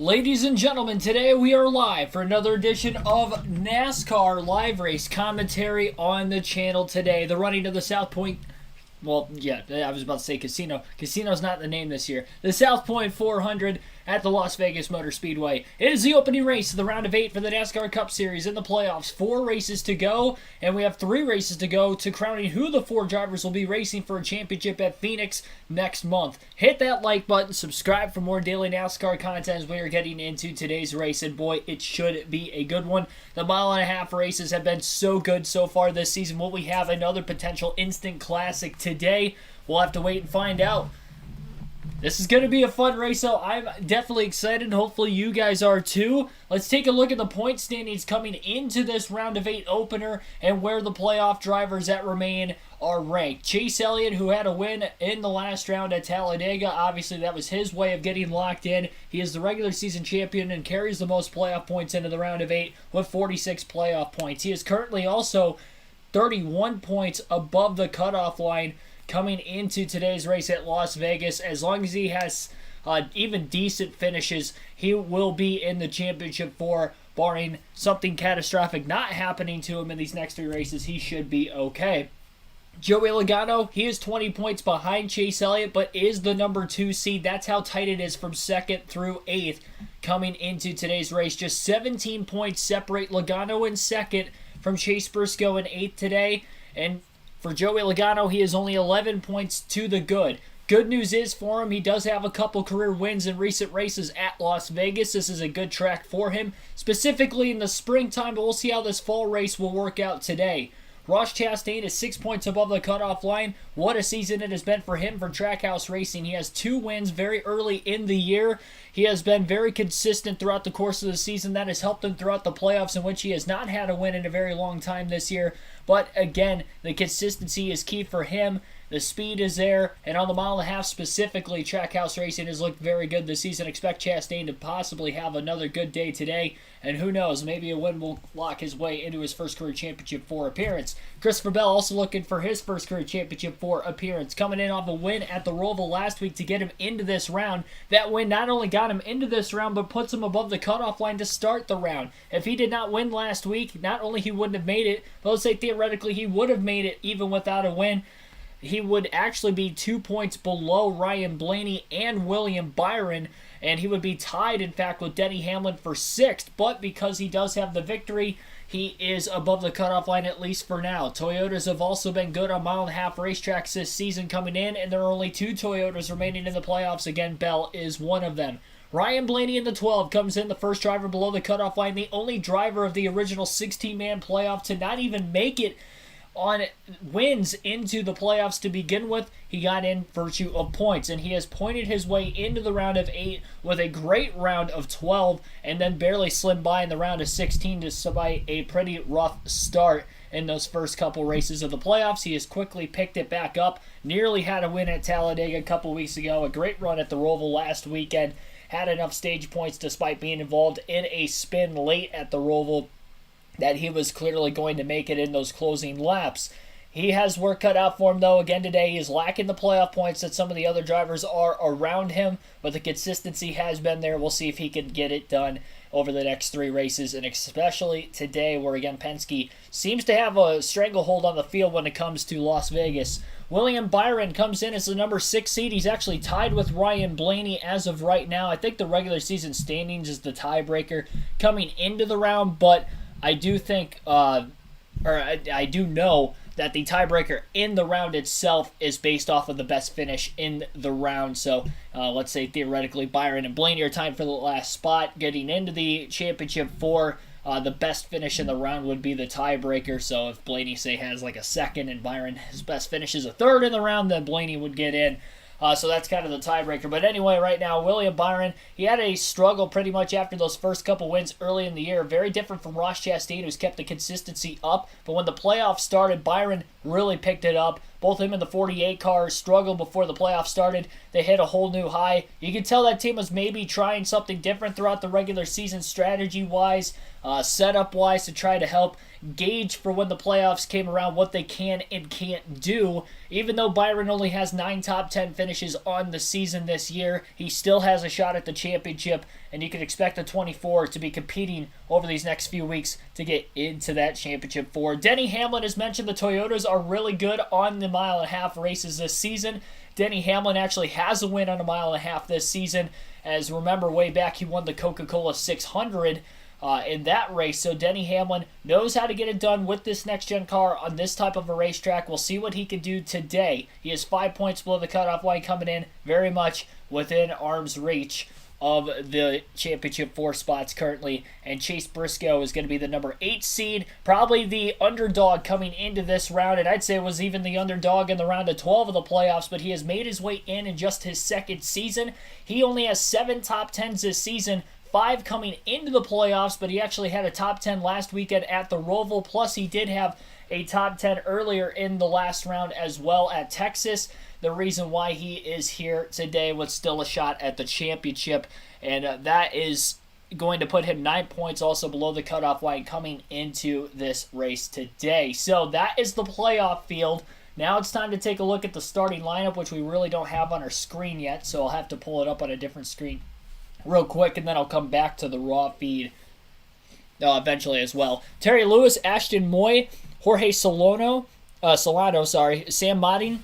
Ladies and gentlemen, today we are live for another edition of NASCAR live race commentary on the channel today. The running of the South Point, well, yeah, I was about to say casino. Casino's not the name this year. The South Point 400 at the Las Vegas Motor Speedway. It is the opening race of the round of 8 for the NASCAR Cup Series in the playoffs. 4 races to go, and we have 3 races to go to crowning who the 4 drivers will be racing for a championship at Phoenix next month. Hit that like button, subscribe for more daily NASCAR content as we are getting into today's race, and boy, it should be a good one. The mile-and-a-half races have been so good so far this season. Will we have another potential instant classic today? We'll have to wait and find out. This is going to be a fun race, so I'm definitely excited. Hopefully you guys are too. Let's take a look at the point standings coming into this round of 8 opener and where the playoff drivers that remain are ranked. Chase Elliott, who had a win in the last round at Talladega, obviously that was his way of getting locked in. He is the regular season champion and carries the most playoff points into the round of 8 with 46 playoff points. He is currently also 31 points above the cutoff line coming into today's race at Las Vegas. As long as he has even decent finishes, he will be in the championship barring something catastrophic not happening to him in these next 3 races. He should be okay. Joey Logano, he is 20 points behind Chase Elliott, but is the number 2 seed. That's how tight it is from 2nd through 8th coming into today's race. Just 17 points separate Logano in 2nd from Chase Briscoe in 8th today, and for Joey Logano, he is only 11 points to the good. Good news is for him, he does have a couple career wins in recent races at Las Vegas. This is a good track for him, specifically in the springtime, but we'll see how this fall race will work out today. Ross Chastain is 6 points above the cutoff line. What a season it has been for him for Trackhouse Racing. He has 2 wins very early in the year. He has been very consistent throughout the course of the season. That has helped him throughout the playoffs, in which he has not had a win in a very long time this year. But again, the consistency is key for him. The speed is there, and on the mile-and-a-half specifically, Trackhouse Racing has looked very good this season. Expect Chastain to possibly have another good day today, and who knows, maybe a win will lock his way into his first career championship 4 appearance. Christopher Bell also looking for his first career championship 4 appearance, coming in off a win at the Roval last week to get him into this round. That win not only got him into this round, but puts him above the cutoff line to start the round. If he did not win last week, not only he wouldn't have made it, but let's say theoretically he would have made it even without a win. He would actually be 2 points below Ryan Blaney and William Byron, and he would be tied, in fact, with Denny Hamlin for 6th, but because he does have the victory, he is above the cutoff line at least for now. Toyotas have also been good on mile-and-a-half racetracks this season coming in, and there are only 2 Toyotas remaining in the playoffs. Again, Bell is one of them. Ryan Blaney in the 12 comes in the first driver below the cutoff line, the only driver of the original 16-man playoff to not even make it on wins into the playoffs to begin with. He got in virtue of points, and he has pointed his way into the round of 8 with a great round of 12 and then barely slimmed by in the round of 16 despite a pretty rough start in those first couple races of the playoffs. He has quickly picked it back up, nearly had a win at Talladega a couple weeks ago, a great run at the Roval last weekend, had enough stage points despite being involved in a spin late at the Roval that he was clearly going to make it in those closing laps. He has work cut out for him, though. Again, today he is lacking the playoff points that some of the other drivers are around him, but the consistency has been there. We'll see if he can get it done over the next 3 races, and especially today where, again, Penske seems to have a stranglehold on the field when it comes to Las Vegas. William Byron comes in as the number 6 seed. He's actually tied with Ryan Blaney as of right now. I think the regular season standings is the tiebreaker coming into the round, but I do think, I do know that the tiebreaker in the round itself is based off of the best finish in the round. So let's say theoretically Byron and Blaney are tied for the last spot. Getting into the championship 4, the best finish in the round would be the tiebreaker. So if Blaney, say, has like a 2nd and Byron, his best finish is a 3rd in the round, then Blaney would get in. So that's kind of the tiebreaker. But anyway, right now, William Byron, he had a struggle pretty much after those first couple wins early in the year. Very different from Ross Chastain, who's kept the consistency up. But when the playoffs started, Byron really picked it up. Both him and the 48 car struggled before the playoffs started. They hit a whole new high. You could tell that team was maybe trying something different throughout the regular season strategy-wise. setup-wise to try to help gauge for when the playoffs came around what they can and can't do. Even though Byron only has 9 top 10 finishes on the season this year, he still has a shot at the championship, and you can expect the 24 to be competing over these next few weeks to get into that championship four. Denny Hamlin has mentioned the Toyotas are really good on the mile-and-a-half races this season. Denny Hamlin actually has a win on a mile-and-a-half this season, as remember way back he won the Coca-Cola 600 in that race. So Denny Hamlin knows how to get it done with this next-gen car on this type of a racetrack. We'll see what he can do today. He is 5 points below the cutoff line, coming in very much within arm's reach of the championship 4 spots currently, and Chase Briscoe is going to be the number 8 seed, probably the underdog coming into this round, and I'd say was even the underdog in the round of 12 of the playoffs, but he has made his way in just his second season. He only has 7 top 10s this season, 5 coming into the playoffs, but he actually had a top 10 last weekend at the Roval, plus he did have a top 10 earlier in the last round as well at Texas. The reason why he is here today with still a shot at the championship, and that is going to put him 9 points also below the cutoff line coming into this race today. So that is the playoff field. Now it's time to take a look at the starting lineup, which we really don't have on our screen yet, so I'll have to pull it up on a different screen real quick, and then I'll come back to the raw feed eventually as well. Terry Lewis, Ashton Moy, Jorge Solano, Sam Modding,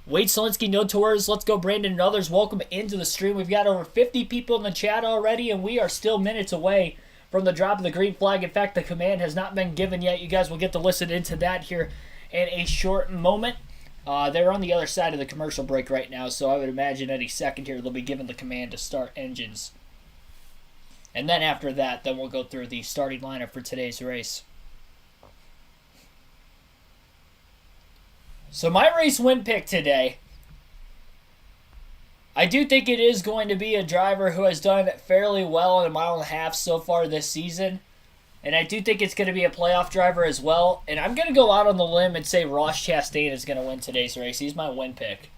Wade Selinsky, No Tours, Let's Go Brandon, and others. Welcome into the stream. We've got over 50 people in the chat already, and we are still minutes away from the drop of the green flag. In fact, the command has not been given yet. You guys will get to listen into that here in a short moment. They're on the other side of the commercial break right now, so I would imagine any second here they'll be given the command to start engines. And then after that, then we'll go through the starting lineup for today's race. So my race win pick today, I do think it is going to be a driver who has done fairly well in a mile and a half so far this season. And I do think it's going to be a playoff driver as well. And I'm going to go out on the limb and say Ross Chastain is going to win today's race. He's my win pick.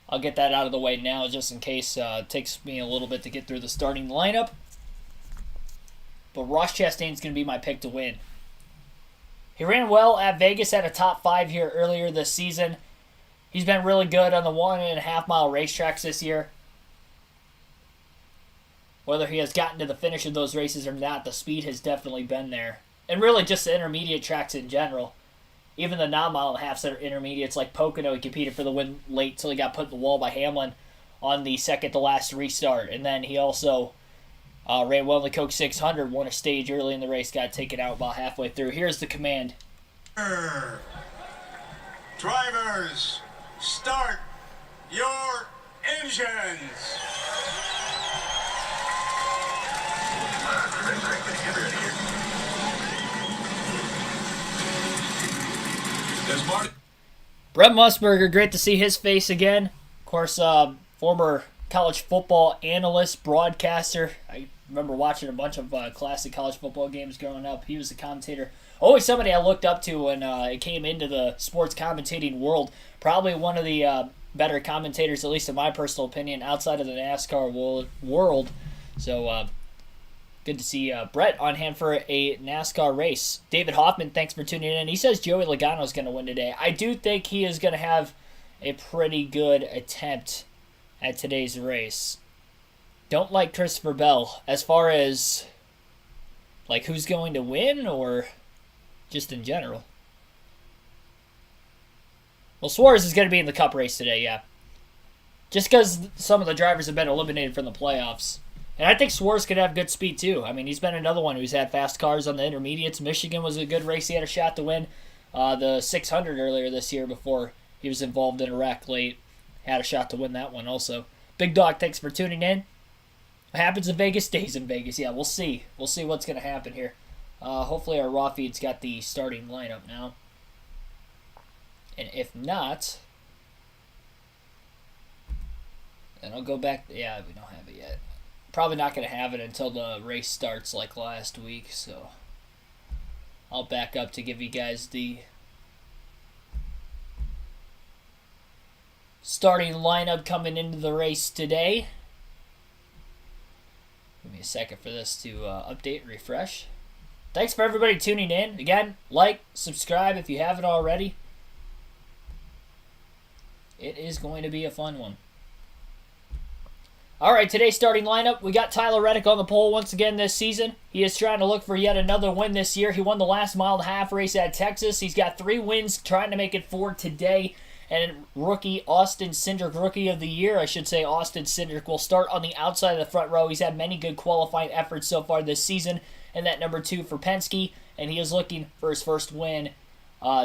I'll get that out of the way now just in case it takes me a little bit to get through the starting lineup. But Ross Chastain is going to be my pick to win. He ran well at Vegas, had a top 5 here earlier this season. He's been really good on the 1.5 mile racetracks this year. Whether he has gotten to the finish of those races or not, the speed has definitely been there. And really just the intermediate tracks in general. Even the non-mile and a halves that are intermediates, like Pocono, he competed for the win late till he got put in the wall by Hamlin on the second to last restart. And then he also ran well in the Coke 600, won a stage early in the race, got taken out about halfway through. Here's the command. Drivers, start your engines. Brett Musburger, great to see his face again. Of course, former college football analyst, broadcaster. I remember watching a bunch of classic college football games growing up. He was a commentator. Always somebody I looked up to when it came into the sports commentating world. Probably one of the better commentators, at least in my personal opinion, outside of the NASCAR world. So, good to see Brett on hand for a NASCAR race. David Hoffman, thanks for tuning in. He says Joey Logano is going to win today. I do think he is going to have a pretty good attempt at today's race. Don't like Christopher Bell as far as like who's going to win or just in general. Well, Suarez is going to be in the Cup race today, yeah. Just because some of the drivers have been eliminated from the playoffs. And I think Suarez could have good speed too. I mean, he's been another one who's had fast cars on the intermediates. Michigan was a good race. He had a shot to win the 600 earlier this year before he was involved in a wreck late. Had a shot to win that one also. Big Dog, thanks for tuning in. What happens in Vegas stays in Vegas. Yeah, we'll see. We'll see what's going to happen here. Hopefully our raw feed's got the starting lineup now. And if not, then I'll go back. Yeah, we don't have it yet. Probably not going to have it until the race starts like last week, so I'll back up to give you guys the starting lineup coming into the race today. Give me a second for this to update, refresh. Thanks for everybody tuning in. Again, like, subscribe if you haven't already. It is going to be a fun one. All right, today's starting lineup, we got Tyler Reddick on the pole once again this season. He is trying to look for yet another win this year. He won the last mile-and-a-half race at Texas. He's got 3 wins, trying to make it 4 today. And rookie Austin Cindric, Rookie of the Year, I should say, Austin Cindric will start on the outside of the front row. He's had many good qualifying efforts so far this season. And that number 2 for Penske. And he is looking for his first win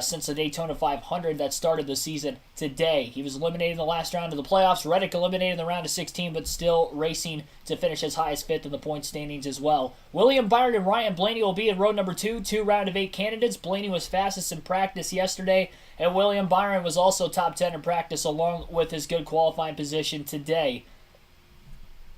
since the Daytona 500 that started the season today. He was eliminated in the last round of the playoffs. Reddick eliminated in the round of 16, but still racing to finish as high as 5th in the point standings as well. William Byron and Ryan Blaney will be in row number 2, 2 round of 8 candidates. Blaney was fastest in practice yesterday, and William Byron was also top 10 in practice along with his good qualifying position today.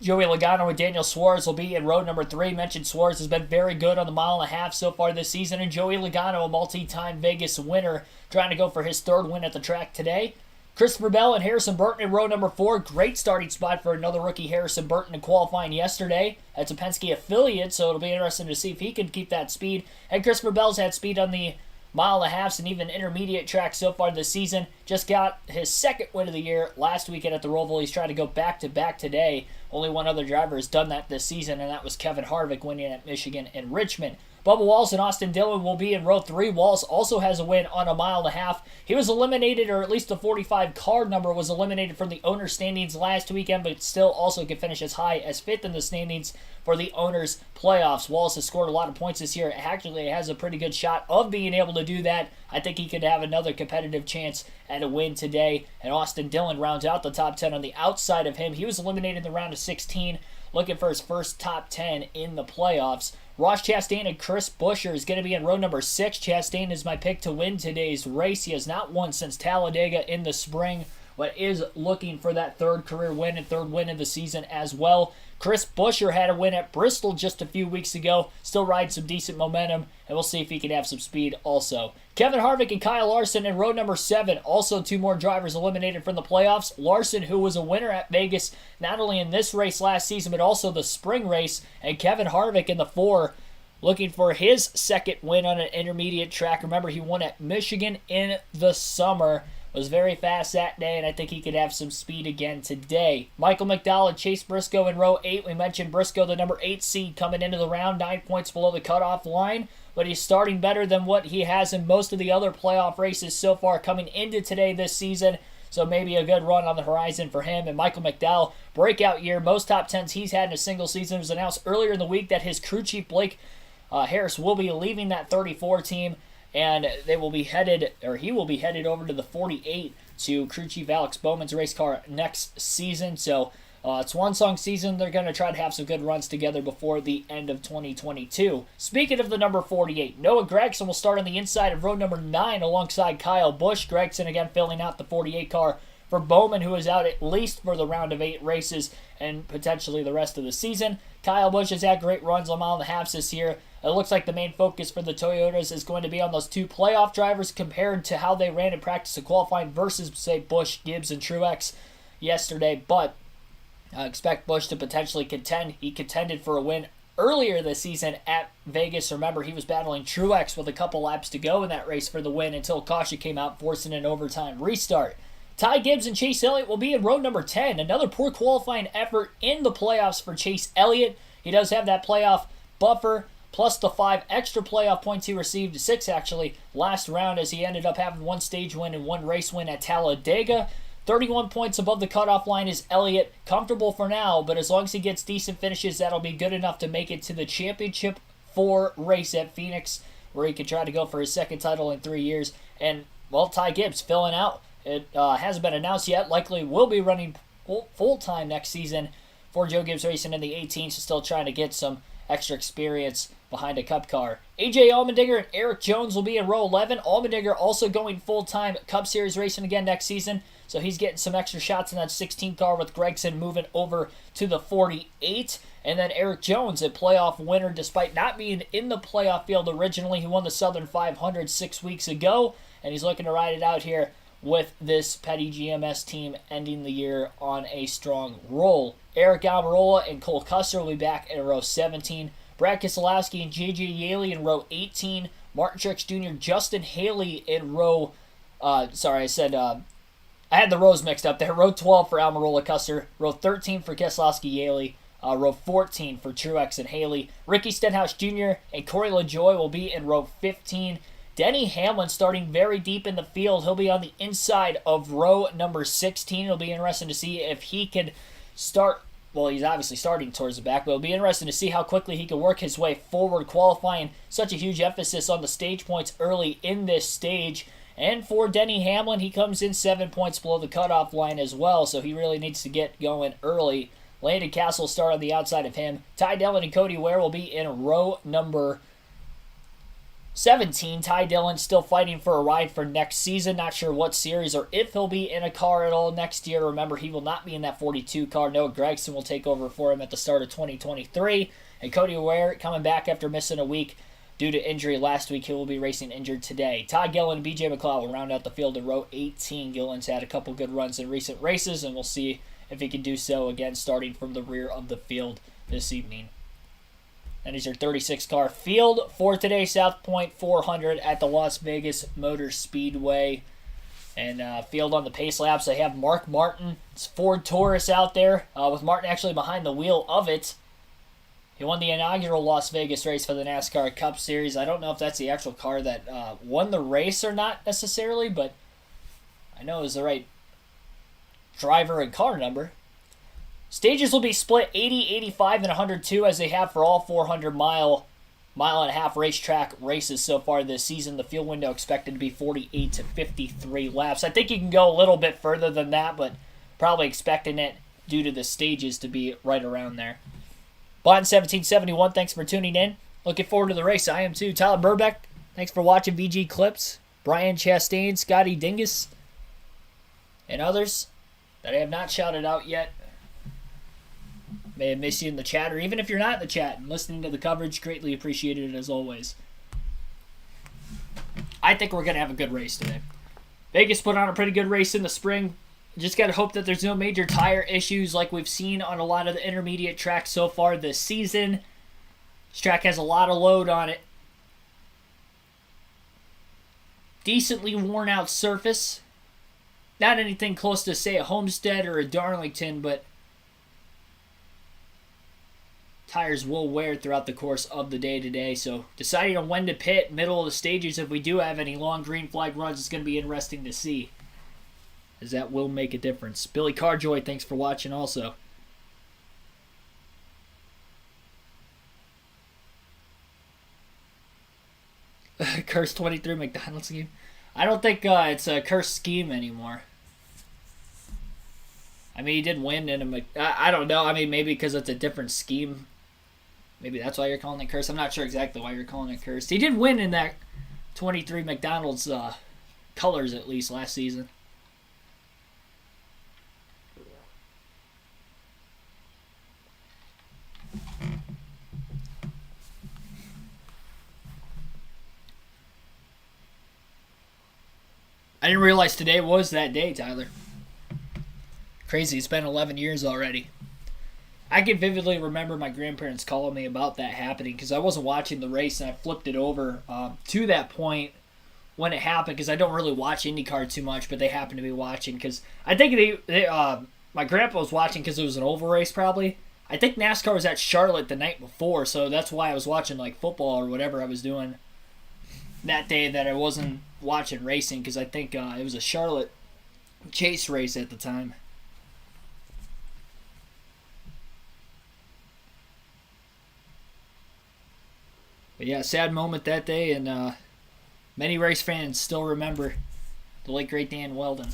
Joey Logano and Daniel Suarez will be in row number 3. Mentioned Suarez has been very good on the mile-and-a-half so far this season. And Joey Logano, a multi-time Vegas winner, trying to go for his 3rd win at the track today. Christopher Bell and Harrison Burton in row number 4. Great starting spot for another rookie, Harrison Burton, in qualifying yesterday. That's a Penske affiliate, so it'll be interesting to see if he can keep that speed. And Christopher Bell's had speed on the mile-and-a-halfs and even intermediate tracks so far this season. Just got his 2nd win of the year last weekend at the Roval. He's trying to go back-to-back today. Only one other driver has done that this season, and that was Kevin Harvick winning at Michigan and Richmond. Bubba Wallace and Austin Dillon will be in row 3. Wallace also has a win on a mile-and-a-half. He was eliminated, or at least the 45 car number was eliminated from the owner's standings last weekend, but still also can finish as high as 5th in the standings for the owner's playoffs. Wallace has scored a lot of points this year. Actually, has a pretty good shot of being able to do that. I think he could have another competitive chance at a win today. And Austin Dillon rounds out the top 10 on the outside of him. He was eliminated in the round of 16, looking for his first top 10 in the playoffs. Ross Chastain and Chris Buescher is going to be in row number 6. Chastain is my pick to win today's race. He has not won since Talladega in the spring, but is looking for that 3rd career win and 3rd win of the season as well. Chris Buescher had a win at Bristol just a few weeks ago. Still riding some decent momentum, and we'll see if he can have some speed also. Kevin Harvick and Kyle Larson in row number 7. Also 2 more drivers eliminated from the playoffs. Larson, who was a winner at Vegas, not only in this race last season, but also the spring race. And Kevin Harvick in the 4, looking for his 2nd win on an intermediate track. Remember, he won at Michigan in the summer. Was very fast that day, and I think he could have some speed again today. Michael McDowell and Chase Briscoe in row 8. We mentioned Briscoe, the number 8 seed, coming into the round, 9 points below the cutoff line, but he's starting better than what he has in most of the other playoff races so far coming into today this season. So maybe a good run on the horizon for him. And Michael McDowell, breakout year, most top 10s he's had in a single season. It was announced earlier in the week that his crew chief, Blake Harris, will be leaving that 34 team. And they will be headed, or he will be headed over to the 48 to crew chief Alex Bowman's race car next season. So it's one song season. They're going to try to have some good runs together before the end of 2022. Speaking of the number 48, Noah Gragson will start on the inside of row number 9 alongside Kyle Busch. Gragson again filling out the 48 car for Bowman, who is out at least for the round of 8 races and potentially the rest of the season. Kyle Busch has had great runs on mile-and-a-halves this year. It looks like the main focus for the Toyotas is going to be on those 2 playoff drivers compared to how they ran in practice and qualifying versus, say, Busch, Gibbs, and Truex yesterday. But I expect Busch to potentially contend. He contended for a win earlier this season at Vegas. Remember, he was battling Truex with a couple laps to go in that race for the win until caution came out, forcing an overtime restart. Ty Gibbs and Chase Elliott will be in row number 10. Another poor qualifying effort in the playoffs for Chase Elliott. He does have that playoff buffer, plus the 5 extra playoff points he received, 6 actually, last round as he ended up having 1 stage win and 1 race win at Talladega. 31 points above the cutoff line is Elliott. Comfortable for now, but as long as he gets decent finishes, that'll be good enough to make it to the Championship 4 race at Phoenix, where he could try to go for his 2nd title in 3 years. And, well, Ty Gibbs filling out. It hasn't been announced yet. Likely will be running full-time next season for Joe Gibbs Racing in the 18, so still trying to get some extra experience behind a Cup car. AJ Allmendinger and Eric Jones will be in row 11. Allmendinger also going full-time Cup Series racing again next season, so he's getting some extra shots in that 16 car with Gragson moving over to the 48. And then Eric Jones, a playoff winner despite not being in the playoff field originally. He won the Southern 500 6 weeks ago, and he's looking to ride it out here with this Petty GMS team ending the year on a strong roll. Eric Almirola and Cole Custer will be back in row 17. Brad Keselowski and J.J. Yaley in row 18. Martin Truex Jr., Justin Haley in row... I had the rows mixed up there. Row 12 for Almirola Custer. Row 13 for Keselowski Yaley. Row 14 for Truex and Haley. Ricky Stenhouse Jr. and Corey LaJoie will be in row 15. Denny Hamlin starting very deep in the field. He'll be on the inside of row number 16. It'll be interesting to see if he can start... Well, he's obviously starting towards the back, but it'll be interesting to see how quickly he can work his way forward, qualifying such a huge emphasis on the stage points early in this stage. And for Denny Hamlin, he comes in 7 points below the cutoff line as well, so he really needs to get going early. Landon Cassill will start on the outside of him. Ty Dillon and Cody Ware will be in row number 17. Ty Dillon still fighting for a ride for next season. Not sure what series or if he'll be in a car at all next year. Remember, he will not be in that 42 car. Noah Gragson will take over for him at the start of 2023. And Cody Ware coming back after missing a week due to injury last week. He will be racing injured today. Todd Gillen and BJ McLeod will round out the field in row 18. Gillen's had a couple good runs in recent races, and we'll see if he can do so again starting from the rear of the field this evening. That is your 36-car field for today's South Point 400 at the Las Vegas Motor Speedway. And field on the pace laps, I have Mark Martin's Ford Taurus out there, with Martin actually behind the wheel of it. He won the inaugural Las Vegas race for the NASCAR Cup Series. I don't know if that's the actual car that won the race or not necessarily, but I know it was the right driver and car number. Stages will be split 80, 85, and 102 as they have for all 400-mile and a half racetrack races so far this season. The field window expected to be 48 to 53 laps. I think you can go a little bit further than that, but probably expecting it due to the stages to be right around there. Bond 1771, thanks for tuning in. Looking forward to the race. I am too. Tyler Burbeck, thanks for watching VG Clips. Brian Chastain, Scotty Dingus, and others that I have not shouted out yet. May have missed you in the chat, or even if you're not in the chat and listening to the coverage, greatly appreciated as always. I think we're going to have a good race today. Vegas put on a pretty good race in the spring. Just got to hope that there's no major tire issues like we've seen on a lot of the intermediate tracks so far this season. This track has a lot of load on it. Decently worn out surface. Not anything close to, say, a Homestead or a Darlington, but tires will wear throughout the course of the day today. So deciding on when to pit, middle of the stages, if we do have any long green flag runs, it's going to be interesting to see, as that will make a difference. Billy Carjoy, thanks for watching also. Curse 23 McDonald's scheme. I don't think it's a cursed scheme anymore. I mean, he did win in a... I don't know. I mean, maybe because it's a different scheme. Maybe that's why you're calling it cursed. I'm not sure exactly why you're calling it cursed. He did win in that 23 McDonald's colors, at least, last season. I didn't realize today was that day, Tyler. Crazy, it's been 11 years already. I can vividly remember my grandparents calling me about that happening because I wasn't watching the race and I flipped it over to that point when it happened because I don't really watch IndyCar too much, but they happened to be watching because I think my grandpa was watching because it was an oval race probably. I think NASCAR was at Charlotte the night before, so that's why I was watching like football or whatever I was doing that day that I wasn't watching racing because I think it was a Charlotte Chase race at the time. But yeah, sad moment that day, and many race fans still remember the late great Dan Weldon.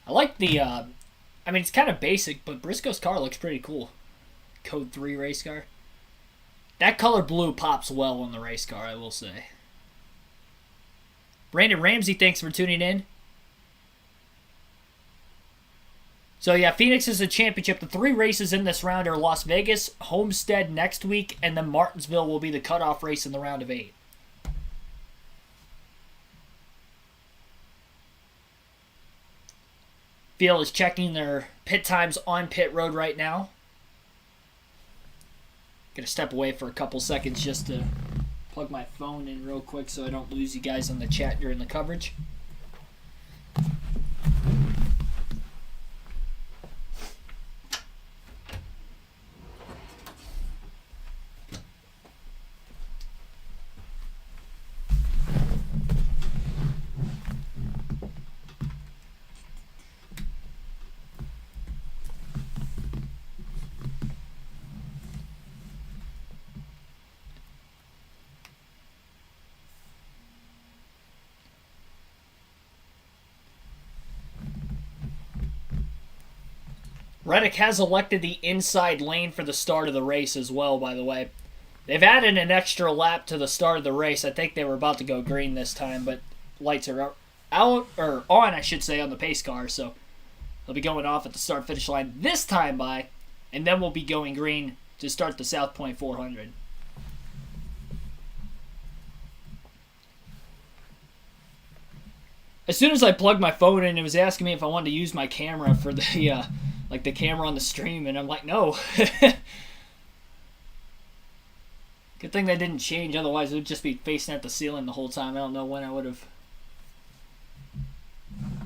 I like the, I mean, it's kind of basic, but Briscoe's car looks pretty cool. Code 3 race car. That color blue pops well on the race car, I will say. Brandon Ramsey, thanks for tuning in. So yeah, Phoenix is a championship. The 3 races in this round are Las Vegas, Homestead next week, and then Martinsville will be the cutoff race in the round of 8. field is checking their pit times on pit road right now. Gonna step away for a couple seconds just to plug my phone in real quick so I don't lose you guys on the chat during the coverage. Reddick has elected the inside lane for the start of the race as well, by the way. They've added an extra lap to the start of the race. I think they were about to go green this time, but lights are out, or on, I should say, on the pace car, so they'll be going off at the start-finish line this time by, and then we'll be going green to start the South Point 400. As soon as I plugged my phone in, it was asking me if I wanted to use my camera for the like the camera on the stream, and I'm like, no. Good thing that didn't change, otherwise it would just be facing at the ceiling the whole time. I don't know when I would have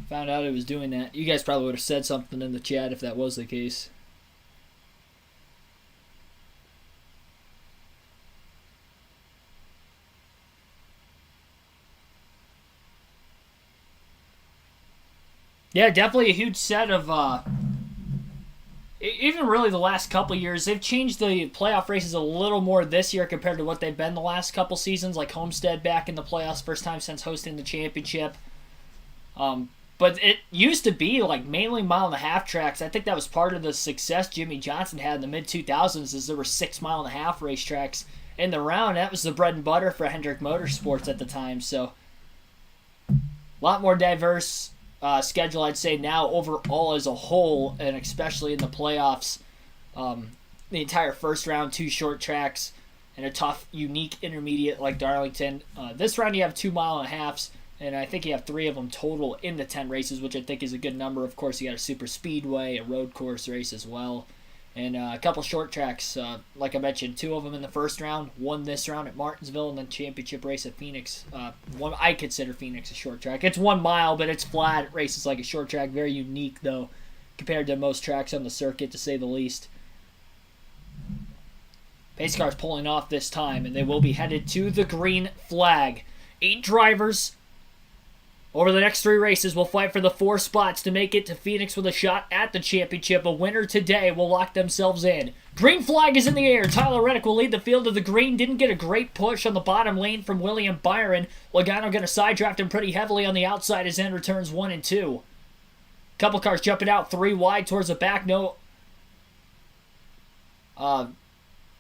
found out it was doing that. You guys probably would have said something in the chat if that was the case. Yeah, definitely a huge set of even really the last couple years, they've changed the playoff races a little more this year compared to what they've been the last couple seasons, like Homestead back in the playoffs, first time since hosting the championship. But it used to be like mainly mile-and-a-half tracks. I think that was part of the success Jimmy Johnson had in the mid-2000s, is there were 6 mile-and-a-half racetracks in the round. That was the bread and butter for Hendrick Motorsports at the time. So a lot more diverse schedule, I'd say, now overall as a whole, and especially in the playoffs. The entire first round, 2 short tracks, and a tough, unique intermediate like Darlington. This round you have 2 mile-and-a-halves, and I think you have 3 of them total in the 10 races, which I think is a good number. Of course, you got a super speedway, a road course race as well, and a couple short tracks. Like I mentioned, 2 of them in the first round, 1 this round at Martinsville, and then championship race at Phoenix. One I consider Phoenix a short track. It's 1 mile, but it's flat. It races like a short track. Very unique, though, compared to most tracks on the circuit, to say the least. Pace car's pulling off this time, and they will be headed to the green flag. 8 drivers over the next 3 races will fight for the 4 spots to make it to Phoenix with a shot at the championship. A winner today will lock themselves in. Green flag is in the air. Tyler Reddick will lead the field to the green. Didn't get a great push on the bottom lane from William Byron. Logano going to side draft him pretty heavily on the outside as end returns 1 and 2. Couple cars jumping out 3 wide towards the back.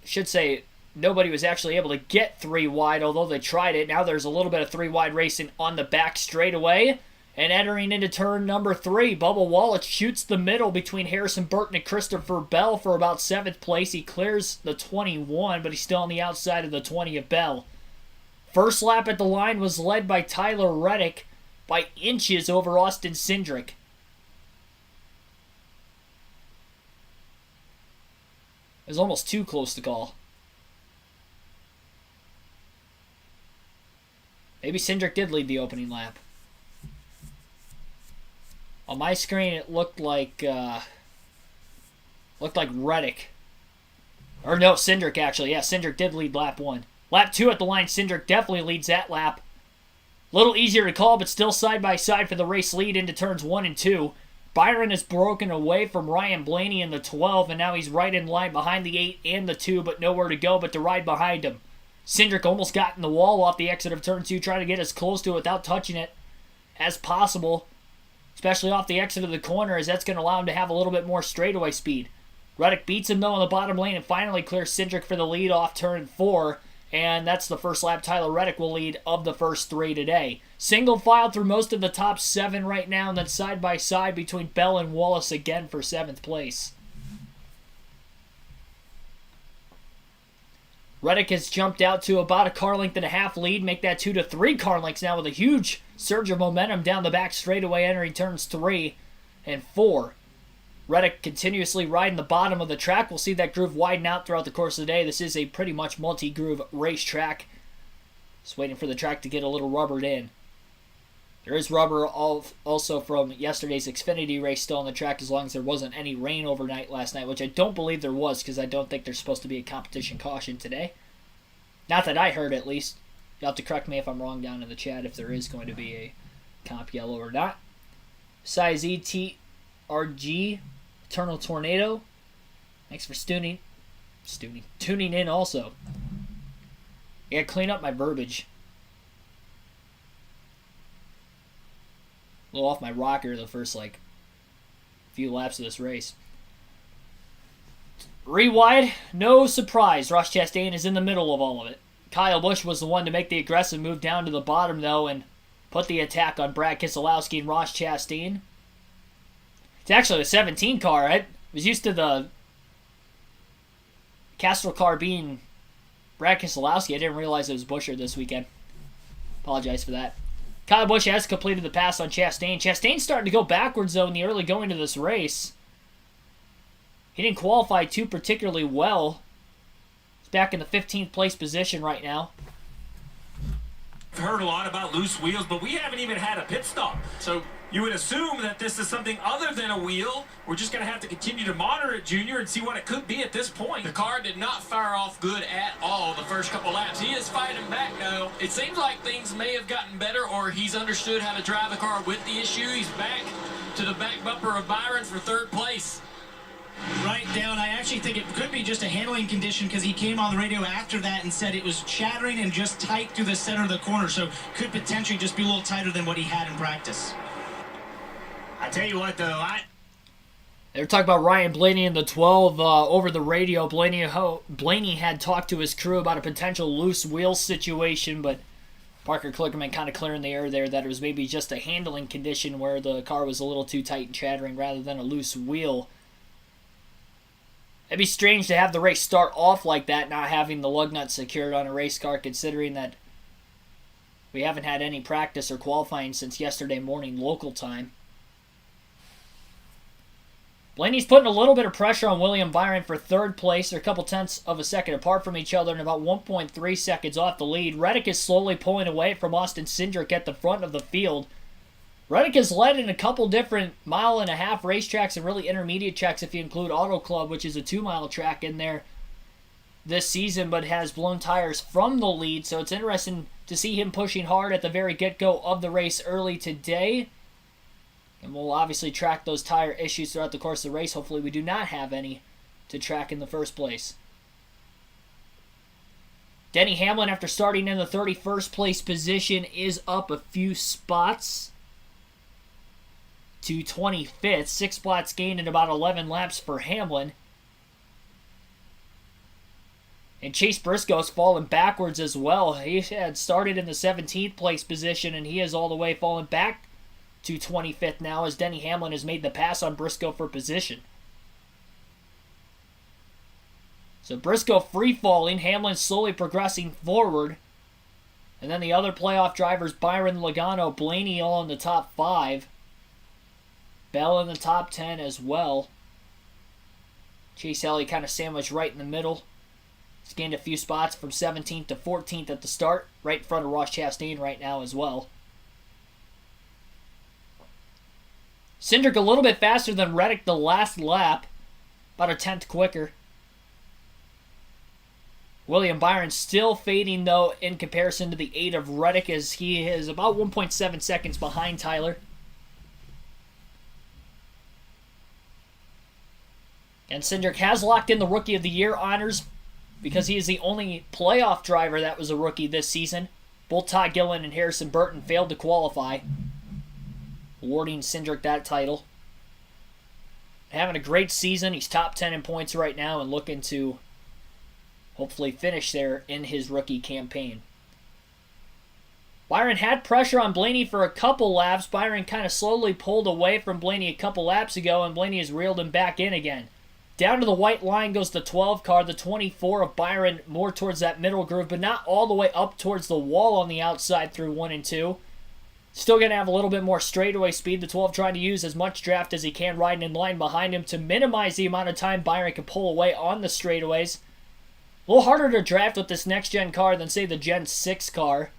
Should say nobody was actually able to get 3 wide, although they tried it. Now there's a little bit of 3 wide racing on the back straightaway. And entering into turn number 3, Bubba Wallace shoots the middle between Harrison Burton and Christopher Bell for about 7th place. He clears the 21, but he's still on the outside of the 20 of Bell. First lap at the line was led by Tyler Reddick by inches over Austin Cindric. It was almost too close to call. Maybe Cindric did lead the opening lap. On my screen, it looked like Reddick. Or no, Cindric actually. Yeah, Cindric did lead lap 1. Lap 2 at the line, Cindric definitely leads that lap. A little easier to call, but still side by side for the race lead into turns 1 and 2. Byron has broken away from Ryan Blaney in the 12, and now he's right in line behind the 8 and the 2, but nowhere to go but to ride behind him. Cindric almost got in the wall off the exit of turn 2, trying to get as close to it without touching it as possible, especially off the exit of the corner, as that's going to allow him to have a little bit more straightaway speed. Reddick beats him, though, in the bottom lane and finally clears Cindric for the lead off turn 4, and that's the first lap Tyler Reddick will lead of the first 3 today. Single file through most of the top 7 right now, and then side by side between Bell and Wallace again for 7th place. Reddick has jumped out to about a car length and a half lead, make that 2 to 3 car lengths now with a huge surge of momentum down the back straightaway entering turns 3. and 4. Reddick continuously riding the bottom of the track. We'll see that groove widen out throughout the course of the day. This is a pretty much multi-groove racetrack. Just waiting for the track to get a little rubbered in. There is rubber also from yesterday's Xfinity race still on the track, as long as there wasn't any rain overnight last night, which I don't believe there was, because I don't think there's supposed to be a competition caution today. Not that I heard, at least. You'll have to correct me if I'm wrong down in the chat if there is going to be a comp yellow or not. Size ETRG, Eternal Tornado. Thanks for tuning in also. I gotta clean up my verbiage. A little off my rocker the first, few laps of this race. Rewide, no surprise. Ross Chastain is in the middle of all of it. Kyle Busch was the one to make the aggressive move down to the bottom, though, and put the attack on Brad Keselowski and Ross Chastain. It's actually the 17 car. I was used to the Castrol car being Brad Keselowski. I didn't realize it was Buescher this weekend. Apologize for that. Kyle Busch has completed the pass on Chastain. Chastain's starting to go backwards, though, in the early going to this race. He didn't qualify too particularly well. He's back in the 15th place position right now. I've heard a lot about loose wheels, but we haven't even had a pit stop. So you would assume that this is something other than a wheel. We're just going to have to continue to monitor it, Junior, and see what it could be at this point. The car did not fire off good at all the first couple laps. He is fighting back now. It seems like things may have gotten better, or he's understood how to drive the car with the issue. He's back to the back bumper of Byron for 3rd place. Right down. I actually think it could be just a handling condition, because he came on the radio after that and said it was chattering and just tight through the center of the corner, so could potentially just be a little tighter than what he had in practice. I tell you what, though, They were talking about Ryan Blaney in the 12 over the radio. Blaney had talked to his crew about a potential loose wheel situation, but Parker Kligerman kind of clearing the air there that it was maybe just a handling condition where the car was a little too tight and chattering rather than a loose wheel. It'd be strange to have the race start off like that, not having the lug nut secured on a race car, considering that we haven't had any practice or qualifying since yesterday morning local time. Blaney's putting a little bit of pressure on William Byron for 3rd place. They're a couple tenths of a second apart from each other and about 1.3 seconds off the lead. Reddick is slowly pulling away from Austin Cindric at the front of the field. Reddick has led in a couple different 1.5 mile racetracks and really intermediate tracks if you include Auto Club, which is a 2-mile track in there this season, but has blown tires from the lead. So it's interesting to see him pushing hard at the very get-go of the race early today. And we'll obviously track those tire issues throughout the course of the race. Hopefully we do not have any to track in the first place. Denny Hamlin, after starting in the 31st place position, is up a few spots to 25th. 6 spots gained in about 11 laps for Hamlin. And Chase Briscoe's fallen backwards as well. He had started in the 17th place position, and he has all the way fallen back to 25th now as Denny Hamlin has made the pass on Briscoe for position. So Briscoe free-falling, Hamlin slowly progressing forward. And then the other playoff drivers, Byron, Logano, Blaney all in the top 5. Bell in the top 10 as well. Chase Elliott kind of sandwiched right in the middle. He's gained a few spots from 17th to 14th at the start, right in front of Ross Chastain right now as well. Cindric a little bit faster than Reddick the last lap, about a tenth quicker. William Byron still fading, though, in comparison to the 8 of Reddick, as he is about 1.7 seconds behind Tyler. And Cindric has locked in the Rookie of the Year honors because he is the only playoff driver that was a rookie this season. Both Todd Gillen and Harrison Burton failed to qualify, awarding Cindric that title. Having a great season. He's top 10 in points right now and looking to hopefully finish there in his rookie campaign. Byron had pressure on Blaney for a couple laps. Byron kind of slowly pulled away from Blaney a couple laps ago, and Blaney has reeled him back in again. Down to the white line goes the 12 car, the 24 of Byron, more towards that middle groove, but not all the way up towards the wall on the outside through 1 and 2. Still going to have a little bit more straightaway speed. The 12 trying to use as much draft as he can, riding in line behind him to minimize the amount of time Byron can pull away on the straightaways. A little harder to draft with this next-gen car than, say, the Gen 6 car.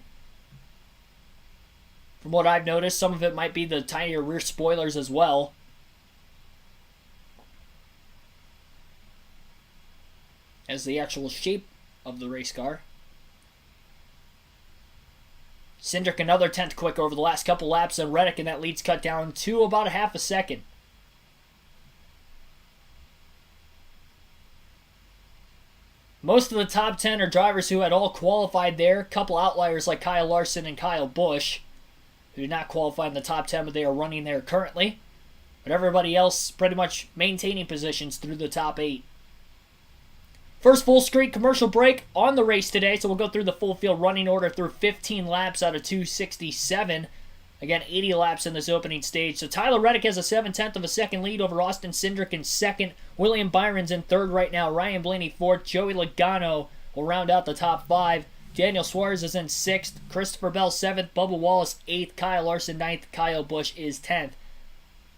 From what I've noticed, some of it might be the tinier rear spoilers as well. As the actual shape of the race car. Cindric another 10th quick over the last couple laps, and Reddick, and that lead's cut down to about a half a second. Most of the top 10 are drivers who had all qualified there. A couple outliers like Kyle Larson and Kyle Busch, who did not qualify in the top 10, but they are running there currently. But everybody else pretty much maintaining positions through the top 8. First full screen commercial break on the race today, so we'll go through the full field running order through 15 laps out of 267. Again, 80 laps in this opening stage. So Tyler Reddick has a 7/10 of a second lead over Austin Cindric in second. William Byron's in third right now. Ryan Blaney fourth. Joey Logano will round out the top 5. Daniel Suarez is in 6th. Christopher Bell 7th. Bubba Wallace 8th. Kyle Larson 9th. Kyle Busch is 10th.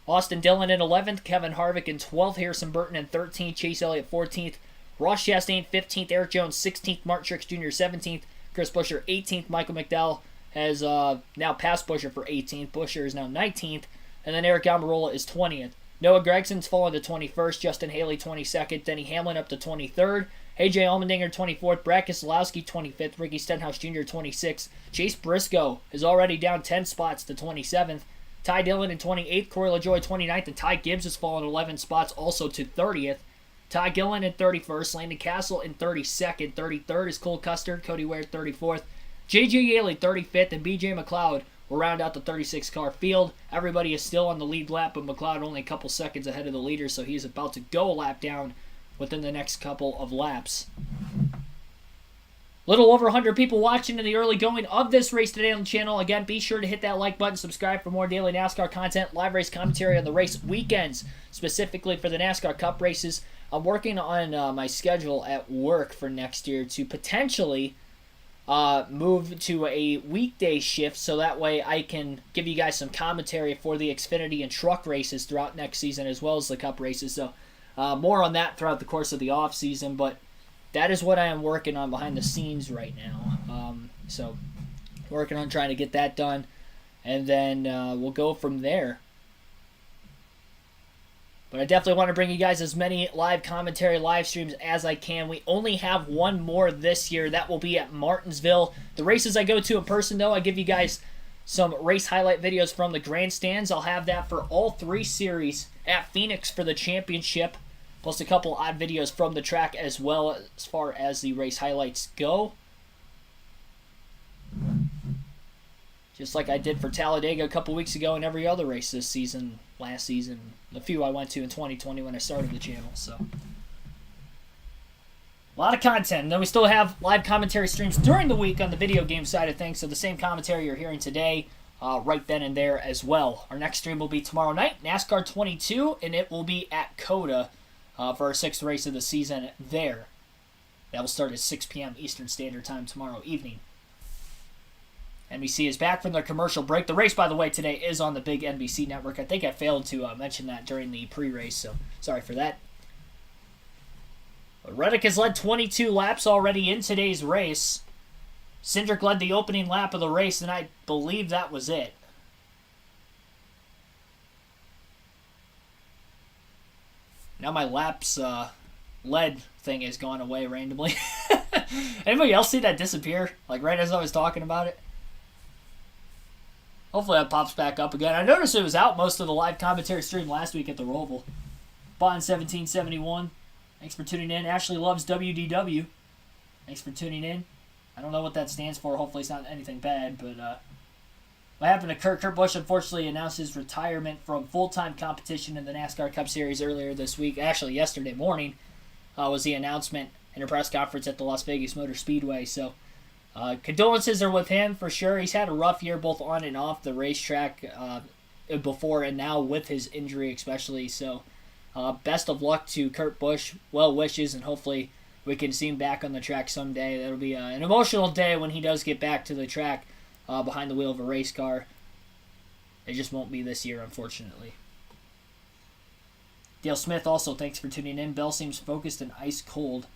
Austin Dillon in 11th. Kevin Harvick in 12th. Harrison Burton in 13th. Chase Elliott 14th. Ross Chastain 15th, Eric Jones 16th, Mark Truex Jr. 17th, Chris Buescher 18th, Michael McDowell has now passed Buescher for 18th, Buescher is now 19th, and then Eric Almirola is 20th. Noah Gregson's fallen to 21st, Justin Haley 22nd, Denny Hamlin up to 23rd, AJ Allmendinger 24th, Brad Keselowski 25th, Ricky Stenhouse Jr. 26th, Chase Briscoe is already down 10 spots to 27th, Ty Dillon in 28th, Corey LaJoie 29th, and Ty Gibbs has fallen 11 spots also to 30th. Ty Gillen in 31st, Landon Castle in 32nd, 33rd is Cole Custer, Cody Ware 34th, J.J. Yaley 35th, and B.J. McLeod will round out the 36-car field. Everybody is still on the lead lap, but McLeod only a couple seconds ahead of the leader, so he's about to go a lap down within the next couple of laps. Little over 100 people watching in the early going of this race today on the channel. Again, be sure to hit that like button, subscribe for more daily NASCAR content, live race commentary on the race weekends, specifically for the NASCAR Cup races. I'm working on my schedule at work for next year to potentially move to a weekday shift, so that way I can give you guys some commentary for the Xfinity and truck races throughout next season, as well as the Cup races. So more on that throughout the course of the off season, but that is what I am working on behind the scenes right now. So working on trying to get that done, and then we'll go from there. But I definitely want to bring you guys as many live commentary, live streams as I can. We only have one more this year. That will be at Martinsville. The races I go to in person, though, I give you guys some race highlight videos from the grandstands. I'll have that for all 3 series at Phoenix for the championship, plus a couple odd videos from the track as well as far as the race highlights go. Just like I did for Talladega a couple weeks ago and every other race this season, last season, the few I went to in 2020 when I started the channel. So a lot of content. And then we still have live commentary streams during the week on the video game side of things. So the same commentary you're hearing today, right then and there as well. Our next stream will be tomorrow night, NASCAR 22, and it will be at COTA for our 6th race of the season there. That will start at 6 p.m. Eastern Standard Time tomorrow evening. NBC is back from their commercial break. The race, by the way, today is on the big NBC network. I think I failed to mention that during the pre-race, so sorry for that. But Reddick has led 22 laps already in today's race. Cindric led the opening lap of the race, and I believe that was it. Now my laps lead thing has gone away randomly. Anybody else see that disappear? Like right as I was talking about it? Hopefully that pops back up again. I noticed it was out most of the live commentary stream last week at the Roval. Bond1771. Thanks for tuning in. Ashley loves WDW. Thanks for tuning in. I don't know what that stands for. Hopefully it's not anything bad, but what happened to Kurt? Kurt Busch unfortunately announced his retirement from full-time competition in the NASCAR Cup Series earlier this week. Actually, yesterday morning was the announcement in a press conference at the Las Vegas Motor Speedway. So condolences are with him for sure. He's had a rough year both on and off the racetrack before and now with his injury especially. So best of luck to Kurt Busch. Well wishes, and hopefully we can see him back on the track someday. That'll be an emotional day when he does get back to the track behind the wheel of a race car. It just won't be this year, unfortunately. Dale Smith also, thanks for tuning in. Bell seems focused and ice cold.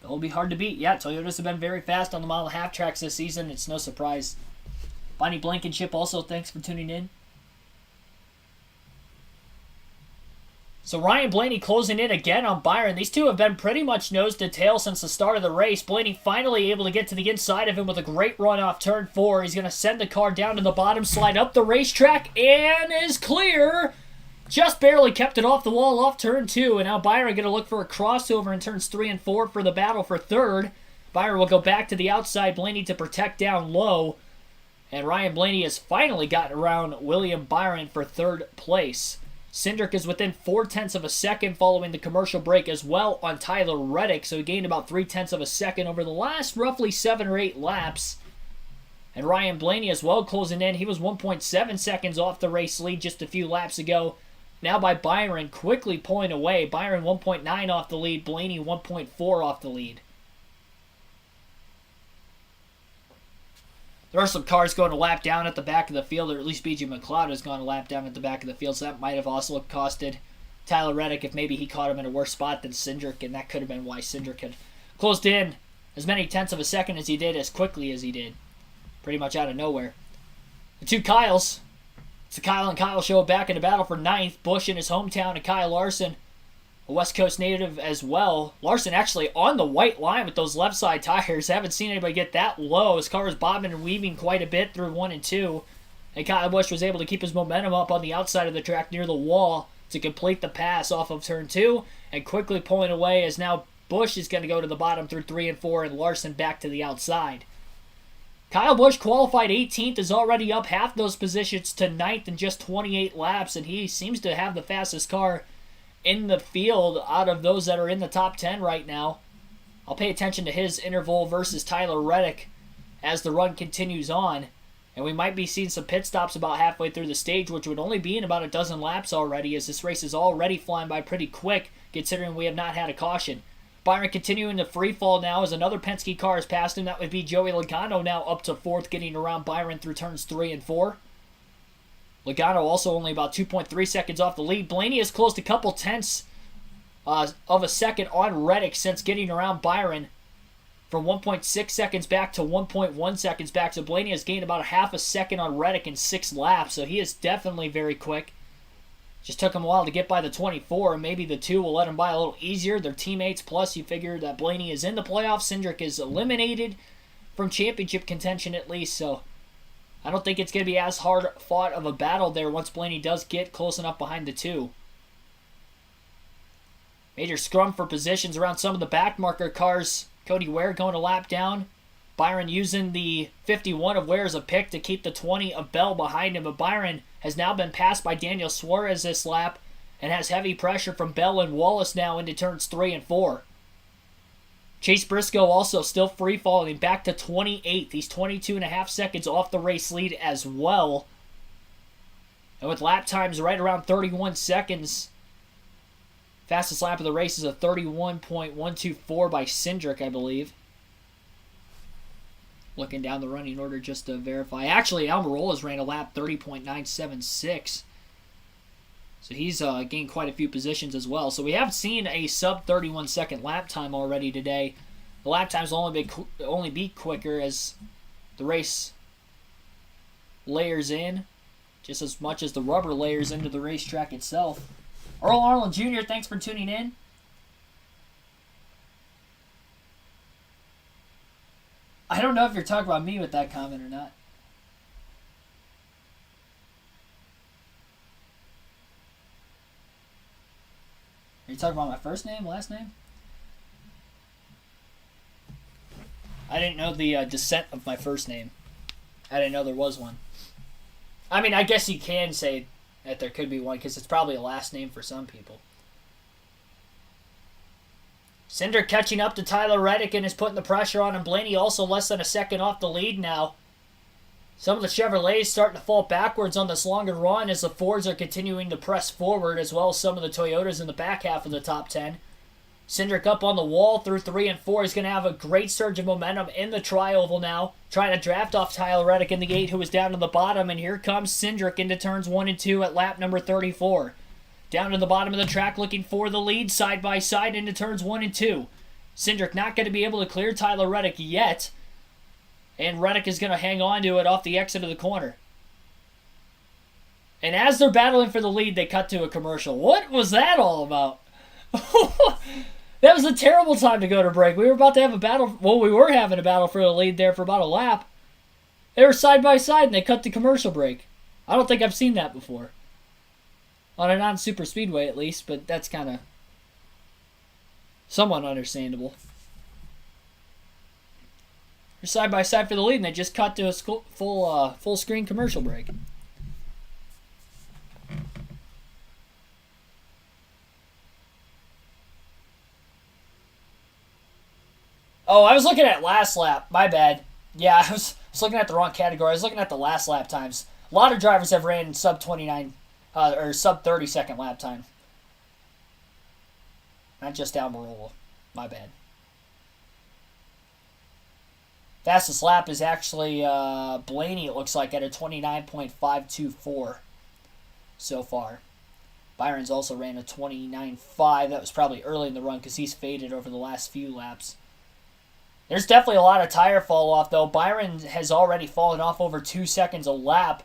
It'll be hard to beat. Yeah, Toyotas have been very fast on the mile and a half tracks this season. It's no surprise. Bonnie Blankenship also, thanks for tuning in. So Ryan Blaney closing in again on Byron. These two have been pretty much nose to tail since the start of the race. Blaney finally able to get to the inside of him with a great run off turn 4. He's going to send the car down to the bottom, slide up the racetrack, and is clear. Just barely kept it off the wall off turn 2. And now Byron going to look for a crossover in turns 3 and 4 for the battle for third. Byron will go back to the outside. Blaney to protect down low. And Ryan Blaney has finally gotten around William Byron for third place. Cindric is within 0.4 of a second following the commercial break as well on Tyler Reddick, so he gained about 0.3 of a second over the last roughly 7 or 8 laps. And Ryan Blaney as well closing in. He was 1.7 seconds off the race lead just a few laps ago. Now by Byron quickly pulling away. Byron 1.9 off the lead, Blaney 1.4 off the lead. There are some cars going a lap down at the back of the field, or at least B.J. McLeod has gone a lap down at the back of the field, so that might have also costed Tyler Reddick if maybe he caught him in a worse spot than Cindric, and that could have been why Cindric had closed in as many tenths of a second as he did, as quickly as he did. Pretty much out of nowhere. The two Kyles. It's the Kyle and Kyle show back in the battle for 9th. Busch in his hometown, and Kyle Larson, a West Coast native as well. Larson actually on the white line with those left side tires. Haven't seen anybody get that low. His car was bobbing and weaving quite a bit through 1 and 2. And Kyle Busch was able to keep his momentum up on the outside of the track near the wall to complete the pass off of turn 2. And quickly pulling away as now Busch is going to go to the bottom through 3 and 4 and Larson back to the outside. Kyle Busch qualified 18th, is already up half those positions to 9th in just 28 laps. And he seems to have the fastest car in the field out of those that are in the top 10 right now. I'll pay attention to his interval versus Tyler Reddick as the run continues on. And we might be seeing some pit stops about halfway through the stage, which would only be in about a dozen laps already, as this race is already flying by pretty quick, considering we have not had a caution. Byron continuing to free fall now as another Penske car has passed him. That would be Joey Logano now up to 4th, getting around Byron through turns 3 and 4. Logano also only about 2.3 seconds off the lead. Blaney has closed a couple tenths of a second on Reddick since getting around Byron, from 1.6 seconds back to 1.1 seconds back. So Blaney has gained about a half a second on Reddick in 6 laps. So he is definitely very quick. Just took him a while to get by the 24, and maybe the 2 will let him by a little easier. They're teammates, plus you figure that Blaney is in the playoffs. Cindric is eliminated from championship contention at least, so I don't think it's going to be as hard fought of a battle there once Blaney does get close enough behind the 2. Major scrum for positions around some of the back marker cars. Cody Ware going a lap down. Byron using the 51 of Ware as a pick to keep the 20 of Bell behind him. But Byron has now been passed by Daniel Suarez this lap and has heavy pressure from Bell and Wallace now into turns 3 and 4. Chase Briscoe also still free falling back to 28th. He's 22.5 seconds off the race lead as well. And with lap times right around 31 seconds, fastest lap of the race is a 31.124 by Cindric, I believe. Looking down the running order just to verify. Actually, Almirola's ran a lap 30.976. So he's gained quite a few positions as well. So we have seen a sub 31 second lap time already today. The lap times will only be quicker as the race layers in, just as much as the rubber layers into the racetrack itself. Earl Arlen Jr., thanks for tuning in. I don't know if you're talking about me with that comment or not. Are you talking about my first name, last name? I didn't know the descent of my first name. I didn't know there was one. I mean, I guess you can say that there could be one because it's probably a last name for some people. Cindric catching up to Tyler Reddick and is putting the pressure on him. Blaney also less than a second off the lead now. Some of the Chevrolets starting to fall backwards on this longer run as the Fords are continuing to press forward, as well as some of the Toyotas in the back half of the top 10. Cindric up on the wall through 3 and 4. He's going to have a great surge of momentum in the tri-oval now. Trying to draft off Tyler Reddick in the 8, who was down to the bottom. And here comes Cindric into turns 1 and 2 at lap number 34. Down to the bottom of the track looking for the lead side by side into turns 1 and 2. Cindric not going to be able to clear Tyler Reddick yet. And Reddick is going to hang on to it off the exit of the corner. And as they're battling for the lead, they cut to a commercial. What was that all about? That was a terrible time to go to break. We were about to have a battle. Well, we were having a battle for the lead there for about a lap. They were side by side, and they cut the commercial break. I don't think I've seen that before. On a non-super speedway, at least, but that's kind of somewhat understandable. They're side by side for the lead, and they just cut to a full screen commercial break. Oh, I was looking at last lap. My bad. Yeah, I was looking at the wrong category. I was looking at the last lap times. A lot of drivers have ran sub 29 or sub 30 second lap time. Not just Almirola. My bad. Fastest lap is actually Blaney, it looks like, at a 29.524 so far. Byron's also ran a 29.5. That was probably early in the run because he's faded over the last few laps. There's definitely a lot of tire fall off, though. Byron has already fallen off over 2 seconds a lap,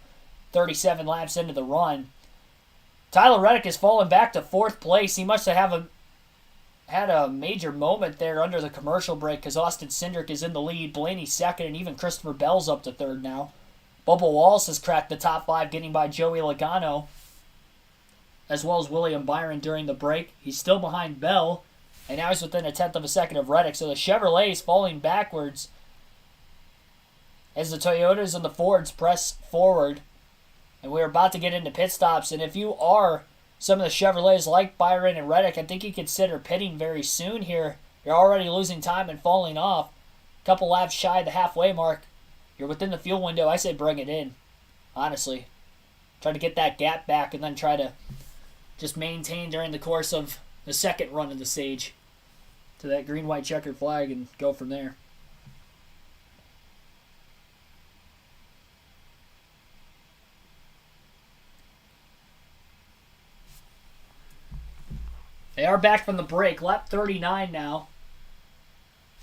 37 laps into the run. Tyler Reddick has fallen back to 4th place. He must have had a major moment there under the commercial break because Austin Cindric is in the lead, Blaney 2nd, and even Christopher Bell's up to 3rd now. Bubba Wallace has cracked the top 5, getting by Joey Logano, as well as William Byron during the break. He's still behind Bell. And now he's within 1/10 of a second of Reddick. So the Chevrolet is falling backwards as the Toyotas and the Fords press forward. And we're about to get into pit stops. And if you are some of the Chevrolets like Byron and Reddick, I think you consider pitting very soon here. You're already losing time and falling off. A couple laps shy of the halfway mark. You're within the fuel window. I say bring it in. Honestly. Try to get that gap back and then try to just maintain during the course of the second run of the stage to that green-white checkered flag and go from there. They are back from the break. Lap 39 now.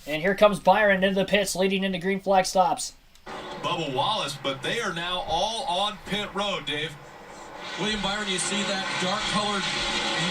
And here comes Byron into the pits, leading into green flag stops. Bubba Wallace, but they are now all on pit road, Dave. William Byron, you see that dark-colored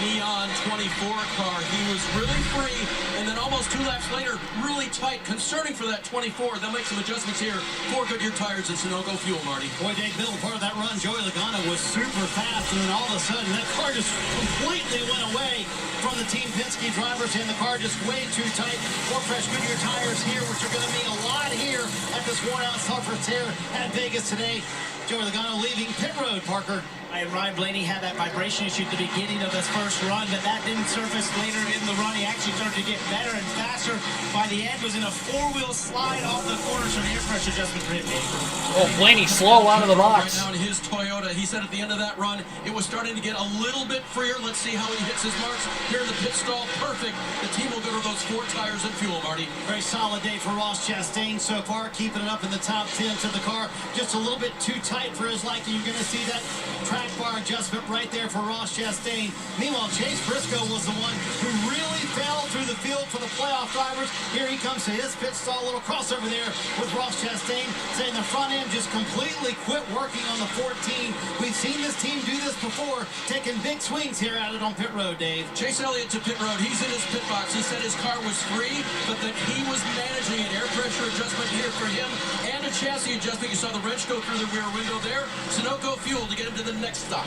neon 24 car. He was really free, and then almost 2 laps later, really tight, concerning for that 24. They'll make some adjustments here for Goodyear tires and Sunoco fuel, Marty. Boy, Dave, Bill, part of that run, Joey Logano was super fast, and then all of a sudden, that car just completely went away from the Team Penske drivers, and the car just way too tight. 4 fresh Goodyear tires here, which are going to mean a lot here at this worn-out sulfur tear at Vegas today. Joey Logano leaving pit road, Parker. And Ryan Blaney had that vibration issue at the beginning of this first run, but that didn't surface later in the run. He actually started to get better and faster. By the end, was in a 4-wheel slide off the corner, so an air pressure adjustment for him. Oh, Blaney slow out of the box. Right now in his Toyota, he said at the end of that run, it was starting to get a little bit freer. Let's see how he hits his marks here in the pit stall. Perfect. The team will go to those 4 tires and fuel, Marty. Very solid day for Ross Chastain so far, keeping it up in the top 10 to the car. Just a little bit too tight for his liking. You're going to see that track bar adjustment right there for Ross Chastain. Meanwhile, Chase Briscoe was the one who really fell through the field for the playoff drivers. Here he comes to his pit stall, a little crossover there with Ross Chastain, saying the front end just completely quit working on the 14. We've seen this team do this before, taking big swings here at it on pit road, Dave. Chase Elliott to pit road. He's in his pit box. He said his car was free, but that he was managing an air pressure adjustment here for him and a chassis adjustment. You saw the wrench go through the rear window there. Sunoco fuel to get him to the next stop.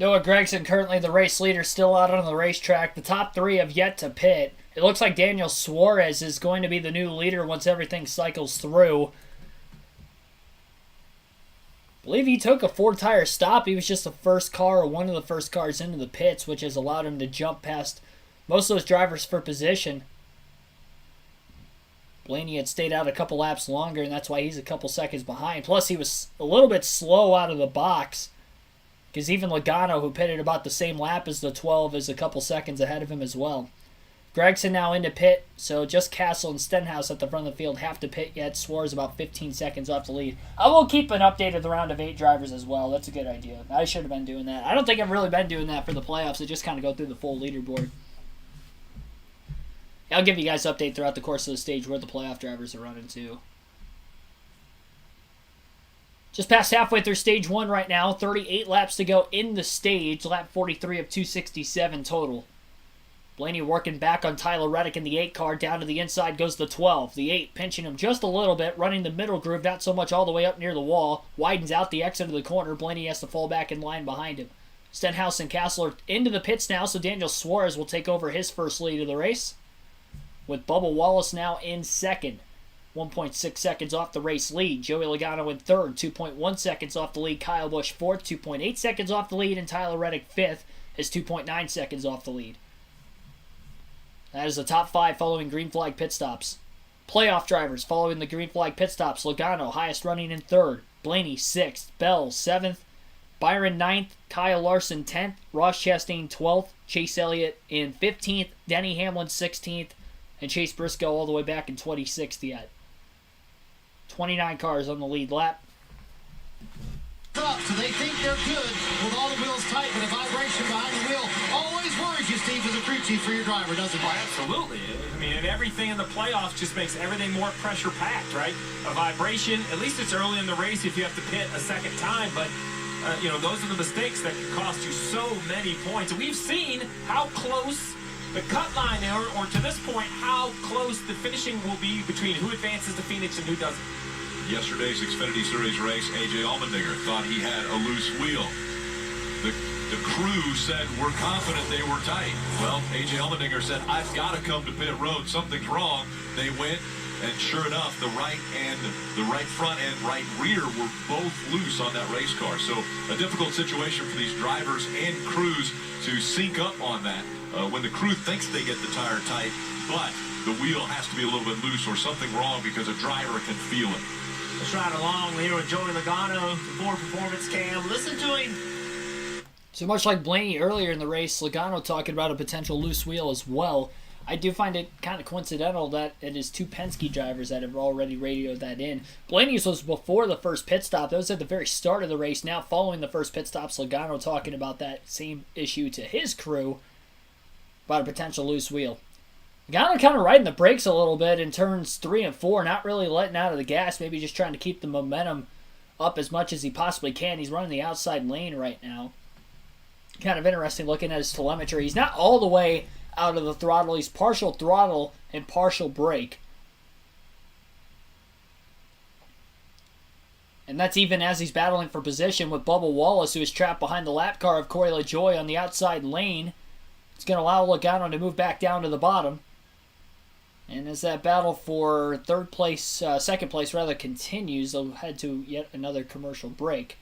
Noah Gragson, currently the race leader, still out on the racetrack. The top 3 have yet to pit. It looks like Daniel Suarez is going to be the new leader once everything cycles through. I believe he took a 4-tire stop. He was just the first car, or one of the first cars into the pits, which has allowed him to jump past most of those drivers for position. Blaney had stayed out a couple laps longer, and that's why he's a couple seconds behind. Plus, he was a little bit slow out of the box Because even Logano, who pitted about the same lap as the 12, is a couple seconds ahead of him as well. Gregson now into pit, so just Castle and Stenhouse at the front of the field have to pit yet. Suarez about 15 seconds off the lead. I will keep an update of the round of 8 drivers as well. That's a good idea. I should have been doing that. I don't think I've really been doing that for the playoffs. I just kind of go through the full leaderboard. I'll give you guys an update throughout the course of the stage where the playoff drivers are running to. Just past halfway through stage 1 right now. 38 laps to go in the stage. Lap 43 of 267 total. Blaney working back on Tyler Reddick in the 8 car. Down to the inside goes the 12. The 8 pinching him just a little bit. Running the middle groove. Not so much all the way up near the wall. Widens out the exit of the corner. Blaney has to fall back in line behind him. Stenhouse and Castle are into the pits now. So Daniel Suarez will take over his first lead of the race. With Bubba Wallace now in second. 1.6 seconds off the race lead. Joey Logano in third. 2.1 seconds off the lead. Kyle Busch fourth. 2.8 seconds off the lead. And Tyler Reddick fifth is 2.9 seconds off the lead. That is the top 5 following green flag pit stops. Playoff drivers following the green flag pit stops. Logano, highest running in third. Blaney, 6th. Bell, 7th. Byron, 9th. Kyle Larson, 10th. Ross Chastain, 12th. Chase Elliott in 15th. Denny Hamlin, 16th. And Chase Briscoe all the way back in 26th yet. 29 cars on the lead lap. Up, so they think they're good with all the wheels tight, but a vibration behind the wheel always worries you, Steve, as a crew chief for your driver, doesn't it? Oh, absolutely. I mean, and everything in the playoffs just makes everything more pressure-packed, right? A vibration, at least it's early in the race if you have to pit a second time, but, those are the mistakes that can cost you so many points. And we've seen how close the cut line or to this point, how close the finishing will be between who advances to Phoenix and who doesn't. Yesterday's Xfinity Series race, A.J. Allmendinger thought he had a loose wheel. The crew said, we're confident they were tight. Well, A.J. Allmendinger said, I've got to come to pit road. Something's wrong. They went, and sure enough, the right front and right rear were both loose on that race car. So a difficult situation for these drivers and crews to sync up on that. When the crew thinks they get the tire tight, but the wheel has to be a little bit loose or something wrong because a driver can feel it. Let's ride along here with Joey Logano, the Ford Performance Cam. Listen to him. So much like Blaney earlier in the race, Logano talking about a potential loose wheel as well. I do find it kind of coincidental that it is 2 Penske drivers that have already radioed that in. Blaney's was before the first pit stop. That was at the very start of the race. Now following the first pit stops, Logano talking about that same issue to his crew about a potential loose wheel. Logano kind of riding the brakes a little bit in turns 3 and 4, not really letting out of the gas, maybe just trying to keep the momentum up as much as he possibly can. He's running the outside lane right now. Kind of interesting looking at his telemetry. He's not all the way out of the throttle. He's partial throttle and partial brake. And that's even as he's battling for position with Bubba Wallace, who is trapped behind the lap car of Corey LaJoie on the outside lane. It's going to allow Logano to move back down to the bottom. And as that battle for second place continues, they'll head to yet another commercial break.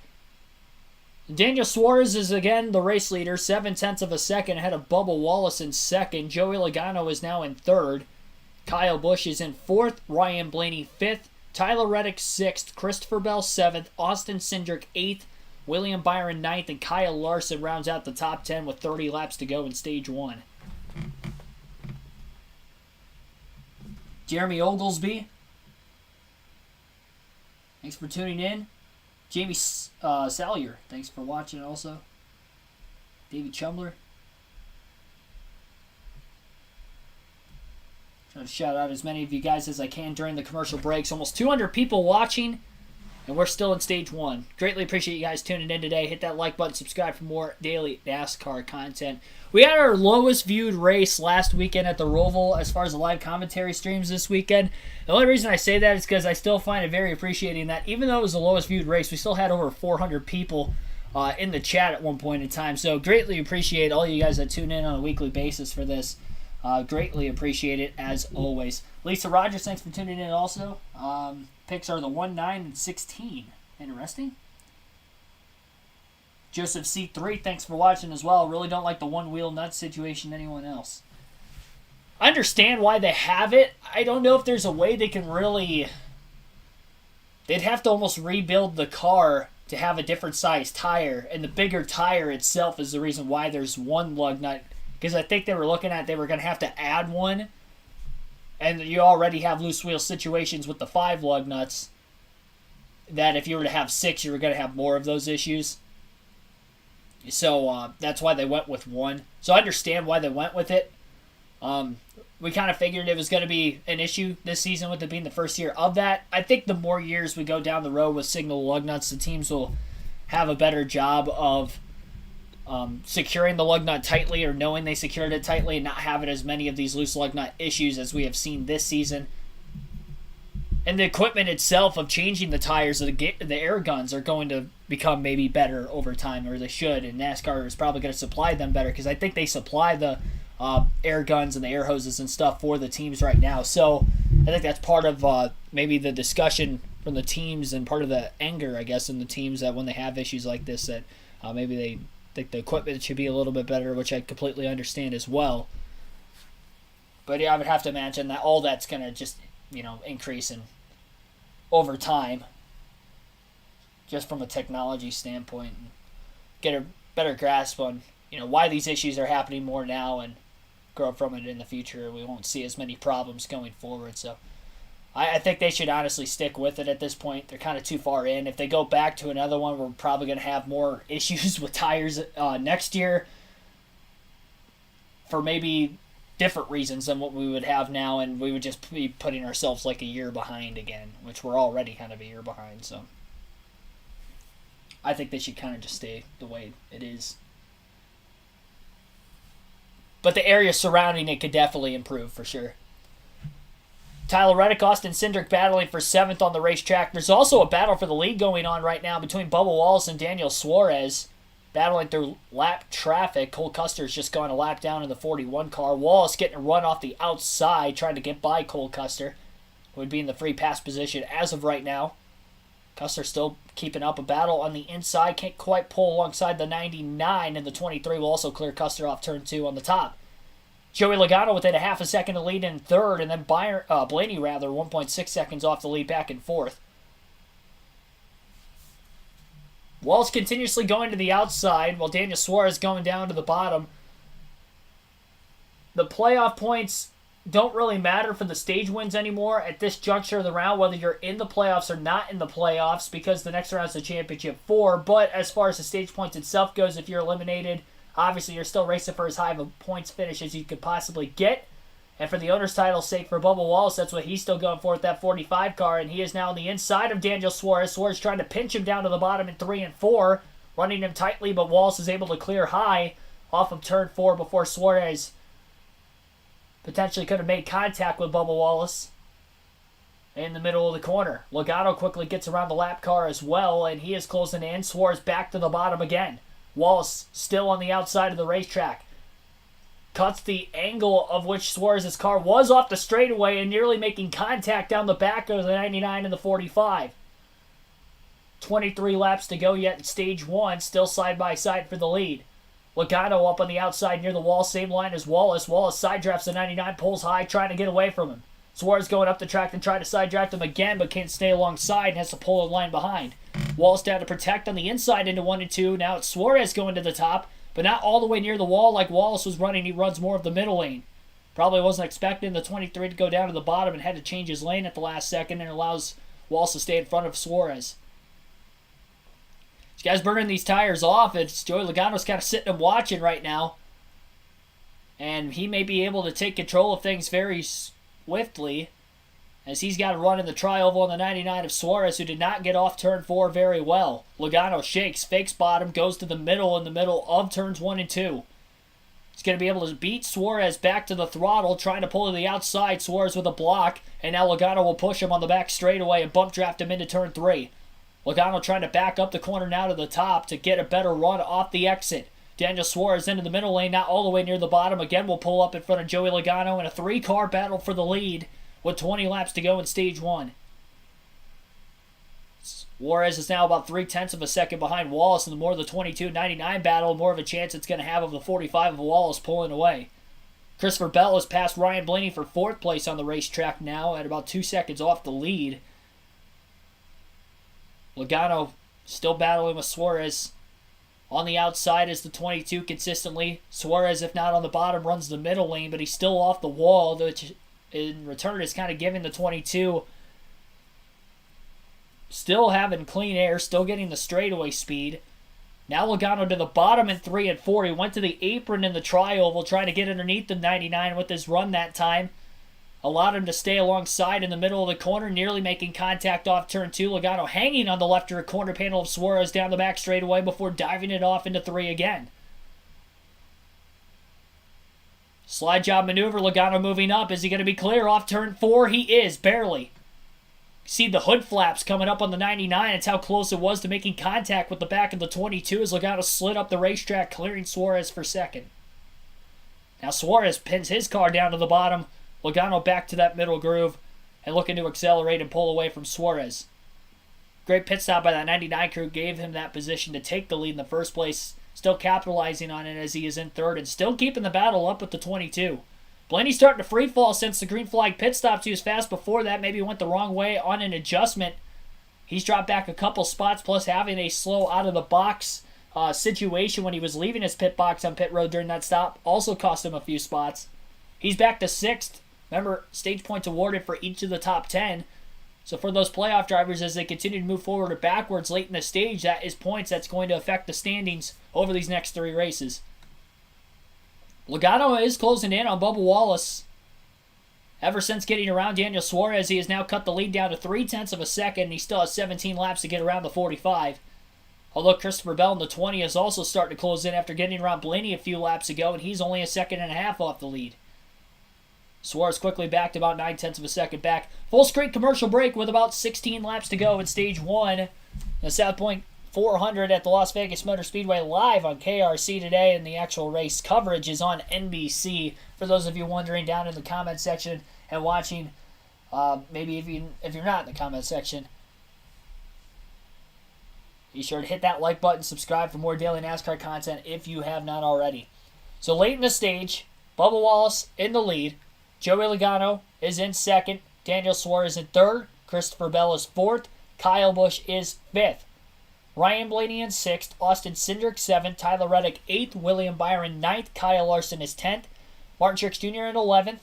Daniel Suarez is again the race leader, 0.7 of a second ahead of Bubba Wallace in second. Joey Logano is now in third. Kyle Busch is in fourth. Ryan Blaney fifth. Tyler Reddick sixth. Christopher Bell seventh. Austin Cindric eighth. William Byron ninth. And Kyle Larson rounds out the top 10 with 30 laps to go in stage 1. Jeremy Oglesby, thanks for tuning in. Jamie Salyer, thanks for watching also. David Chumler. Trying to shout out as many of you guys as I can during the commercial breaks. Almost 200 people watching, and we're still in stage 1. Greatly appreciate you guys tuning in today. Hit that like button, subscribe for more daily NASCAR content. We had our lowest viewed race last weekend at the Roval as far as the live commentary streams this weekend. The only reason I say that is because I still find it very appreciating that even though it was the lowest viewed race, we still had over 400 people in the chat at one point in time. So greatly appreciate all you guys that tune in on a weekly basis for this. Greatly appreciate it as always. Lisa Rogers, thanks for tuning in also. Picks are the 1, 9, and 16. Interesting. Joseph C3, thanks for watching as well. Really don't like the one-wheel nut situation anyone else. I understand why they have it. I don't know if there's a way they can really... They'd have to almost rebuild the car to have a different size tire, and the bigger tire itself is the reason why there's one lug nut. Because I think they were looking at they were going to have to add one, and you already have loose wheel situations with the 5 lug nuts, that if you were to have 6, you were going to have more of those issues. So that's why they went with 1. So I understand why they went with it. We kind of figured it was going to be an issue this season with it being the first year of that. I think the more years we go down the road with single lug nuts, the teams will have a better job of securing the lug nut tightly, or knowing they secured it tightly, and not having as many of these loose lug nut issues as we have seen this season. And the equipment itself of changing the tires of the air guns are going to become maybe better over time, or they should, and NASCAR is probably going to supply them better, because I think they supply the air guns and the air hoses and stuff for the teams right now. So I think that's part of maybe the discussion from the teams, and part of the anger, I guess, in the teams, that when they have issues like this, that maybe they think the equipment should be a little bit better, which I completely understand as well. But yeah, I would have to imagine that all that's going to just, increase in over time, just from a technology standpoint, and get a better grasp on why these issues are happening more now, and grow from it in the future. We won't see as many problems going forward. So I think they should honestly stick with it at this point. They're kind of too far in. If they go back to another one, we're probably going to have more issues with tires next year, for maybe different reasons than what we would have now, and we would just be putting ourselves like a year behind again, which we're already kind of a year behind. So I think they should kind of just stay the way it is. But the area surrounding it could definitely improve for sure. Tyler Reddick, Austin Cindric battling for 7th on the racetrack. There's also a battle for the lead going on right now between Bubba Wallace and Daniel Suarez, battling through lap traffic. Cole Custer's just gone a lap down in the 41 car. Wallace getting a run off the outside, trying to get by Cole Custer, who would be in the free pass position as of right now. Custer still keeping up a battle on the inside. Can't quite pull alongside the 99, and the 23 will also clear Custer off turn 2 on the top. Joey Logano within a half a second to lead in 3rd, and then Blaney 1.6 seconds off the lead back in 4th. Wallace continuously going to the outside, while Daniel Suarez going down to the bottom. The playoff points don't really matter for the stage wins anymore at this juncture of the round, whether you're in the playoffs or not in the playoffs, because the next round is the championship 4. But as far as the stage points itself goes, if you're eliminated, obviously you're still racing for as high of a points finish as you could possibly get. And for the owner's title's sake, for Bubba Wallace, that's what he's still going for with that 45 car, and he is now on the inside of Daniel Suarez. Suarez trying to pinch him down to the bottom in 3 and 4, running him tightly, but Wallace is able to clear high off of turn 4 before Suarez potentially could have made contact with Bubba Wallace in the middle of the corner. Logano quickly gets around the lap car as well, and he is closing in. Suarez back to the bottom again. Wallace still on the outside of the racetrack. Cuts the angle of which Suarez's car was off the straightaway, and nearly making contact down the back of the 99 and the 45. 23 laps to go yet in stage 1, still side by side for the lead. Logano up on the outside near the wall, same line as Wallace. Wallace side drafts the 99, pulls high, trying to get away from him. Suarez going up the track and trying to side draft him again, but can't stay alongside and has to pull a line behind. Wallace down to protect on the inside into 1 and 2. Now it's Suarez going to the top, but not all the way near the wall like Wallace was running. He runs more of the middle lane. Probably wasn't expecting the 23 to go down to the bottom and had to change his lane at the last second, and allows Wallace to stay in front of Suarez. These guys burning these tires off. It's Joey Logano's kind of sitting and watching right now. And he may be able to take control of things very swiftly, as he's got a run in the tri-oval on the 99 of Suarez, who did not get off turn 4 very well. Logano shakes, fakes bottom, goes to the middle in the middle of turns 1 and 2. He's going to be able to beat Suarez back to the throttle, trying to pull to the outside. Suarez with a block, and now Logano will push him on the back straightaway and bump draft him into turn 3. Logano trying to back up the corner now to the top to get a better run off the exit. Daniel Suarez into the middle lane, not all the way near the bottom. Again, will pull up in front of Joey Logano in a 3-car battle for the lead with 20 laps to go in stage 1. Suarez is now about 0.3 of a second behind Wallace, and the more the 22-99 battle, the more of a chance it's going to have of the 45 of Wallace pulling away. Christopher Bell has passed Ryan Blaney for 4th place on the racetrack now at about 2 seconds off the lead. Logano Still battling with Suarez. On the outside is the 22 consistently. Suarez, if not on the bottom, runs the middle lane, but he's still off the wall, which in return is kind of giving the 22 still having clean air, still getting the straightaway speed. Now Logano to the bottom in 3 and 4. He went to the apron in the tri-oval, trying to get underneath the 99 with his run that time. Allowed him to stay alongside in the middle of the corner, nearly making contact off turn 2. Logano hanging on the left rear corner panel of Suarez down the back straightaway before diving it off into 3 again. Slide job maneuver, Logano moving up. Is he going to be clear off turn 4? He is, barely. See the hood flaps coming up on the 99. It's how close it was to making contact with the back of the 22 as Logano slid up the racetrack, clearing Suarez for second. Now Suarez pins his car down to the bottom. Logano back to that middle groove and looking to accelerate and pull away from Suarez. Great pit stop by that 99 crew gave him that position to take the lead in the first place. Still capitalizing on it as he is in third and still keeping the battle up with the 22. Blaney's starting to free fall since the green flag pit stops. He was fast before that. Maybe went the wrong way on an adjustment. He's dropped back a couple spots, plus having a slow out of the box situation when he was leaving his pit box on pit road during that stop also cost him a few spots. He's back to 6th. Remember, stage points awarded for each of the top 10. So for those playoff drivers, as they continue to move forward or backwards late in the stage, that is points that's going to affect the standings over these next 3 races. Logano is closing in on Bubba Wallace. Ever since getting around Daniel Suarez, he has now cut the lead down to 0.3 of a second, and he still has 17 laps to get around the 45. Although Christopher Bell in the 20 is also starting to close in after getting around Blaney a few laps ago, and he's only a second and a half off the lead. Suarez quickly backed about 0.9 of a second back. Full straight commercial break with about 16 laps to go in stage 1. The South Point 400 at the Las Vegas Motor Speedway live on KRC today, and the actual race coverage is on NBC. For those of you wondering down in the comment section and watching, maybe if you're not in the comment section, be sure to hit that like button, subscribe for more daily NASCAR content if you have not already. So late in the stage, Bubba Wallace in the lead. Joey Logano is in 2nd. Daniel Suarez in 3rd. Christopher Bell is 4th. Kyle Busch is 5th. Ryan Blaney in 6th. Austin Cindric 7th. Tyler Reddick 8th. William Byron 9th. Kyle Larson is 10th. Martin Truex Jr. in 11th.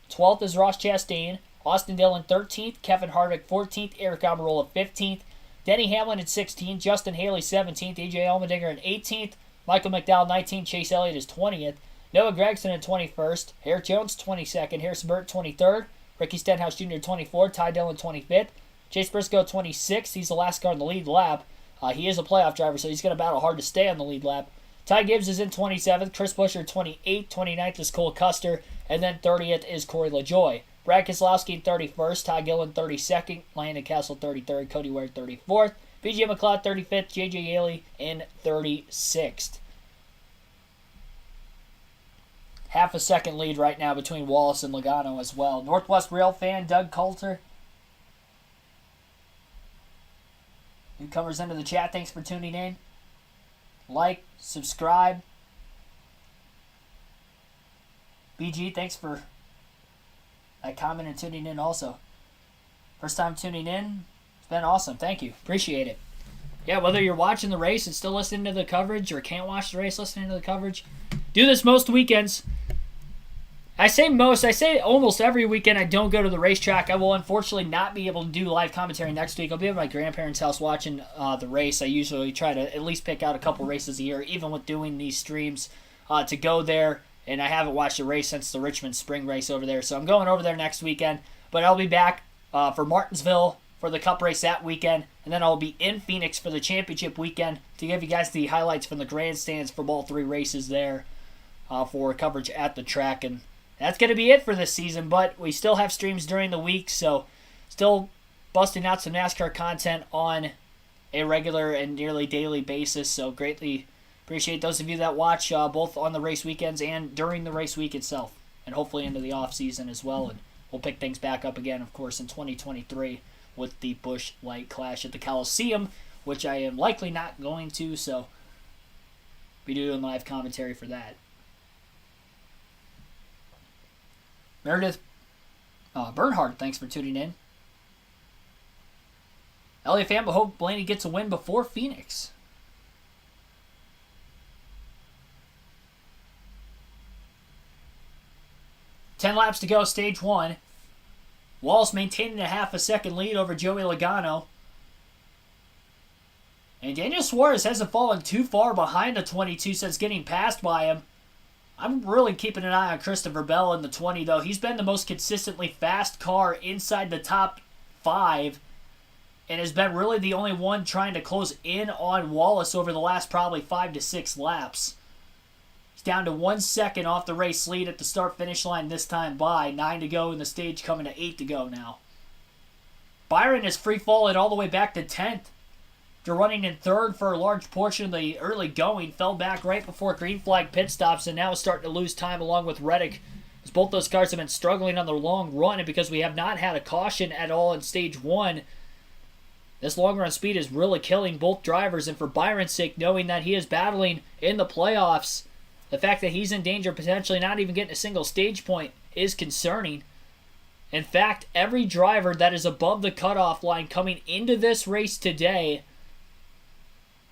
12th is Ross Chastain. Austin Dillon 13th. Kevin Harvick 14th. Eric Almirola 15th. Denny Hamlin in 16th. Justin Haley 17th. AJ Allmendinger in 18th. Michael McDowell 19th. Chase Elliott is 20th. Noah Gragson in 21st. Eric Jones 22nd. Harrison Burt 23rd. Ricky Stenhouse Jr. 24th. Ty Dillon 25th. Chase Briscoe 26th. He's the last car in the lead lap. He is a playoff driver, so he's going to battle hard to stay on the lead lap. Ty Gibbs is in 27th. Chris Buescher 28th. 29th is Cole Custer. And then 30th is Corey LaJoie. Brad Keselowski in 31st. Ty Gillen 32nd. Landon Castle 33rd. Cody Ware 34th. BJ McLeod 35th. JJ Yaley in 36th. Half a second lead right now between Wallace and Logano as well. Northwest Rail fan Doug Coulter. Newcomers into the chat, thanks for tuning in. Like, subscribe. BG, thanks for that comment and tuning in also. First time tuning in, it's been awesome. Thank you. Appreciate it. Yeah, whether you're watching the race and still listening to the coverage or can't watch the race listening to the coverage, do this most weekends. I say almost every weekend I don't go to the racetrack. I will unfortunately not be able to do live commentary next week. I'll be at my grandparents' house watching the race. I usually try to at least pick out a couple races a year, even with doing these streams, to go there. And I haven't watched a race since the Richmond Spring race over there. So I'm going over there next weekend. But I'll be back for Martinsville for the Cup race that weekend. And then I'll be in Phoenix for the championship weekend to give you guys the highlights from the grandstands from all 3 races there for coverage at the track. And that's going to be it for this season, but we still have streams during the week, so still busting out some NASCAR content on a regular and nearly daily basis, so greatly appreciate those of you that watch both on the race weekends and during the race week itself, and hopefully into the off-season as well, and we'll pick things back up again, of course, in 2023 with the Busch Light Clash at the Coliseum, which I am likely not going to, so be doing live commentary for that. Meredith Bernhardt, thanks for tuning in. LA fan, but hope Blaney gets a win before Phoenix. Ten laps to go, stage 1. Wallace maintaining a half a second lead over Joey Logano. And Daniel Suarez hasn't fallen too far behind the 22 since getting passed by him. I'm really keeping an eye on Christopher Bell in the 20, though. He's been the most consistently fast car inside the top 5 and has been really the only one trying to close in on Wallace over the last probably 5 to 6 laps. He's down to 1 second off the race lead at the start-finish line this time by. 9 to go in the stage, coming to 8 to go now. Byron is free-falling all the way back to 10th. After running in 3rd for a large portion of the early going, fell back right before green flag pit stops and now is starting to lose time along with Reddick, as both those cars have been struggling on the long run, and because we have not had a caution at all in stage 1, this long run speed is really killing both drivers. And for Byron's sake, knowing that he is battling in the playoffs, the fact that he's in danger of potentially not even getting a single stage point is concerning. In fact, every driver that is above the cutoff line coming into this race today,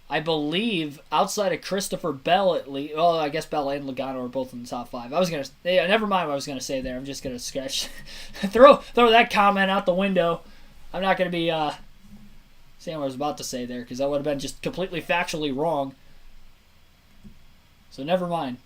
I believe, outside of Christopher Bell at least, well, I guess Bell and Logano are both in the top 5. Never mind what I was going to say there. I'm just going to sketch. throw that comment out the window. I'm not going to be saying what I was about to say there, because that would have been just completely factually wrong. So never mind.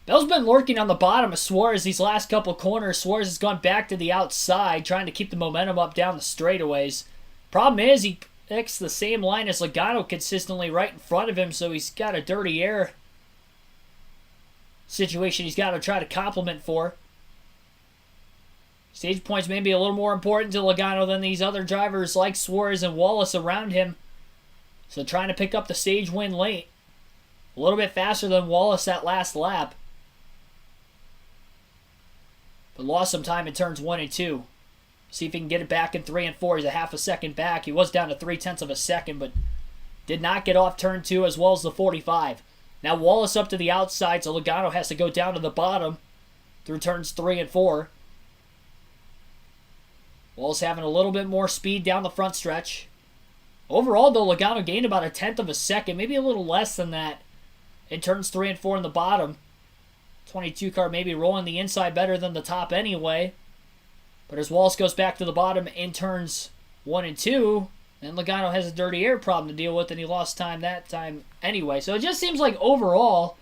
Bell's been lurking on the bottom of Suarez these last couple corners. Suarez has gone back to the outside, trying to keep the momentum up down the straightaways. Problem is, he picks the same line as Logano consistently right in front of him, so he's got a dirty air situation he's got to try to complement for. Stage points may be a little more important to Logano than these other drivers like Suarez and Wallace around him. So trying to pick up the stage win late. A little bit faster than Wallace that last lap. But lost some time in turns 1 and 2. See if he can get it back in 3 and 4. He's a half a second back. He was down to 0.3 of a second, but did not get off turn 2 as well as the 45. Now Wallace up to the outside, so Logano has to go down to the bottom through turns 3 and 4. Wallace having a little bit more speed down the front stretch. Overall, though, Logano gained about 1/10 of a second, maybe a little less than that, in turns 3 and 4 in the bottom. 22 car maybe rolling the inside better than the top anyway. But as Wallace goes back to the bottom in turns 1 and 2, and Logano has a dirty air problem to deal with, and he lost time that time anyway. So it just seems like overall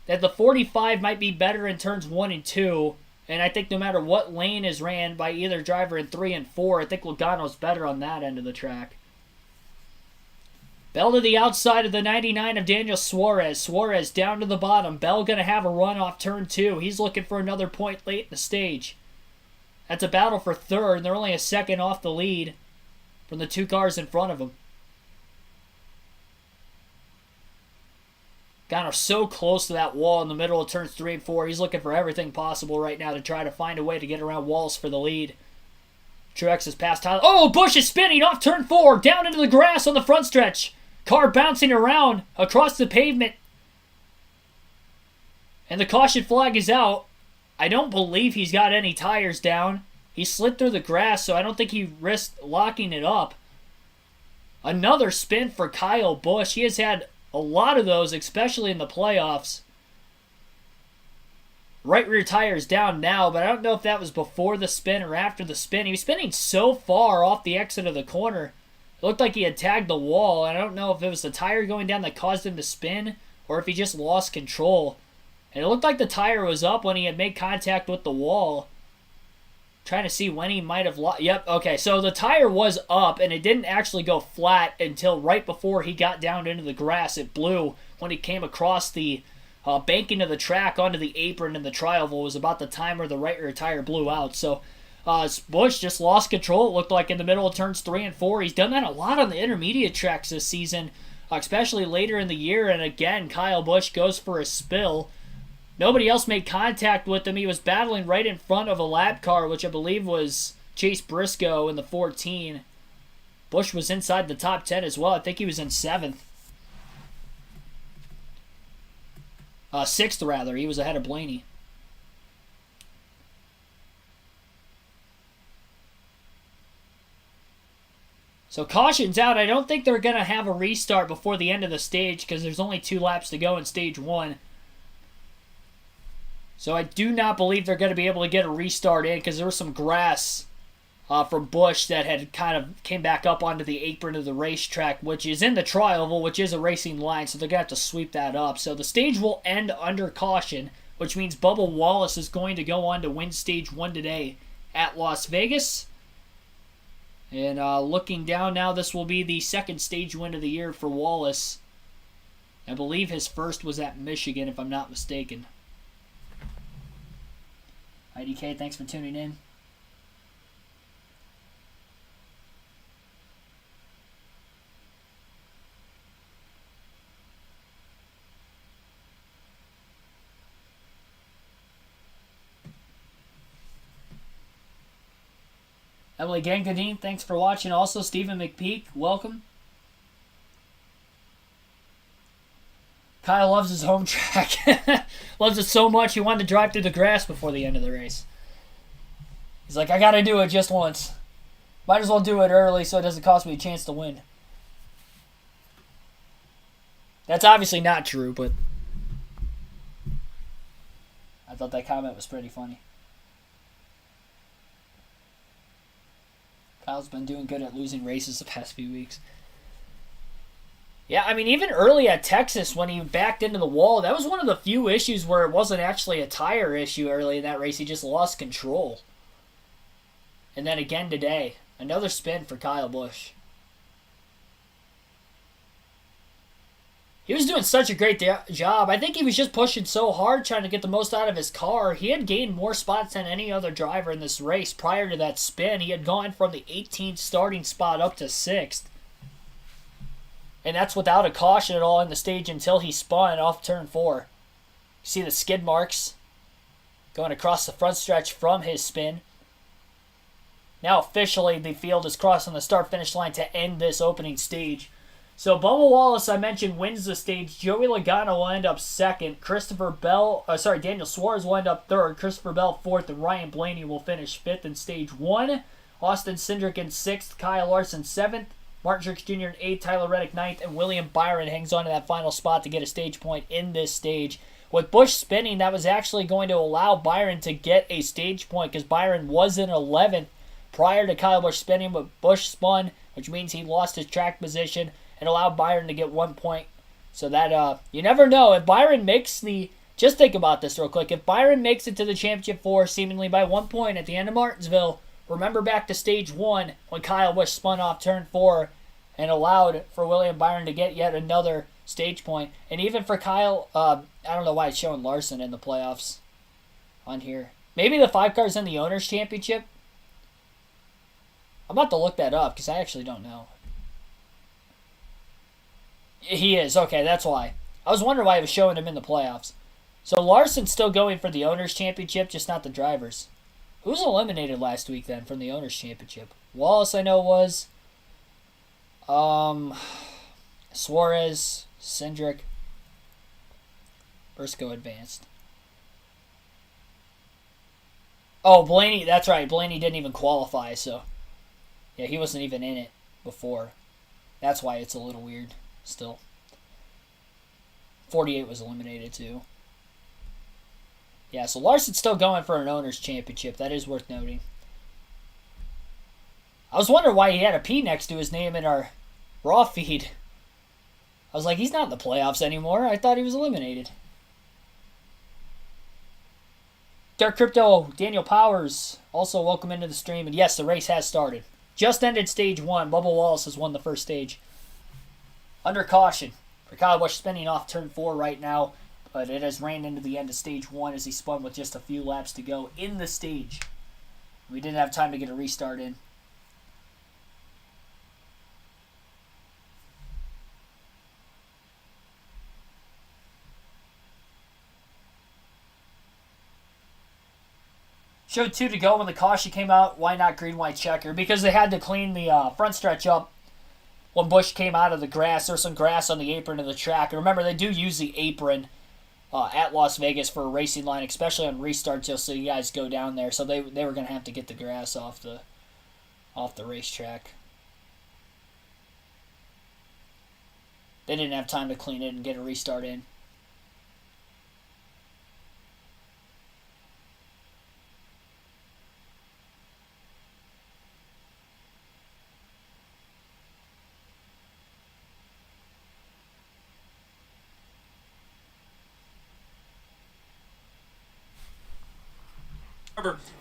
that the 45 might be better in turns 1 and 2. And I think no matter what lane is ran by either driver in 3 and 4, I think Logano's better on that end of the track. Bell to the outside of the 99 of Daniel Suarez. Suarez down to the bottom. Bell going to have a run off turn 2. He's looking for another point late in the stage. That's a battle for 3rd. They're only a second off the lead from the 2 cars in front of them. Logano so close to that wall in the middle of turns 3 and 4. He's looking for everything possible right now to try to find a way to get around Wallace for the lead. Truex has passed Tyler. Oh, Busch is spinning off turn 4. Down into the grass on the front stretch. Car bouncing around across the pavement. And the caution flag is out. I don't believe he's got any tires down. He slid through the grass, so I don't think he risked locking it up. Another spin for Kyle Busch. He has had a lot of those, especially in the playoffs. Right rear tire is down now, but I don't know if that was before the spin or after the spin. He was spinning so far off the exit of the corner. It looked like he had tagged the wall. I don't know if it was the tire going down that caused him to spin or if he just lost control. And it looked like the tire was up when he had made contact with the wall. Trying to see when he might have lost. Yep, okay, so the tire was up and it didn't actually go flat until right before he got down into the grass. It blew when he came across the banking of the track onto the apron, and the tri-oval was about the time where the right rear tire blew out. So Busch just lost control, it looked like, in the middle of turns 3 and 4. He's done that a lot on the intermediate tracks this season, especially later in the year. And again, Kyle Busch goes for a spill. Nobody else made contact with him. He was battling right in front of a lap car, which I believe was Chase Briscoe in the 14. Busch was inside the top 10 as well. I think he was in 7th. 6th, rather. He was ahead of Blaney. So caution's out. I don't think they're going to have a restart before the end of the stage because there's only 2 laps to go in stage 1. So I do not believe they're going to be able to get a restart in because there was some grass from Busch that had kind of came back up onto the apron of the racetrack, which is in the tri-oval, which is a racing line, so they're going to have to sweep that up. So the stage will end under caution, which means Bubba Wallace is going to go on to win stage 1 today at Las Vegas. And looking down now, this will be the second stage win of the year for Wallace. I believe his first was at Michigan, if I'm not mistaken. IDK, thanks for tuning in. Emily Gangadine, thanks for watching. Also, Stephen McPeak, welcome. Kyle loves his home track. Loves it so much he wanted to drive through the grass before the end of the race. He's like, I gotta do it just once. Might as well do it early so it doesn't cost me a chance to win. That's obviously not true, but I thought that comment was pretty funny. Kyle's been doing good at losing races the past few weeks. Yeah, I mean, even early at Texas when he backed into the wall, that was one of the few issues where it wasn't actually a tire issue early in that race. He just lost control. And then again today, another spin for Kyle Busch. He was doing such a great job. I think he was just pushing so hard trying to get the most out of his car. He had gained more spots than any other driver in this race prior to that spin. He had gone from the 18th starting spot up to 6th. And that's without a caution at all in the stage until he spun off turn 4. You see the skid marks going across the front stretch from his spin. Now officially the field is crossing the start-finish line to end this opening stage. So Bubba Wallace, I mentioned, wins the stage. Joey Logano will end up 2nd. Daniel Suarez will end up 3rd. Christopher Bell 4th. And Ryan Blaney will finish 5th in stage 1. Austin Cindric in 6th. Kyle Larson 7th. Martin Truex Jr. in 8th. Tyler Reddick 9th. And William Byron hangs on to that final spot to get a stage point in this stage. With Busch spinning, that was actually going to allow Byron to get a stage point because Byron was in 11th prior to Kyle Busch spinning, but Busch spun, which means he lost his track position and allowed Byron to get 1 point. So that, you never know. If Byron makes just think about this real quick. If Byron makes it to the Championship 4 seemingly by 1 point at the end of Martinsville, remember back to stage 1 when Kyle Busch spun off turn 4 and allowed for William Byron to get yet another stage point. And even for Kyle, I don't know why it's showing Larson in the playoffs on here. Maybe the 5 car's in the Owners' Championship? I'm about to look that up because I actually don't know. He is. Okay, that's why. I was wondering why he was showing him in the playoffs. So Larson's still going for the Owners' Championship, just not the Drivers. Who was eliminated last week then from the Owners' Championship? Wallace, I know, was. Suarez, Cindric. Briscoe advanced. Oh, Blaney. That's right. Blaney didn't even qualify, so. Yeah, he wasn't even in it before. That's why it's a little weird. Still. 48 was eliminated too. Yeah, so Larson's still going for an Owners' Championship. That is worth noting. I was wondering why he had a P next to his name in our Raw feed. I was like, he's not in the playoffs anymore. I thought he was eliminated. Dark Crypto, Daniel Powers, also welcome into the stream. And yes, the race has started. Just ended stage 1. Bubba Wallace has won the first stage. Under caution for Kyle Busch spinning off turn 4 right now, but it has ran into the end of stage 1 as he spun with just a few laps to go in the stage. We didn't have time to get a restart in. Showed 2 to go when the caution came out. Why not green, white checker? Because they had to clean the front stretch up when Busch came out of the grass. There was some grass on the apron of the track. And remember, they do use the apron at Las Vegas for a racing line, especially on restarts. You'll see you guys go down there. So they were going to have to get the grass off the racetrack. They didn't have time to clean it and get a restart in.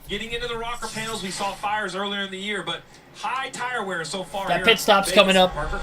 Getting into the rocker panels, we saw fires earlier in the year, but high tire wear so far. That here pit stop's coming up. Parker.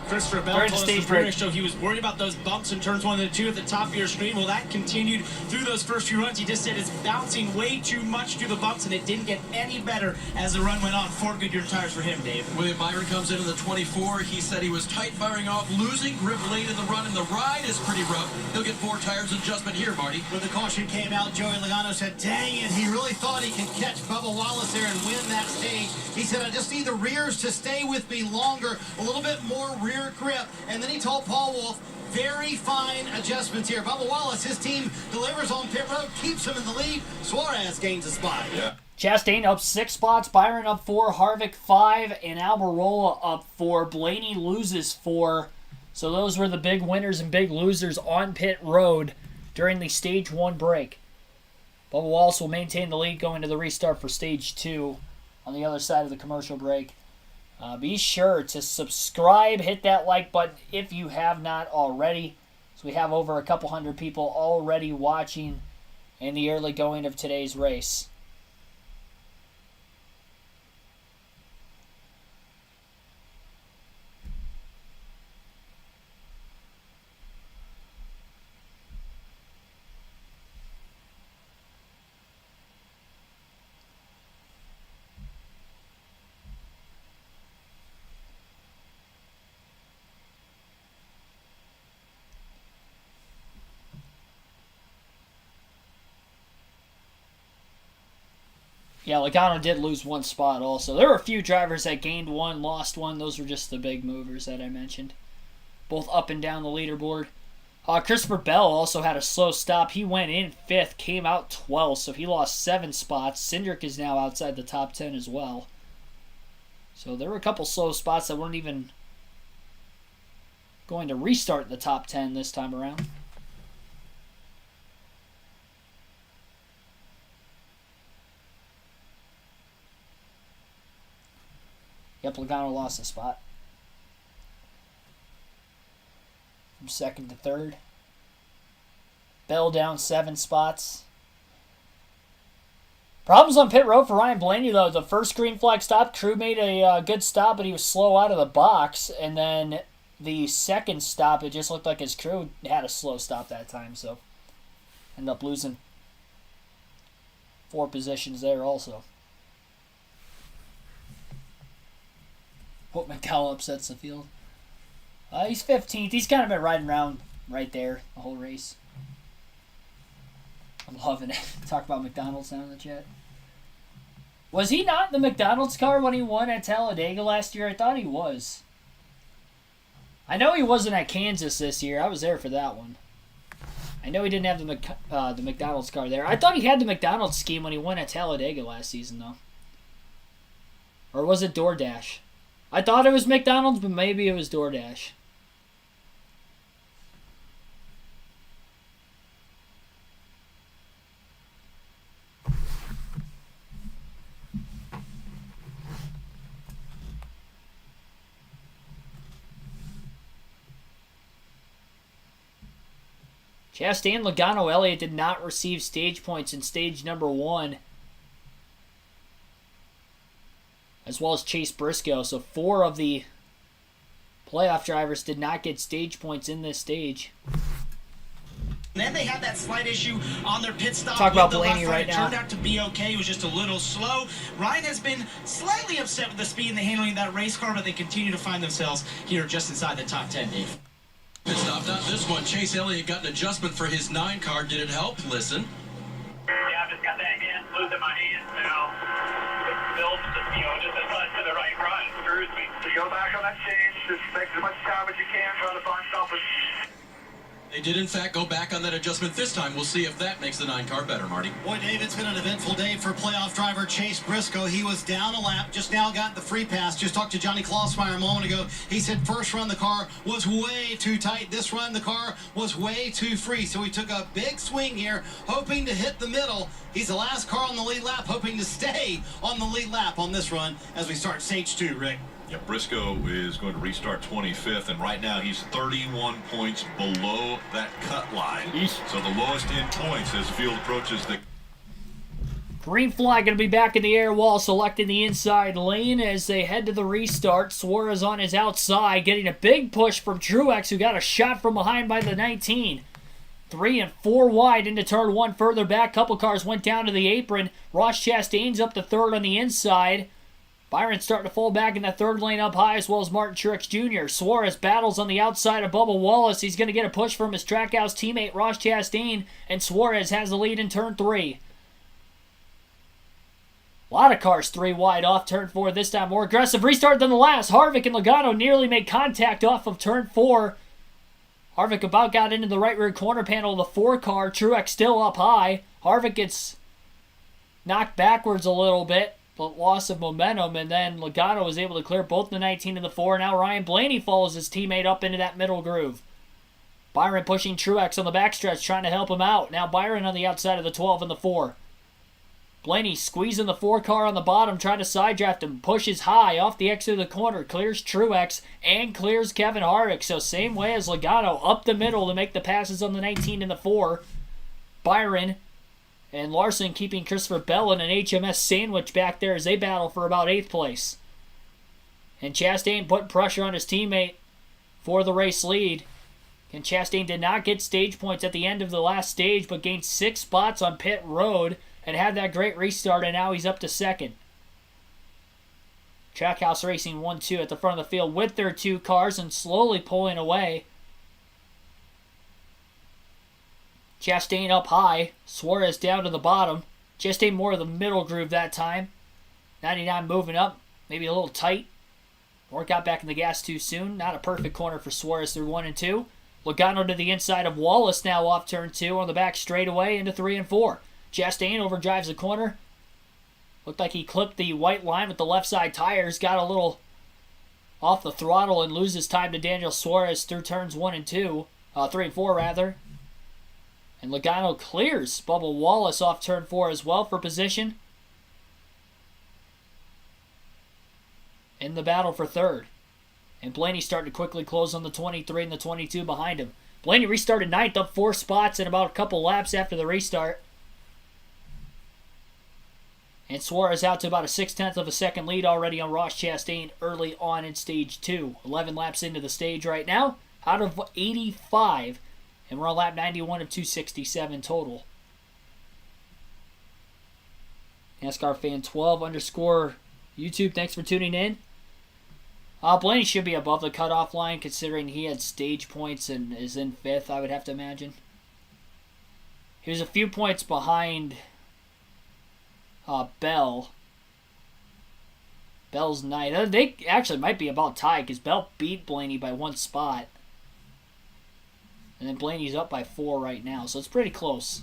Christopher Bell During the told us stage the pre-race break. show he was worried about those bumps in turns 1 and 2 at the top of your screen. Well, that continued through those first few runs. He just said it's bouncing way too much through the bumps, and it didn't get any better as the run went on. 4 Goodyear tires for him, Dave. William Byron comes into the 24. He said he was tight firing off, losing grip late in the run, and the ride is pretty rough. He'll get 4 tires adjustment here, Marty. When the caution came out, Joey Logano said, dang it, he really thought he could catch Bubba Wallace there and win that stage. He said, I just need the rears to stay with me longer, a little bit more rear grip. And then he told Paul Wolf, very fine adjustments here. Bubba Wallace, his team delivers on pit road, keeps him in the lead. Suarez gains a spot. Yeah. Chastain up 6 spots, Byron up 4, Harvick 5, and Almirola up 4. Blaney loses 4. So those were the big winners and big losers on pit road during the Stage 1 break. Bubba Wallace will maintain the lead going to the restart for Stage 2 on the other side of the commercial break. Be sure to subscribe, hit that like button if you have not already. So we have over a couple hundred people already watching in the early going of today's race. Yeah, Logano did lose 1 spot also. There were a few drivers that gained 1, lost 1. Those were just the big movers that I mentioned. Both up and down the leaderboard. Christopher Bell also had a slow stop. He went in 5th, came out 12th, so he lost 7 spots. Cindric is now outside the top 10 as well. So there were a couple slow spots that weren't even going to restart the top 10 this time around. Yep, Logano lost a spot. From 2nd to 3rd. Bell down 7 spots. Problems on pit road for Ryan Blaney, though. The first green flag stop, crew made a good stop, but he was slow out of the box. And then the second stop, it just looked like his crew had a slow stop that time. So ended up losing 4 positions there also. Hope McDowell upsets the field. He's 15th. He's kind of been riding around right there the whole race. I'm loving it. Talk about McDonald's down in the chat. Was he not in the McDonald's car when he won at Talladega last year? I thought he was. I know he wasn't at Kansas this year. I was there for that one. I know he didn't have the McDonald's car there. I thought he had the McDonald's scheme when he won at Talladega last season, though. Or was it DoorDash? I thought it was McDonald's, but maybe it was DoorDash. Chastain, Logano, Elliott did not receive stage points in stage number 1. As well as Chase Briscoe. So 4 of the playoff drivers did not get stage points in this stage. And then they had that slight issue on their pit stop. Talk about with the Blaney left right It now. turned out to be okay. It was just a little slow. Ryan has been slightly upset with the speed and the handling of that race car, but they continue to find themselves here just inside the top 10, Dave. Pit stop, not this one. Chase Elliott got an adjustment for his 9 car. Did it help? Listen. Yeah, I've just got that again loose in my hands now. Built, just to the right front. Screws me. So go back on that change. Just take as much time as you can trying to find something. They did, in fact, go back on that adjustment this time. We'll see if that makes the 9 car better, Marty. Boy, Dave, it's been an eventful day for playoff driver Chase Briscoe. He was down a lap, just now got the free pass. Just talked to Johnny Klossmeyer a moment ago. He said first run the car was way too tight. This run the car was way too free. So he took a big swing here, hoping to hit the middle. He's the last car on the lead lap, hoping to stay on the lead lap on this run as we start stage 2, Rick. Yeah, Briscoe is going to restart 25th, and right now he's 31 points below that cut line. So the lowest in points as the field approaches the... Green flag going to be back in the air. Wall selecting the inside lane as they head to the restart. Suarez on his outside, getting a big push from Truex, who got a shot from behind by the 19. 3 and 4 wide into turn 1. Further back, couple cars went down to the apron. Ross Chastain's up to third on the inside. Byron starting to fall back in that third lane up high, as well as Martin Truex Jr. Suarez battles on the outside of Bubba Wallace. He's going to get a push from his Trackhouse teammate Ross Chastain, and Suarez has the lead in turn 3. A lot of cars 3 wide off turn 4 this time. More aggressive restart than the last. Harvick and Logano nearly make contact off of turn 4. Harvick about got into the right rear corner panel of the 4 car. Truex still up high. Harvick gets knocked backwards a little bit, but loss of momentum, and then Logano was able to clear both the 19 and the 4. Now Ryan Blaney follows his teammate up into that middle groove. Byron pushing Truex on the backstretch, trying to help him out. Now Byron on the outside of the 12 and the 4. Blaney squeezing the 4 car on the bottom, trying to side draft him. Pushes high off the exit of the corner, clears Truex, and clears Kevin Harvick. So same way as Logano, up the middle to make the passes on the 19 and the 4. Byron and Larson keeping Christopher Bell in an HMS sandwich back there as they battle for about 8th place. And Chastain putting pressure on his teammate for the race lead. And Chastain did not get stage points at the end of the last stage, but gained 6 spots on pit road and had that great restart, and now he's up to 2nd. Trackhouse Racing 1-2 at the front of the field with their 2 cars and slowly pulling away. Chastain up high. Suarez down to the bottom. Chastain more of the middle groove that time. 99 moving up. Maybe a little tight. Or got back in the gas too soon. Not a perfect corner for Suarez through 1 and 2. Logano to the inside of Wallace now off turn 2 on the back straightaway into 3 and 4. Chastain overdrives the corner. Looked like he clipped the white line with the left side tires. Got a little off the throttle and loses time to Daniel Suarez through turns 1 and 2. 3 and 4 rather. And Logano clears Bubba Wallace off turn 4 as well for position. In the battle for 3rd. And Blaney starting to quickly close on the 23 and the 22 behind him. Blaney restarted 9th, up 4 spots in about a couple laps after the restart. And Suarez out to about a 6/10 of a second lead already on Ross Chastain early on in stage 2. 11 laps into the stage right now, out of 85. And we're on lap 91 of 267 total. NASCAR fan 12 _ YouTube, thanks for tuning in. Blaney should be above the cutoff line considering he had stage points and is in 5th, I would have to imagine. He was a few points behind Bell. Bell's 9. They actually might be about tied because Bell beat Blaney by 1 spot. And then Blaney's up by 4 right now, so it's pretty close.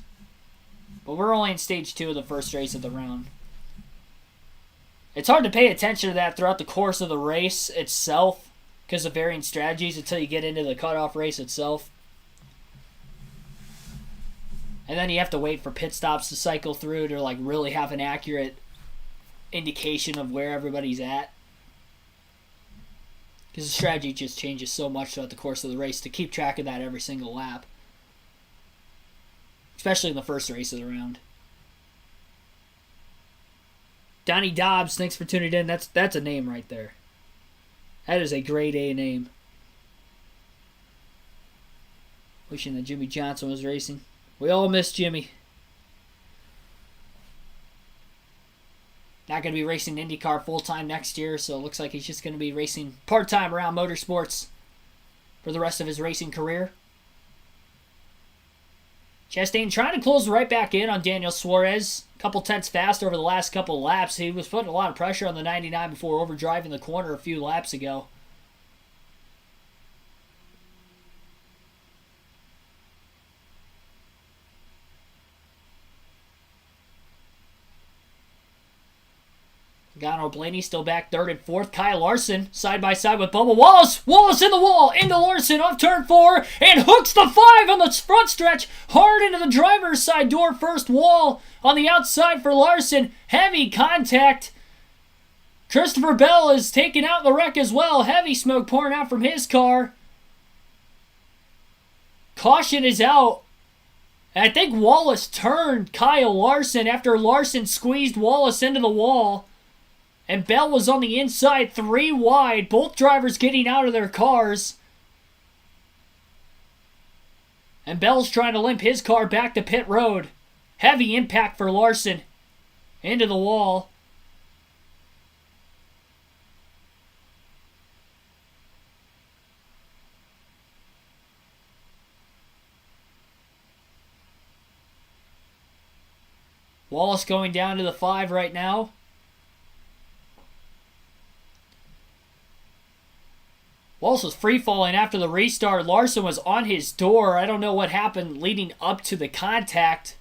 But we're only in stage 2 of the first race of the round. It's hard to pay attention to that throughout the course of the race itself because of varying strategies until you get into the cutoff race itself. And then you have to wait for pit stops to cycle through to like really have an accurate indication of where everybody's at. Because the strategy just changes so much throughout the course of the race to keep track of that every single lap. Especially in the first race of the round. Donnie Dobbs, thanks for tuning in. That's a name right there. That is a grade A name. Wishing that Jimmy Johnson was racing. We all miss Jimmy. Not going to be racing IndyCar full-time next year, so it looks like he's just going to be racing part-time around motorsports for the rest of his racing career. Chastain trying to close right back in on Daniel Suarez. A couple tenths faster over the last couple laps. He was putting a lot of pressure on the 99 before overdriving the corner a few laps ago. Gano Blaney still back third and fourth. Kyle Larson side by side with Bubba Wallace. Wallace in the wall, into Larson off turn 4, and hooks the 5 on the front stretch, hard into the driver's side door first wall on the outside for Larson. Heavy contact. Christopher Bell is taken out in the wreck as well. Heavy smoke pouring out from his car. Caution is out. And I think Wallace turned Kyle Larson after Larson squeezed Wallace into the wall. And Bell was on the inside, 3 wide. Both drivers getting out of their cars. And Bell's trying to limp his car back to pit road. Heavy impact for Larson. Into the wall. Wallace going down to the 5 right now. Wallace was free-falling after the restart. Larson was on his door. I don't know what happened leading up to the contact.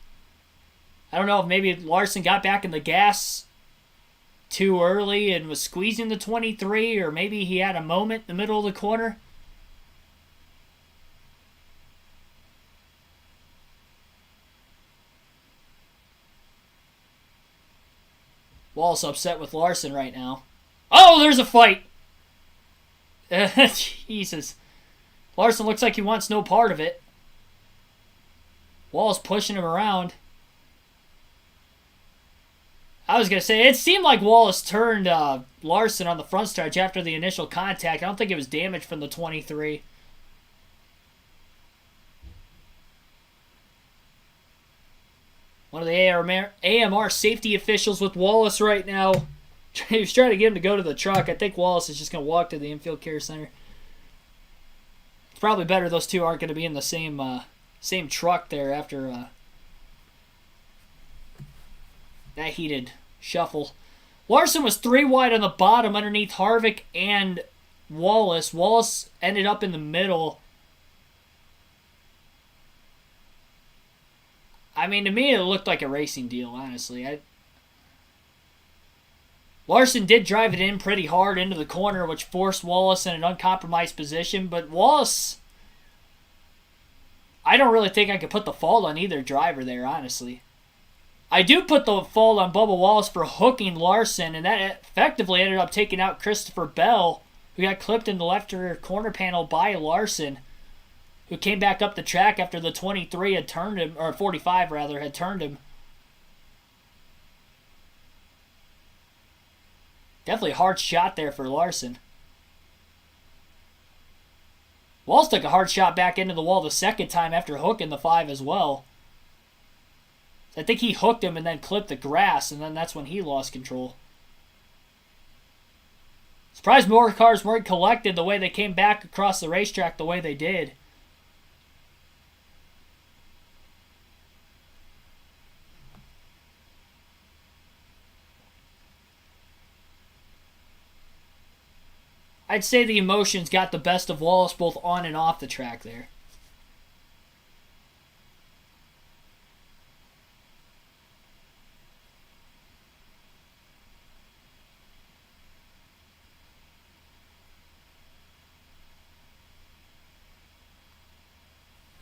I don't know if maybe Larson got back in the gas too early and was squeezing the 23, or maybe he had a moment in the middle of the corner. Wallace upset with Larson right now. Oh, there's a fight! Jesus. Larson looks like he wants no part of it. Wallace pushing him around. I was going to say, it seemed like Wallace turned Larson on the front stretch after the initial contact. I don't think it was damage from the 23. One of the AMR safety officials with Wallace right now. He was trying to get him to go to the truck. I think Wallace is just going to walk to the infield care center. It's probably better those two aren't going to be in the same truck there after that heated shuffle. Larson was 3 wide on the bottom underneath Harvick and Wallace. Wallace ended up in the middle. I mean, to me, it looked like a racing deal, honestly. Larson did drive it in pretty hard into the corner, which forced Wallace in an uncompromised position. But Wallace, I don't really think I could put the fault on either driver there, honestly. I do put the fault on Bubba Wallace for hooking Larson, and that effectively ended up taking out Christopher Bell, who got clipped in the left rear corner panel by Larson, who came back up the track after the 23 had turned him, or 45 rather, had turned him. Definitely a hard shot there for Larson. Wallace took a hard shot back into the wall the second time after hooking the 5 as well. I think he hooked him and then clipped the grass, and then that's when he lost control. Surprised more cars weren't collected the way they came back across the racetrack the way they did. I'd say the emotions got the best of Wallace both on and off the track there.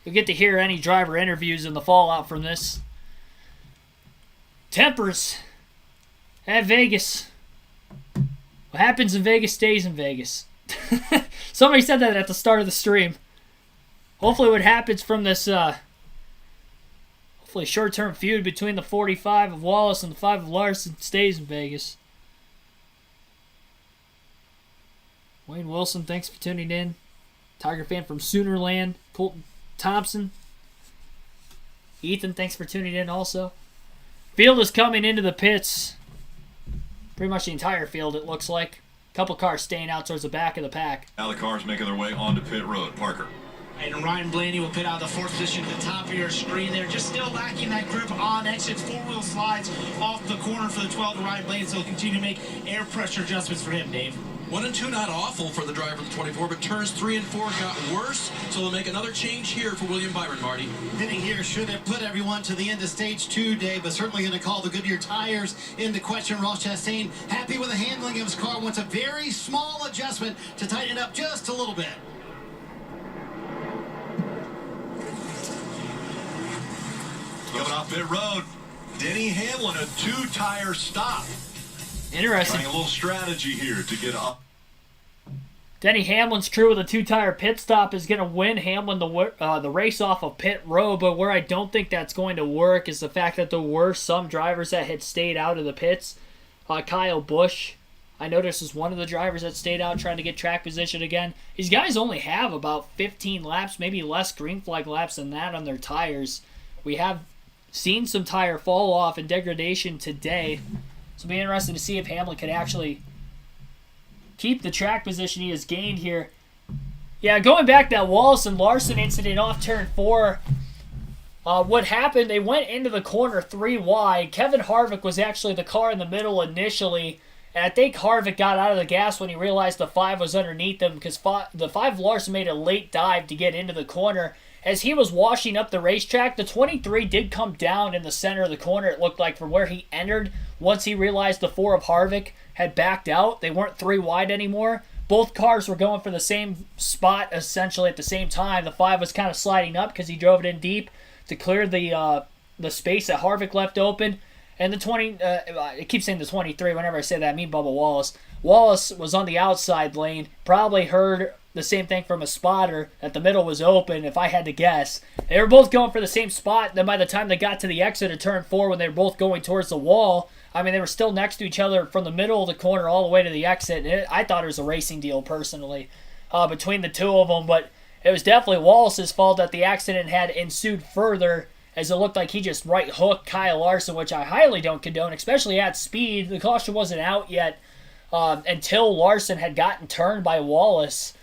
You'll get to hear any driver interviews in the fallout from this. Tempers at Vegas. What happens in Vegas stays in Vegas. Somebody said that at the start of the stream. Hopefully what happens from this hopefully short-term feud between the 45 of Wallace and the 5 of Larson stays in Vegas. Wayne Wilson, thanks for tuning in. Tiger fan from Soonerland. Colton Thompson. Ethan, thanks for tuning in also. Field is coming into the pits. Pretty much the entire field, it looks like. A couple cars staying out towards the back of the pack. Now the cars making their way onto pit road. Parker. And Ryan Blaney will pit out of the 4th position at the top of your screen there. Just still lacking that grip on exits. 4-wheel slides off the corner for the 12 of Ryan Blaney, so he'll continue to make air pressure adjustments for him, Dave. 1 and 2 not awful for the driver of the 24, but turns 3 and 4 got worse. So they'll make another change here for William Byron, Marty. Hitting here should have put everyone to the end of stage 2, Dave, but certainly going to call the Goodyear tires into question. Ross Chastain happy with the handling of his car, wants a very small adjustment to tighten it up just a little bit. Coming off pit road, Denny Hamlin, a 2-tire stop. Interesting. Trying a little strategy here to get up. Denny Hamlin's crew with a 2-tire pit stop is going to win Hamlin the race off of pit road, but where I don't think that's going to work is the fact that there were some drivers that had stayed out of the pits. Kyle Busch, I noticed, is one of the drivers that stayed out trying to get track position again. These guys only have about 15 laps, maybe less green flag laps than that on their tires. We have seen some tire fall off and degradation today, so it'll be interesting to see if Hamlin can actually keep the track position he has gained here. Yeah, going back to that Wallace and Larson incident off turn 4, what happened, they went into the corner 3 wide. Kevin Harvick was actually the car in the middle initially, and I think Harvick got out of the gas when he realized the 5 was underneath him, because the 5 Larson made a late dive to get into the corner. As he was washing up the racetrack, the 23 did come down in the center of the corner, it looked like, from where he entered. Once he realized the 4 of Harvick had backed out, they weren't 3 wide anymore. Both cars were going for the same spot essentially at the same time. The 5 was kind of sliding up because he drove it in deep to clear the space that Harvick left open. And the 20, I keep saying the 23 whenever I say that, I mean Bubba Wallace. Wallace was on the outside lane, probably heard the same thing from a spotter, that the middle was open, if I had to guess. They were both going for the same spot, then by the time they got to the exit of turn 4 when they were both going towards the wall, I mean, they were still next to each other from the middle of the corner all the way to the exit. And I thought it was a racing deal, personally, between the two of them. But it was definitely Wallace's fault that the accident had ensued further, as it looked like he just right hooked Kyle Larson, which I highly don't condone, especially at speed. The caution wasn't out yet until Larson had gotten turned by Wallace.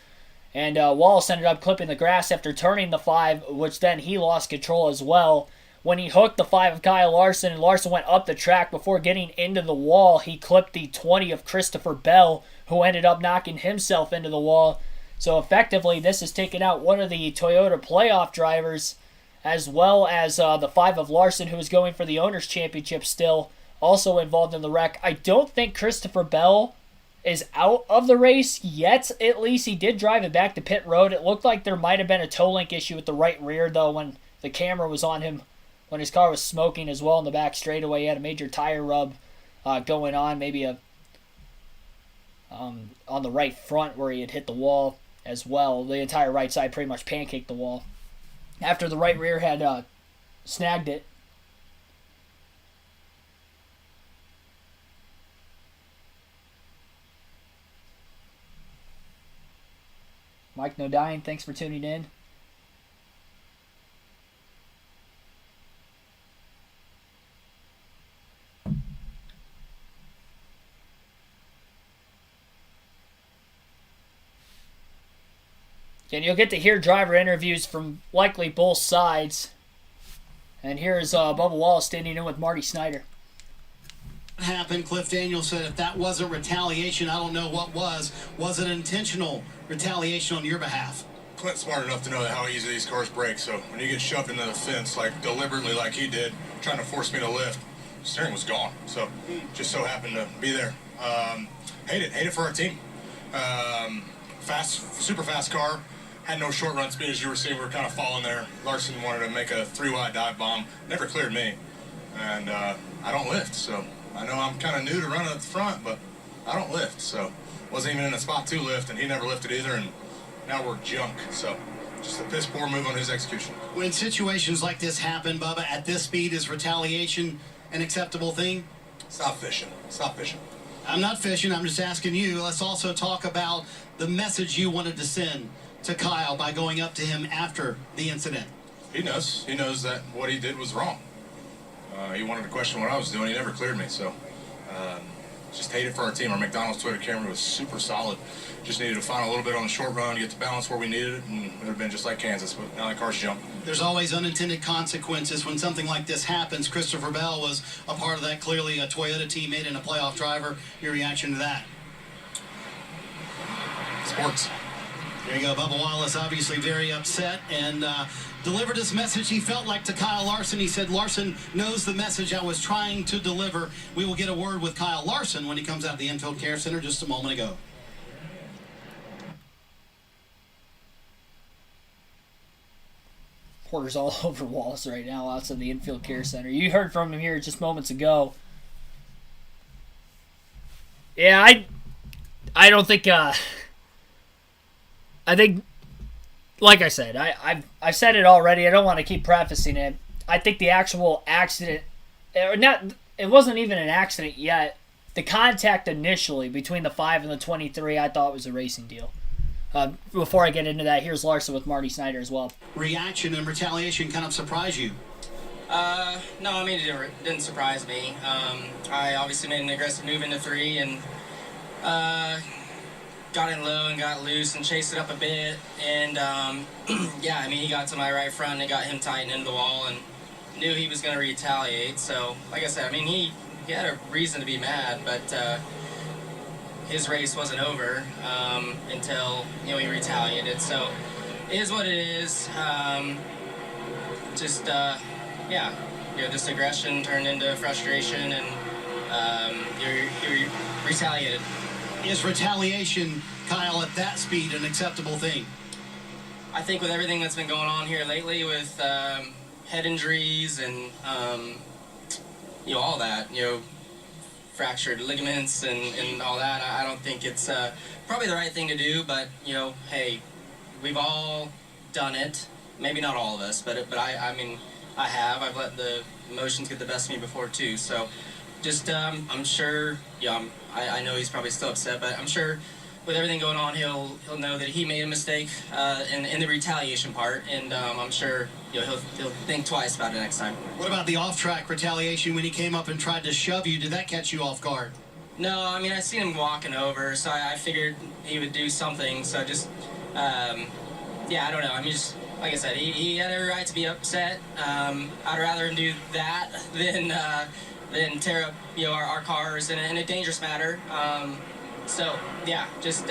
And Wallace ended up clipping the grass after turning the 5, which then he lost control as well. When he hooked the 5 of Kyle Larson and Larson went up the track before getting into the wall, he clipped the 20 of Christopher Bell, who ended up knocking himself into the wall. So effectively, this has taken out one of the Toyota playoff drivers, as well as the 5 of Larson, who is going for the Owners' Championship still, also involved in the wreck. I don't think Christopher Bell is out of the race yet. At least he did drive it back to pit road. It looked like there might have been a toe link issue with the right rear, though, when the camera was on him, when his car was smoking as well in the back straightaway. He had a major tire rub going on, maybe on the right front where he had hit the wall as well. The entire right side pretty much pancaked the wall after the right rear had snagged it. Mike Nodine, thanks for tuning in. And you'll get to hear driver interviews from likely both sides. And here's Bubba Wallace standing in with Marty Snyder. What happened? Cliff Daniels said if that wasn't retaliation, I don't know what was. Was it intentional retaliation on your behalf? Clint's smart enough to know how easy these cars break, so when you get shoved into the fence, like deliberately like he did, trying to force me to lift, the steering was gone. So just so happened to be there. Hate it for our team. Super fast car. Had no short run speed, as you were seeing. We were kind of falling there. Larson wanted to make a 3-wide dive bomb. Never cleared me. And I don't lift, so I know I'm kind of new to running at the front, but I don't lift. So wasn't even in a spot to lift, and he never lifted either, and now we're junk. So just a piss poor move on his execution. When situations like this happen, Bubba, at this speed, is retaliation an acceptable thing? Stop fishing. Stop fishing. I'm not fishing. I'm just asking you. Let's also talk about the message you wanted to send to Kyle by going up to him after the incident. He knows. He knows that what he did was wrong. He wanted to question what I was doing. He never cleared me. So just hate it for our team. Our McDonald's Twitter camera was super solid. Just needed to find a little bit on the short run, get the balance where we needed it, and it would have been just like Kansas. But now the car's jumping. There's always unintended consequences when something like this happens. Christopher Bell was a part of that, clearly a Toyota teammate and a playoff driver. Your reaction to that? sports. There you go. Bubba Wallace obviously very upset and delivered his message he felt like to Kyle Larson. He said Larson knows the message I was trying to deliver. We will get a word with Kyle Larson when he comes out of the Infield Care Center just a moment ago. Porter's all over Wallace right now outside the Infield Care Center. You heard from him here just moments ago. Yeah, I don't think I think, like I said, I've said it already. I don't want to keep prefacing it. I think the actual accident, it wasn't even an accident yet. The contact initially between the 5 and the 23, I thought was a racing deal. Before I get into that, here's Larson with Marty Snyder as well. Reaction and retaliation kind of surprised you? No, I mean, it didn't surprise me. I obviously made an aggressive move into 3 and got in low and got loose and chased it up a bit. And, yeah, I mean, he got to my right front and it got him tightened into the wall and knew he was going to retaliate. So, like I said, I mean, he had a reason to be mad, but his race wasn't over until, he retaliated. So, it is what it is. Yeah, this aggression turned into frustration and you're retaliated. Is retaliation, Kyle, at that speed an acceptable thing? I think with everything that's been going on here lately with head injuries and, all that, fractured ligaments and all that, I don't think it's probably the right thing to do, but, hey, we've all done it. Maybe not all of us, but I mean, I have. I've let the emotions get the best of me before, too, so just, I'm sure, I know he's probably still upset, but I'm sure with everything going on, he'll know that he made a mistake in the retaliation part, and I'm sure he'll think twice about it next time. What about the off-track retaliation when he came up and tried to shove you? Did that catch you off guard? No, I mean, I seen him walking over, so I figured he would do something, so just, yeah, I don't know. I mean, just, like I said, he had every right to be upset. I'd rather him do that than tear up, our cars in a dangerous matter. So, yeah, just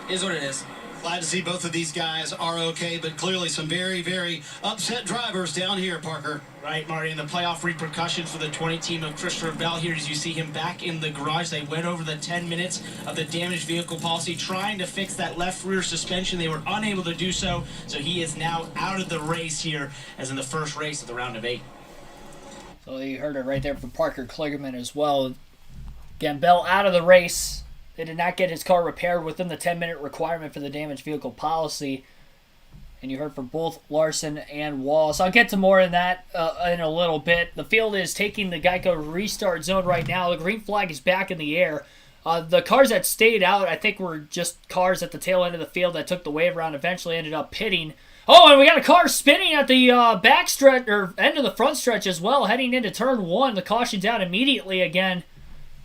is what it is. Glad to see both of these guys are okay, but clearly some very, very upset drivers down here, Parker. Right, Marty, and the playoff repercussions for the 20 team of Christopher Bell here as you see him back in the garage. They went over the 10 minutes of the damaged vehicle policy trying to fix that left rear suspension. They were unable to do so, so he is now out of the race here as in the first race of the round of 8. So you heard it right there from Parker Kligerman as well. Again, Bell out of the race. They did not get his car repaired within the 10-minute requirement for the damaged vehicle policy. And you heard from both Larson and Wallace. I'll get to more in that in a little bit. The field is taking the Geico restart zone right now. The green flag is back in the air. The cars that stayed out, I think, were just cars at the tail end of the field that took the wave around, eventually ended up pitting. Oh, and we got a car spinning at the back stretch, or end of the front stretch as well, heading into turn 1. The caution's out immediately again.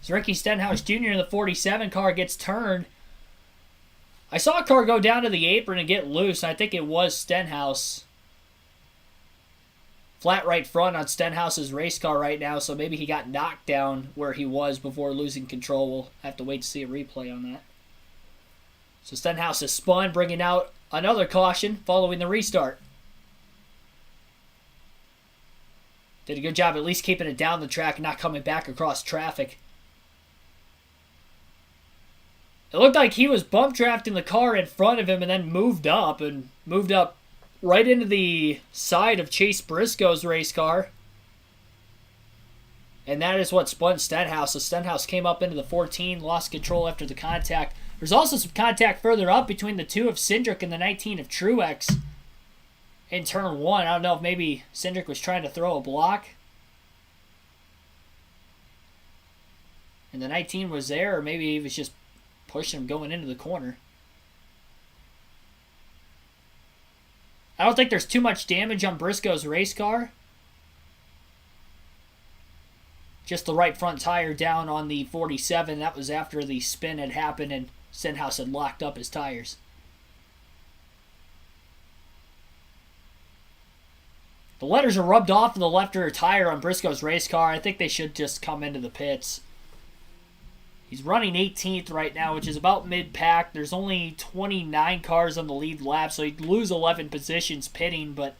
As Ricky Stenhouse Jr. in the 47 car gets turned. I saw a car go down to the apron and get loose. I think it was Stenhouse. Flat right front on Stenhouse's race car right now, so maybe he got knocked down where he was before losing control. We'll have to wait to see a replay on that. So Stenhouse is spun, bringing out another caution following the restart. Did a good job at least keeping it down the track and not coming back across traffic. It looked like he was bump drafting the car in front of him and then moved up right into the side of Chase Briscoe's race car. And that is what spun Stenhouse. So Stenhouse came up into the 14, lost control after the contact. There's also some contact further up between the 2 of Cindric and the 19 of Truex in turn 1. I don't know if maybe Cindric was trying to throw a block. And the 19 was there, or maybe he was just pushing him going into the corner. I don't think there's too much damage on Briscoe's race car. Just the right front tire down on the 47. That was after the spin had happened and Stenhouse had locked up his tires. The letters are rubbed off of the left rear tire on Briscoe's race car. I think they should just come into the pits. He's running 18th right now, which is about mid-pack. There's only 29 cars on the lead lap, so he'd lose 11 positions pitting, but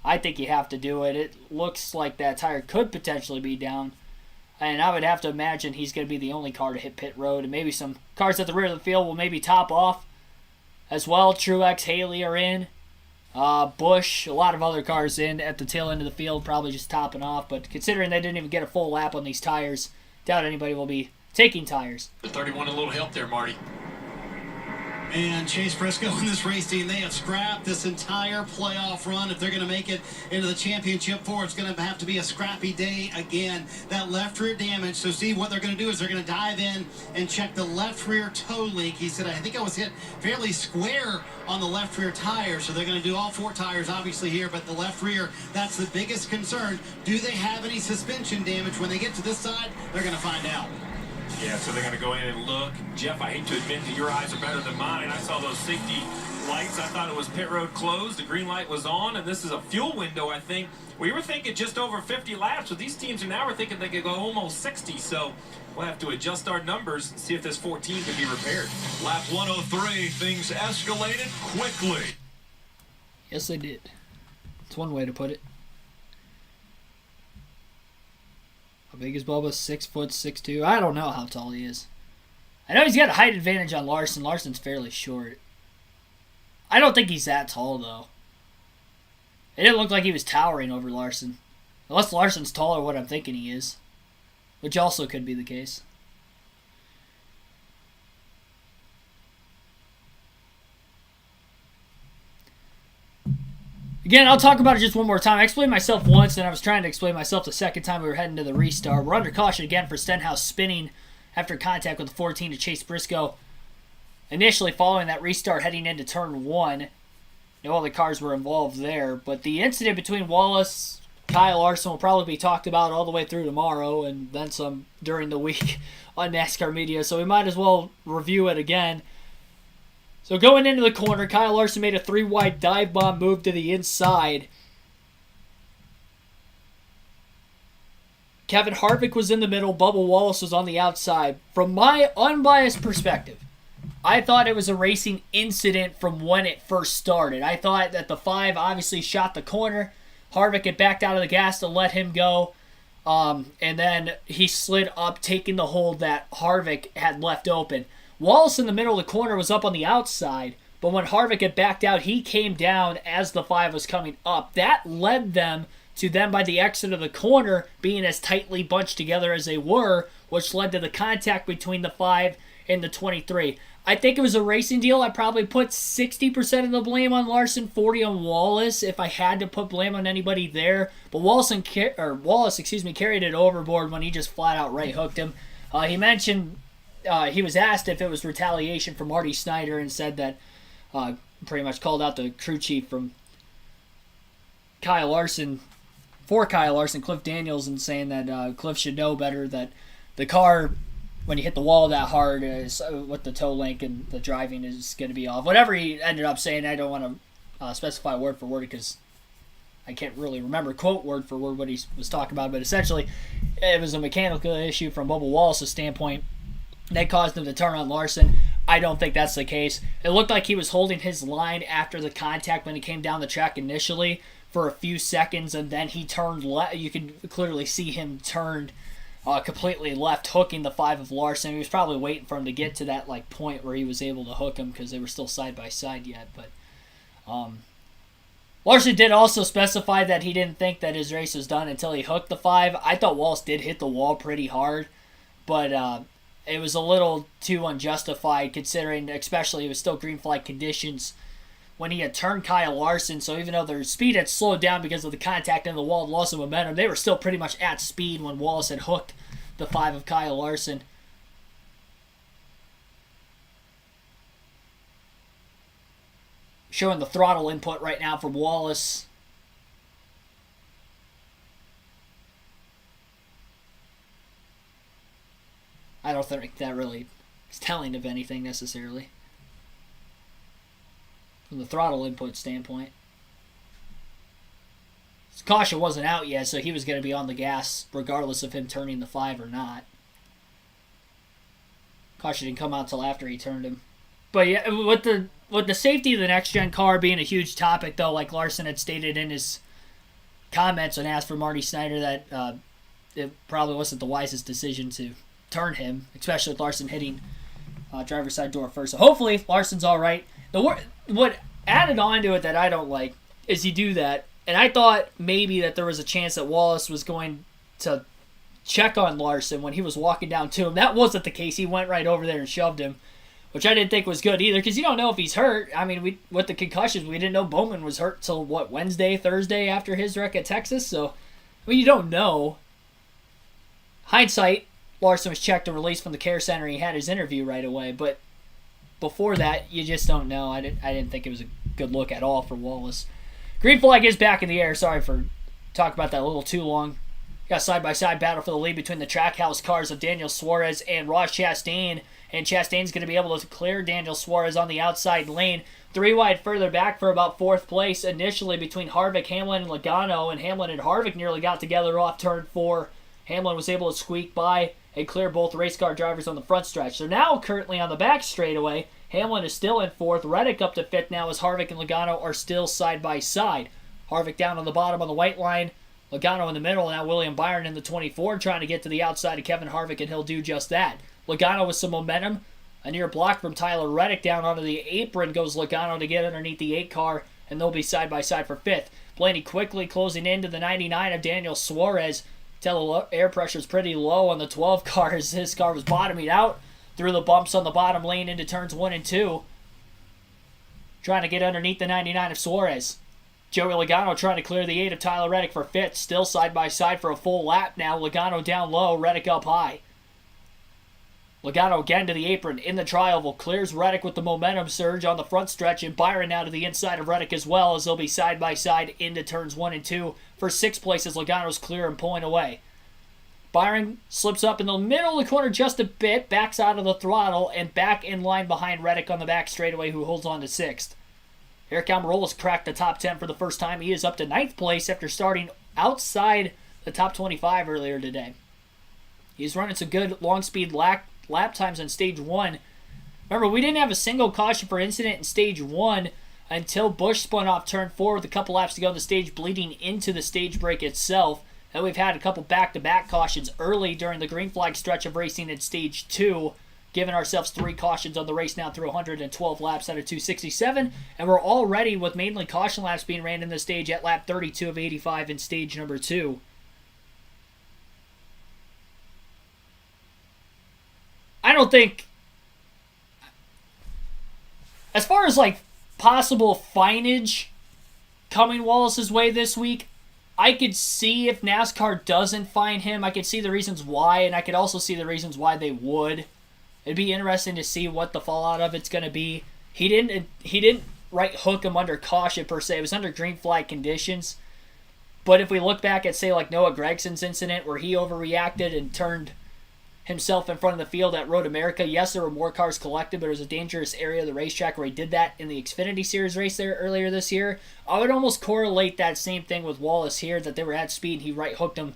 I think you have to do it. It looks like that tire could potentially be down, and I would have to imagine he's going to be the only car to hit pit road, and maybe some cars at the rear of the field will maybe top off as well. Truex, Haley are in. Busch, a lot of other cars in at the tail end of the field, probably just topping off, but considering they didn't even get a full lap on these tires, doubt anybody will be taking tires. The 31 a little help there, Marty. And Chase Briscoe and this race team, they have scrapped this entire playoff run. If they're going to make it into the championship four, it's going to have to be a scrappy day again. That left rear damage. So, Steve, what they're going to do is they're going to dive in and check the left rear toe leak. He said, I think I was hit fairly square on the left rear tire. So they're going to do all four tires, obviously, here. But the left rear, that's the biggest concern. Do they have any suspension damage? When they get to this side, they're going to find out. Yeah, so they're going to go in and look. Jeff, I hate to admit that your eyes are better than mine. I saw those safety lights. I thought it was pit road closed. The green light was on, and this is a fuel window, I think. We were thinking just over 50 laps, but these teams are now we're thinking they could go almost 60. So we'll have to adjust our numbers and see if this 14 can be repaired. Lap 103, things escalated quickly. Yes, they did. That's one way to put it. How big is Bubba? 6'6". I don't know how tall he is. I know he's got a height advantage on Larson. Larson's fairly short. I don't think he's that tall, though. It didn't look like he was towering over Larson. Unless Larson's taller than what I'm thinking he is. Which also could be the case. Again, I'll talk about it just one more time. I explained myself once, and I was trying to explain myself the second time we were heading to the restart. We're under caution again for Stenhouse spinning after contact with the 14 to Chase Briscoe. Initially following that restart heading into turn 1. No other cars were involved there. But the incident between Wallace, Kyle Larson will probably be talked about all the way through tomorrow and then some during the week on NASCAR media. So we might as well review it again. So going into the corner, Kyle Larson made a 3-wide dive bomb move to the inside. Kevin Harvick was in the middle. Bubba Wallace was on the outside. From my unbiased perspective, I thought it was a racing incident from when it first started. I thought that the 5 obviously shot the corner. Harvick had backed out of the gas to let him go. And then he slid up, taking the hold that Harvick had left open. Wallace in the middle of the corner was up on the outside, but when Harvick had backed out, he came down as the 5 was coming up. That led them to them by the exit of the corner being as tightly bunched together as they were, which led to the contact between the 5 and the 23. I think it was a racing deal. I probably put 60% of the blame on Larson, 40 on Wallace if I had to put blame on anybody there. But Wallace carried it overboard when he just flat out right hooked him. He mentioned he was asked if it was retaliation from Marty Snyder and said that pretty much called out the crew chief from Kyle Larson, Cliff Daniels, and saying that Cliff should know better that the car, when you hit the wall that hard, is with the toe link and the driving is going to be off. Whatever he ended up saying, I don't want to specify word for word because I can't really remember quote word for word what he was talking about, but essentially it was a mechanical issue from Bubba Wallace's standpoint that caused him to turn on Larson. I don't think that's the case. It looked like he was holding his line after the contact when he came down the track initially for a few seconds, and then he turned left. You can clearly see him turned completely left, hooking the 5 of Larson. He was probably waiting for him to get to that point where he was able to hook him because they were still side by side yet. But Larson did also specify that he didn't think that his race was done until he hooked the 5. I thought Wallace did hit the wall pretty hard, but it was a little too unjustified considering, especially it was still green flag conditions when he had turned Kyle Larson. So even though their speed had slowed down because of the contact in the wall and loss of momentum, they were still pretty much at speed when Wallace had hooked the 5 of Kyle Larson. Showing the throttle input right now from Wallace. I don't think that really is telling of anything necessarily from the throttle input standpoint. His caution wasn't out yet, so he was going to be on the gas regardless of him turning the 5 or not. Caution didn't come out until after he turned him. But yeah, with the safety of the next-gen car being a huge topic, though, like Larson had stated in his comments when asked for Marty Snyder, that it probably wasn't the wisest decision to turn him, especially with Larson hitting driver's side door first. So hopefully Larson's all right. What added on to it that I don't like is you do that, and I thought maybe that there was a chance that Wallace was going to check on Larson when he was walking down to him. That wasn't the case. He went right over there and shoved him, which I didn't think was good either, because you don't know if he's hurt. I mean, with the concussions, we didn't know Bowman was hurt till, Wednesday, Thursday after his wreck at Texas? So, I mean, you don't know. Hindsight, Larson was checked and released from the care center. He had his interview right away, but before that, you just don't know. I didn't think it was a good look at all for Wallace. Green flag is back in the air. Sorry for talking about that a little too long. Got side-by-side battle for the lead between the Trackhouse cars of Daniel Suarez and Ross Chastain. And Chastain's going to be able to clear Daniel Suarez on the outside lane. 3 wide further back for about 4th place initially between Harvick, Hamlin, and Logano. And Hamlin and Harvick nearly got together off turn 4. Hamlin was able to squeak by and clear both race car drivers on the front stretch. So now currently on the back straightaway, Hamlin is still in 4th. Reddick up to 5th now as Harvick and Logano are still side-by-side. Harvick down on the bottom on the white line. Logano in the middle, and now William Byron in the 24 trying to get to the outside of Kevin Harvick, and he'll do just that. Logano with some momentum. A near block from Tyler Reddick down onto the apron goes Logano to get underneath the 8 car, and they'll be side-by-side for 5th. Blaney quickly closing into the 99 of Daniel Suarez. Tell the air pressure's pretty low on the 12 car as his car was bottoming out through the bumps on the bottom lane into turns 1 and 2. Trying to get underneath the 99 of Suarez. Joey Logano trying to clear the 8 of Tyler Reddick for 5th. Still side-by-side for a full lap now. Logano down low, Reddick up high. Logano again to the apron in the tri-oval. Clears Reddick with the momentum surge on the front stretch. And Byron now to the inside of Reddick as well, as they'll be side-by-side into turns 1 and 2. For 6th place as Logano's clear and pulling away. Byron slips up in the middle of the corner just a bit. Backs out of the throttle and back in line behind Reddick on the back straightaway, who holds on to 6th. Eric Almirola's cracked the top 10 for the first time. He is up to 9th place after starting outside the top 25 earlier today. He's running some good long-speed lap times on Stage 1. Remember, we didn't have a single caution for incident in Stage 1 until Busch spun off turn 4 with a couple laps to go on the stage, bleeding into the stage break itself. And we've had a couple back-to-back cautions early during the green flag stretch of racing in Stage 2. Giving ourselves 3 cautions on the race now through 112 laps out of 267. And we're already with mainly caution laps being ran in the stage at lap 32 of 85 in stage number 2. I don't think, as far as like possible fineage coming Wallace's way this week, I could see if NASCAR doesn't fine him. I could see the reasons why, and I could also see the reasons why they would. It'd be interesting to see what the fallout of it's going to be. He didn't right hook him under caution per se. It was under green flag conditions. But if we look back at, say, like Noah Gregson's incident where he overreacted and turned himself in front of the field at Road America, yes, there were more cars collected, but it was a dangerous area of the racetrack where he did that in the Xfinity Series race there earlier this year. I would almost correlate that same thing with Wallace here, that they were at speed and he right hooked him.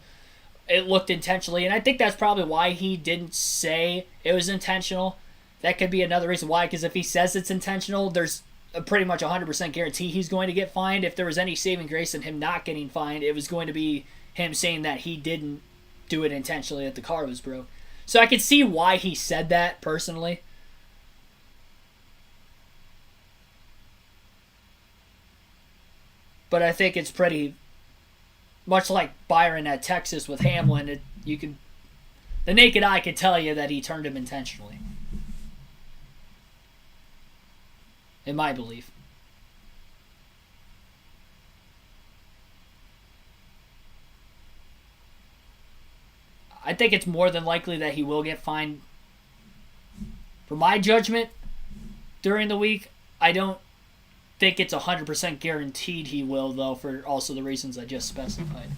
It looked intentionally, and I think that's probably why he didn't say it was intentional. That could be another reason why, because if he says it's intentional, there's a pretty much 100% guarantee he's going to get fined. If there was any saving grace in him not getting fined, it was going to be him saying that he didn't do it intentionally, that the car was broke. So I could see why he said that, personally. But I think it's pretty much like Byron at Texas with Hamlin. The naked eye could tell you that he turned him intentionally. In my belief. I think it's more than likely that he will get fined. For my judgment, during the week, I don't think it's 100% guaranteed he will, though, for also the reasons I just specified.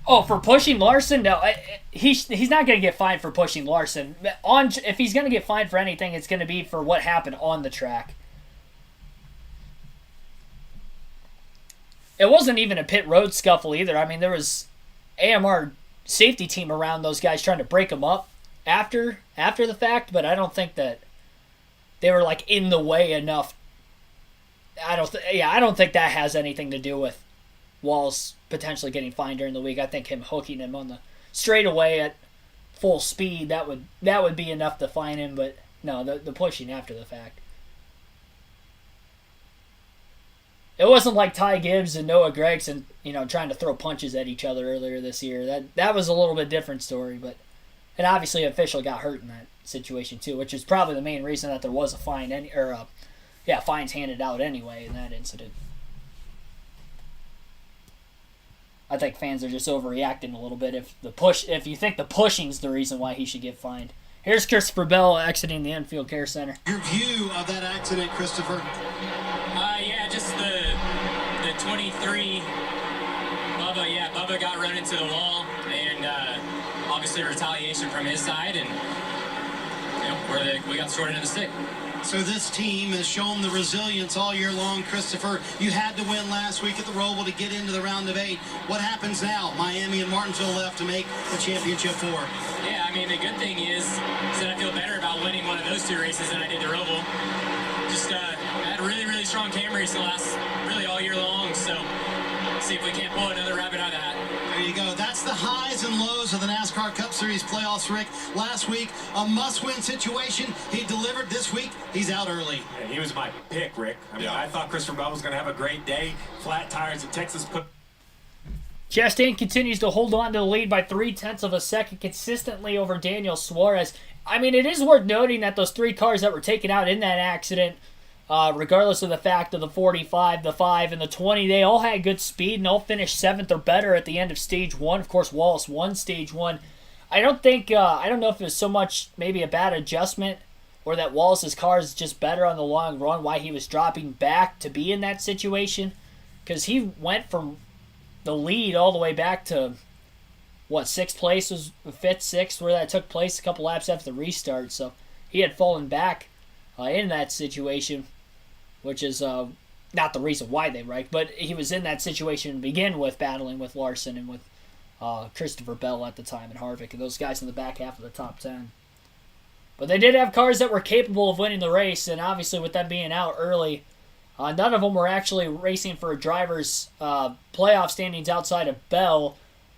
Oh, for pushing Larson? No, he's not going to get fined for pushing Larson. If he's going to get fined for anything, it's going to be for what happened on the track. It wasn't even a pit road scuffle either. I mean, there was AMR safety team around those guys trying to break them up after the fact, but I don't think that they were like in the way enough. I don't think that has anything to do with Wallace potentially getting fined during the week. I think him hooking him on the straightaway at full speed, that would be enough to fine him, but no, the pushing after the fact. It wasn't like Ty Gibbs and Noah Gregson, trying to throw punches at each other earlier this year. That was a little bit different story, but and obviously an official got hurt in that situation too, which is probably the main reason that there was a fine fines handed out anyway in that incident. I think fans are just overreacting a little bit if you think the pushing's the reason why he should get fined. Here's Christopher Bell exiting the infield care center. Your view of that accident, Christopher? Yeah, just the 23. Bubba got run into the wall, and obviously retaliation from his side, and we got short end of the stick. So this team has shown the resilience all year long, Christopher. You had to win last week at the Roval to get into the round of 8. What happens now? Miami and Martinsville left to make the championship 4. Yeah, I mean, the good thing is that I feel better about winning one of those 2 races than I did the Roval. Just had a really, really strong cam race the last, really all year long, so see if we can't pull another rabbit out of that. There you go. That's the highs and lows of the NASCAR Cup Series playoffs, Rick. Last week, a must-win situation. He delivered. This week, he's out early. Yeah, he was my pick, Rick. I thought Christopher Bell was going to have a great day. Flat tires at Texas put... Chastain continues to hold on to the lead by 0.3 of a second consistently over Daniel Suarez. I mean, it is worth noting that those 3 cars that were taken out in that accident, regardless of the fact of the 45, the 5, and the 20, they all had good speed and all finished 7th or better at the end of Stage 1. Of course, Wallace won Stage 1. I don't know if it was so much maybe a bad adjustment or that Wallace's car is just better on the long run, why he was dropping back to be in that situation. Because he went from the lead all the way back to, 6th place was 5th, 6th, where that took place a couple laps after the restart. So he had fallen back in that situation, which is not the reason why they wrecked, but he was in that situation to begin with, battling with Larson and with Christopher Bell at the time and Harvick and those guys in the back half of the top 10. But they did have cars that were capable of winning the race, and obviously with them being out early, none of them were actually racing for a driver's playoff standings outside of Bell.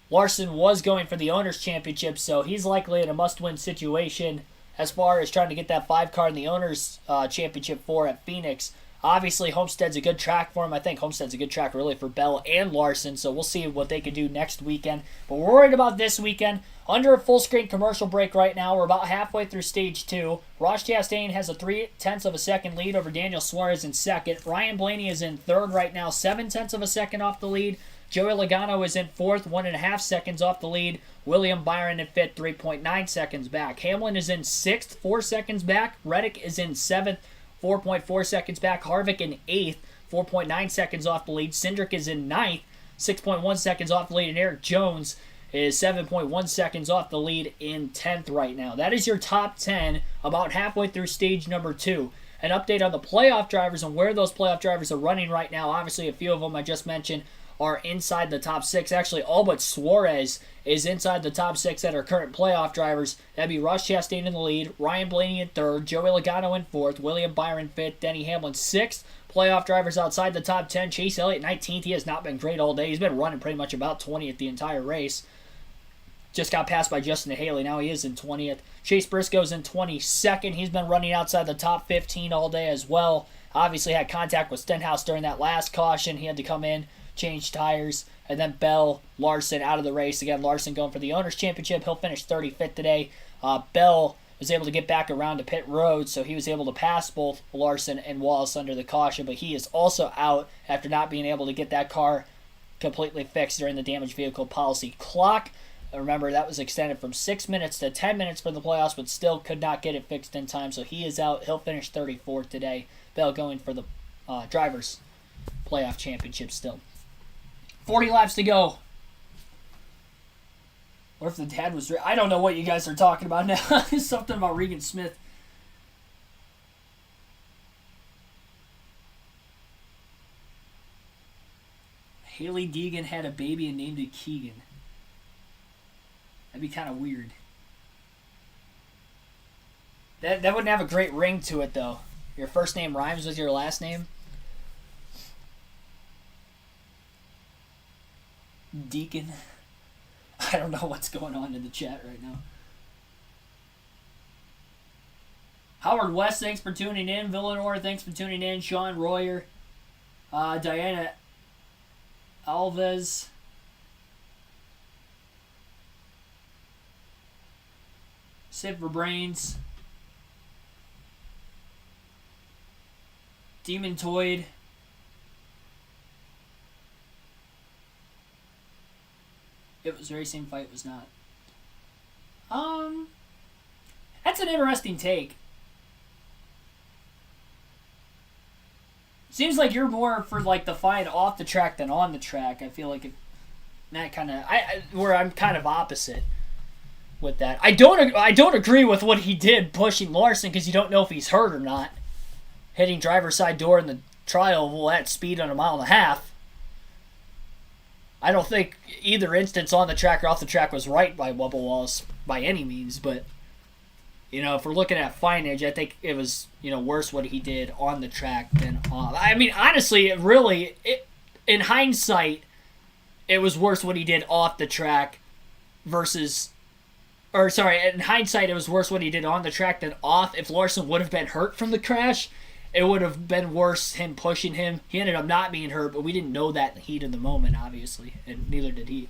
Larson was going for the Owners' Championship, so he's likely in a must-win situation as far as trying to get that 5 car in the Owners' Championship 4 at Phoenix. Obviously, Homestead's a good track for him. I think Homestead's a good track really for Bell and Larson, so we'll see what they can do next weekend. But we're worried about this weekend. Under a full-screen commercial break right now. We're about halfway through Stage 2. Ross Chastain has a 0.3 of a second lead over Daniel Suarez in 2nd. Ryan Blaney is in 3rd right now, 0.7 of a second off the lead. Joey Logano is in 4th, 1.5 seconds off the lead. William Byron in 5th, 3.9 seconds back. Hamlin is in 6th, 4 seconds back. Reddick is in 7th, 4.4 seconds back. Harvick in 8th, 4.9 seconds off the lead. Cindric is in 9th, 6.1 seconds off the lead. And Eric Jones is 7.1 seconds off the lead in 10th right now. That is your top 10 about halfway through stage number 2. An update on the playoff drivers and where those playoff drivers are running right now. Obviously, a few of them I just mentioned are inside the top 6. Actually, all but Suarez is inside the top 6 that are current playoff drivers. That'd be Ross Chastain in the lead, Ryan Blaney in 3rd, Joey Logano in 4th, William Byron 5th, Denny Hamlin 6th. Playoff drivers outside the top 10, Chase Elliott 19th. He has not been great all day. He's been running pretty much about 20th the entire race. Just got passed by Justin Haley. Now he is in 20th. Chase Briscoe's in 22nd. He's been running outside the top 15 all day as well. Obviously had contact with Stenhouse during that last caution. He had to come in, change tires. And then Bell, Larson out of the race. Again, Larson going for the Owners' Championship. He'll finish 35th today. Bell was able to get back around to pit road, so he was able to pass both Larson and Wallace under the caution. But he is also out after not being able to get that car completely fixed during the damaged vehicle policy clock. Remember, that was extended from 6 minutes to 10 minutes for the playoffs, but still could not get it fixed in time, so he is out. He'll finish 34th today. Bell going for the Drivers' Playoff Championship still. 40 laps to go. Or if the dad was... I don't know what you guys are talking about now. Something about Regan Smith. Haley Deegan had a baby and named it Keegan. That'd be kind of weird. That wouldn't have a great ring to it, though. Your first name rhymes with your last name. Deacon. I don't know what's going on in the chat right now. Howard West, thanks for tuning in. Villanor, thanks for tuning in. Sean Royer. Diana Alves. Sid for Brains. Demontoid. It was racing, fight was not. That's an interesting take. Seems like you're more for like the fight off the track than on the track. I feel like that kind of where I'm kind of opposite with that. I don't agree with what he did pushing Larson because you don't know if he's hurt or not. Hitting driver's side door in the trial at speed on 1.5 miles. I don't think either instance on the track or off the track was right by Bubba Wallace by any means, but if we're looking at fineage, I think it was worse what he did on the track than off. I mean, honestly, in hindsight, it was worse what he did off the track in hindsight, it was worse what he did on the track than off. If Larson would have been hurt from the crash, it would have been worse him pushing him. He ended up not being hurt, but we didn't know that in the heat of the moment, obviously, and neither did he.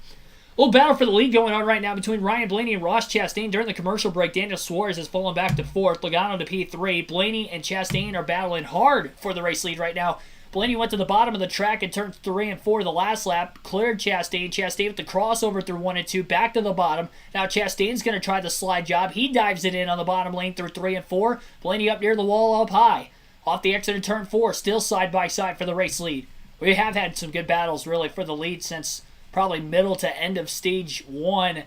A little battle for the lead going on right now between Ryan Blaney and Ross Chastain. During the commercial break, Daniel Suarez has fallen back to 4th, Logano to P3. Blaney and Chastain are battling hard for the race lead right now. Blaney went to the bottom of the track in turns 3 and 4 the last lap, cleared Chastain. Chastain with the crossover through 1 and 2, back to the bottom. Now Chastain's going to try the slide job. He dives it in on the bottom lane through 3 and 4. Blaney up near the wall, up high. Off the exit of turn 4, still side by side for the race lead. We have had some good battles, really, for the lead since probably middle to end of stage 1.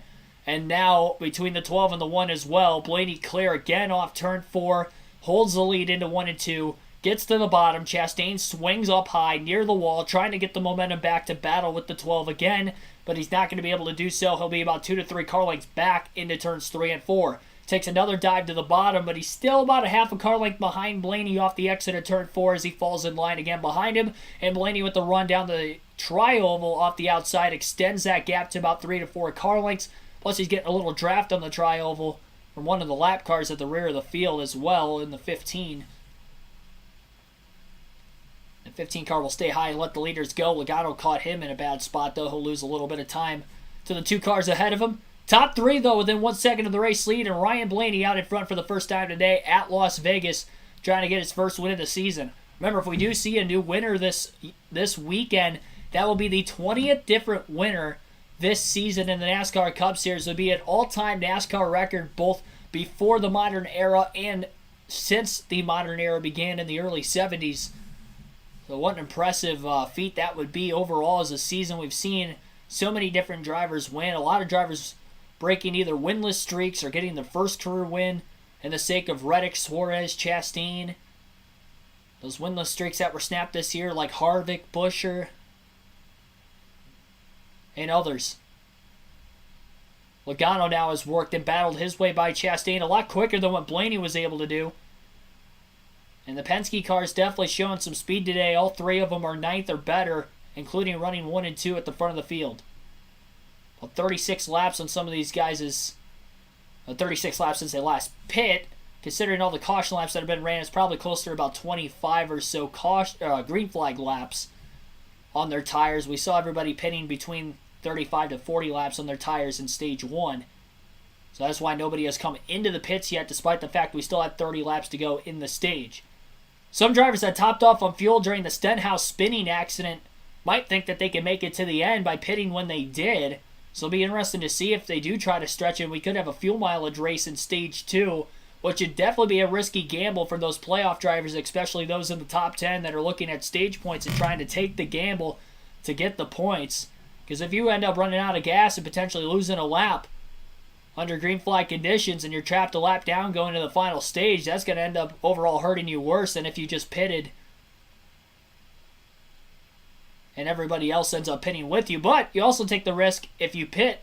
And now, between the 12 and the 1 as well, Blaney clear again off turn 4, holds the lead into 1 and 2, gets to the bottom. Chastain swings up high near the wall, trying to get the momentum back to battle with the 12 again, but he's not going to be able to do so. He'll be about 2 to 3 car lengths back into turns 3 and 4. Takes another dive to the bottom, but he's still about a half a car length behind Blaney off the exit of turn 4 as he falls in line again behind him. And Blaney with the run down the tri-oval off the outside extends that gap to about 3 to 4 car lengths. Plus he's getting a little draft on the tri-oval from one of the lap cars at the rear of the field as well in the 15. The 15 car will stay high and let the leaders go. Logano caught him in a bad spot, though. He'll lose a little bit of time to the 2 cars ahead of him. Top 3, though, within 1 second of the race lead, and Ryan Blaney out in front for the first time today at Las Vegas, trying to get his first win of the season. Remember, if we do see a new winner this weekend, that will be the 20th different winner this season in the NASCAR Cup Series. It will be an all-time NASCAR record, both before the modern era and since the modern era began in the early 70s. So what an impressive feat that would be overall as a season. We've seen so many different drivers win. A lot of drivers breaking either winless streaks or getting their first career win in the sake of Reddick, Suarez, Chastain. Those winless streaks that were snapped this year like Harvick, Buescher, and others. Logano now has worked and battled his way by Chastain a lot quicker than what Blaney was able to do. And the Penske cars definitely showing some speed today. All 3 of them are 9th or better, including running 1 and 2 at the front of the field. Well, 36 laps on some of these guys is 36 laps since they last pit. Considering all the caution laps that have been ran, it's probably closer to about 25 or so green flag laps on their tires. We saw everybody pitting between 35 to 40 laps on their tires in stage 1. So that's why nobody has come into the pits yet, despite the fact we still have 30 laps to go in the stage. Some drivers that topped off on fuel during the Stenhouse spinning accident might think that they can make it to the end by pitting when they did. So it'll be interesting to see if they do try to stretch it. We could have a fuel mileage race in stage 2, which would definitely be a risky gamble for those playoff drivers, especially those in the top 10 that are looking at stage points and trying to take the gamble to get the points. Because if you end up running out of gas and potentially losing a lap under green flag conditions and you're trapped a lap down going to the final stage, that's going to end up overall hurting you worse than if you just pitted and everybody else ends up pitting with you. But you also take the risk if you pit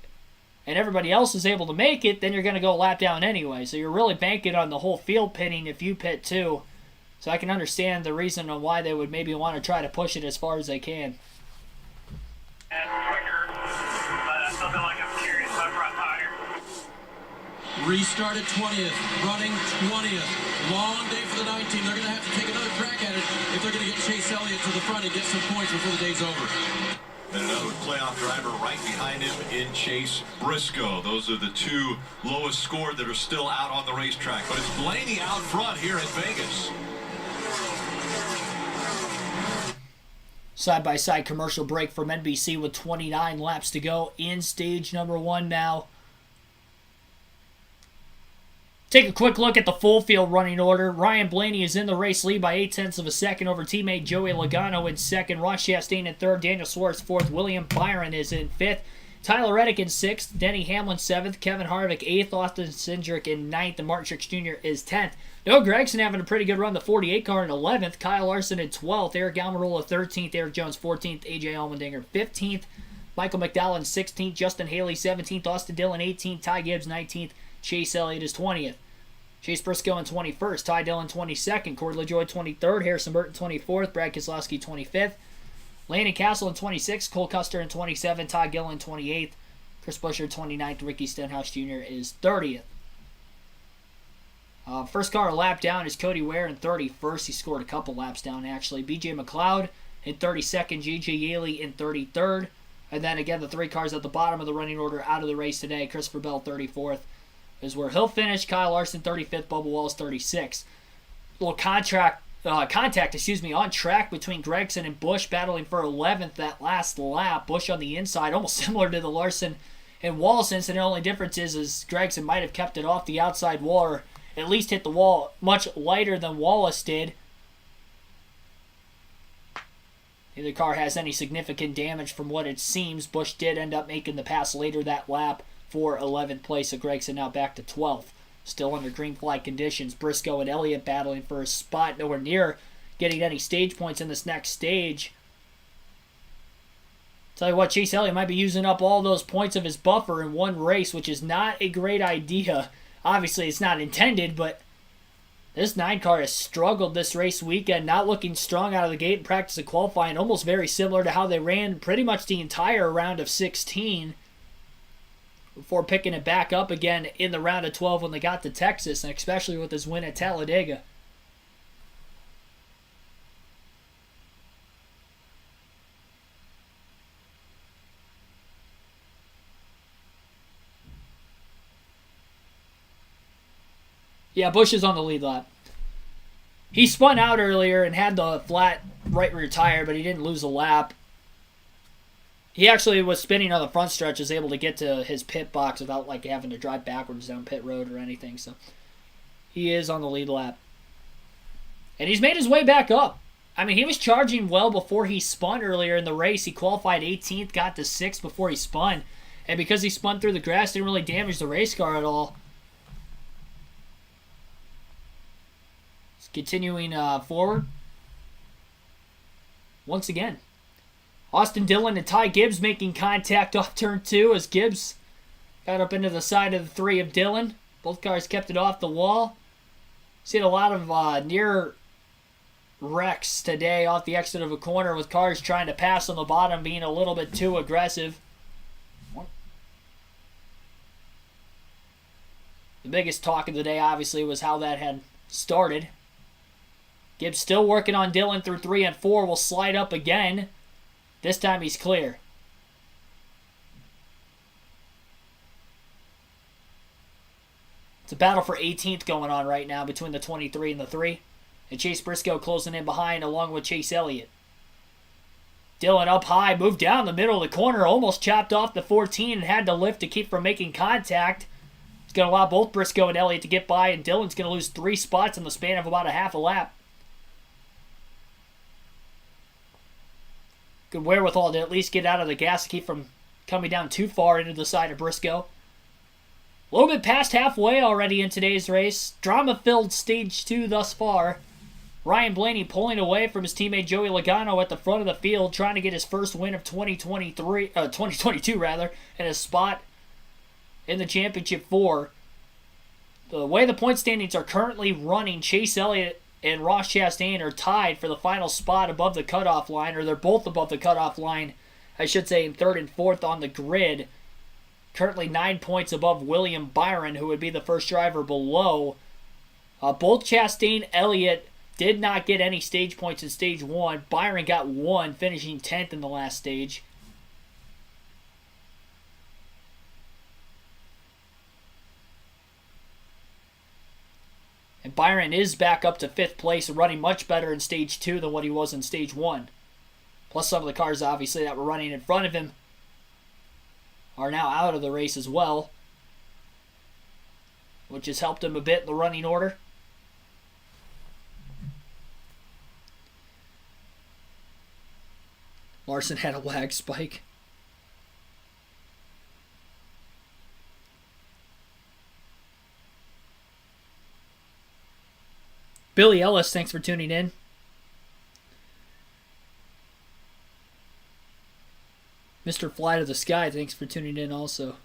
and everybody else is able to make it, then you're going to go a lap down anyway. So you're really banking on the whole field pitting if you pit too. So I can understand the reason on why they would maybe want to try to push it as far as they can. And quicker, but something like I'm curious about front tire. Restarted 20th, running 20th. Long day for the 19. They're going to have to take another crack at it if they're going to get Chase Elliott to the front and get some points before the day's over. And another playoff driver right behind him in Chase Briscoe. Those are the two lowest scored that are still out on the racetrack. But it's Blaney out front here in Vegas. Side-by-side commercial break from NBC with 29 laps to go in stage number 1 now. Take a quick look at the full field running order. Ryan Blaney is in the race lead by 0.8 of a second over teammate Joey Logano in second. Ross Chastain in third. Daniel Suarez fourth. William Byron is in fifth. Tyler Reddick in sixth. Denny Hamlin seventh. Kevin Harvick eighth. Austin Cindric in ninth. And Martin Truex Jr. is 10th. Noah Gragson having a pretty good run. The 48 car in 11th. Kyle Larson in 12th. Eric Almirola 13th. Eric Jones 14th. AJ Allmendinger 15th. Michael McDowell 16th. Justin Haley 17th. Austin Dillon 18th. Ty Gibbs 19th. Chase Elliott is 20th. Chase Briscoe in 21st, Ty Dillon 22nd, Corey LaJoie 23rd, Harrison Burton 24th, Brad Keselowski 25th, Landon Castle in 26th, Cole Custer in 27th, Todd Gillen 28th, Chris Buescher 29th, Ricky Stenhouse Jr. is 30th. First car a lap down is Cody Ware in 31st. He scored a couple laps down actually. BJ McLeod in 32nd, JJ Yaley in 33rd, and then again the three cars at the bottom of the running order out of the race today. Christopher Bell 34th. Is where he'll finish. Kyle Larson 35th, Bubba Wallace 36th. Little contact on track between Gragson and Busch battling for 11th that last lap. Busch on the inside, almost similar to the Larson and Wallace incident. The only difference is Gragson might have kept it off the outside wall or at least hit the wall much lighter than Wallace did. Neither car has any significant damage from what it seems. Busch did end up making the pass later that lap for 11th place, so Gragson now back to 12th. Still under green flag conditions. Briscoe and Elliott battling for a spot, nowhere near getting any stage points in this next stage. Tell you what, Chase Elliott might be using up all those points of his buffer in one race, which is not a great idea. Obviously, it's not intended, but this 9 car has struggled this race weekend, not looking strong out of the gate in practice and qualifying, almost very similar to how they ran pretty much the entire round of 16. Before picking it back up again in the round of 12 when they got to Texas, and especially with his win at Talladega. Yeah, Busch is on the lead lap. He spun out earlier and had the flat right rear tire, but he didn't lose a lap. He actually was spinning on the front stretch, was able to get to his pit box without like having to drive backwards down pit road or anything. So he is on the lead lap. And he's made his way back up. I mean, he was charging well before he spun earlier in the race. He qualified 18th, got to 6th before he spun. And because he spun through the grass, didn't really damage the race car at all. It's continuing forward. Once again. Austin Dillon and Ty Gibbs making contact off turn 2 as Gibbs got up into the side of the 3 of Dillon. Both cars kept it off the wall. Seen a lot of near wrecks today off the exit of a corner with cars trying to pass on the bottom, being a little bit too aggressive. The biggest talk of the day, obviously, was how that had started. Gibbs still working on Dillon through 3 and 4. Will slide up again. This time he's clear. It's a battle for 18th going on right now between the 23 and the 3. And Chase Briscoe closing in behind along with Chase Elliott. Dillon up high, moved down the middle of the corner, almost chopped off the 14 and had to lift to keep from making contact. It's going to allow both Briscoe and Elliott to get by, and Dillon's going to lose 3 spots in the span of about a half a lap. Good wherewithal to at least get out of the gas to keep from coming down too far into the side of Briscoe. A little bit past halfway already in today's race. Drama-filled stage 2 thus far. Ryan Blaney pulling away from his teammate Joey Logano at the front of the field, trying to get his first win of 2022 and a spot in the championship 4. The way the point standings are currently running, Chase Elliott and Ross Chastain are tied for the final spot above the cutoff line, or they're both above the cutoff line, I should say, in 3rd and 4th on the grid. Currently 9 points above William Byron, who would be the first driver below. Both Chastain, Elliott did not get any stage points in stage 1. Byron got 1, finishing 10th in the last stage. And Byron is back up to 5th place and running much better in stage 2 than what he was in stage 1. Plus some of the cars, obviously, that were running in front of him are now out of the race as well, which has helped him a bit in the running order. Larson had a lag spike. Billy Ellis, thanks for tuning in. Mr. Fly to the Sky, thanks for tuning in also.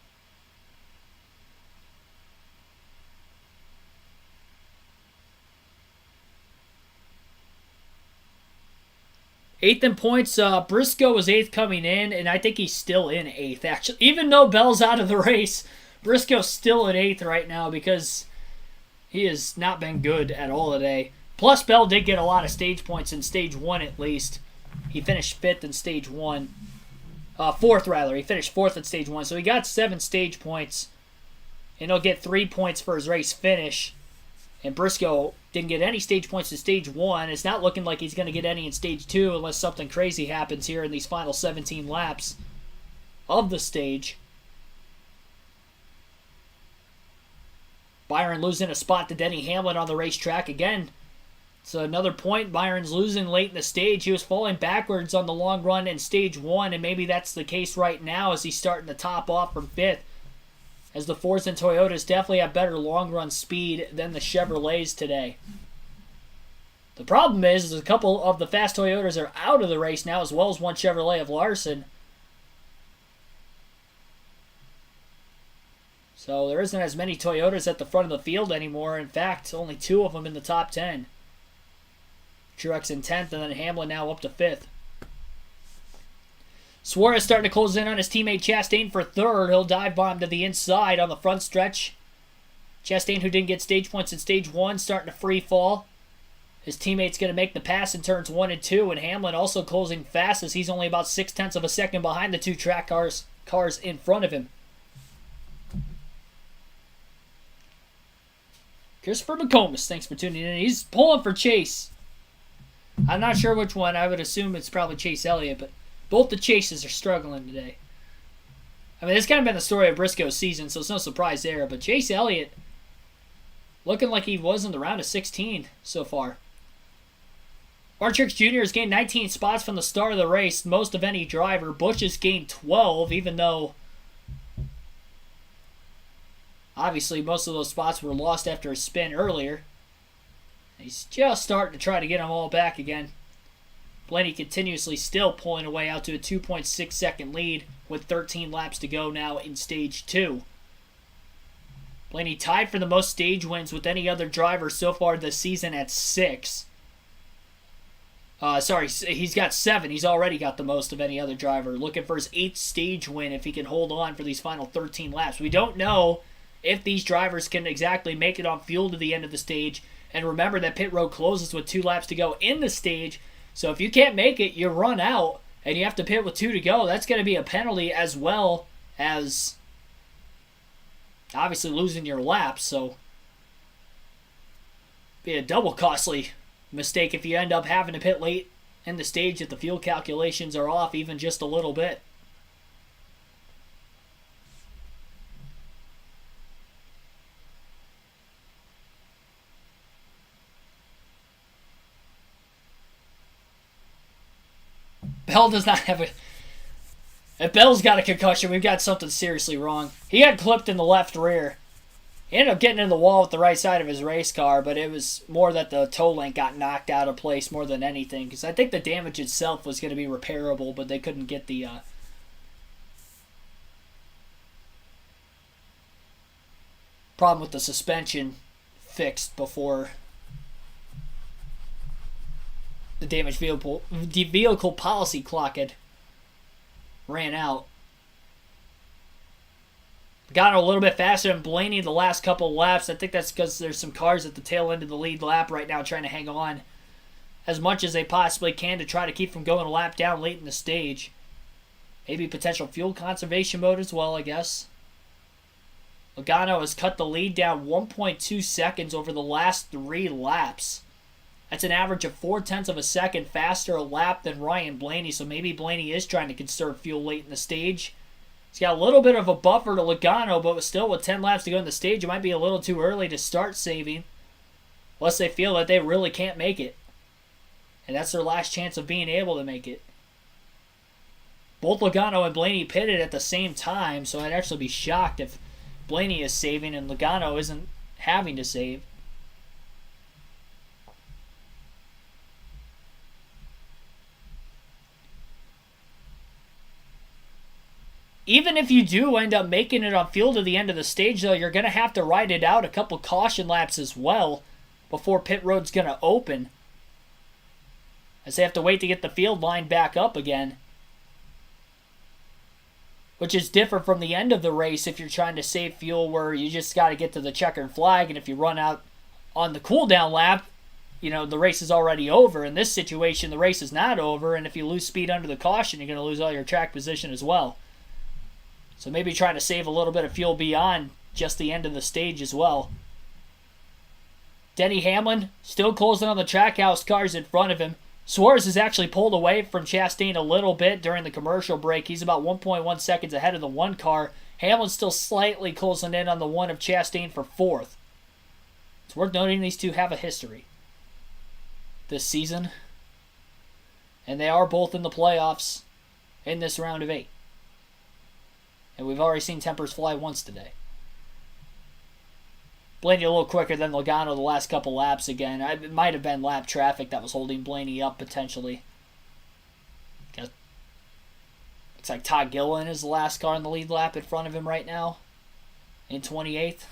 Eighth in points, Briscoe was 8th coming in, and I think he's still in 8th, actually. Even though Bell's out of the race, Briscoe's still in 8th right now because he has not been good at all today. Plus, Bell did get a lot of stage points in stage 1 at least. He finished 5th in stage 1. 4th, rather. He finished 4th in stage 1. So he got 7 stage points. And he'll get 3 points for his race finish. And Briscoe didn't get any stage points in stage 1. It's not looking like he's going to get any in stage 2 unless something crazy happens here in these final 17 laps of the stage. Byron losing a spot to Denny Hamlin on the racetrack again. So another point. Byron's losing late in the stage. He was falling backwards on the long run in stage 1, and maybe that's the case right now as he's starting to top off from 5th. As the Fords and Toyotas definitely have better long run speed than the Chevrolets today. The problem is a couple of the fast Toyotas are out of the race now, as well as one Chevrolet of Larson. So there isn't as many Toyotas at the front of the field anymore. In fact, only 2 of them in the top 10. Truex in 10th, and then Hamlin now up to 5th. Suarez starting to close in on his teammate Chastain for 3rd. He'll dive bomb to the inside on the front stretch. Chastain, who didn't get stage points in stage 1, starting to free fall. His teammate's going to make the pass in turns 1 and 2, and Hamlin also closing fast as he's only about 0.6 of a second behind the 2 track cars in front of him. Christopher McComas, thanks for tuning in. He's pulling for Chase. I'm not sure which one. I would assume it's probably Chase Elliott, but both the Chases are struggling today. I mean, it's kind of been the story of Briscoe's season, so it's no surprise there. But Chase Elliott looking like he was in the round of 16 so far. Martin Truex Jr. has gained 19 spots from the start of the race, most of any driver. Busch has gained 12, even though obviously most of those spots were lost after a spin earlier. He's just starting to try to get them all back again. Blaney continuously still pulling away out to a 2.6 second lead with 13 laps to go now in stage 2. Blaney tied for the most stage wins with any other driver so far this season at 6. He's got 7. He's already got the most of any other driver. Looking for his 8th stage win if he can hold on for these final 13 laps. We don't know if these drivers can exactly make it on fuel to the end of the stage. And remember that pit road closes with 2 laps to go in the stage. So if you can't make it, you run out and you have to pit with 2 to go. That's going to be a penalty as well as obviously losing your laps. So be a double costly mistake if you end up having to pit late in the stage if the fuel calculations are off even just a little bit. Bell does not have a... If Bell's got a concussion, we've got something seriously wrong. He got clipped in the left rear. He ended up getting in the wall with the right side of his race car, but it was more that the toe link got knocked out of place more than anything. Because I think the damage itself was going to be repairable, but they couldn't get the... problem with the suspension fixed before the damaged vehicle policy clock had ran out. Got a little bit faster than Blaney the last couple laps. I think that's because there's some cars at the tail end of the lead lap right now trying to hang on as much as they possibly can to try to keep from going a lap down late in the stage. Maybe potential fuel conservation mode as well, I guess. Logano has cut the lead down 1.2 seconds over the last 3 laps. That's an average of 0.4 of a second faster a lap than Ryan Blaney, so maybe Blaney is trying to conserve fuel late in the stage. He's got a little bit of a buffer to Logano, but still with 10 laps to go in the stage, it might be a little too early to start saving, unless they feel that they really can't make it. And that's their last chance of being able to make it. Both Logano and Blaney pitted at the same time, so I'd actually be shocked if Blaney is saving and Logano isn't having to save. Even if you do end up making it on field to the end of the stage, though, you're going to have to ride it out a couple caution laps as well before pit road's going to open, as they have to wait to get the field line back up again, which is different from the end of the race if you're trying to save fuel, where you just got to get to the checkered flag, and if you run out on the cool down lap, you know, the race is already over. In this situation, the race is not over, and if you lose speed under the caution, you're going to lose all your track position as well. So maybe try to save a little bit of fuel beyond just the end of the stage as well. Denny Hamlin still closing on the Trackhouse cars in front of him. Suarez has actually pulled away from Chastain a little bit during the commercial break. He's about 1.1 seconds ahead of the one car. Hamlin's still slightly closing in on the one of Chastain for 4th. It's worth noting these two have a history this season, and they are both in the playoffs in this round of 8. And we've already seen tempers fly once today. Blaney a little quicker than Logano the last couple laps again. It might have been lap traffic that was holding Blaney up potentially. Looks like Todd Gilliland is the last car in the lead lap in front of him right now in 28th.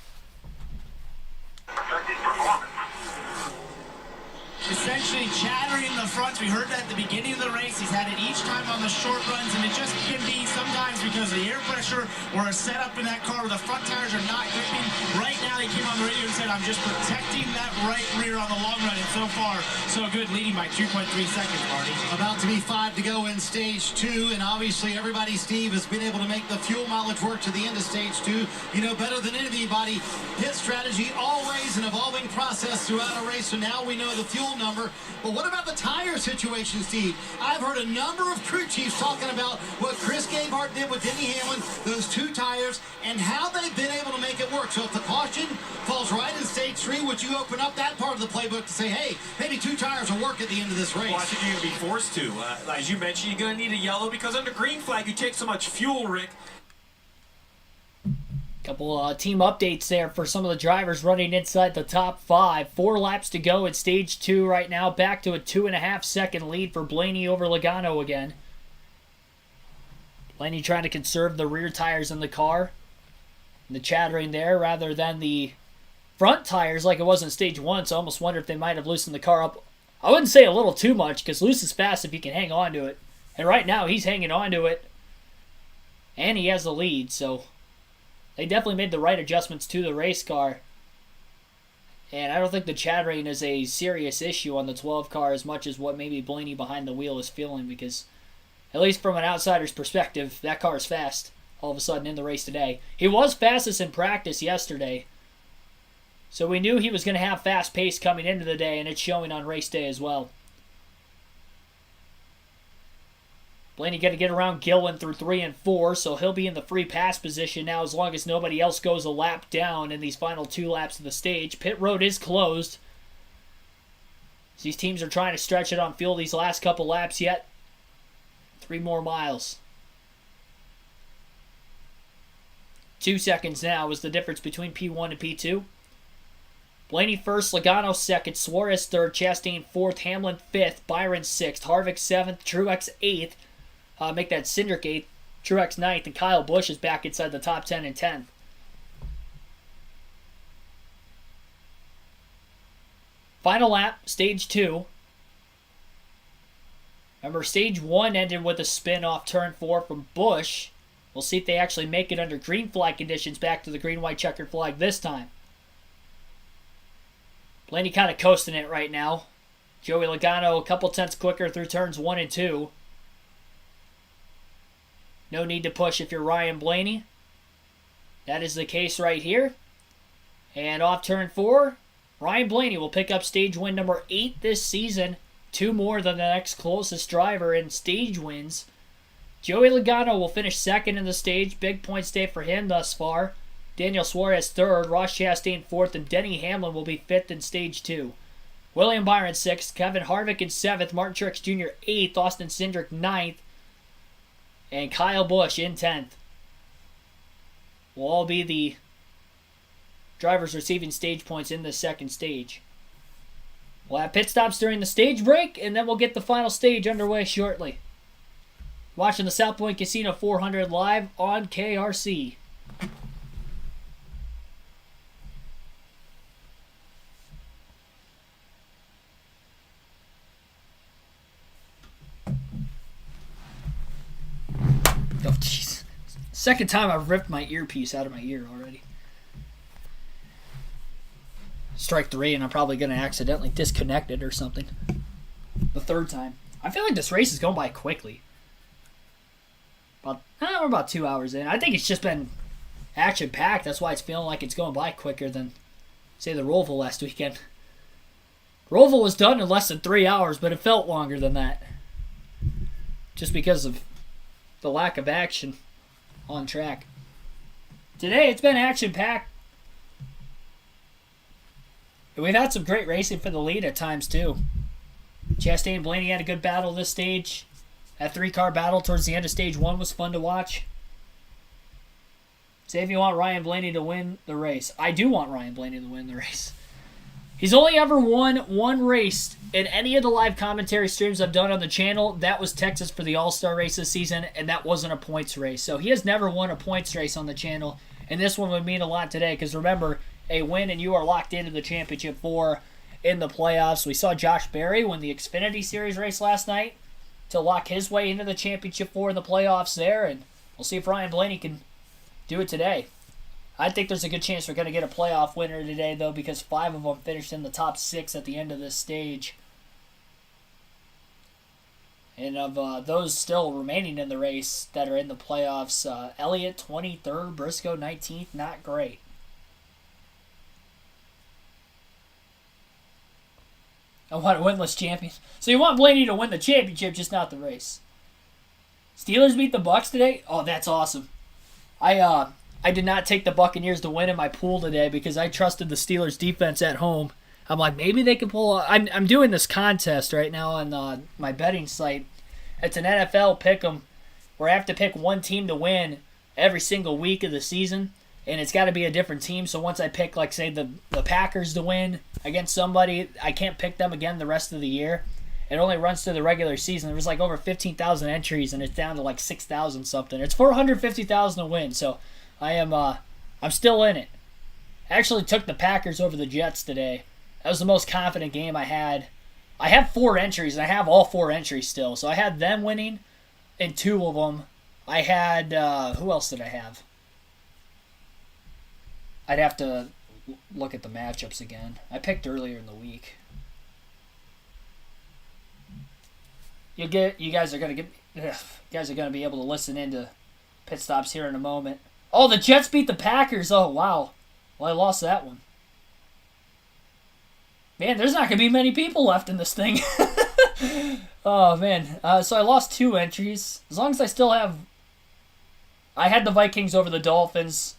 Essentially chattering in the front. We heard that at the beginning of the race. He's had it each time on the short runs, and it just can be sometimes because of the air pressure or a setup in that car where the front tires are not gripping. Right now he came on the radio and said, I'm just protecting that right rear on the long run, and so far, so good, leading by 2.3 seconds, Marty. About to be 5 to go in stage 2, and obviously everybody, Steve, has been able to make the fuel mileage work to the end of stage 2. You know better than anybody, pit strategy always an evolving process throughout a race, so now we know the fuel number. But what about the tire situation, Steve? I've heard a number of crew chiefs talking about what Chris Gabehart did with Denny Hamlin, those 2 tires, and how they've been able to make it work. So if the caution falls right in stage 3, would you open up that part of the playbook to say, hey, maybe 2 tires will work at the end of this race? Well, I think you're going to be forced to. As you mentioned, you're going to need a yellow because under green flag, you take so much fuel, Rick. Couple team updates there for some of the drivers running inside the top 5. 4 laps to go in stage 2 right now. Back to a 2.5 second lead for Blaney over Logano again. Blaney trying to conserve the rear tires in the car. And the chattering there rather than the front tires like it was in stage 1. So I almost wonder if they might have loosened the car up. I wouldn't say a little too much, because loose is fast if he can hang on to it. And right now he's hanging on to it. And he has the lead, so they definitely made the right adjustments to the race car. And I don't think the chattering is a serious issue on the 12 car as much as what maybe Blaney behind the wheel is feeling, because at least from an outsider's perspective, that car is fast all of a sudden in the race today. He was fastest in practice yesterday, so we knew he was going to have fast pace coming into the day, and it's showing on race day as well. Blaney got to get around Gillen through 3 and 4, so he'll be in the free pass position now as long as nobody else goes a lap down in these final 2 laps of the stage. Pit road is closed. These teams are trying to stretch it on fuel these last couple laps yet. 3 more miles. 2 seconds now is the difference between P1 and P2. Blaney first, Logano second, Suarez third, Chastain fourth, Hamlin fifth, Byron sixth, Harvick seventh, Truex eighth. Make that Cindric 8th, Truex 9th, and Kyle Busch is back inside the top 10 and 10th. Final lap, stage 2. Remember, stage 1 ended with a spin off turn 4 from Busch. We'll see if they actually make it under green flag conditions back to the green-white checkered flag this time. Blaney kind of coasting it right now. Joey Logano a couple tenths quicker through turns 1 and 2. No need to push if you're Ryan Blaney. That is the case right here. And off turn 4, Ryan Blaney will pick up stage win number 8 this season. 2 more than the next closest driver in stage wins. Joey Logano will finish second in the stage. Big points day for him thus far. Daniel Suarez third, Ross Chastain fourth, and Denny Hamlin will be fifth in stage 2. William Byron sixth, Kevin Harvick in seventh, Martin Truex Jr. 8th, Austin Cindric 9th, and Kyle Busch in 10th. Will all be the drivers receiving stage points in the second stage. We'll have pit stops during the stage break, and then we'll get the final stage underway shortly. Watching the South Point Casino 400 live on KRC. Oh, jeez. Second time I've ripped my earpiece out of my ear already. Strike 3, and I'm probably going to accidentally disconnect it or something. The third time. I feel like this race is going by quickly. We're about 2 hours in. I think it's just been action-packed. That's why it's feeling like it's going by quicker than, say, the Roval last weekend. Roval was done in less than 3 hours, but it felt longer than that. Just because of the lack of action on track. Today, it's been action-packed. And we've had some great racing for the lead at times, too. Chastain and Blaney had a good battle this stage. That 3-car battle towards the end of stage 1 was fun to watch. Say if you want Ryan Blaney to win the race. I do want Ryan Blaney to win the race. He's only ever won one race in any of the live commentary streams I've done on the channel. That was Texas for the All-Star race this season, and that wasn't a points race. So he has never won a points race on the channel, and this one would mean a lot today because remember, a win and you are locked into the championship 4 in the playoffs. We saw Josh Berry win the Xfinity Series race last night to lock his way into the championship 4 in the playoffs there, and we'll see if Ryan Blaney can do it today. I think there's a good chance we're going to get a playoff winner today, though, because 5 of them finished in the top 6 at the end of this stage. And of those still remaining in the race that are in the playoffs, Elliott 23rd, Briscoe 19th, not great. I want a winless champion. So you want Blaney to win the championship, just not the race. Steelers beat the Bucs today? Oh, that's awesome. I did not take the Buccaneers to win in my pool today because I trusted the Steelers defense at home. I'm like, maybe they can pull I'm doing this contest right now on my betting site. It's an NFL pick'em where I have to pick one team to win every single week of the season. And it's got to be a different team. So once I pick, like, say, the Packers to win against somebody, I can't pick them again the rest of the year. It only runs through the regular season. There was, like, over 15,000 entries, and it's down to, like, 6,000 something. It's 450,000 to win. So I'm still in it. I actually took the Packers over the Jets today. That was the most confident game I had. I have 4 entries, and I have all 4 entries still. So I had them winning in 2 of them. I had, who else did I have? I'd have to look at the matchups again. I picked earlier in the week. You guys are gonna be able to listen into pit stops here in a moment. Oh, the Jets beat the Packers. Oh wow. Well, I lost that one. Man, there's not gonna be many people left in this thing. Oh man. So I lost 2 entries. As long as I still have. I had the Vikings over the Dolphins.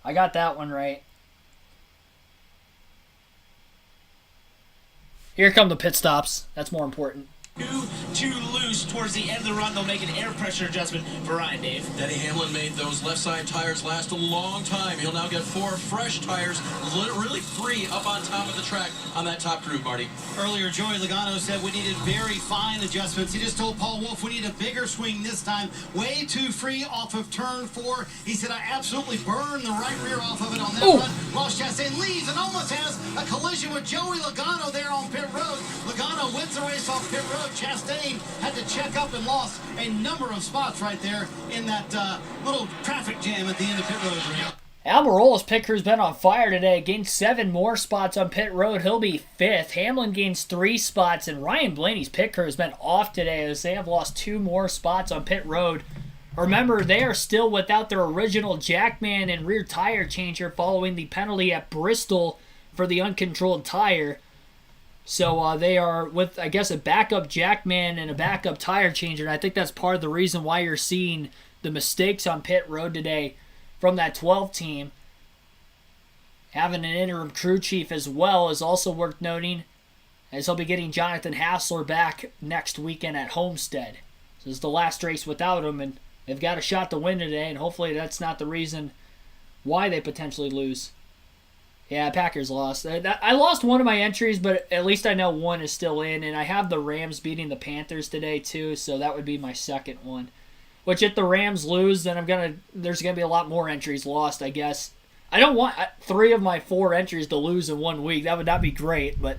I got that one right. Here come the pit stops. That's more important. Too loose towards the end of the run. They'll make an air pressure adjustment for Ryan, Dave. Denny Hamlin made those left side tires last a long time. He'll now get 4 fresh tires, really 3 up on top of the track on that top group, Marty. Earlier, Joey Logano said we needed very fine adjustments. He just told Paul Wolfe we need a bigger swing this time. Way too free off of turn 4. He said, I absolutely burned the right rear off of it on that run. Ross Chastain leads and almost has A collision with Joey Logano there on pit road. Logano wins the race off pit road. Chastain had to check up and lost a number of spots right there in that little traffic jam at the end of pit road. Almirola's pit crew's been on fire today. Gained 7 more spots on pit road. He'll be 5th. Hamlin gains 3 spots, and Ryan Blaney's pit crew has been off today as they have lost 2 more spots on pit road. Remember, they are still without their original Jackman and rear tire changer following the penalty at Bristol for the uncontrolled tire. So they are with, I guess, a backup Jackman and a backup tire changer, and I think that's part of the reason why you're seeing the mistakes on pit road today from that 12 team. Having an interim crew chief as well is also worth noting, as he'll be getting Jonathan Hassler back next weekend at Homestead. So this is the last race without him, and they've got a shot to win today, and hopefully that's not the reason why they potentially lose. Yeah, Packers lost. I lost one of my entries, but at least I know one is still in, and I have the Rams beating the Panthers today too, so that would be my second one. Which, if the Rams lose, then there's gonna be a lot more entries lost, I guess. I don't want 3 of my 4 entries to lose in 1 week. That would not be great, but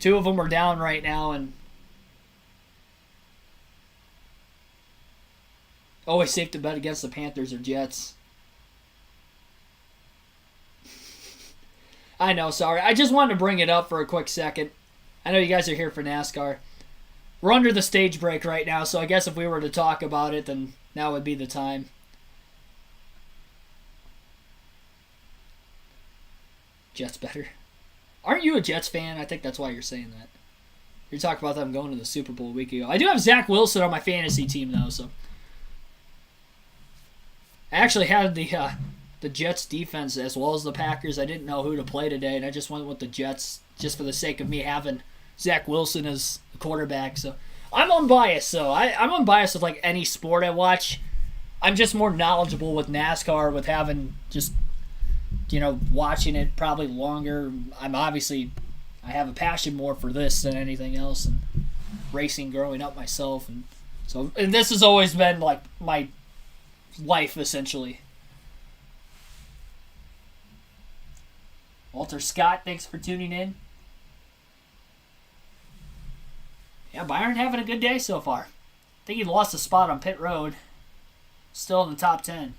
2 of them are down right now, and always safe to bet against the Panthers or Jets. I know, sorry. I just wanted to bring it up for a quick second. I know you guys are here for NASCAR. We're under the stage break right now, so I guess if we were to talk about it, then now would be the time. Jets better. Aren't you a Jets fan? I think that's why you're saying that. You're talking about them going to the Super Bowl a week ago. I do have Zach Wilson on my fantasy team, though, so. I actually had the Jets defense as well as the Packers. I didn't know who to play today, and I just went with the Jets just for the sake of me having Zach Wilson as the quarterback. So I'm unbiased, so I'm unbiased with like any sport I watch. I'm just more knowledgeable with NASCAR with having just, watching it probably longer. I have a passion more for this than anything else, and racing growing up myself, and this has always been like my life essentially. Walter Scott, thanks for tuning in. Yeah, Byron having a good day so far. I think he lost a spot on pit road. Still in the top 10.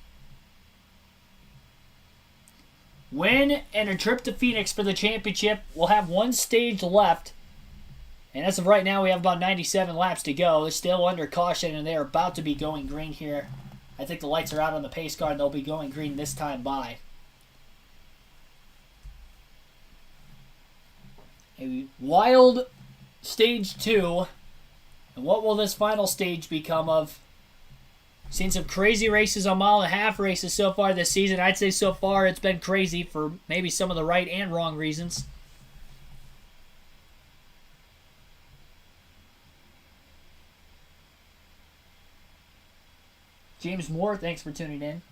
Win and a trip to Phoenix for the championship. We'll have 1 stage left. And as of right now, we have about 97 laps to go. They're still under caution, and they're about to be going green here. I think the lights are out on the pace car, and they'll be going green this time by. A wild stage 2. And what will this final stage become of? Seen some crazy races on 1.5 mile races so far this season. I'd say so far it's been crazy for maybe some of the right and wrong reasons. James Moore, thanks for tuning in.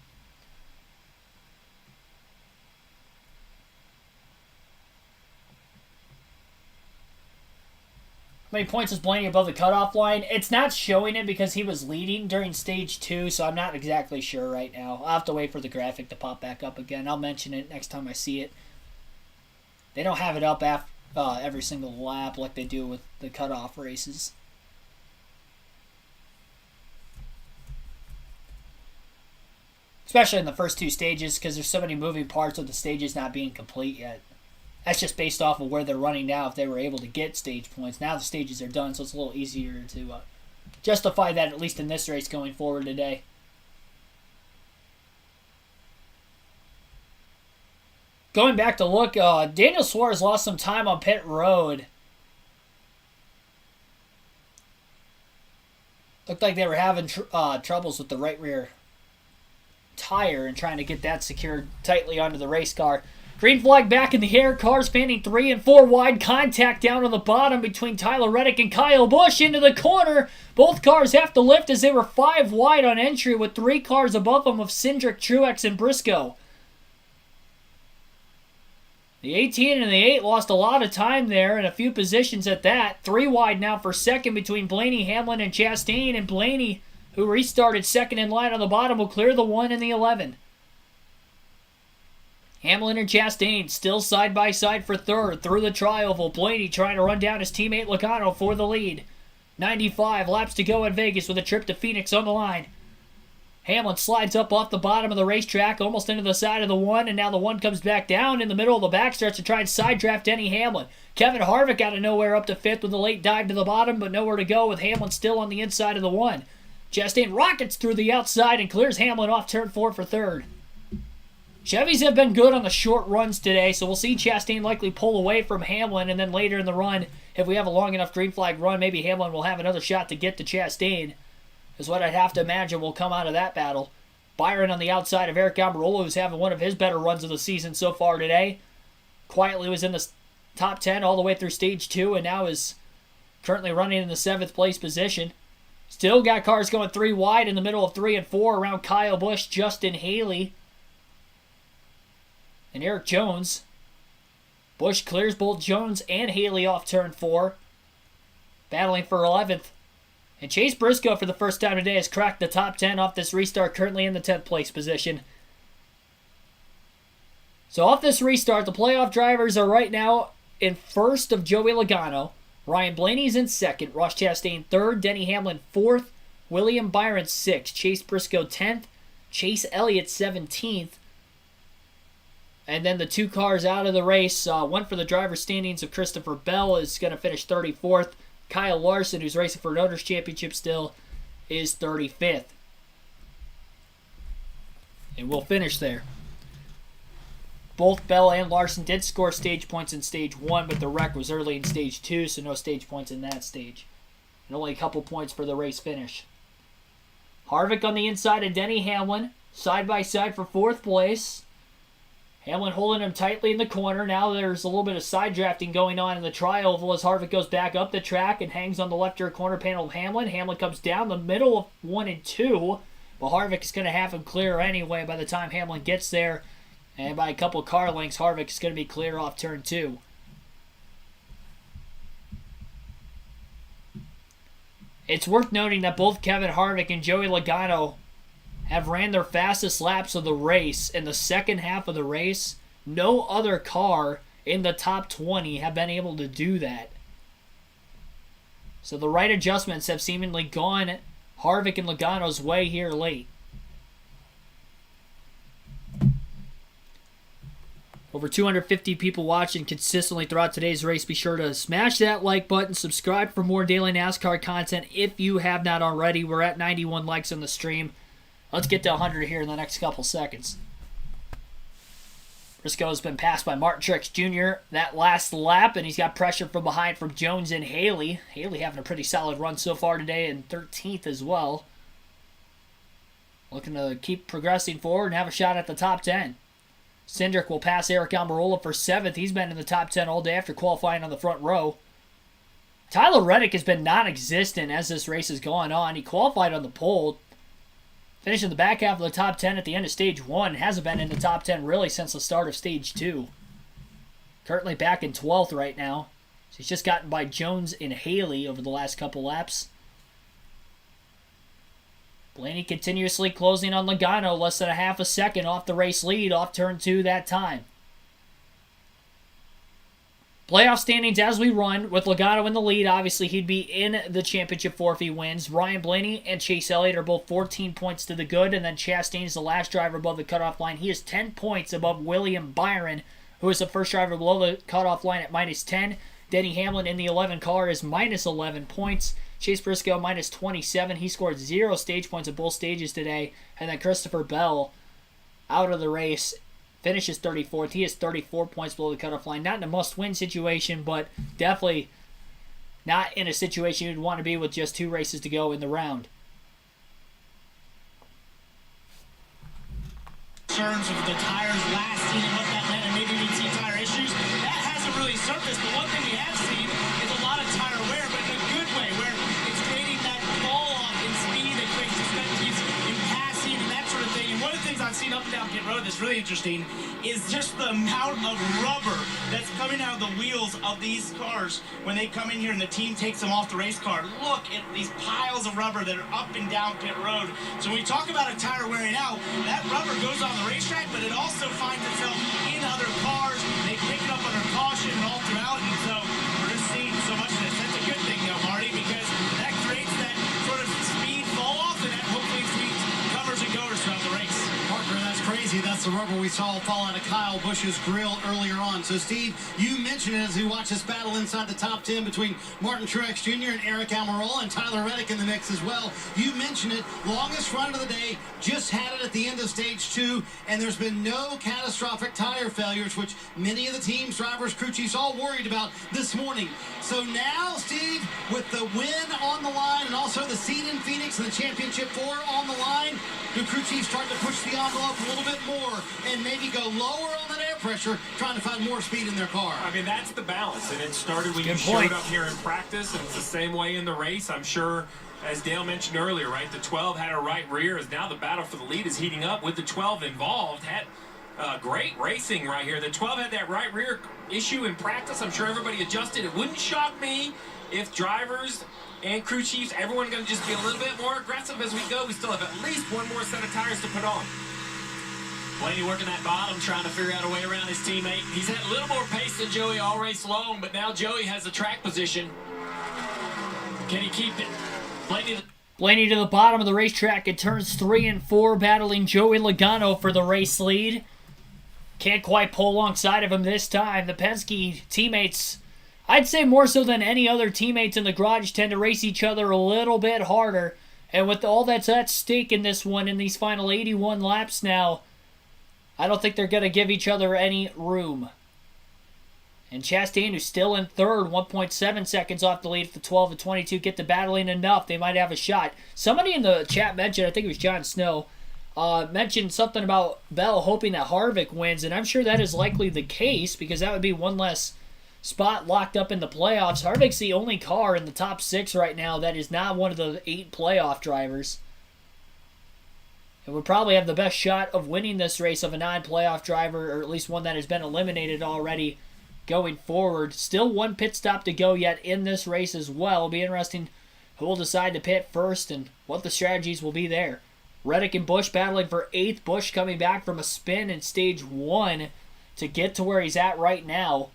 How many points is Blaney above the cutoff line? It's not showing it because he was leading during stage 2, so I'm not exactly sure right now. I'll have to wait for the graphic to pop back up again. I'll mention it next time I see it. They don't have it up every single lap like they do with the cutoff races. Especially in the first 2 stages because there's so many moving parts with the stages not being complete yet. That's just based off of where they're running now if they were able to get stage points. Now the stages are done, so it's a little easier to justify that, at least in this race going forward today. Going back to look, Daniel Suarez lost some time on pit road. Looked like they were having troubles with the right rear tire and trying to get that secured tightly onto the race car. Green flag back in the air. Cars fanning 3 and 4 wide. Contact down on the bottom between Tyler Reddick and Kyle Busch into the corner. Both cars have to lift as they were 5 wide on entry with 3 cars above them of Cindric, Truex, and Briscoe. The 18 and the 8 lost a lot of time there and a few positions at that. 3 wide now for second between Blaney, Hamlin, and Chastain. And Blaney, who restarted second in line on the bottom, will clear the 1 and the 11. Hamlin and Chastain still side by side for third through the tri-oval. Blaney trying to run down his teammate Logano for the lead. 95 laps to go at Vegas with a trip to Phoenix on the line. Hamlin slides up off the bottom of the racetrack, almost into the side of the one, and now the one comes back down in the middle of the backstretch to try and side draft Denny Hamlin. Kevin Harvick out of nowhere up to fifth with a late dive to the bottom, but nowhere to go with Hamlin still on the inside of the one. Chastain rockets through the outside and clears Hamlin off turn 4 for third. Chevys have been good on the short runs today, so we'll see Chastain likely pull away from Hamlin, and then later in the run, if we have a long enough green flag run, maybe Hamlin will have another shot to get to Chastain, is what I'd have to imagine will come out of that battle. Byron on the outside of Eric Almirola, who's having one of his better runs of the season so far today. Quietly was in the top 10 all the way through stage 2, and now is currently running in the 7th place position. Still got cars going 3 wide in the middle of 3 and 4 around Kyle Busch, Justin Haley, and Eric Jones. Busch clears both Jones and Haley off turn 4, battling for 11th. And Chase Briscoe, for the first time today, has cracked the top 10 off this restart, currently in the 10th place position. So off this restart, the playoff drivers are right now in first of Joey Logano. Ryan Blaney's in second. Ross Chastain third. Denny Hamlin fourth. William Byron sixth. Chase Briscoe 10th. Chase Elliott 17th. And then the 2 cars out of the race, one for the driver's standings of Christopher Bell is going to finish 34th. Kyle Larson, who's racing for an Owners' Championship still, is 35th. And we'll finish there. Both Bell and Larson did score stage points in stage 1, but the wreck was early in stage 2, so no stage points in that stage. And only a couple points for the race finish. Harvick on the inside of Denny Hamlin, side by side for 4th place. Hamlin holding him tightly in the corner. Now there's a little bit of side drafting going on in the tri-oval as Harvick goes back up the track and hangs on the left rear corner panel of Hamlin. Hamlin comes down the middle of 1 and 2, but Harvick is going to have him clear anyway by the time Hamlin gets there. And by a couple car lengths, Harvick is going to be clear off turn 2. It's worth noting that both Kevin Harvick and Joey Logano have ran their fastest laps of the race in the second half of the race. No other car in the top 20 have been able to do that. So the right adjustments have seemingly gone Harvick and Logano's way here late. Over 250 people watching consistently throughout today's race. Be sure to smash that like button. Subscribe for more daily NASCAR content if you have not already. We're at 91 likes on the stream. Let's get to 100 here in the next couple seconds. Briscoe has been passed by Martin Truex Jr. that last lap, and he's got pressure from behind from Jones and Haley. Haley having a pretty solid run so far today, and 13th as well. Looking to keep progressing forward and have a shot at the top 10. Cindric will pass Eric Almirola for 7th. He's been in the top 10 all day after qualifying on the front row. Tyler Reddick has been non-existent as this race has gone on. He qualified on the pole, finishing the back half of the top 10 at the end of stage 1. Hasn't been in the top 10 really since the start of stage 2. Currently back in 12th right now. So he's just gotten by Jones and Haley over the last couple laps. Blaney continuously closing on Logano, less than a half a second off the race lead, off turn 2 that time. Playoff standings as we run, with Logano in the lead. Obviously, he'd be in the championship 4 if he wins. Ryan Blaney and Chase Elliott are both 14 points to the good, and then Chastain is the last driver above the cutoff line. He is 10 points above William Byron, who is the first driver below the cutoff line at minus 10. Denny Hamlin in the 11 car is minus 11 points. Chase Briscoe minus 27. He scored 0 stage points at both stages today. And then Christopher Bell out of the race, finishes 34th. He has 34 points below the cutoff line. Not in a must-win situation, but definitely not in a situation you'd want to be with just 2 races to go in the round. Concerns of the tires lasting and what that meant, and maybe we'd see tire issues. That hasn't really surfaced, but one thing we have seen is a lot of tire wear, but in a good way, where it's creating that fall-off in speed that creates discrepancies in passing and that sort of thing. And one of the things I've seen up and down pit road that's really interesting is just the amount of rubber that's coming coming out of the wheels of these cars, when they come in here and the team takes them off the race car, look at these piles of rubber that are up and down pit road. So when we talk about a tire wearing out, that rubber goes on the racetrack, but it also finds itself in other cars. They pick it up under caution and all throughout, and so we're just seeing so much of this. That's a good thing, though, Marty, because that creates that sort of speed fall off, and that hopefully creates covers and goers throughout the race. Parker, that's crazy. That's the rubber we saw fall out of Kyle Busch's grill earlier on. So, Steve, you mentioned it as we watch this battle inside the top 10 between Martin Truex Jr. and Eric Almirola and Tyler Reddick in the mix as well. You mentioned it. Longest run of the day. Just had it at the end of stage 2, and there's been no catastrophic tire failures, which many of the teams, drivers, crew chiefs all worried about this morning. So now, Steve, with the win on the line and also the seed in Phoenix and the championship 4 on the line, do crew chiefs start to push the envelope a little bit more and maybe go lower on that air pressure, trying to find more speed in their car? I mean, that's the balance, and it started when Good you point. showed up here in practice, and it's the same way in the race. I'm sure, as Dale mentioned earlier, right, the 12 had a right rear, as now the battle for the lead is heating up with the 12 involved. Had great racing right here. The 12 had that right rear issue in practice. I'm sure everybody adjusted. It wouldn't shock me if drivers and crew chiefs, everyone going to just be a little bit more aggressive as we go. We still have at least one more set of tires to put on. Blaney working that bottom, trying to figure out a way around his teammate. He's had a little more pace than Joey all race long, but now Joey has the track position. Can he keep it? Blaney to the bottom of the racetrack at turns 3 and 4, battling Joey Logano for the race lead. Can't quite pull alongside of him this time. The Penske teammates, I'd say more so than any other teammates in the garage, tend to race each other a little bit harder. And with all that's at stake in this one, in these final 81 laps now, I don't think they're going to give each other any room. And Chastain, who's still in third, 1.7 seconds off the lead for 12 and 22, get to battling enough. They might have a shot. Somebody in the chat mentioned, I think it was Jon Snow, mentioned something about Bell hoping that Harvick wins, and I'm sure that is likely the case because that would be one less spot locked up in the playoffs. Harvick's the only car in the top 6 right now that is not one of the 8 playoff drivers. And would probably have the best shot of winning this race of a non-playoff driver, or at least one that has been eliminated already going forward. Still one pit stop to go yet in this race as well. It'll be interesting who will decide to pit first and what the strategies will be there. Reddick and Busch battling for 8th. Busch coming back from a spin in stage 1 to get to where he's at right now.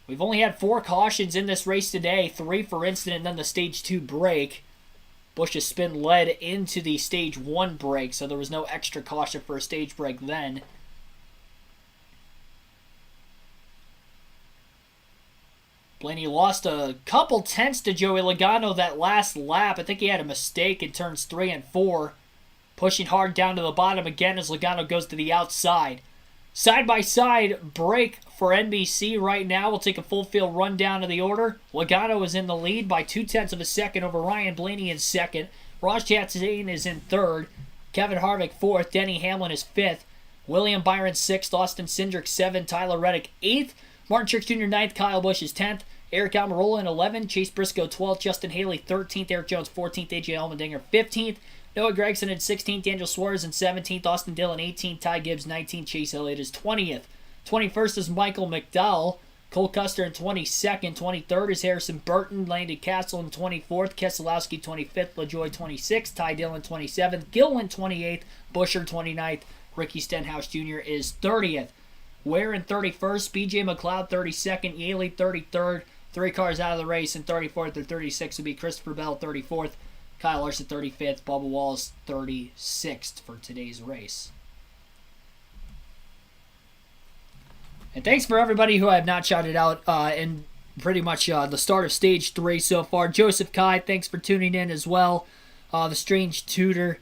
We've only had 4 cautions in this race today, 3 for incident and then the stage 2 break. Busch's spin led into the stage 1 break, so there was no extra caution for a stage break then. Blaney lost a couple tenths to Joey Logano that last lap. I think he had a mistake in turns 3 and 4. Pushing hard down to the bottom again as Logano goes to the outside. Side-by-side break for NBC right now. We'll take a full field rundown of the order. Logano is in the lead by 0.2 of a second over Ryan Blaney in second. Ross Chastain is in third. Kevin Harvick 4th. Denny Hamlin is 5th. William Byron 6th. Austin Cindric 7th. Tyler Reddick 8th. Martin Truex Jr. 9th. Kyle Busch is 10th. Eric Almirola in 11th. Chase Briscoe 12th. Justin Haley 13th. Eric Jones 14th. AJ Allmendinger 15th. Noah Gragson in 16th. Daniel Suarez in 17th. Austin Dillon 18th. Ty Gibbs 19th. Chase Elliott is 20th. 21st is Michael McDowell. Cole Custer in 22nd. 23rd is Harrison Burton. Landon Castle in 24th. Keselowski 25th. LaJoy 26th. Ty Dillon 27th. Gillen 28th. Buescher 29th. Ricky Stenhouse Jr. is 30th. Ware in 31st. BJ McLeod 32nd. Yaley 33rd. 3 cars out of the race. And 34th or 36th would be Christopher Bell 34th. Kyle Larson 35th. Bubba Wallace 36th for today's race. And thanks for everybody who I have not shouted out in pretty much the start of stage 3 so far. Joseph Kai, thanks for tuning in as well. The Strange Tutor.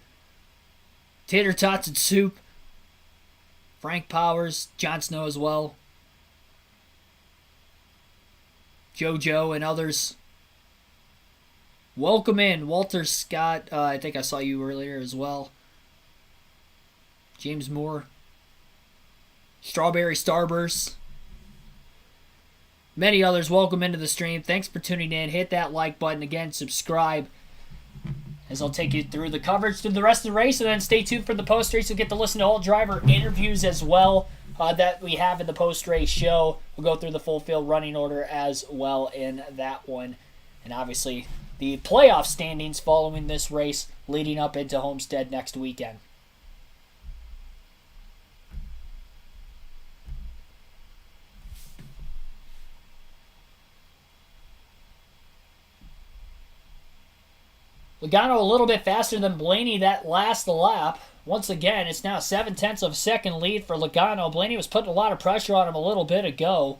Tater Tots and Soup. Frank Powers. Jon Snow as well. JoJo and others. Welcome in. Walter Scott. I think I saw you earlier as well. James Moore. Strawberry Starburst. Many others, welcome into the stream. Thanks for tuning in. Hit that like button. Again, subscribe. As I'll take you through the coverage through the rest of the race. And then stay tuned for the post-race. You'll get to listen to all driver interviews as well. that we have in the post-race show. We'll go through the full field running order as well in that one. And obviously the playoff standings following this race leading up into Homestead next weekend. Logano a little bit faster than Blaney that last lap. Once again, it's now 0.7 of a second lead for Logano. Blaney was putting a lot of pressure on him a little bit ago.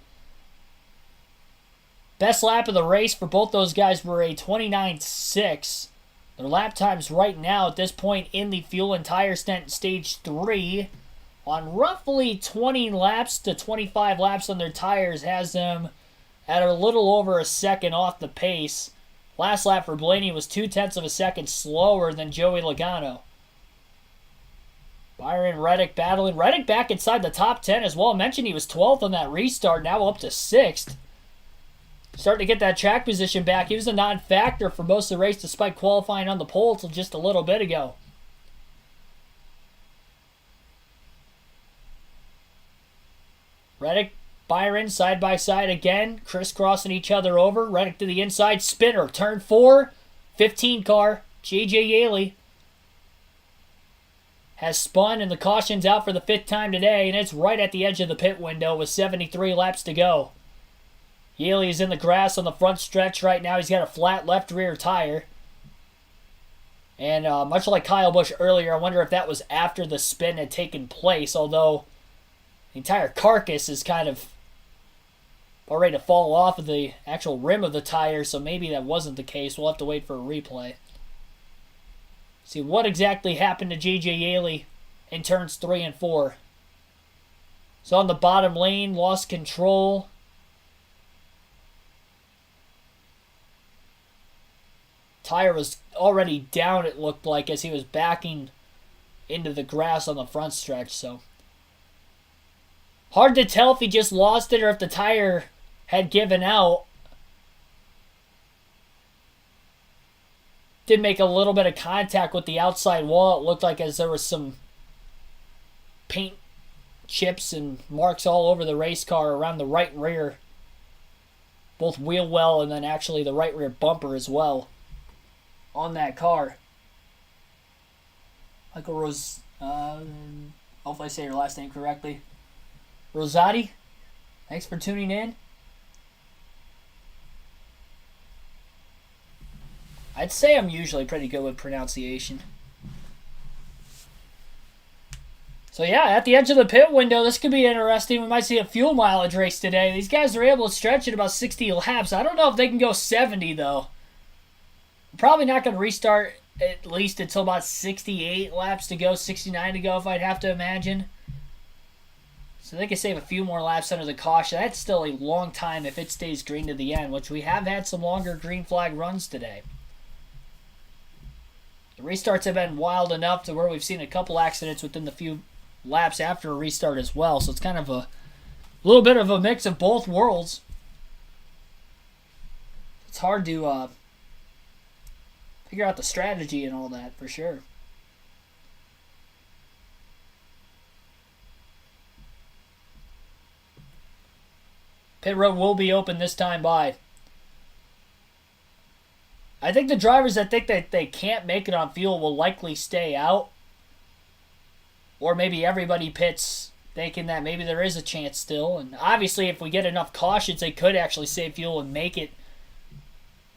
Best lap of the race for both those guys were a 29.6. Their lap times right now at this point in the fuel and tire stint stage 3 on roughly 20 laps to 25 laps on their tires has them at a little over a second off the pace. Last lap for Blaney was 0.2 of a second slower than Joey Logano. Byron Reddick battling. Reddick back inside the top 10 as well. I mentioned he was 12th on that restart, now up to 6th. Starting to get that track position back. He was a non-factor for most of the race despite qualifying on the pole until just a little bit ago. Reddick, Byron side by side again, crisscrossing each other over. Reddick to the inside, spinner, turn 4, 15 car, J.J. Yaley has spun and the caution's out for the 5th time today, and it's right at the edge of the pit window with 73 laps to go. Yaley is in the grass on the front stretch right now. He's got a flat left rear tire. And much like Kyle Busch earlier, I wonder if that was after the spin had taken place, although the entire carcass is kind of ready to fall off of the actual rim of the tire, so maybe that wasn't the case. We'll have to wait for a replay. See what exactly happened to J.J. Yaley in turns 3 and 4. So on the bottom lane, lost control. Tire was already down, it looked like, as he was backing into the grass on the front stretch, so hard to tell if he just lost it or if the tire had given out. Did make a little bit of contact with the outside wall. It looked like as there was some paint chips and marks all over the race car around the right rear. Both wheel well and then actually the right rear bumper as well on that car. Michael hopefully I say your last name correctly. Rosati, thanks for tuning in. I'd say I'm usually pretty good with pronunciation. So yeah, at the edge of the pit window, this could be interesting. We might see a fuel mileage race today. These guys are able to stretch at about 60 laps. I don't know if they can go 70 though. Probably not going to restart at least until about 68 laps to go, 69 to go if I'd have to imagine. So they can save a few more laps under the caution. That's still a long time if it stays green to the end, which we have had some longer green flag runs today. The restarts have been wild enough to where we've seen a couple accidents within the few laps after a restart as well. So it's kind of a little bit of a mix of both worlds. It's hard to figure out the strategy and all that for sure. Pit road will be open this time by. I think the drivers that think that they can't make it on fuel will likely stay out. Or maybe everybody pits thinking that maybe there is a chance still. And obviously if we get enough cautions, they could actually save fuel and make it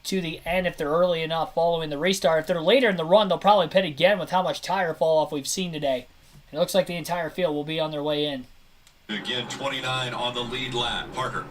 to the end if they're early enough following the restart. If they're later in the run, they'll probably pit again with how much tire fall off we've seen today. It looks like the entire field will be on their way in. Again, 29 on the lead lap. Parker.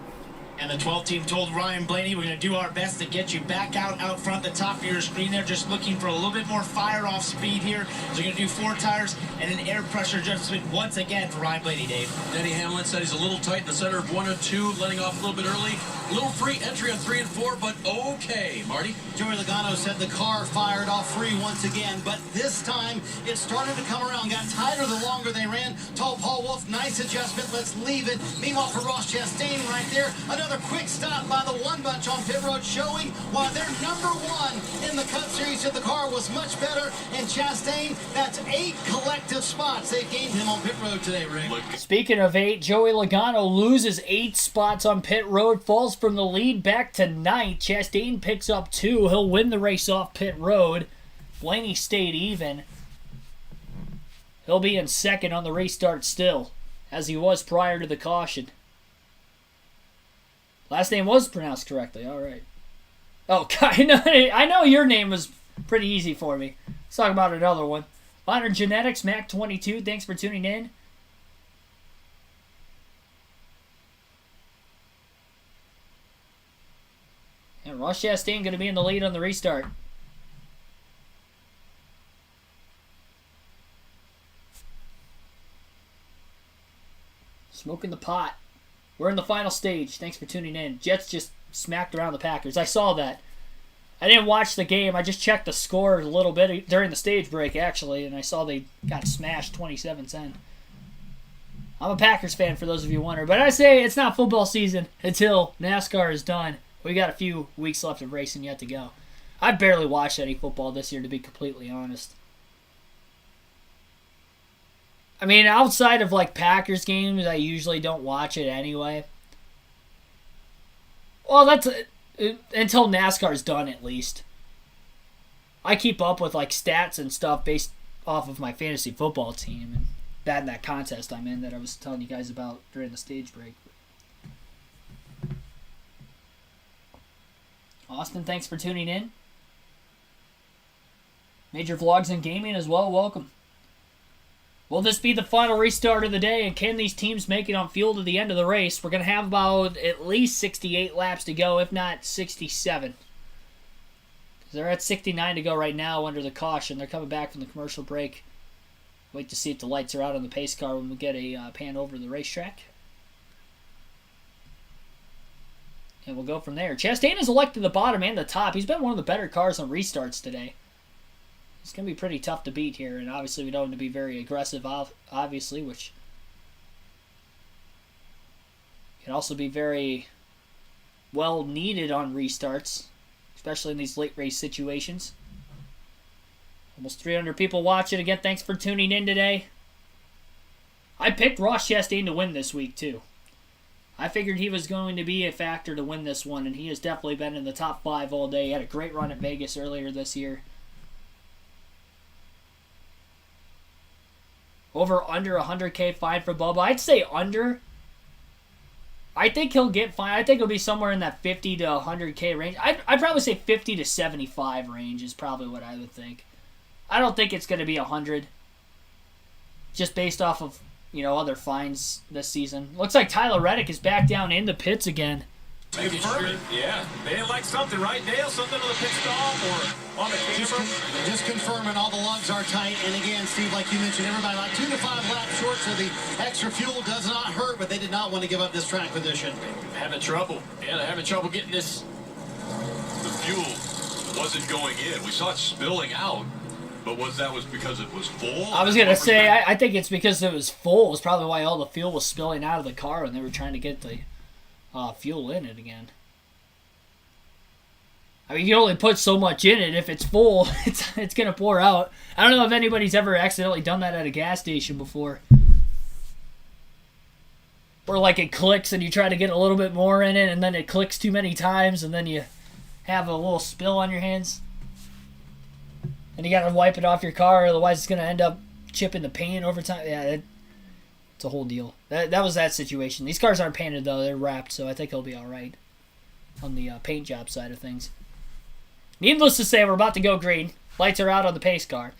And the 12 team told Ryan Blaney, we're going to do our best to get you back out front, the top of your screen there, just looking for a little bit more fire-off speed here. So we're going to do 4 tires and an air pressure adjustment once again for Ryan Blaney, Dave. Denny Hamlin said he's a little tight in the center of 1 and 2, letting off a little bit early. A little free entry on 3 and 4, but okay. Marty? Joey Logano said the car fired off free once again, but this time it started to come around, got tighter the longer they ran. Told Paul Wolf, nice adjustment, let's leave it. Meanwhile, for Ross Chastain right there, another another quick stop by the one bunch on pit road, showing why they're number one in the Cup Series. If the car was much better, and Chastain, that's 8 collective spots they've gained him on pit road today, Rick. Speaking of 8, Joey Logano loses 8 spots on pit road, falls from the lead back to 9th. Chastain picks up 2. He'll win the race off pit road. Blaney stayed even. He'll be in 2nd on the restart still, as he was prior to the caution. Last name was pronounced correctly. All right. Oh, I know your name was pretty easy for me. Let's talk about another one. Modern Genetics, Mac22, thanks for tuning in. And Ross Chastain going to be in the lead on the restart. Smoking the pot. We're in the final stage. Thanks for tuning in. Jets just smacked around the Packers. I saw that. I didn't watch the game. I just checked the score a little bit during the stage break, actually, and I saw they got smashed 27-10. I'm a Packers fan, for those of you wondering. But I say it's not football season until NASCAR is done. We got a few weeks left of racing yet to go. I barely watched any football this year, to be completely honest. I mean, outside of, like, Packers games, I usually don't watch it anyway. Well, that's until NASCAR's done, at least. I keep up with, like, stats and stuff based off of my fantasy football team and that contest I'm in that I was telling you guys about during the stage break. Austin, thanks for tuning in. Major Vlogs and Gaming as well, welcome. Will this be the final restart of the day, and can these teams make it on fuel to the end of the race? We're going to have about at least 68 laps to go, if not 67. They're at 69 to go right now under the caution. They're coming back from the commercial break. Wait to see if the lights are out on the pace car when we get a pan over the racetrack. And we'll go from there. Chastain is elected the bottom and the top. He's been one of the better cars on restarts today. It's going to be pretty tough to beat here, and obviously we don't want to be very aggressive, obviously, which can also be very well needed on restarts, especially in these late race situations. Almost 300 people watching. Again, thanks for tuning in today. I picked Ross Chastain to win this week, too. I figured he was going to be a factor to win this one, and he has definitely been in the top 5 all day. He had a great run at Vegas earlier this year. Over under 100K fine for Bubba. I'd say under. I think he'll get fined. I think he'll be somewhere in that 50 to 100K range. I'd probably say 50 to 75 range is probably what I would think. I don't think it's going to be 100. Just based off of, other fines this season. Looks like Tyler Reddick is back down in the pits again. Confirming. Yeah. They didn't like something, right, Dale? Something on the pit stop or on the camera? Just confirming all the lugs are tight. And again, Steve, like you mentioned, everybody like 2 to 5 laps short, so the extra fuel does not hurt, but they did not want to give up this track position. Having trouble. Yeah, they're having trouble getting this. The fuel wasn't going in. We saw it spilling out. But that was because it was full? I was going to say, I think it's because it was full. It's probably why all the fuel was spilling out of the car when they were trying to get the fuel in it again. I mean, you only put so much in it. If it's full, it's going to pour out. I don't know if anybody's ever accidentally done that at a gas station before. Where, like, it clicks and you try to get a little bit more in it, and then it clicks too many times, and then you have a little spill on your hands. And you got to wipe it off your car, otherwise it's going to end up chipping the paint over time. Yeah, it's a whole deal. That was that situation. These cars aren't painted, though. They're wrapped, so I think he'll be all right on the paint job side of things. Needless to say, we're about to go green. Lights are out on the pace car.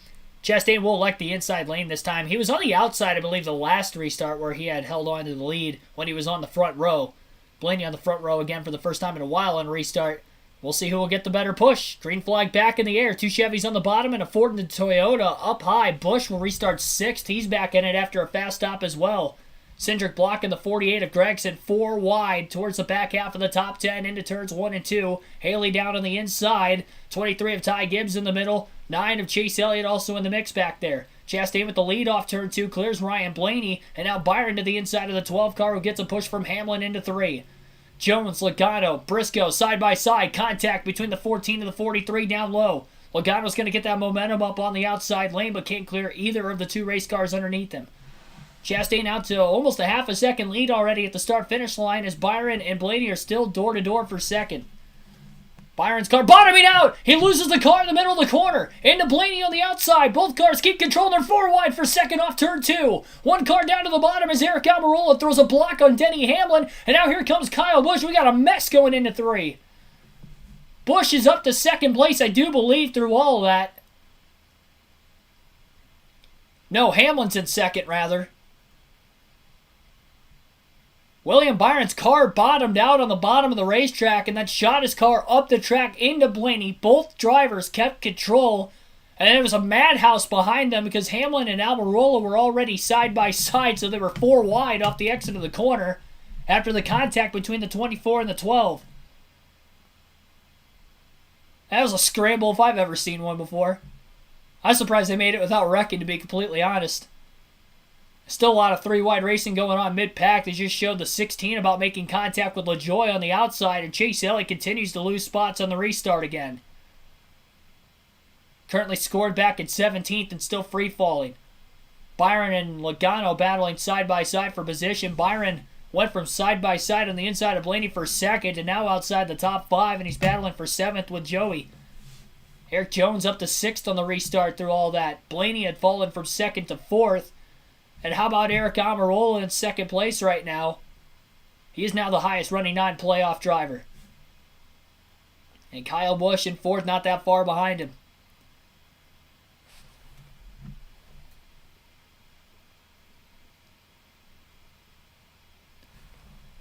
Chastain will elect the inside lane this time. He was on the outside, I believe, the last restart where he had held on to the lead when he was on the front row. Blaney on the front row again for the first time in a while on restart. We'll see who will get the better push. Green flag back in the air. 2 Chevys on the bottom and a Ford and a Toyota up high. Busch will restart 6th. He's back in it after a fast stop as well. Cindric blocking the 48 of Gregson 4 wide towards the back half of the top 10 into turns 1 and 2. Haley down on the inside. 23 of Ty Gibbs in the middle. 9 of Chase Elliott also in the mix back there. Chastain with the lead off turn 2 clears Ryan Blaney. And now Byron to the inside of the 12 car who gets a push from Hamlin into 3. Jones, Logano, Briscoe, side by side. Contact between the 14 and the 43 down low. Logano's going to get that momentum up on the outside lane, but can't clear either of the two race cars underneath him. Chastain out to almost a half a second lead already at the start-finish line as Byron and Blaney are still door-to-door for second. Byron's car bottoming out. He loses the car in the middle of the corner. Into Blaney on the outside. Both cars keep control. They're 4 wide for second off turn 2. One car down to the bottom as Eric Almirola throws a block on Denny Hamlin. And now here comes Kyle Busch. We got a mess going into 3. Busch is up to second place, I do believe, through all of that. No, Hamlin's in second, rather. William Byron's car bottomed out on the bottom of the racetrack and then shot his car up the track into Blaney. Both drivers kept control, and it was a madhouse behind them because Hamlin and Almirola were already side by side, so they were 4 wide off the exit of the corner after the contact between the 24 and the 12. That was a scramble if I've ever seen one before. I'm surprised they made it without wrecking, to be completely honest. Still a lot of 3-wide racing going on mid-pack. They just showed the 16 about making contact with LaJoie on the outside, and Chase Elliott continues to lose spots on the restart again. Currently scored back in 17th and still free-falling. Byron and Logano battling side-by-side for position. Byron went from side-by-side on the inside of Blaney for second and now outside the top 5, and he's battling for 7th with Joey. Eric Jones up to 6th on the restart through all that. Blaney had fallen from 2nd to 4th. And how about Eric Almirola in 2nd place right now? He is now the highest running non-playoff driver. And Kyle Busch in 4th, not that far behind him.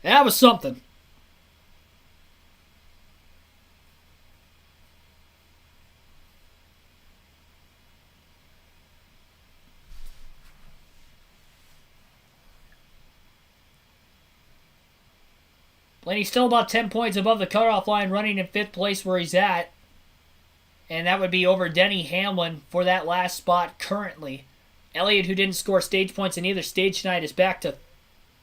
That was something. Blaney's still about 10 points above the cutoff line, running in 5th place where he's at. And that would be over Denny Hamlin for that last spot currently. Elliott, who didn't score stage points in either stage tonight, is back to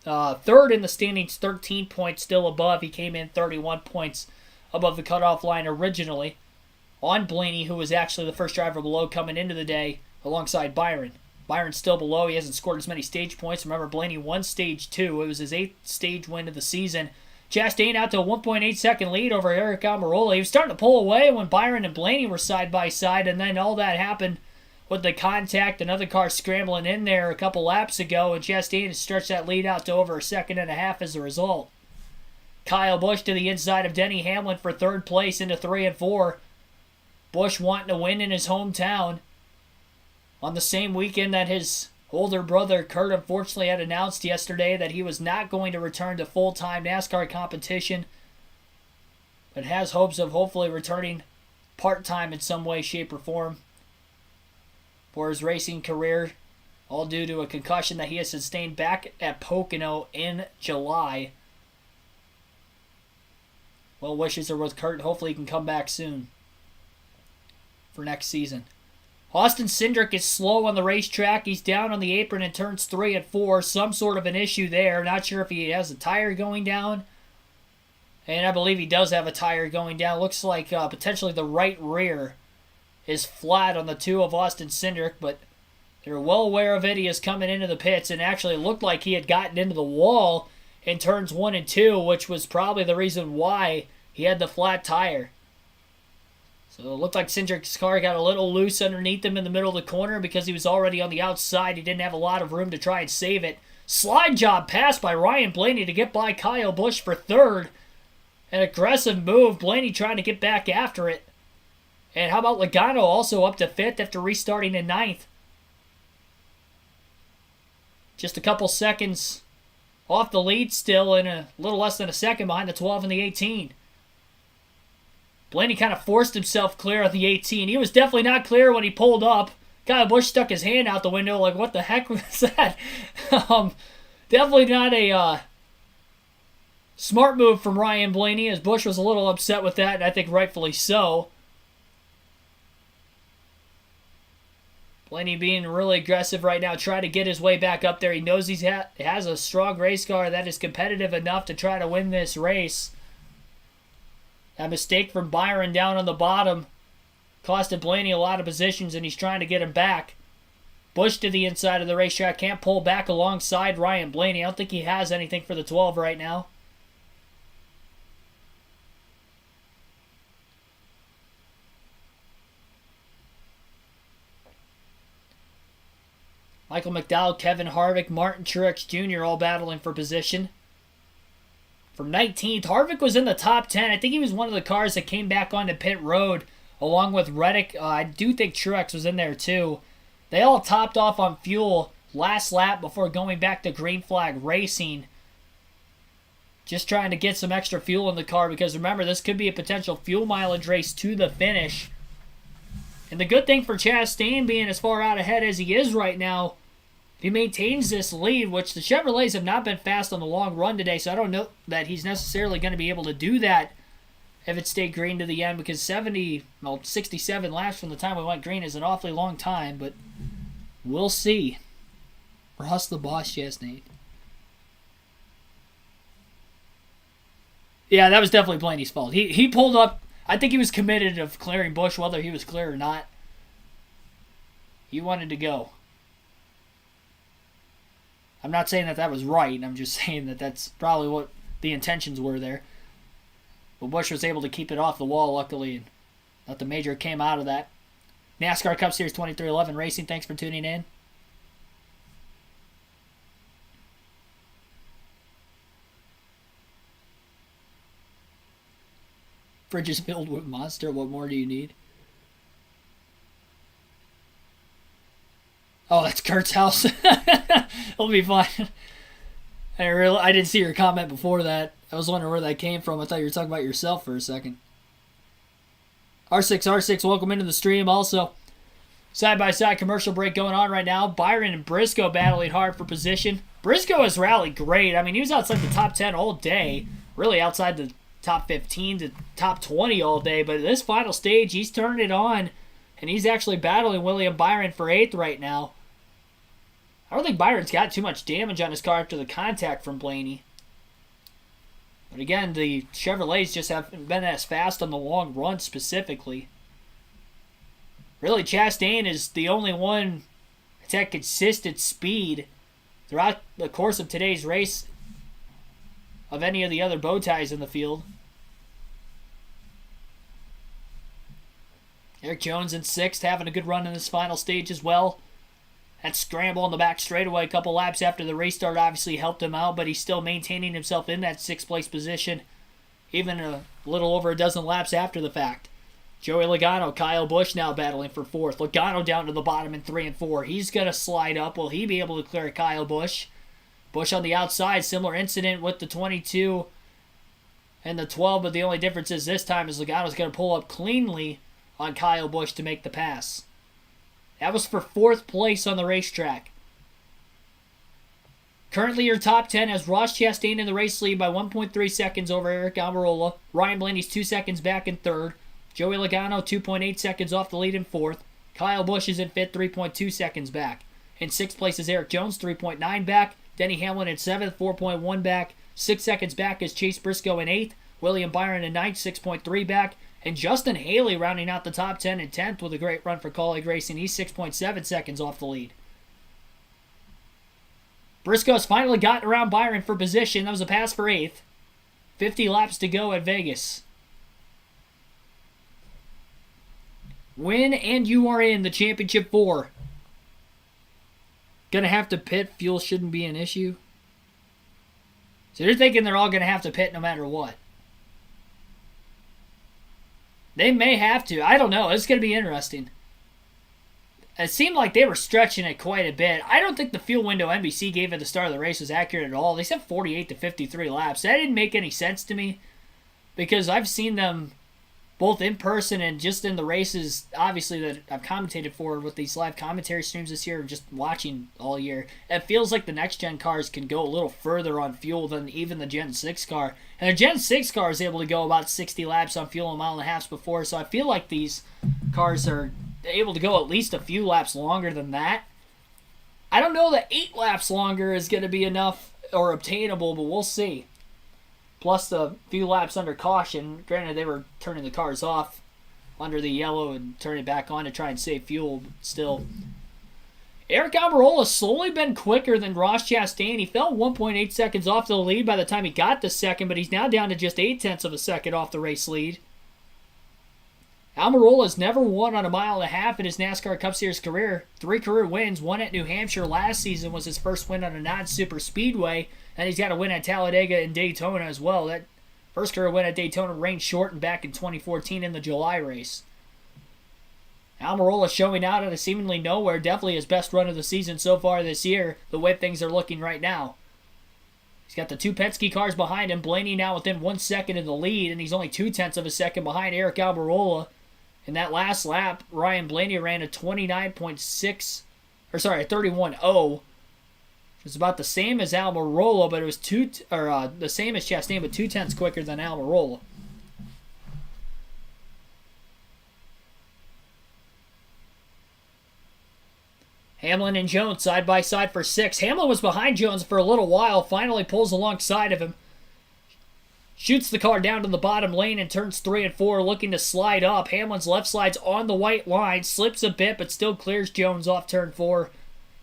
3rd in the standings, 13 points still above. He came in 31 points above the cutoff line originally on Blaney, who was actually the first driver below coming into the day alongside Byron. Byron's still below. He hasn't scored as many stage points. Remember, Blaney won stage 2. It was his 8th stage win of the season. Chastain out to a 1.8 second lead over Eric Almirola. He was starting to pull away when Byron and Blaney were side by side, and then all that happened with the contact. Another car scrambling in there a couple laps ago, and Chastain has stretched that lead out to over a 1.5 seconds as a result. Kyle Busch to the inside of Denny Hamlin for 3rd place into 3 and 4. Busch wanting to win in his hometown on the same weekend that his older brother Kurt unfortunately had announced yesterday that he was not going to return to full-time NASCAR competition, but has hopes of hopefully returning part-time in some way, shape, or form for his racing career, all due to a concussion that he has sustained back at Pocono in July. Well, wishes are with Kurt. Hopefully he can come back soon for next season. Austin Cindric is slow on the racetrack. He's down on the apron in turns 3 and 4. Some sort of an issue there. Not sure if he has a tire going down. And I believe he does have a tire going down. Looks like potentially the right rear is flat on the 2 of Austin Cindric, but they're well aware of it. He is coming into the pits, and actually it looked like he had gotten into the wall in turns 1 and 2, which was probably the reason why he had the flat tire. So it looked like Cindric's car got a little loose underneath him in the middle of the corner because he was already on the outside. He didn't have a lot of room to try and save it. Slide job pass by Ryan Blaney to get by Kyle Busch for 3rd. An aggressive move. Blaney trying to get back after it. And how about Logano also up to 5th after restarting in 9th? Just a couple seconds off the lead still, and a little less than a second behind the 12 and the 18. Blaney kind of forced himself clear of the 18. He was definitely not clear when he pulled up. Kyle Busch stuck his hand out the window like, what the heck was that? Definitely not a smart move from Ryan Blaney, as Busch was a little upset with that, and I think rightfully so. Blaney being really aggressive right now, trying to get his way back up there. He knows he has a strong race car that is competitive enough to try to win this race. That mistake from Byron down on the bottom costed Blaney a lot of positions, and he's trying to get him back. Busch to the inside of the racetrack, can't pull back alongside Ryan Blaney. I don't think he has anything for the 12 right now. Michael McDowell, Kevin Harvick, Martin Truex Jr. all battling for position. From 19th, Harvick was in the top 10. I think he was one of the cars that came back onto pit road along with Reddick. I do think Truex was in there too. They all topped off on fuel last lap before going back to green flag racing. Just trying to get some extra fuel in the car because remember, this could be a potential fuel mileage race to the finish. And the good thing for Chastain being as far out ahead as he is right now, if he maintains this lead, which the Chevrolets have not been fast on the long run today, so I don't know that he's necessarily going to be able to do that if it stayed green to the end, because 67 laps from the time we went green is an awfully long time, but we'll see. Ross the Boss Chastain. Yeah, that was definitely Blaney's fault. He pulled up. I think he was committed of clearing Busch, whether he was clear or not. He wanted to go. I'm not saying that was right. I'm just saying that that's probably what the intentions were there. But Busch was able to keep it off the wall, luckily, and nothing major came out of that. NASCAR Cup Series 2311 Racing, thanks for tuning in. Fridge is filled with Monster. What more do you need? Oh, that's Kurt's house. It'll be fine. I didn't see your comment before that. I was wondering where that came from. I thought you were talking about yourself for a second. R6, welcome into the stream. Also, side-by-side commercial break going on right now. Byron and Briscoe battling hard for position. Briscoe has rallied great. I mean, he was outside the top 10 all day. Really outside the top 15 to top 20 all day. But this final stage, he's turned it on. And he's actually battling William Byron for 8th right now. I don't think Byron's got too much damage on his car after the contact from Blaney. But again, the Chevrolets just haven't been as fast on the long run specifically. Really, Chastain is the only one that's at consistent speed throughout the course of today's race of any of the other bow ties in the field. Eric Jones in 6th, having a good run in this final stage as well. That scramble on the back straightaway a couple laps after the restart obviously helped him out, but he's still maintaining himself in that 6th place position, even a little over a dozen laps after the fact. Joey Logano, Kyle Busch now battling for 4th. Logano down to the bottom in 3 and 4. He's going to slide up. Will he be able to clear Kyle Busch? Busch on the outside, similar incident with the 22 and the 12, but the only difference is this time is Logano's going to pull up cleanly on Kyle Busch to make the pass. That was for 4th place on the racetrack. Currently, your top 10 has Ross Chastain in the race lead by 1.3 seconds over Eric Almirola. Ryan Blaney's 2 seconds back in 3rd. Joey Logano 2.8 seconds off the lead in 4th. Kyle Busch is in 5th, 3.2 seconds back. In 6th place is Eric Jones, 3.9 back. Denny Hamlin in 7th, 4.1 back. 6 seconds back is Chase Briscoe in 8th. William Byron in 9th, 6.3 back. And Justin Haley rounding out the top 10 in 10th with a great run for Kaulig Racing. He's 6.7 seconds off the lead. Briscoe's finally gotten around Byron for position. That was a pass for 8th. 50 laps to go at Vegas. Win and you are in the Championship 4. Gonna have to pit. Fuel shouldn't be an issue. So they're thinking they're all gonna have to pit no matter what. They may have to. I don't know. It's going to be interesting. It seemed like they were stretching it quite a bit. I don't think the fuel window NBC gave at the start of the race was accurate at all. They said 48 to 53 laps. That didn't make any sense to me because I've seen them both in person and just in the races, obviously, that I've commentated for with these live commentary streams this year and just watching all year. It feels like the next-gen cars can go a little further on fuel than even the Gen 6 car. And the Gen 6 car is able to go about 60 laps on fuel a mile and a half before, so I feel like these cars are able to go at least a few laps longer than that. I don't know that 8 laps longer is going to be enough or obtainable, but we'll see. Plus the few laps under caution. Granted, they were turning the cars off under the yellow and turning it back on to try and save fuel, but still. Eric Almirola's slowly been quicker than Ross Chastain. He fell 1.8 seconds off the lead by the time he got to second, but he's now down to just 0.8 of a second off the race lead. Almirola's never won on a mile and a half in his NASCAR Cup Series career. 3 career wins. One at New Hampshire last season was his first win on a non-super speedway, and he's got a win at Talladega and Daytona as well. That first career win at Daytona reigned short and back in 2014 in the July race. Almirola showing out out of seemingly nowhere, definitely his best run of the season so far this year, the way things are looking right now. He's got the 2 Penske cars behind him, Blaney now within 1 second in the lead, and he's only 0.2 of a second behind Eric Almirola. In that last lap, Ryan Blaney ran a 29.6, or sorry, a 31.0. It was about the same as Almirola, but it was the same as Chastain, but 0.2 quicker than Almirola. Hamlin and Jones side by side for 6. Hamlin was behind Jones for a little while, finally pulls alongside of him. Shoots the car down to the bottom lane in turns 3 and 4, looking to slide up. Hamlin's left slide's on the white line, slips a bit, but still clears Jones off turn 4.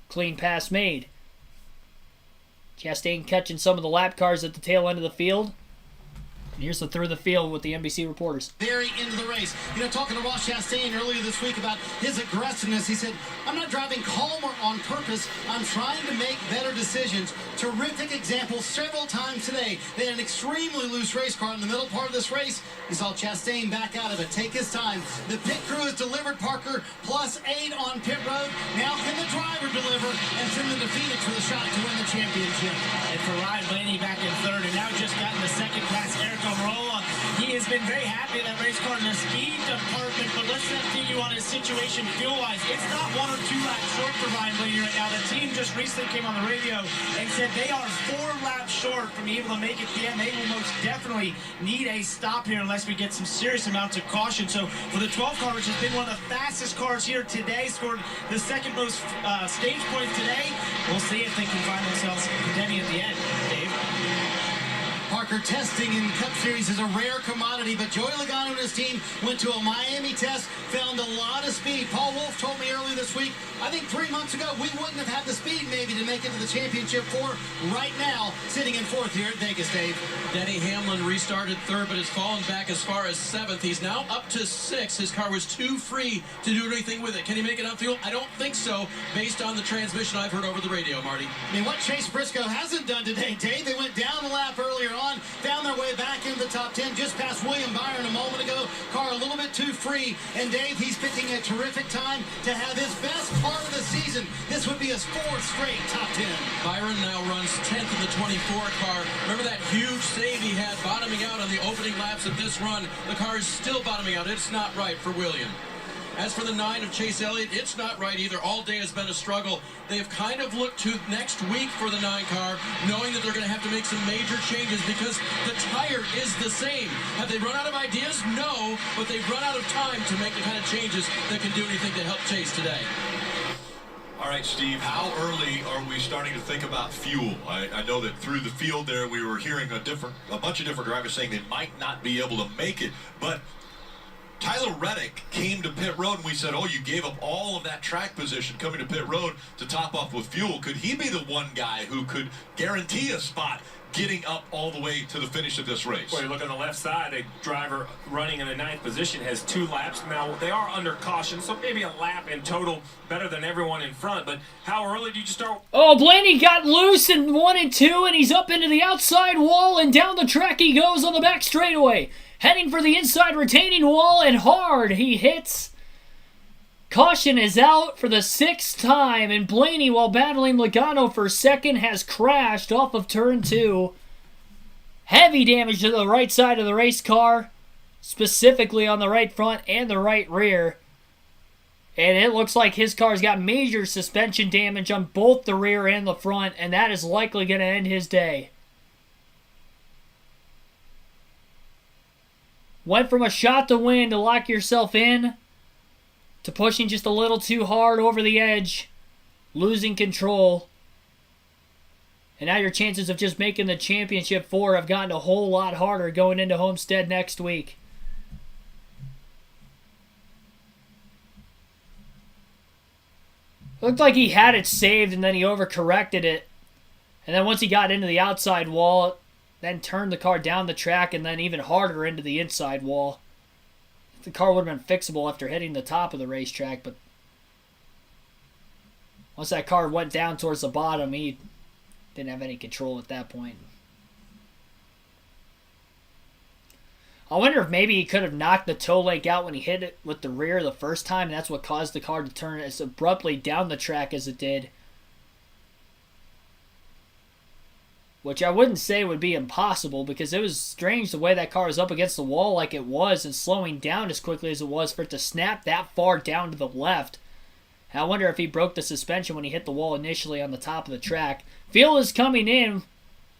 Clean pass made. Chastain catching some of the lap cars at the tail end of the field. And here's the through the field with the NBC reporters. Very into the race. You know, talking to Ross Chastain earlier this week about his aggressiveness, he said, I'm not driving calm or on purpose. I'm trying to make better decisions. Terrific example several times today. They had an extremely loose race car in the middle part of this race. You saw Chastain back out of it. Take his time. The pit crew has delivered Parker +8 on pit road. Now can the driver deliver and send them to Phoenix with a shot to win the championship? And for Ryan Blaney back in third, and now just gotten the second past Eric Almirola. He has been very happy in that race car in the speed department, but let's continue on his situation fuel-wise. It's not 1 or 2 laps short for Ryan Blaney right now. The team just recently came on the radio and said they are 4 laps short from being able to make it to the end. They will most definitely need a stop here unless we get some serious amounts of caution. So for the 12 car, which has been one of the fastest cars here today, scored the second most stage points today, we'll see if they can find themselves contending at the end. Dave? Parker testing in Cup Series is a rare commodity, but Joey Logano and his team went to a Miami test, found a lot of speed. Paul Wolf told me earlier this week, I think 3 months ago, we wouldn't have had the speed maybe to make it to the championship 4. Right now, sitting in 4th here at Vegas, Dave. Denny Hamlin restarted 3rd, but has fallen back as far as 7th. He's now up to 6th. His car was too free to do anything with it. Can he make it on fuel? I don't think so, based on the transmission I've heard over the radio, Marty. I mean, what Chase Briscoe hasn't done today, Dave, they went down the lap earlier on, found their way back into the top 10, just past William Byron a moment ago. Car a little bit too free, and Dave, he's picking a terrific time to have his best part of the season. This would be his 4th straight top 10. Byron now runs 10th in the 24 car. Remember that huge save he had bottoming out on the opening laps of this run? The car is still bottoming out. It's not right for William. As for the 9 of Chase Elliott, it's not right either. All day has been a struggle. They have kind of looked to next week for the 9 car, knowing that they're going to have to make some major changes because the tire is the same. Have they run out of ideas? No, but they've run out of time to make the kind of changes that can do anything to help Chase today. All right, Steve, how early are we starting to think about fuel? I know that through the field there we were hearing a bunch of different drivers saying they might not be able to make it, but Tyler Reddick came to pit road and we said, oh, you gave up all of that track position coming to pit road to top off with fuel. Could he be the one guy who could guarantee a spot getting up all the way to the finish of this race? Well, you look on the left side, a driver running in the 9th position has 2 laps. Now, they are under caution, so maybe a lap in total better than everyone in front. But how early did you start? Oh, Blaney got loose in 1 and 2, and he's up into the outside wall, and down the track he goes on the back straightaway. Heading for the inside retaining wall, and hard he hits. Caution is out for the 6th time, and Blaney, while battling Logano for 2nd, has crashed off of turn 2. Heavy damage to the right side of the race car, specifically on the right front and the right rear. And it looks like his car's got major suspension damage on both the rear and the front, and that is likely going to end his day. Went from a shot to win to lock yourself in to pushing just a little too hard over the edge, losing control. And now your chances of just making the championship 4 have gotten a whole lot harder going into Homestead next week. Looked like he had it saved and then he overcorrected it. And then once he got into the outside wall, then turned the car down the track and then even harder into the inside wall. The car would have been fixable after hitting the top of the racetrack, but once that car went down towards the bottom, he didn't have any control at that point. I wonder if maybe he could have knocked the toe leg out when he hit it with the rear the first time, and that's what caused the car to turn as abruptly down the track as it did. Which I wouldn't say would be impossible, because it was strange the way that car was up against the wall like it was and slowing down as quickly as it was for it to snap that far down to the left. And I wonder if he broke the suspension when he hit the wall initially on the top of the track. Fuel is coming in.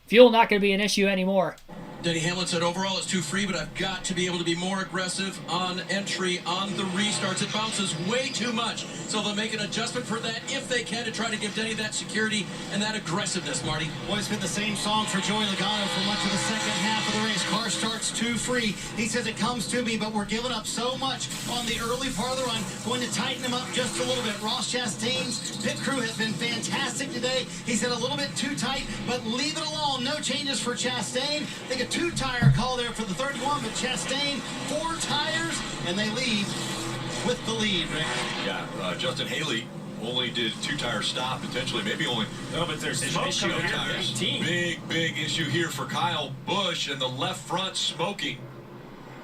Fuel not going to be an issue anymore. Denny Hamlin said overall it's too free, but I've got to be able to be more aggressive on entry, on the restarts. It bounces way too much. So they'll make an adjustment for that if they can to try to give Denny that security and that aggressiveness, Marty. Well, it's been the same song for Joey Logano for much of the second half of the race. Car starts too free. He says it comes to me, but we're giving up so much on the early part of the run. Going to tighten him up just a little bit. Ross Chastain's pit crew has been fantastic today. He said a little bit too tight, but leave it alone. No changes for Chastain. I think a 2-tire call there for the 31, but Chastain, 4 tires, and they leave with the lead, Rick. Yeah, Justin Haley only did 2-tire stop, potentially, maybe only. No, but there's smoke coming here for 18. Big issue here for Kyle Busch, and the left front smoking.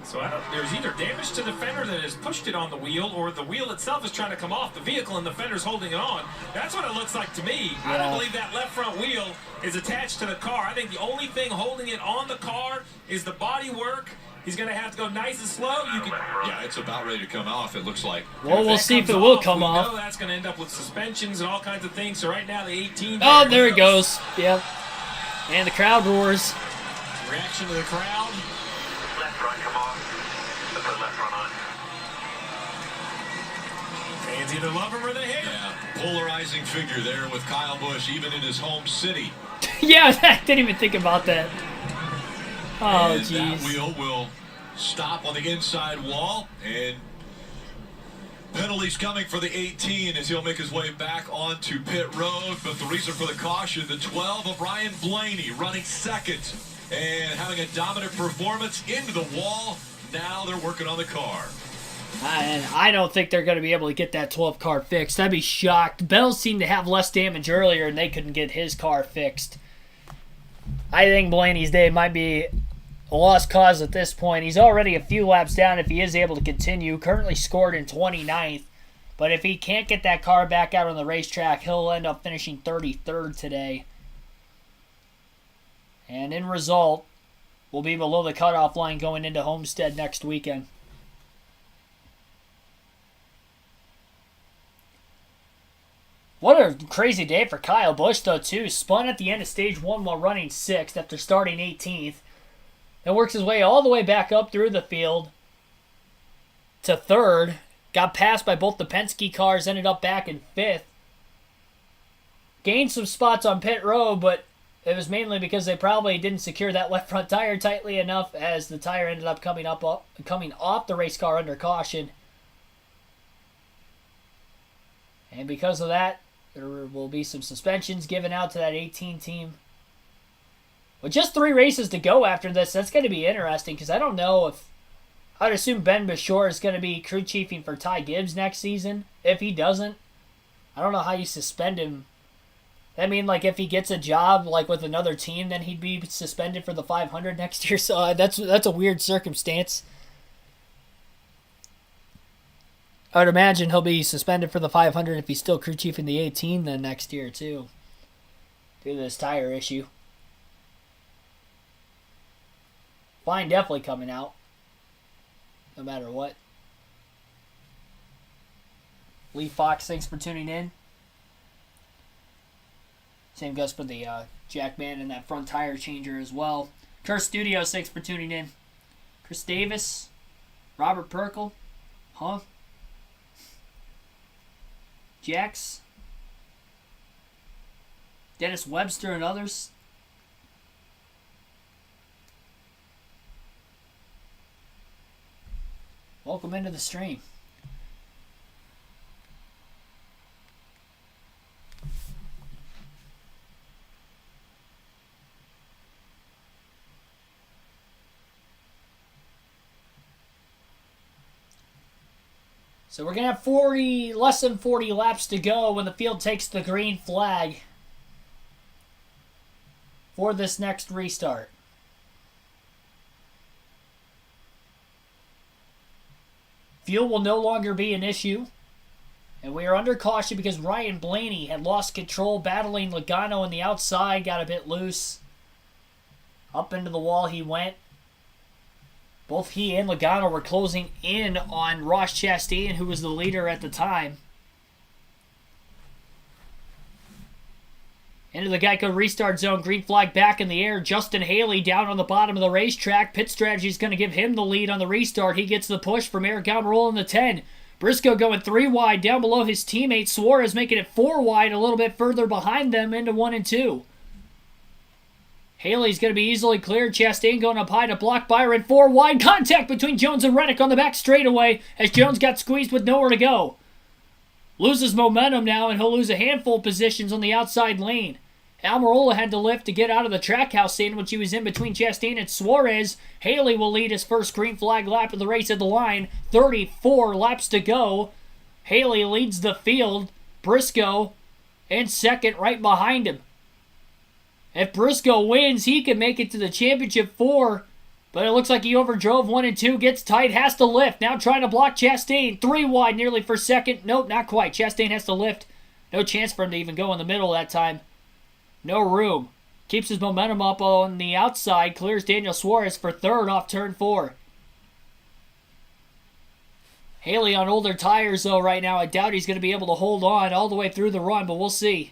So there's either damage to the fender that has pushed it on the wheel, or the wheel itself is trying to come off the vehicle and the fender's holding it on. That's what it looks like to me. Yeah. I don't believe that left front wheel is attached to the car. I think the only thing holding it on the car is the body work. He's going to have to go nice and slow. Yeah, it's about ready to come off, it looks like. Well, we'll see if it will come off. We know that's going to end up with suspensions and all kinds of things. So right now, the 18... Oh, there it goes. Yep. And the crowd roars. Reaction to the crowd. Left front, come on. Let's put left front on. Fans either love him or they hate him. Yeah, polarizing figure there with Kyle Busch, even in his home city. Yeah, I didn't even think about that. Oh, jeez. That jeez. wheel will stop on the inside wall, and penalties coming for the 18 as he'll make his way back onto pit road. But the reason for the caution, the 12 of Ryan Blaney running second and having a dominant performance into the wall. Now they're working on the car. And I don't think they're going to be able to get that 12 car fixed. I'd be shocked. Bell seemed to have less damage earlier, and they couldn't get his car fixed. I think Blaney's day might be a lost cause at this point. He's already a few laps down if he is able to continue. Currently scored in 29th. But if he can't get that car back out on the racetrack, he'll end up finishing 33rd today. And in result, we'll be below the cutoff line going into Homestead next weekend. What a crazy day for Kyle Busch, though, too. Spun at the end of Stage 1 while running 6th after starting 18th. Then works his way all the way back up through the field to 3rd. Got passed by both the Penske cars, ended up back in 5th. Gained some spots on pit road, but it was mainly because they probably didn't secure that left front tire tightly enough, as the tire ended up coming off the race car under caution. And because of that, there will be some suspensions given out to that 18 team. With just 3 races to go after this, that's going to be interesting, because I don't know if... I'd assume Ben Bashore is going to be crew chiefing for Ty Gibbs next season. If he doesn't, I don't know how you suspend him. I mean, like, if he gets a job, like, with another team, then he'd be suspended for the 500 next year. So that's a weird circumstance. I would imagine he'll be suspended for the 500 if he's still crew chiefing the 18 then next year, too, due to this tire issue. Fine definitely coming out, no matter what. Lee Fox, thanks for tuning in. Same goes for the Jack Man and that front tire changer as well. Curse Studios, thanks for tuning in. Chris Davis, Robert Perkle, huh? Jax, Dennis Webster, and others. Welcome into the stream. So we're going to have less than 40 laps to go when the field takes the green flag for this next restart. Fuel will no longer be an issue. And we are under caution because Ryan Blaney had lost control, battling Logano on the outside, got a bit loose. Up into the wall he went. Both he and Logano were closing in on Ross Chastain, who was the leader at the time. Into the Geico restart zone, green flag back in the air. Justin Haley down on the bottom of the racetrack. Pit strategy is going to give him the lead on the restart. He gets the push from Eric Almirola in the 10. Briscoe going 3 wide down below his teammate. Suarez making it 4 wide, a little bit further behind them into 1 and 2. Haley's going to be easily cleared. Chastain going up high to block Byron. 4 wide contact between Jones and Reddick on the back straightaway as Jones got squeezed with nowhere to go. Loses momentum now, and he'll lose a handful of positions on the outside lane. Almirola had to lift to get out of the trackhouse sandwich he was in between Chastain and Suarez. Haley will lead his first green flag lap of the race at the line. 34 laps to go. Haley leads the field. Briscoe in second right behind him. If Briscoe wins, he can make it to the championship 4. But it looks like he overdrove 1 and 2. Gets tight, has to lift. Now trying to block Chastain. 3 wide nearly for second. Nope, not quite. Chastain has to lift. No chance for him to even go in the middle that time. No room. Keeps his momentum up on the outside. Clears Daniel Suarez for third off turn 4. Haley on older tires, though, right now. I doubt he's going to be able to hold on all the way through the run, but we'll see.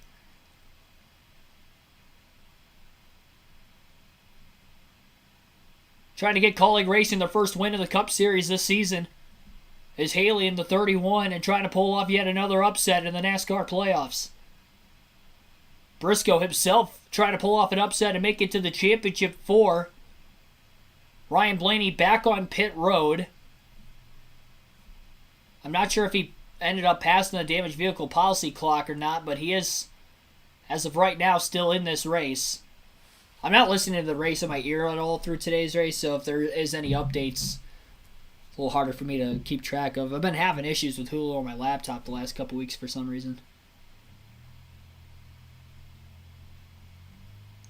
Trying to get Colleague Racing their first win of the Cup Series this season is Haley in the 31 and trying to pull off yet another upset in the NASCAR playoffs. Briscoe himself trying to pull off an upset and make it to the championship 4. Ryan Blaney back on pit road. I'm not sure if he ended up passing the damaged vehicle policy clock or not, but he is, as of right now, still in this race. I'm not listening to the race in my ear at all through today's race, so if there is any updates, it's a little harder for me to keep track of. I've been having issues with Hulu on my laptop the last couple weeks for some reason.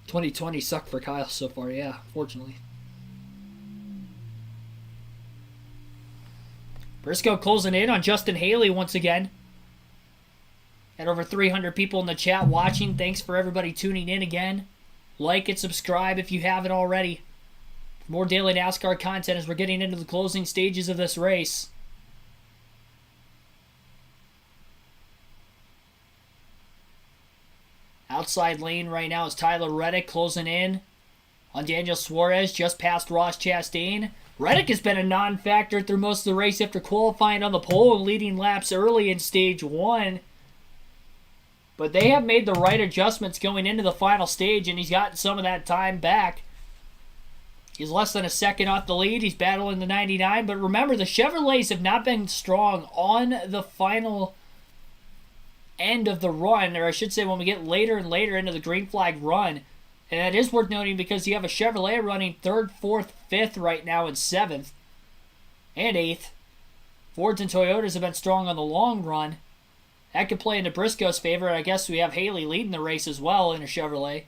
2020 sucked for Kyle so far, yeah, fortunately. Briscoe closing in on Justin Haley once again. Got over 300 people in the chat watching. Thanks for everybody tuning in again. Like and subscribe if you haven't already. For more daily NASCAR content as we're getting into the closing stages of this race. Outside lane right now is Tyler Reddick closing in on Daniel Suarez just past Ross Chastain. Reddick has been a non-factor through most of the race after qualifying on the pole and leading laps early in stage 1. But they have made the right adjustments going into the final stage, and he's gotten some of that time back. He's less than a second off the lead. He's battling the 99. But remember, the Chevrolets have not been strong on the final end of the run, or I should say when we get later and later into the green flag run. And it is worth noting because you have a Chevrolet running 3rd, 4th, 5th right now and 7th and 8th. Fords and Toyotas have been strong on the long run. That could play into Briscoe's favor. I guess we have Haley leading the race as well in a Chevrolet.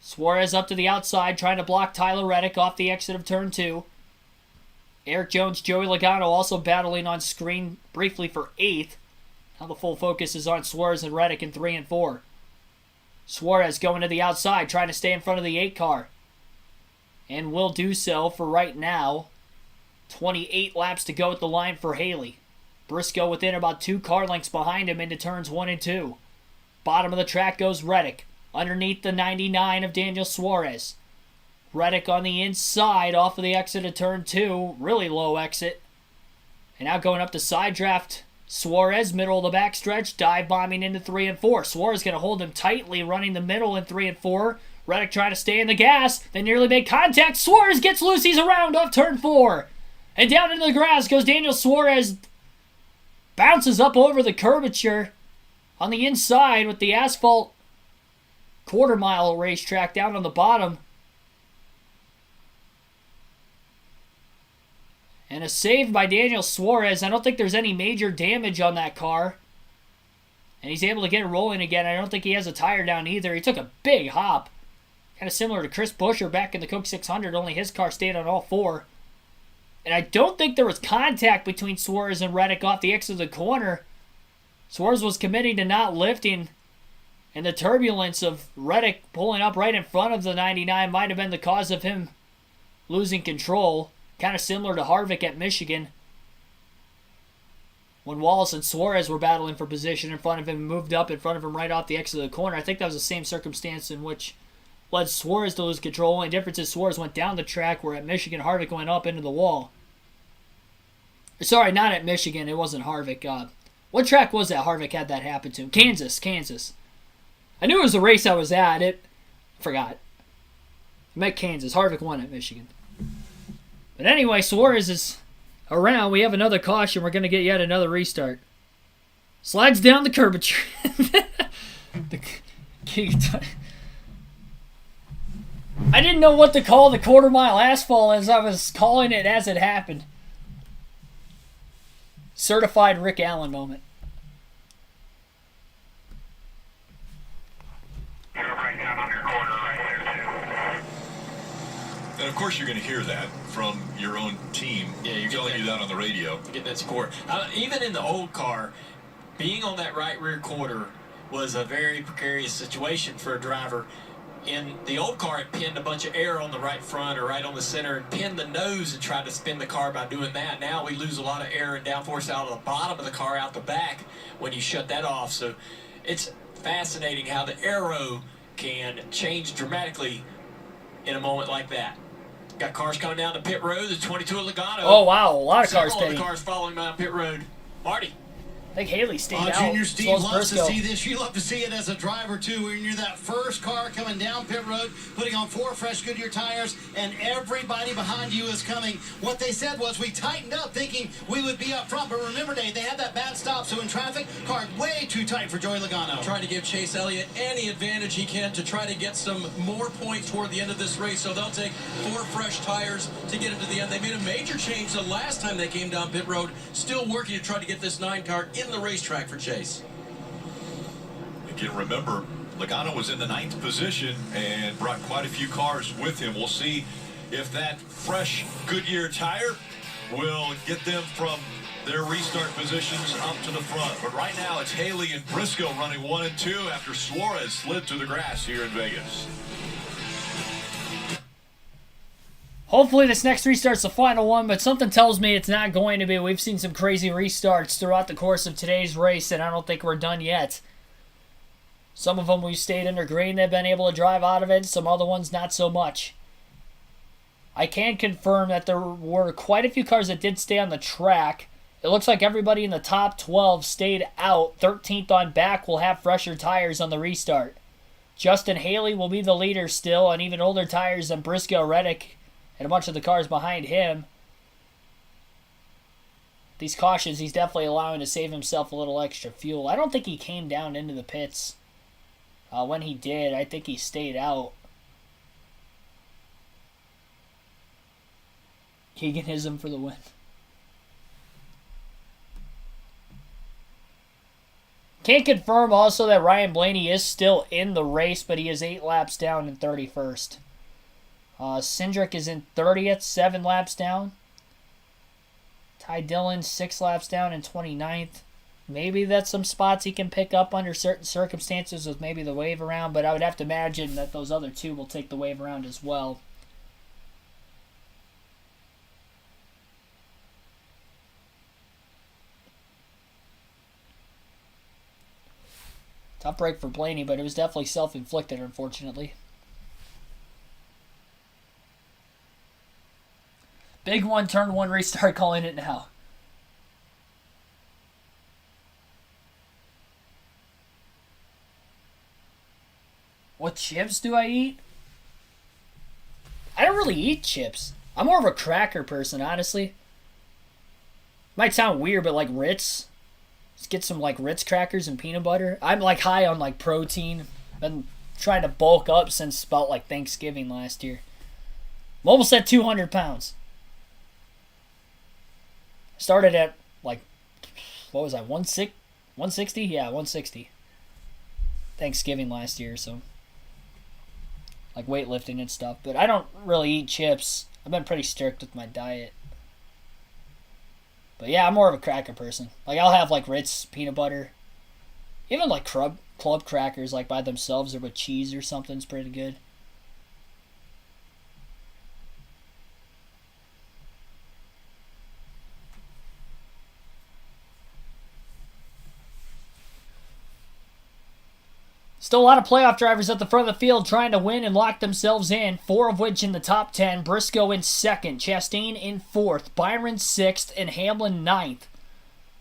Suarez up to the outside, trying to block Tyler Reddick off the exit of turn 2. Eric Jones, Joey Logano also battling on screen briefly for 8th. Now the full focus is on Suarez and Reddick in 3 and 4. Suarez going to the outside, trying to stay in front of the 8 car. And will do so for right now. 28 laps to go at the line for Haley. Briscoe within about 2 car lengths behind him into turns 1 and 2. Bottom of the track goes Reddick. Underneath the 99 of Daniel Suarez. Reddick on the inside off of the exit of turn 2. Really low exit. And now going up the side draft Suarez, middle of the backstretch, dive bombing into 3 and 4. Suarez going to hold him tightly, running the middle in 3 and 4. Reddick trying to stay in the gas. They nearly made contact. Suarez gets loose. He's around off turn 4. And down into the grass goes Daniel Suarez. Bounces up over the curvature on the inside with the asphalt quarter-mile racetrack down on the bottom. And a save by Daniel Suarez. I don't think there's any major damage on that car. And he's able to get it rolling again. I don't think he has a tire down either. He took a big hop. Kind of similar to Chris Buescher back in the Coke 600, only his car stayed on all 4. And I don't think there was contact between Suarez and Reddick off the exit of the corner. Suarez was committing to not lifting. And the turbulence of Reddick pulling up right in front of the 99 might have been the cause of him losing control. Kind of similar to Harvick at Michigan, when Wallace and Suarez were battling for position in front of him, moved up in front of him right off the exit of the corner. I think that was the same circumstance in which led Suarez to lose control. Only difference is Suarez went down the track, where at Michigan, Harvick went up into the wall. Sorry, not at Michigan. It wasn't Harvick. What track was that Harvick had that happen to? Kansas. I knew it was the race I was at. Forgot. I meant Kansas. Harvick won at Michigan. But anyway, Suarez is around. We have another caution. We're going to get yet another restart. Slides down the curvature. I didn't know what to call the quarter-mile asphalt as I was calling it as it happened. Certified Rick Allen moment. You're right down on your corner right there, too. And of course you're going to hear that from your own team. Yeah, you're telling you that on the radio. Get that support. Even in the old car, being on that right rear quarter was a very precarious situation for a driver. In the old car, it pinned a bunch of air on the right front or right on the center and pinned the nose and tried to spin the car by doing that. Now we lose a lot of air and downforce out of the bottom of the car out the back when you shut that off. So it's fascinating how the aero can change dramatically in a moment like that. Got cars coming down the pit road. The 22 at Logano. Oh, wow. A lot of cars Several of pitting. the cars following him down pit road. Marty. I think Haley stayed out. Junior Steve as well as loves to Briscoe. see this. You love to see it as a driver, too, when you're that first car coming down pit road, putting on 4 fresh Goodyear tires, and everybody behind you is coming. What they said was we tightened up thinking we would be up front, but remember, Dave, they had that bad stop, so in traffic, car way too tight for Joey Logano. Trying to give Chase Elliott any advantage he can to try to get some more points toward the end of this race, so they'll take 4 fresh tires to get him to the end. They made a major change the last time they came down pit road, still working to try to get this 9 car in the racetrack for Chase. Again, remember, Logano was in the 9th position and brought quite a few cars with him. We'll see if that fresh Goodyear tire will get them from their restart positions up to the front. But right now, it's Haley and Briscoe running 1 and 2 after Suarez slid to the grass here in Vegas. Hopefully this next restart's the final one, but something tells me it's not going to be. We've seen some crazy restarts throughout the course of today's race, and I don't think we're done yet. Some of them we've stayed under green, they've been able to drive out of it. Some other ones not so much. I can confirm that there were quite a few cars that did stay on the track. It looks like everybody in the top 12 stayed out. 13th on back will have fresher tires on the restart. Justin Haley will be the leader still on even older tires than Briscoe, Reddick, and a bunch of the cars behind him. These cautions, he's definitely allowing to save himself a little extra fuel. I don't think he came down into the pits. When he did, I think he stayed out. Keeganism for the win. Can't confirm also that Ryan Blaney is still in the race, but he is 8 laps down in 31st. Cindric is in 30th, 7 laps down. Ty Dillon, 6 laps down in 29th. Maybe that's some spots he can pick up under certain circumstances with maybe the wave around, but I would have to imagine that those other 2 will take the wave around as well. Tough break for Blaney, but it was definitely self-inflicted, unfortunately. Big one, turn 1 restart, calling it now. What chips do I eat? I don't really eat chips. I'm more of a cracker person, honestly. Might sound weird, but like Ritz. Let's get some like Ritz crackers and peanut butter. I'm like high on like protein. Been trying to bulk up since about like Thanksgiving last year. I'm almost at 200 pounds. Started at like, what was I, 160? Yeah, 160. Thanksgiving last year, so like weightlifting and stuff. But I don't really eat chips. I've been pretty strict with my diet. But yeah, I'm more of a cracker person. Like I'll have like Ritz peanut butter. Even like club crackers like by themselves or with cheese or something is pretty good. Still a lot of playoff drivers at the front of the field trying to win and lock themselves in, 4 of which in the top 10. Briscoe in 2nd, Chastain in 4th, Byron 6th, and Hamlin 9th.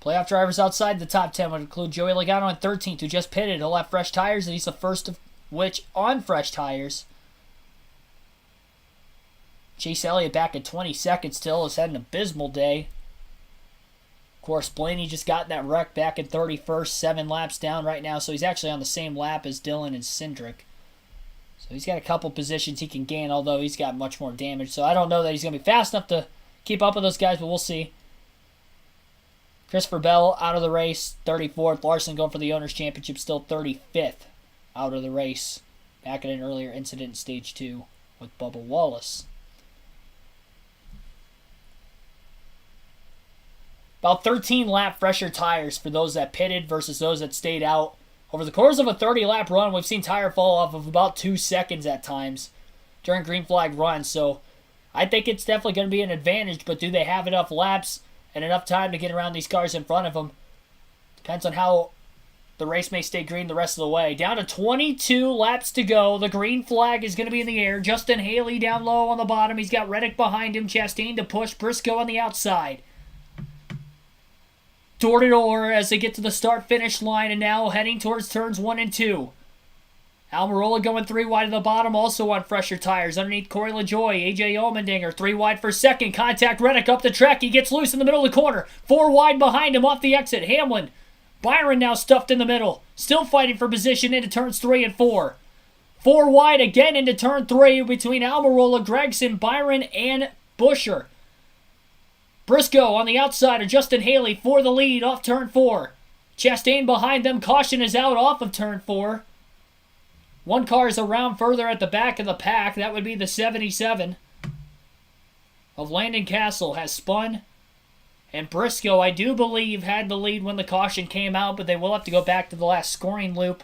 Playoff drivers outside the top 10 would include Joey Logano in 13th, who just pitted. He'll have fresh tires, and he's the first of which on fresh tires. Chase Elliott back at 22nd still has had an abysmal day. Of course, Blaney just got in that wreck back in 31st, 7 laps down right now, so he's actually on the same lap as Dillon and Cindric. So he's got a couple positions he can gain, although he's got much more damage. So I don't know that he's going to be fast enough to keep up with those guys, but we'll see. Christopher Bell out of the race, 34th. Larson going for the Owners' Championship, still 35th out of the race. Back in an earlier incident in Stage 2 with Bubba Wallace. About 13 lap fresher tires for those that pitted versus those that stayed out. Over the course of a 30-lap run, we've seen tire fall off of about 2 seconds at times during green flag runs. So I think it's definitely going to be an advantage, but do they have enough laps and enough time to get around these cars in front of them? Depends on how the race may stay green the rest of the way. Down to 22 laps to go. The green flag is going to be in the air. Justin Haley down low on the bottom. He's got Reddick behind him. Chastain to push. Briscoe on the outside. Door to door as they get to the start-finish line, and now heading towards turns 1 and 2. Almirola going 3 wide to the bottom, also on fresher tires. Underneath Corey LaJoie, AJ Allmendinger 3 wide for second. Contact Reddick up the track. He gets loose in the middle of the corner. 4 wide behind him off the exit. Hamlin. Byron now stuffed in the middle. Still fighting for position into turns 3 and 4. 4 wide again into turn 3 between Almirola, Gregson, Byron, and Buescher. Briscoe on the outside of Justin Haley for the lead off turn 4. Chastain behind them. Caution is out off of turn 4. One car is around further at the back of the pack. That would be the 77 of Landon Castle has spun. And Briscoe, I do believe, had the lead when the caution came out, but they will have to go back to the last scoring loop.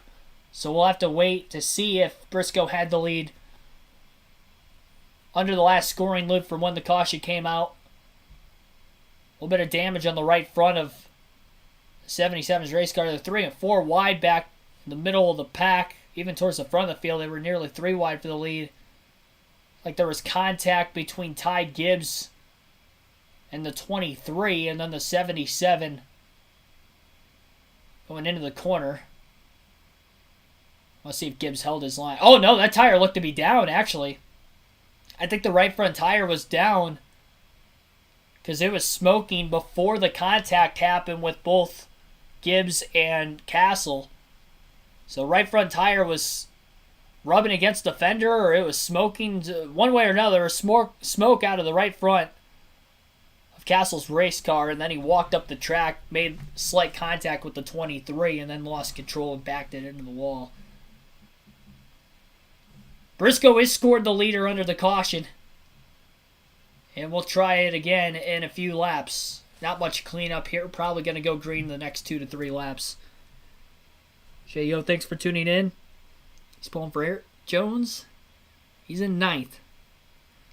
So we'll have to wait to see if Briscoe had the lead under the last scoring loop from when the caution came out. A little bit of damage on the right front of 77's race car. They're 3 and 4 wide back in the middle of the pack. Even towards the front of the field, they were nearly 3 wide for the lead. Like there was contact between Ty Gibbs and the 23, and then the 77 going into the corner. Let's see if Gibbs held his line. Oh no, that tire looked to be down, actually. I think the right front tire was down because it was smoking before the contact happened with both Gibbs and Castle. So right front tire was rubbing against the fender, or it was smoking. One way or another, there was smoke out of the right front of Castle's race car, and then he walked up the track, made slight contact with the 23, and then lost control and backed it into the wall. Briscoe is scored the leader under the caution. And we'll try it again in a few laps. Not much cleanup here. Probably going to go green the next 2 to 3 laps. Shay Yo, thanks for tuning in. He's pulling for Eric Jones. He's in 9th.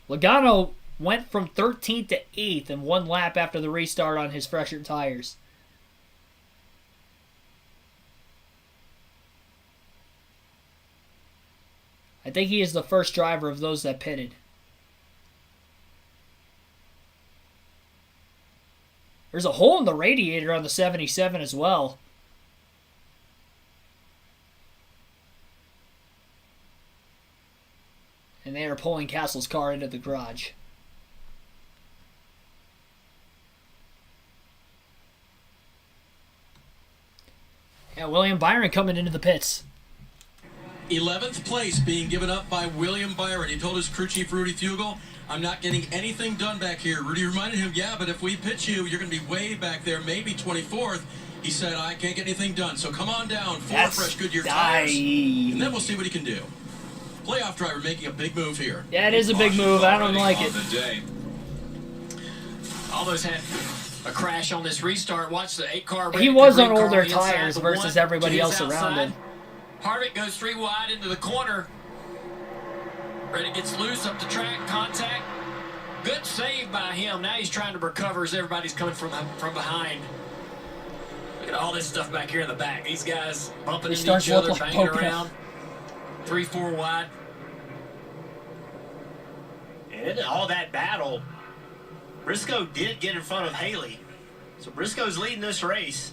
Logano went from 13th to 8th in 1 lap after the restart on his fresher tires. I think he is the first driver of those that pitted. There's a hole in the radiator on the 77 as well. pulling Castle's car into the garage. Yeah, William Byron coming into the pits. 11th place being given up by William Byron. He told his crew chief, Rudy Fugel, I'm not getting anything done back here. Rudy reminded him, yeah, but if we pitch you, you're going to be way back there, maybe 24th. He said, I can't get anything done, so come on down, 4 fresh Goodyear tires, and then we'll see what he can do. Playoff driver making a big move here. Yeah, it is a big move. I don't like it. Almost had a crash on this restart. Watch the 8-car. He was on older tires versus everybody else around him. Harvick goes 3 wide into the corner. Reddick gets loose up the track, contact. Good save by him. Now he's trying to recover as everybody's coming from behind. Look at all this stuff back here in the back. These guys bumping into each other, banging around. 3-4 wide. And all that battle, Briscoe did get in front of Haley. So Briscoe's leading this race.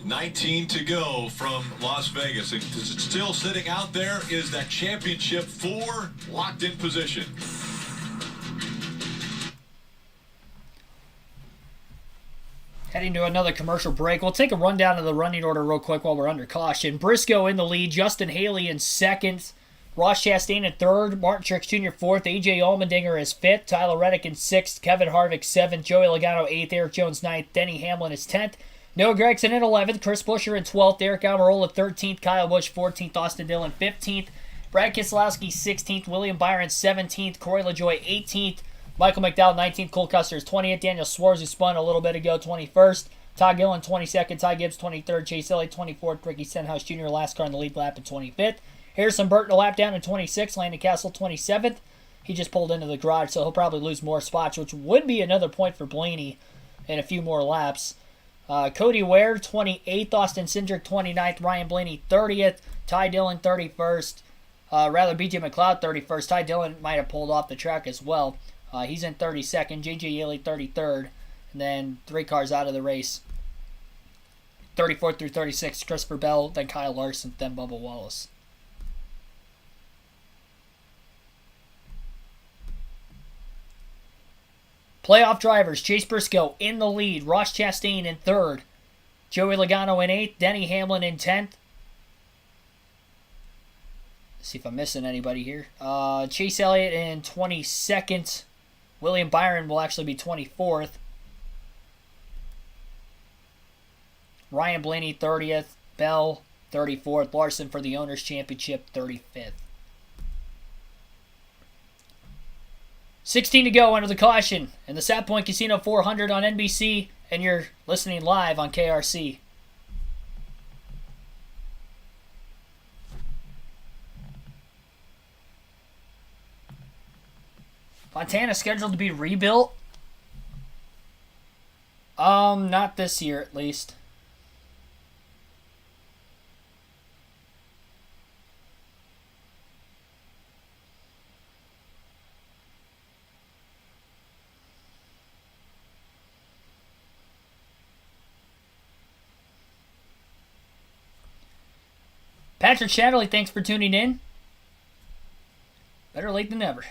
19 to go from Las Vegas. And still sitting out there is that championship 4 locked in position. Heading to another commercial break. We'll take a rundown of the running order real quick while we're under caution. Briscoe in the lead. Justin Haley in second. Ross Chastain in third. Martin Truex Jr. fourth. A.J. Allmendinger is fifth. Tyler Reddick in sixth. Kevin Harvick seventh. Joey Logano eighth. Eric Jones ninth. Denny Hamlin is 10th. Noah Gragson in 11th. Chris Buescher in 12th. Eric Almirola 13th. Kyle Busch 14th. Austin Dillon 15th. Brad Keselowski 16th. William Byron 17th. Corey LaJoie 18th. Michael McDowell 19th. Cole Custer is 20th. Daniel Suarez, who spun a little bit ago, 21st. Todd Gillen 22nd. Ty Gibbs 23rd. Chase Elliott 24th. Ricky Stenhouse Jr. last car in the lead lap at 25th. Harrison Burton a lap down in 26th. Landon Castle 27th. He just pulled into the garage, so he'll probably lose more spots, which would be another point for Blaney in a few more laps. Cody Ware 28th. Austin Cindric 29th. Ryan Blaney 30th. Ty Dillon 31st. BJ McLeod 31st. Ty Dillon might have pulled off the track as well. He's in 32nd. J.J. Yeley 33rd. And then 3 cars out of the race. 34th through 36th. Christopher Bell, then Kyle Larson, then Bubba Wallace. Playoff drivers, Chase Briscoe in the lead. Ross Chastain in third. Joey Logano in 8th. Denny Hamlin in 10th. Let's see if I'm missing anybody here. Chase Elliott in 22nd. William Byron will actually be 24th. Ryan Blaney 30th. Bell 34th. Larson for the Owners' Championship 35th. 16 to go under the caution in the Sat Point Casino 400 on NBC, and you're listening live on KRC. Fontana scheduled to be rebuilt? Not this year at least. Patrick Shatterley, thanks for tuning in. Better late than never.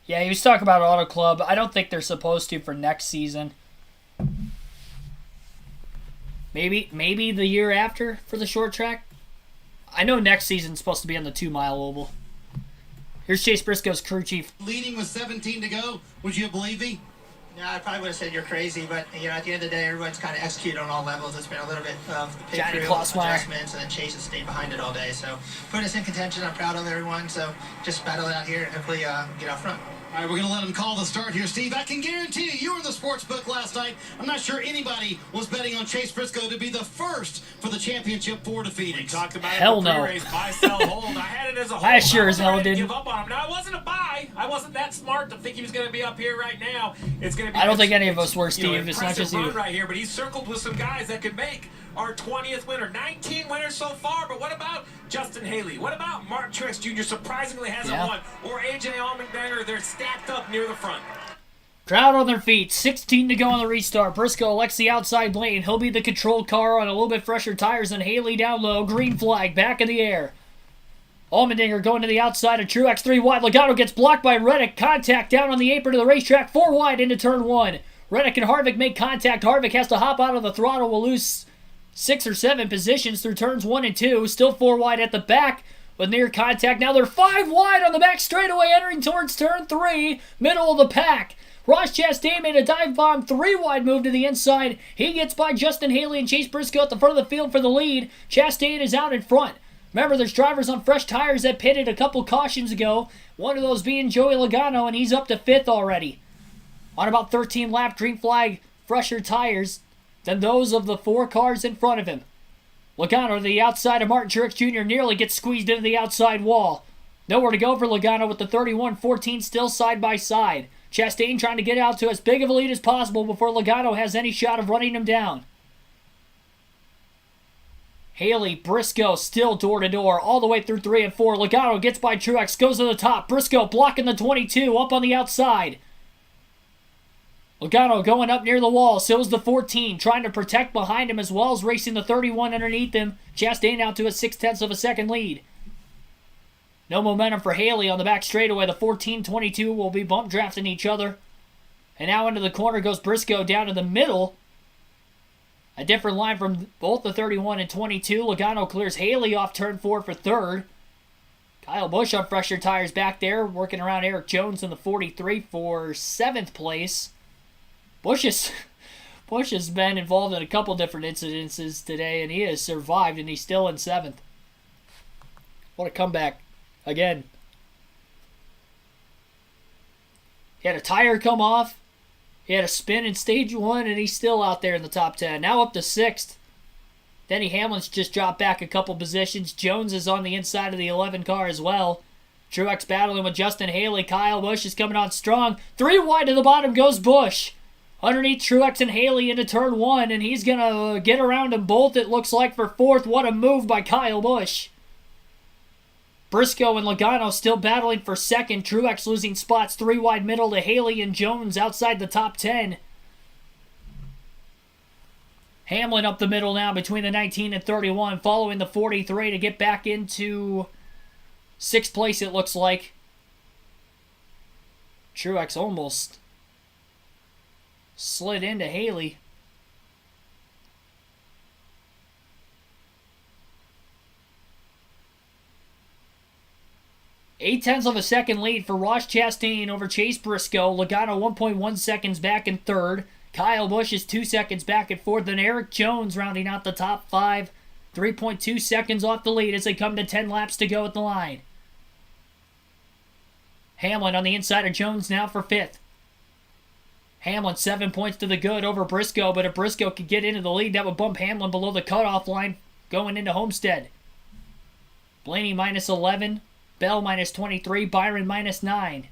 Yeah, he was talking about Auto Club. I don't think they're supposed to for next season. Maybe the year after for the short track. I know next season's supposed to be on the 2-mile oval. Here's Chase Briscoe's crew chief. Leading with 17 to go. Would you believe me? Yeah, I probably would have said you're crazy, but at the end of the day, everyone's kind of executed on all levels. It's been a little bit of the pit crew adjustments, and then Chase has stayed behind it all day. So put us in contention. I'm proud of everyone. So just battle it out here and hopefully get out front. All right, we're going to let him call the start here, Steve. I can guarantee you were in the sports book last night. I'm not sure anybody was betting on Chase Briscoe to be the first for the championship 4 to Phoenix. We talked about hell it no. Buy, sell, hold. I had it as a hold. I sure as hell didn't. Give up on him. Now, it wasn't a buy. I wasn't that smart to think he was going to be up here right now. It's going to be. I don't think any of us were, Steve. It's not just you. Right here, but he's circled with some guys that could make our 20th winner. 19 winners so far, but what about Justin Haley? What about Martin Truex Jr. surprisingly hasn't won? Or AJ Allmendinger? They're stacked up near the front. Crowd on their feet. 16 to go on the restart. Briscoe elects the outside lane. He'll be the control car on a little bit fresher tires than Haley down low. Green flag back in the air. Allmendinger going to the outside of Truex. 3 wide. Logano gets blocked by Reddick. Contact down on the apron of the racetrack. 4 wide into turn 1. Reddick and Harvick make contact. Harvick has to hop out of the throttle. Will lose 6 or 7 positions through turns 1 and 2. Still 4 wide at the back with near contact. Now they're 5 wide on the back straightaway entering towards turn 3. Middle of the pack. Ross Chastain made a dive bomb 3 wide move to the inside. He gets by Justin Haley and Chase Briscoe at the front of the field for the lead. Chastain is out in front. Remember, there's drivers on fresh tires that pitted a couple cautions ago. One of those being Joey Logano, and he's up to 5th already. On about 13 lap green flag, fresher tires than those of the 4 cars in front of him. Logano to the outside of Martin Truex Jr. nearly gets squeezed into the outside wall. Nowhere to go for Logano with the 31-14 still side by side. Chastain trying to get out to as big of a lead as possible before Logano has any shot of running him down. Haley, Briscoe still door to door all the way through 3 and 4. Logano gets by Truex, goes to the top. Briscoe blocking the 22 up on the outside. Logano going up near the wall. So is the 14, trying to protect behind him as well as racing the 31 underneath him. Chastain out to a 0.6 of a second lead. No momentum for Haley on the back straightaway. The 14-22 will be bump drafting each other. And now into the corner goes Briscoe down to the middle. A different line from both the 31 and 22. Logano clears Haley off turn 4 for 3rd. Kyle Busch on fresher tires back there, working around Eric Jones in the 43 for 7th place. Busch has been involved in a couple different incidences today, and he has survived, and he's still in 7th. What a comeback. Again. He had a tire come off. He had a spin in stage 1, and he's still out there in the top 10. Now up to 6th. Denny Hamlin's just dropped back a couple positions. Jones is on the inside of the 11 car as well. Truex battling with Justin Haley. Kyle Busch is coming on strong. 3 wide to the bottom goes Busch. Underneath Truex and Haley into turn 1, and he's going to get around them both, it looks like, for 4th. What a move by Kyle Busch. Briscoe and Logano still battling for 2nd. Truex losing spots 3 wide middle to Haley and Jones outside the top 10. Hamlin up the middle now between the 19 and 31, following the 43 to get back into 6th place, it looks like. Truex almost slid into Haley. Eight-tenths of a second lead for Ross Chastain over Chase Briscoe. Logano 1.1 seconds back in 3rd. Kyle Busch is 2 seconds back in 4th. And Eric Jones rounding out the top 5. 3.2 seconds off the lead as they come to 10 laps to go at the line. Hamlin on the inside of Jones now for 5th. Hamlin 7 points to the good over Briscoe, but if Briscoe could get into the lead, that would bump Hamlin below the cutoff line going into Homestead. Blaney minus 11. Bell minus 23, Byron minus 9.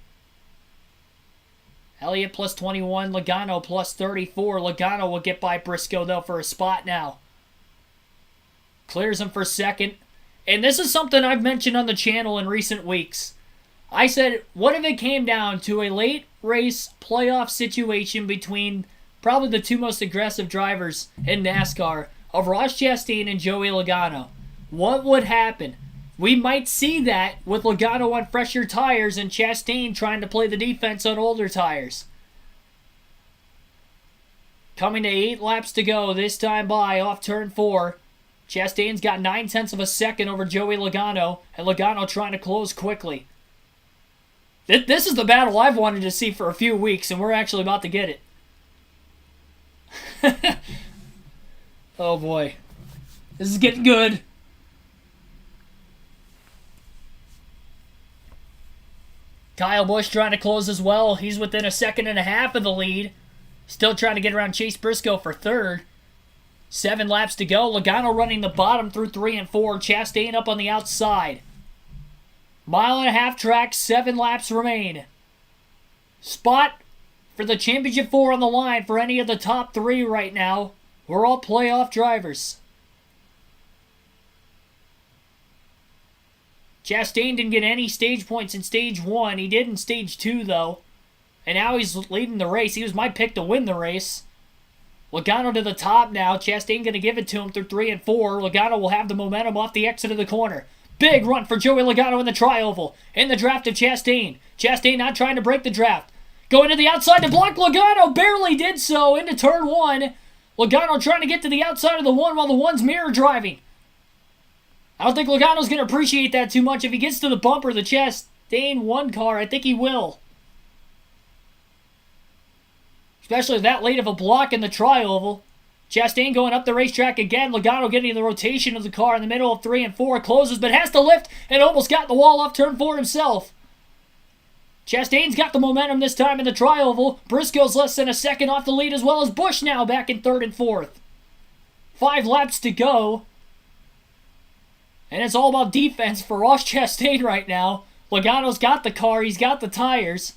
Elliott plus 21, Logano plus 34. Logano will get by Briscoe, though, for a spot now. Clears him for 2nd. And this is something I've mentioned on the channel in recent weeks. I said, what if it came down to a late race playoff situation between probably the 2 most aggressive drivers in NASCAR of Ross Chastain and Joey Logano? What would happen? We might see that with Logano on fresher tires and Chastain trying to play the defense on older tires. Coming to 8 laps to go this time by off turn 4. Chastain's got 9/10 of a second over Joey Logano, and Logano trying to close quickly. This is the battle I've wanted to see for a few weeks, and we're actually about to get it. Oh boy. This is getting good. Kyle Busch trying to close as well. He's within 1.5 seconds of the lead. Still trying to get around Chase Briscoe for 3rd. 7 laps to go. Logano running the bottom through 3 and 4. Chastain up on the outside. 1.5 mile track, 7 laps remain. spot for the championship 4 on the line for any of the top 3 right now. We're all playoff drivers. Chastain didn't get any stage points in stage 1. He did in stage 2, though. And now he's leading the race. He was my pick to win the race. Logano to the top now. Chastain going to give it to him through 3 and 4. Logano will have the momentum off the exit of the corner. Big run for Joey Logano in the tri-oval. In the draft of Chastain. Chastain not trying to break the draft. Going to the outside to block Logano. Barely did so into turn 1. Logano trying to get to the outside of the 1 while the 1's mirror driving. I don't think Logano's going to appreciate that too much. If he gets to the bumper, the Chastain 1 car, I think he will. Especially that late of a block in the tri-oval. Chastain going up the racetrack again. Logano getting the rotation of the car in the middle of 3 and 4. Closes, but has to lift and almost got the wall off turn 4 himself. Chastain's got the momentum this time in the tri-oval. Briscoe's less than a second off the lead, as well as Busch now back in 3rd and 4th. 5 laps to go. And it's all about defense for Ross Chastain right now. Logano's got the car. He's got the tires.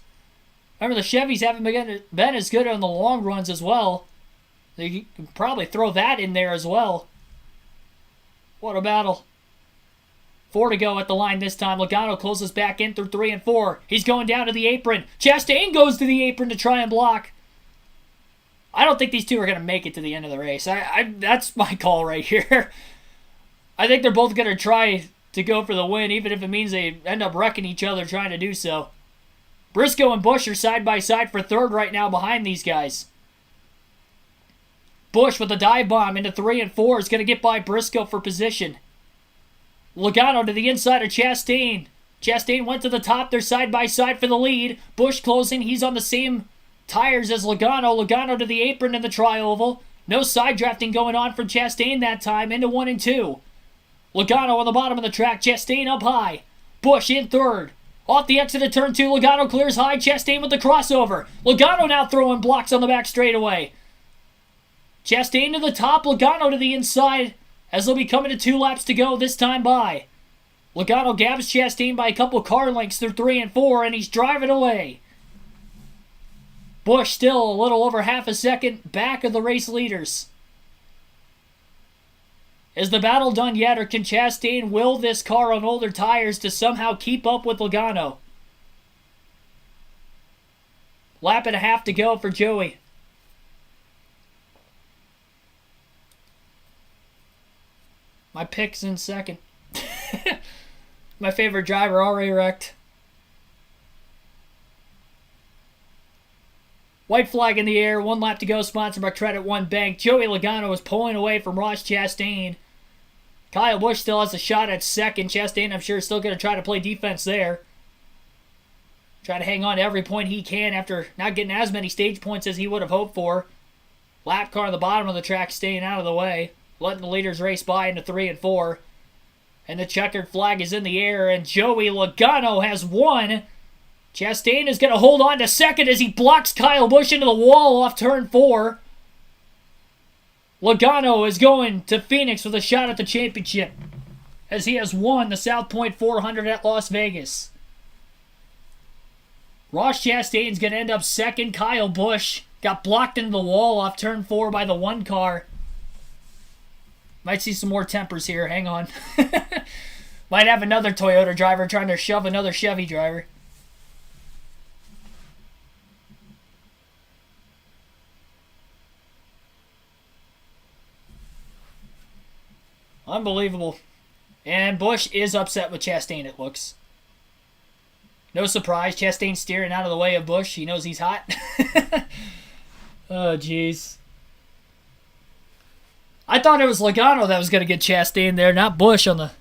Remember, the Chevys haven't been as good on the long runs as well. You can probably throw that in there as well. What a battle. 4 to go at the line this time. Logano closes back in through 3 and 4. He's going down to the apron. Chastain goes to the apron to try and block. I don't think these two are going to make it to the end of the race. That's my call right here. I think they're both going to try to go for the win, even if it means they end up wrecking each other trying to do so. Briscoe and Busch are side by side for 3rd right now behind these guys. Busch with a dive bomb into 3 and 4 is going to get by Briscoe for position. Logano to the inside of Chastain. Chastain went to the top. They're side by side for the lead. Busch closing. He's on the same tires as Logano. Logano to the apron in the tri-oval. No side drafting going on from Chastain that time into 1 and 2. Logano on the bottom of the track. Chastain up high. Busch in 3rd. Off the exit of turn 2. Logano clears high. Chastain with the crossover. Logano now throwing blocks on the back straightaway. Chastain to the top. Logano to the inside as they'll be coming to 2 laps to go this time by. Logano gabs Chastain by a couple car lengths through 3 and 4, and he's driving away. Busch still a little over half a second back of the race leaders. Is the battle done yet, or can Chastain will this car on older tires to somehow keep up with Logano? Lap and a half to go for Joey. My pick's in 2nd. My favorite driver already wrecked. White flag in the air, 1 lap to go, sponsored by Credit One Bank. Joey Logano is pulling away from Ross Chastain. Kyle Busch still has a shot at 2nd. Chastain, I'm sure, is still going to try to play defense there. Try to hang on to every point he can after not getting as many stage points as he would have hoped for. Lap car on the bottom of the track staying out of the way. Letting the leaders race by into 3 and 4. And the checkered flag is in the air, and Joey Logano has won. Chastain is going to hold on to 2nd as he blocks Kyle Busch into the wall off turn 4. Logano is going to Phoenix with a shot at the championship as he has won the South Point 400 at Las Vegas. Ross Chastain's going to end up 2nd. Kyle Busch got blocked into the wall off turn 4 by the 1 car. Might see some more tempers here. Hang on. Might have another Toyota driver trying to shove another Chevy driver. Unbelievable. And Busch is upset with Chastain, it looks. No surprise. Chastain steering out of the way of Busch. He knows he's hot. Oh, jeez. I thought it was Logano that was going to get Chastain there, not Busch on the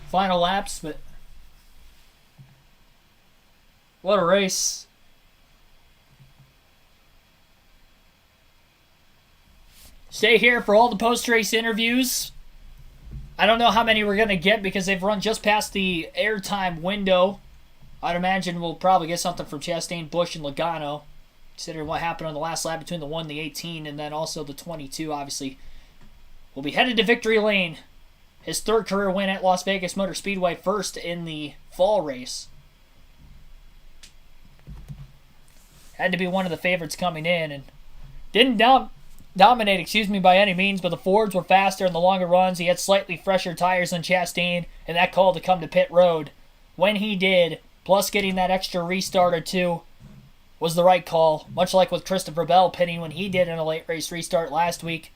final laps, but what a race. Stay here for all the post-race interviews. I don't know how many we're going to get because they've run just past the airtime window. I'd imagine we'll probably get something from Chastain, Busch, and Logano, considering what happened on the last lap between the 1 and the 18, and then also the 22, obviously. We'll be headed to victory lane. His 3rd career win at Las Vegas Motor Speedway, 1st in the fall race. had to be one of the favorites coming in, and didn't dominate, by any means, but the Fords were faster in the longer runs. He had slightly fresher tires than Chastain, and that call to come to pit road when he did, plus getting that extra restart or two, was the right call, much like with Christopher Bell pitting when he did in a late race restart last week.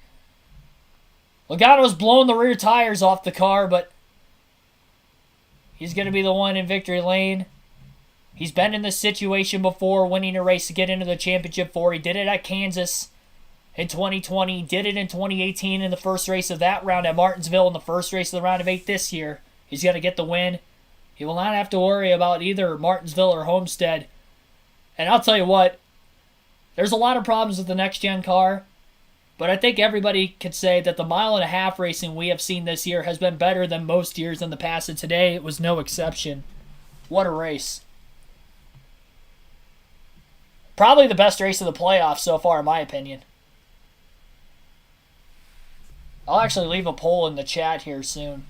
Logano's blown the rear tires off the car, but he's going to be the one in victory lane. He's been in this situation before, winning a race to get into the championship 4. He did it at Kansas in 2020. He did it in 2018 in the first race of that round at Martinsville in the first race of the round of 8 this year. He's going to get the win. He will not have to worry about either Martinsville or Homestead. And I'll tell you what, there's a lot of problems with the next-gen car, but I think everybody could say that the mile-and-a-half racing we have seen this year has been better than most years in the past, and today it was no exception. What a race. Probably the best race of the playoffs so far, in my opinion. I'll actually leave a poll in the chat here soon.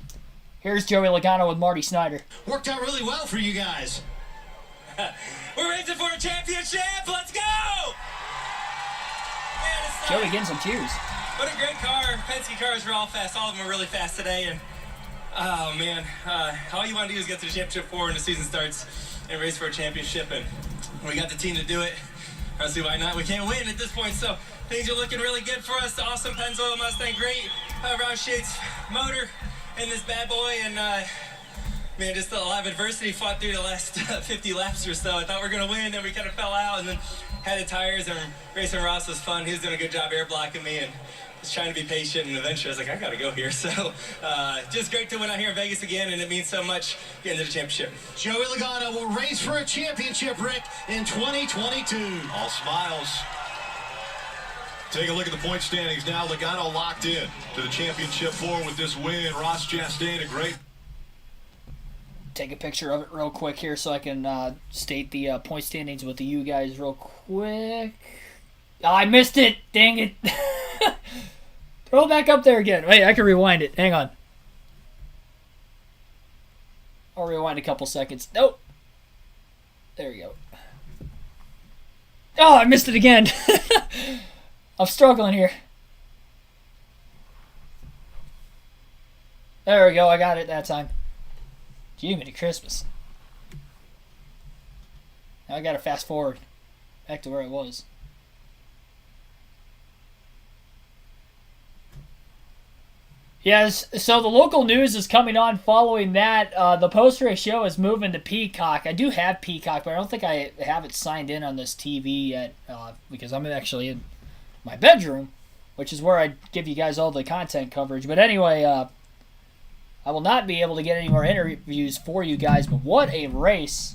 Here's Joey Logano with Marty Snyder. Worked out really well for you guys. We're racing for a championship. Let's go! Man, Joey getting some cheers. What a great car. Penske cars are all fast. All of them are really fast today. And oh man, all you want to do is get to the championship 4 when the season starts and race for a championship. And we got the team to do it. I don't see why not. We can't win at this point. So things are looking really good for us. Awesome Pennzoil Mustang, great Roush Yates motor in this bad boy. And man, just a lot of adversity fought through the last 50 laps or so. I thought we were going to win, then we kind of fell out, and then had the tires, and racing Ross was fun. He was doing a good job air blocking me, and was trying to be patient, and eventually I was like, I got to go here. So just great to win out here in Vegas again, and it means so much getting to the championship. Joey Logano will race for a championship, Rick, in 2022. All smiles. Take a look at the point standings now. Logano locked in to the championship 4 with this win. Ross Chastain, a great... Take a picture of it real quick here so I can state the point standings with you guys real quick. Oh, I missed it. Dang it. Throw it back up there again. Wait, I can rewind it. Hang on. I'll rewind a couple seconds. Nope. There we go. Oh, I missed it again. I'm struggling here. There we go. I got it that time. Jiminy Christmas. Now I gotta fast forward back to where I was. Yes, so the local news is coming on following that. The post-race show is moving to Peacock. I do have Peacock, but I don't think I have it signed in on this TV yet because I'm actually in my bedroom, which is where I give you guys all the content coverage. But anyway, I will not be able to get any more interviews for you guys, but what a race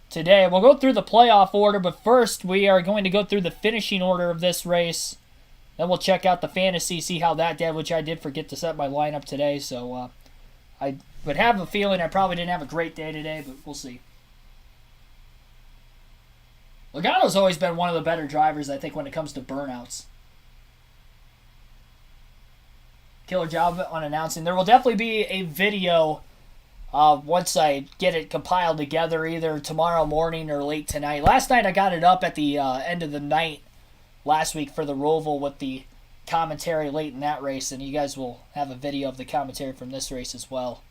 today. We'll go through the playoff order, but first we are going to go through the finishing order of this race. Then we'll check out the fantasy, see how that did, which I did forget to set my lineup today, so I would have a feeling I probably didn't have a great day today, but we'll see. Logano's always been one of the better drivers, I think, when it comes to burnouts. Killer job on announcing. There will definitely be a video once I get it compiled together, either tomorrow morning or late tonight. Last night I got it up at the end of the night last week for the Roval with the commentary late in that race, and you guys will have a video of the commentary from this race as well.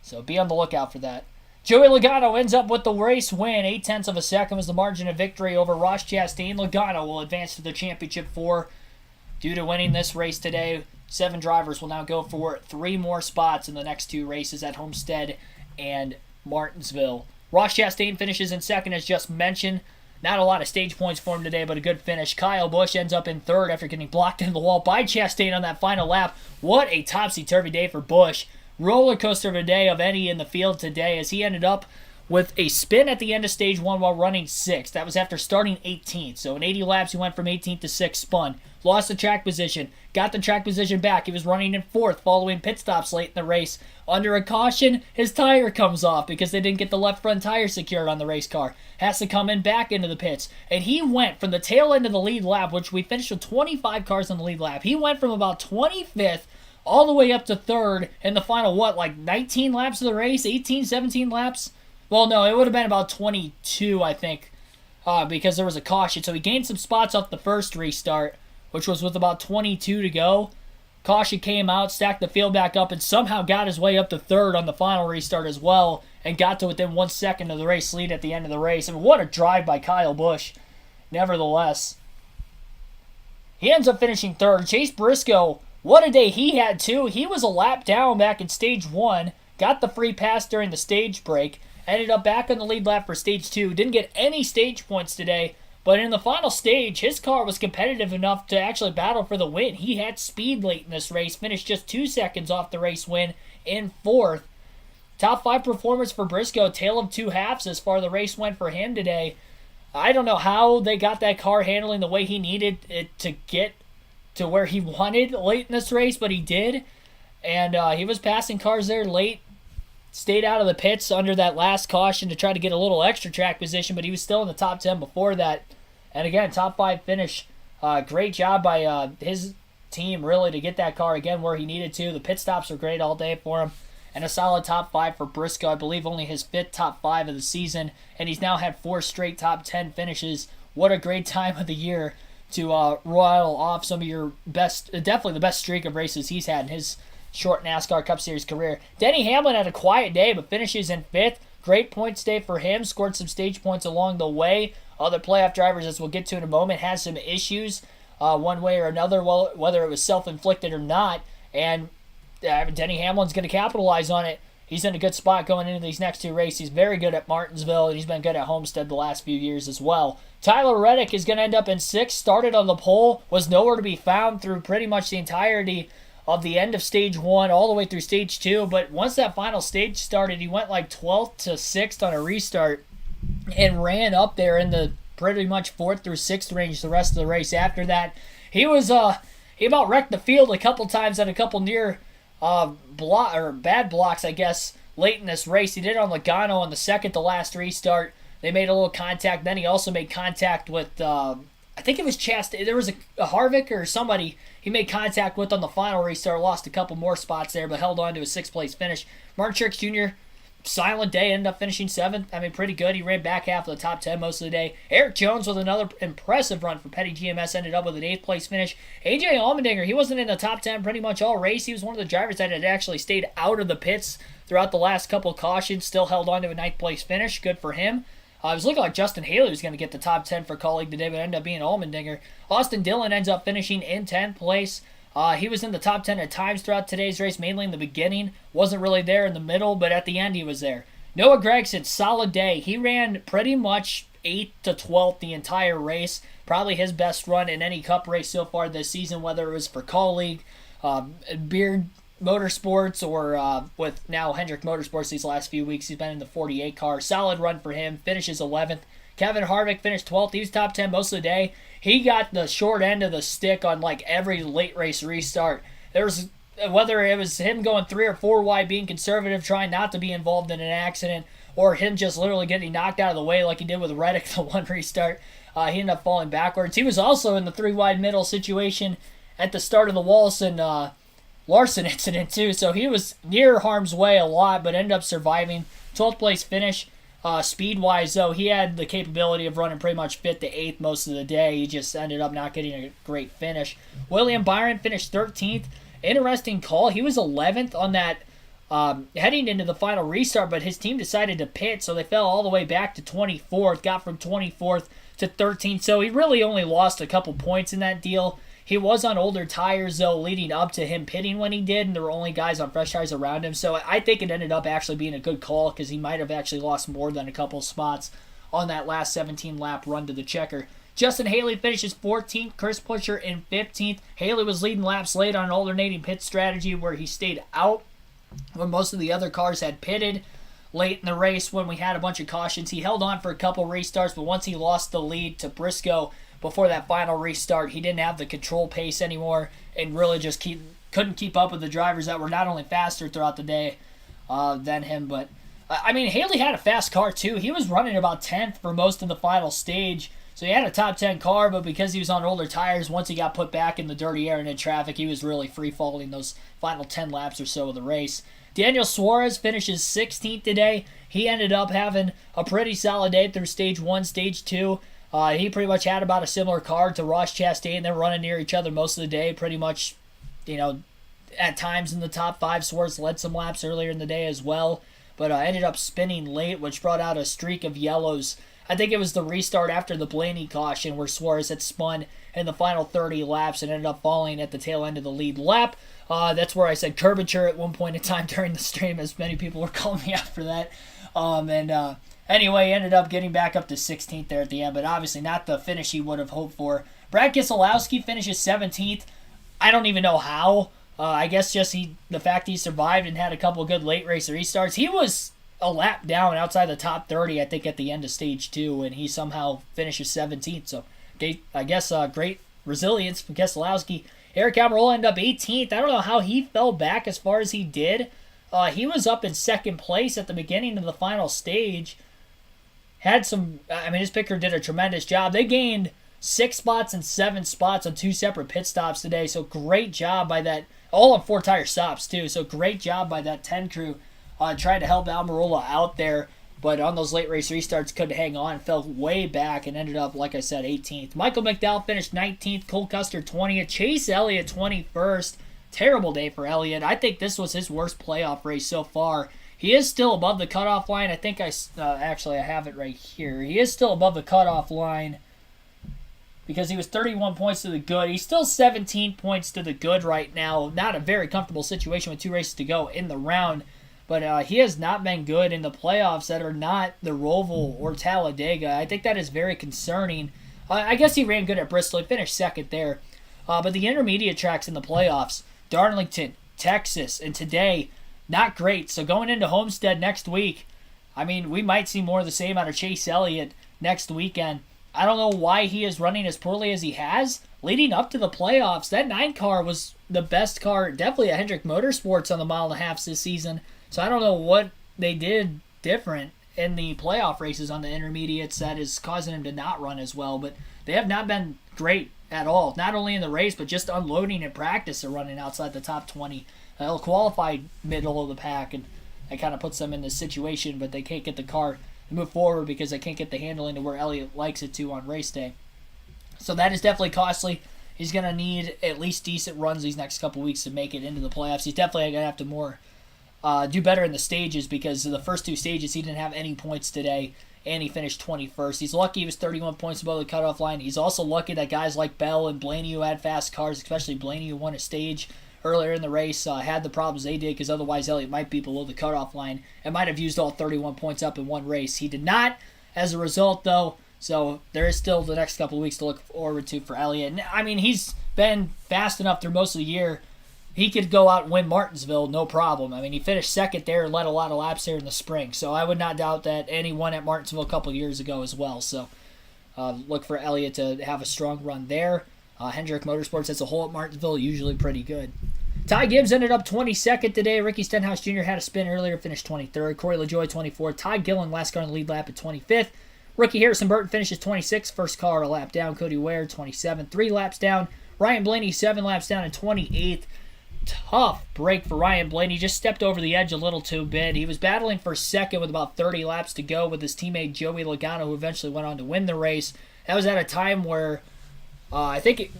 So be on the lookout for that. Joey Logano ends up with the race win. 0.8 of a second was the margin of victory over Ross Chastain. Logano will advance to the championship 4 due to winning this race today. 7 drivers will now go for 3 more spots in the next 2 races at Homestead and Martinsville. Ross Chastain finishes in second, as just mentioned. Not a lot of stage points for him today, but a good finish. Kyle Busch ends up in third after getting blocked into the wall by Chastain on that final lap. What a topsy-turvy day for Busch. Roller coaster of a day of any in the field today, as he ended up with a spin at the end of stage 1 while running 6th. That was after starting 18th. So in 80 laps, he went from 18th to 6th, spun. Lost the track position. Got the track position back. He was running in 4th following pit stops late in the race. Under a caution, his tire comes off because they didn't get the left front tire secured on the race car. Has to come in back into the pits. And he went from the tail end of the lead lap, which we finished with 25 cars on the lead lap. He went from about 25th all the way up to 3rd in the final, 19 laps of the race? 18, 17 laps? Well, no, it would have been about 22, I think. because there was a caution. So he gained some spots off the first restart, which was with about 22 to go. Caution came out, stacked the field back up, and somehow got his way up to third on the final restart as well, and got to within 1 second of the race lead at the end of the race. And what a drive by Kyle Busch, nevertheless. He ends up finishing third. Chase Briscoe, what a day he had too. He was a lap down back in stage 1, got the free pass during the stage break, ended up back on the lead lap for stage 2, didn't get any stage points today, but in the final stage, his car was competitive enough to actually battle for the win. He had speed late in this race, finished just 2 seconds off the race win in 4th. Top 5 performance for Briscoe, tale of two halves as far as the race went for him today. I don't know how they got that car handling the way he needed it to get to where he wanted late in this race, but he did. And he was passing cars there late. Stayed out of the pits under that last caution to try to get a little extra track position, but he was still in the top 10 before that. And again, top 5 finish. Great job by his team, really, to get that car again where he needed to. The pit stops were great all day for him. And a solid top 5 for Briscoe. I believe only his 5th top 5 of the season. And he's now had 4 straight top 10 finishes. What a great time of the year to royal off some of your best, definitely the best streak of races he's had in his short NASCAR Cup Series career. Denny Hamlin had a quiet day, but finishes in 5th. Great points day for him. Scored some stage points along the way. Other playoff drivers, as we'll get to in a moment, had some issues one way or another, whether it was self-inflicted or not. And Denny Hamlin's going to capitalize on it. He's in a good spot going into these next 2 races. He's very good at Martinsville, and he's been good at Homestead the last few years as well. Tyler Reddick is going to end up in 6th. Started on the pole, was nowhere to be found through pretty much the entirety of the end of stage 1 all the way through stage 2. But once that final stage started, he went like 12th to 6th on a restart and ran up there in the pretty much 4th through 6th range the rest of the race. After that, he about wrecked the field a couple times at a couple near bad blocks, I guess, late in this race. He did it on Logano on the second to last restart. They made a little contact. Then he also made contact with, I think it was Chastain. There was a Harvick or somebody he made contact with on the final restart. Lost a couple more spots there, but held on to a 6th place finish. Martin Truex Jr., silent day, ended up finishing 7th. I mean, pretty good. He ran back half of the top 10 most of the day. Eric Jones with another impressive run for Petty GMS, ended up with an 8th place finish. AJ Allmendinger, he wasn't in the top 10 pretty much all race. He was one of the drivers that had actually stayed out of the pits throughout the last couple of cautions, still held on to a 9th place finish. Good for him. It was looking like Justin Haley was going to get the top 10 for Kaulig today, but ended up being Allmendinger. Austin Dillon ends up finishing in 10th place. He was in the top 10 at times throughout today's race, mainly in the beginning. Wasn't really there in the middle, but at the end he was there. Noah Gragson, solid day. He ran pretty much 8th to 12th the entire race. Probably his best run in any Cup race so far this season, whether it was for Kaulig, Beard Motorsports, or with now Hendrick Motorsports these last few weeks. He's been in the 48 car. Solid run for him. Finishes 11th. Kevin Harvick finished 12th. He was top 10 most of the day. He got the short end of the stick on like every late race restart. There's whether it was him going 3 or 4 wide, being conservative, trying not to be involved in an accident, or him just literally getting knocked out of the way like he did with Reddick the one restart. He ended up falling backwards. He was also in the 3 wide middle situation at the start of the Wallace and Larson incident too, so he was near harm's way a lot, but ended up surviving. 12th place finish. Speed-wise, though, he had the capability of running pretty much 5th to 8th most of the day. He just ended up not getting a great finish. William Byron finished 13th. Interesting call. He was 11th on that heading into the final restart, but his team decided to pit, so they fell all the way back to 24th, got from 24th to 13th, so he really only lost a couple points in that deal. He was on older tires, though, leading up to him pitting when he did, and there were only guys on fresh tires around him. So I think it ended up actually being a good call because he might have actually lost more than a couple spots on that last 17-lap run to the checker. Justin Haley finishes 14th, Chris Buescher in 15th. Haley was leading laps late on an alternating pit strategy where he stayed out when most of the other cars had pitted. Late in the race when we had a bunch of cautions, he held on for a couple restarts, but once he lost the lead to Briscoe before that final restart, he didn't have the control pace anymore and really just couldn't keep up with the drivers that were not only faster throughout the day than him, but I mean, Haley had a fast car too. He was running about 10th for most of the final stage. So he had a top 10 car, but because he was on older tires, once he got put back in the dirty air and in traffic, he was really free-falling those final 10 laps or so of the race. Daniel Suarez finishes 16th today. He ended up having a pretty solid day through stage 1, stage 2. He pretty much had about a similar car to Ross Chastain. They were running near each other most of the day, pretty much, at times in the top 5. Suarez led some laps earlier in the day as well, but ended up spinning late, which brought out a streak of yellows. I think it was the restart after the Blaney caution where Suarez had spun in the final 30 laps and ended up falling at the tail end of the lead lap. That's where I said curvature at one point in time during the stream, as many people were calling me out for that. Anyway, ended up getting back up to 16th there at the end, but obviously not the finish he would have hoped for. Brad Keselowski finishes 17th. I don't even know how. I guess just the fact he survived and had a couple of good late race restarts. He was a lap down outside the top 30, I think, at the end of stage 2, and he somehow finishes 17th. So, I guess great resilience from Keselowski. Eric Almirola ended up 18th. I don't know how he fell back as far as he did. He was up in second place at the beginning of the final stage. His picker did a tremendous job. They gained 6 spots and 7 spots on 2 separate pit stops today. So great job by that, all on 4 tire stops too. So great job by that 10 crew. Tried to help Almirola out there, but on those late race restarts couldn't hang on, fell way back and ended up, like I said, 18th. Michael McDowell finished 19th, Cole Custer 20th, Chase Elliott 21st. Terrible day for Elliott. I think this was his worst playoff race so far. He is still above the cutoff line. I think I have it right here. He is still above the cutoff line because he was 31 points to the good. He's still 17 points to the good right now. Not a very comfortable situation with 2 races to go in the round. But he has not been good in the playoffs that are not the Roval or Talladega. I think that is very concerning. I guess he ran good at Bristol. He finished second there. But the intermediate tracks in the playoffs, Darlington, Texas, and today, not great. So going into Homestead next week, we might see more of the same out of Chase Elliott next weekend. I don't know why he is running as poorly as he has. Leading up to the playoffs, that 9 car was the best car, definitely at Hendrick Motorsports on the mile and a half this season. So I don't know what they did different in the playoff races on the intermediates that is causing him to not run as well. But they have not been great at all. Not only in the race, but just unloading in practice or running outside the top 20. They'll qualify middle of the pack, and that kind of puts them in this situation, but they can't get the car to move forward because they can't get the handling to where Elliott likes it to on race day. So that is definitely costly. He's going to need at least decent runs these next couple weeks to make it into the playoffs. He's definitely going to have to do better in the stages because of the first 2 stages he didn't have any points today, and he finished 21st. He's lucky he was 31 points above the cutoff line. He's also lucky that guys like Bell and Blaney, who had fast cars, especially Blaney, who won a stage earlier in the race, had the problems they did because otherwise Elliott might be below the cutoff line and might have used all 31 points up in one race. He did not as a result, though, so there is still the next couple of weeks to look forward to for Elliott. And, he's been fast enough through most of the year. He could go out and win Martinsville, no problem. He finished second there and led a lot of laps there in the spring. So I would not doubt that. And he won at Martinsville a couple years ago as well. So look for Elliott to have a strong run there. Hendrick Motorsports as a whole at Martinsville, usually pretty good. Ty Gibbs ended up 22nd today. Ricky Stenhouse Jr. had a spin earlier, finished 23rd. Corey LaJoie 24th. Todd Gillen, last car in the lead lap at 25th. Rookie Harrison Burton finishes 26th. First car a lap down. Cody Ware 27th. 3 laps down. Ryan Blaney 7 laps down and 28th. Tough break for Ryan Blaney. Just stepped over the edge a little too bit. He was battling for second with about 30 laps to go with his teammate Joey Logano, who eventually went on to win the race. That was at a time where I think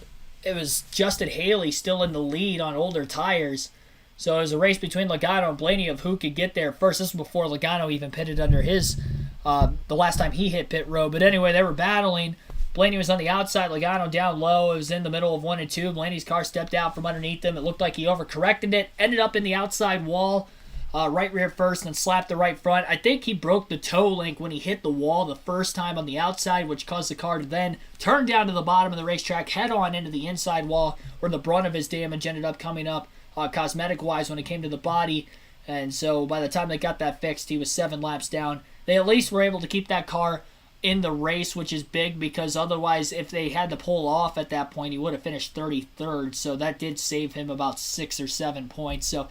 it was Justin Haley still in the lead on older tires. So it was a race between Logano and Blaney of who could get there first. This was before Logano even pitted under his, the last time he hit pit road. But anyway, they were battling. Blaney was on the outside, Logano down low. It was in the middle of 1 and 2. Blaney's car stepped out from underneath him. It looked like he overcorrected it. Ended up in the outside wall, right rear first, and slapped the right front. I think he broke the toe link when he hit the wall the first time on the outside, which caused the car to then turn down to the bottom of the racetrack, head on into the inside wall, where the brunt of his damage ended up coming up cosmetic-wise when it came to the body. And so by the time they got that fixed, he was 7 laps down. They at least were able to keep that car in the race, which is big because otherwise if they had to pull off at that point, he would have finished 33rd. So that did save him about 6 or 7 points. So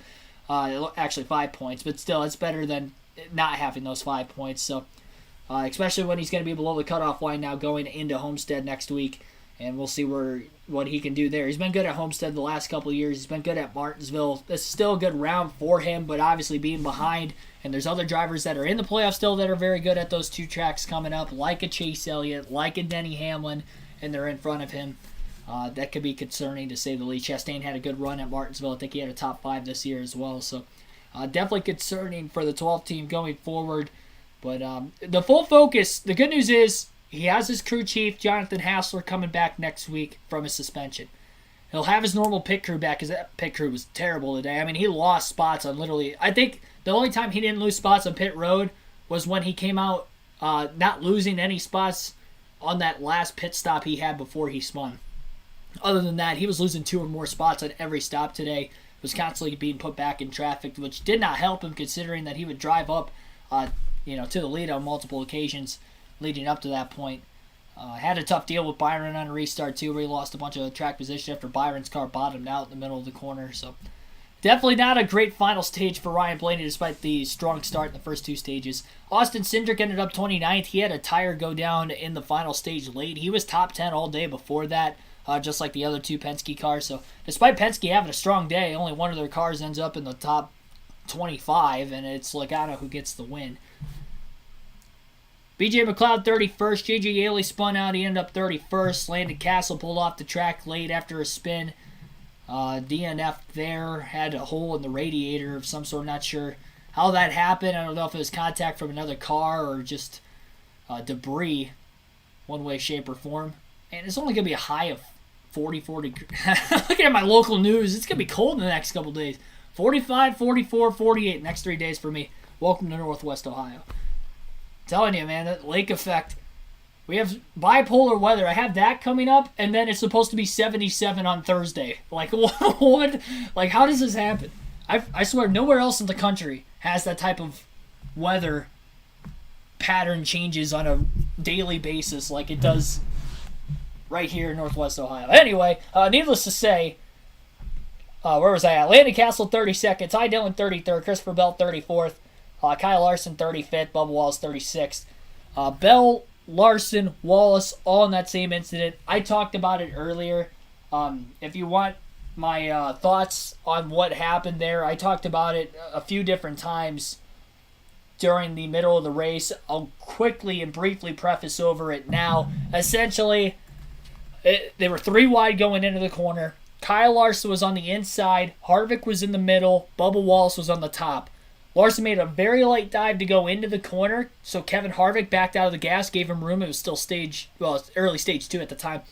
actually 5 points, but still it's better than not having those 5 points. So, especially when he's going to be below the cutoff line now going into Homestead next week. And we'll see what he can do there. He's been good at Homestead the last couple of years. He's been good at Martinsville. This is still a good round for him, but obviously being behind. And there's other drivers that are in the playoffs still that are very good at those 2 tracks coming up, like a Chase Elliott, like a Denny Hamlin, and they're in front of him. That could be concerning to say the least. Chastain had a good run at Martinsville. I think he had a top 5 this year as well. So definitely concerning for the 12th team going forward. But the full focus, the good news is, he has his crew chief, Jonathan Hassler, coming back next week from his suspension. He'll have his normal pit crew back because that pit crew was terrible today. I mean, he lost spots on literally... I think the only time he didn't lose spots on pit road was when he came out not losing any spots on that last pit stop he had before he spun. Other than that, he was losing 2 or more spots on every stop today. Was constantly being put back in traffic, which did not help him considering that he would drive up to the lead on multiple occasions leading up to that point. Had a tough deal with Byron on a restart too, where he lost a bunch of track position after Byron's car bottomed out in the middle of the corner. So definitely not a great final stage for Ryan Blaney despite the strong start in the first 2 stages. Austin Cindric ended up 29th. He had a tire go down in the final stage late. He was top 10 all day before that, just like the other 2 Penske cars. So despite Penske having a strong day, only one of their cars ends up in the top 25, and it's Logano who gets the win. BJ McLeod 31st. J.J. Yaley spun out. He ended up 31st. Landon Castle pulled off the track late after a spin. DNF there. Had a hole in the radiator of some sort. Not sure how that happened. I don't know if it was contact from another car or just debris. One way, shape, or form. And it's only going to be a high of 44 degrees. Looking at my local news, it's going to be cold in the next couple days. 45, 44, 48 next 3 days for me. Welcome to Northwest Ohio. Telling you, man, that lake effect. We have bipolar weather. I have that coming up, and then it's supposed to be 77 on Thursday. Like, what? Like, how does this happen? I swear, nowhere else in the country has that type of weather pattern changes on a daily basis like it does right here in Northwest Ohio. Anyway, needless to say, where was I at? Landon Castle 32nd, Ty Dillon 33rd, Christopher Bell 34th. Kyle Larson 35th, Bubba Wallace 36th. Bell, Larson, Wallace, all in that same incident. I talked about it earlier. If you want my thoughts on what happened there, I talked about it a few different times during the middle of the race. I'll quickly and briefly preface over it now. Essentially, they were 3 wide going into the corner. Kyle Larson was on the inside. Harvick was in the middle. Bubba Wallace was on the top. Larson made a very light dive to go into the corner, so Kevin Harvick backed out of the gas, gave him room. It was still early stage 2 at the time.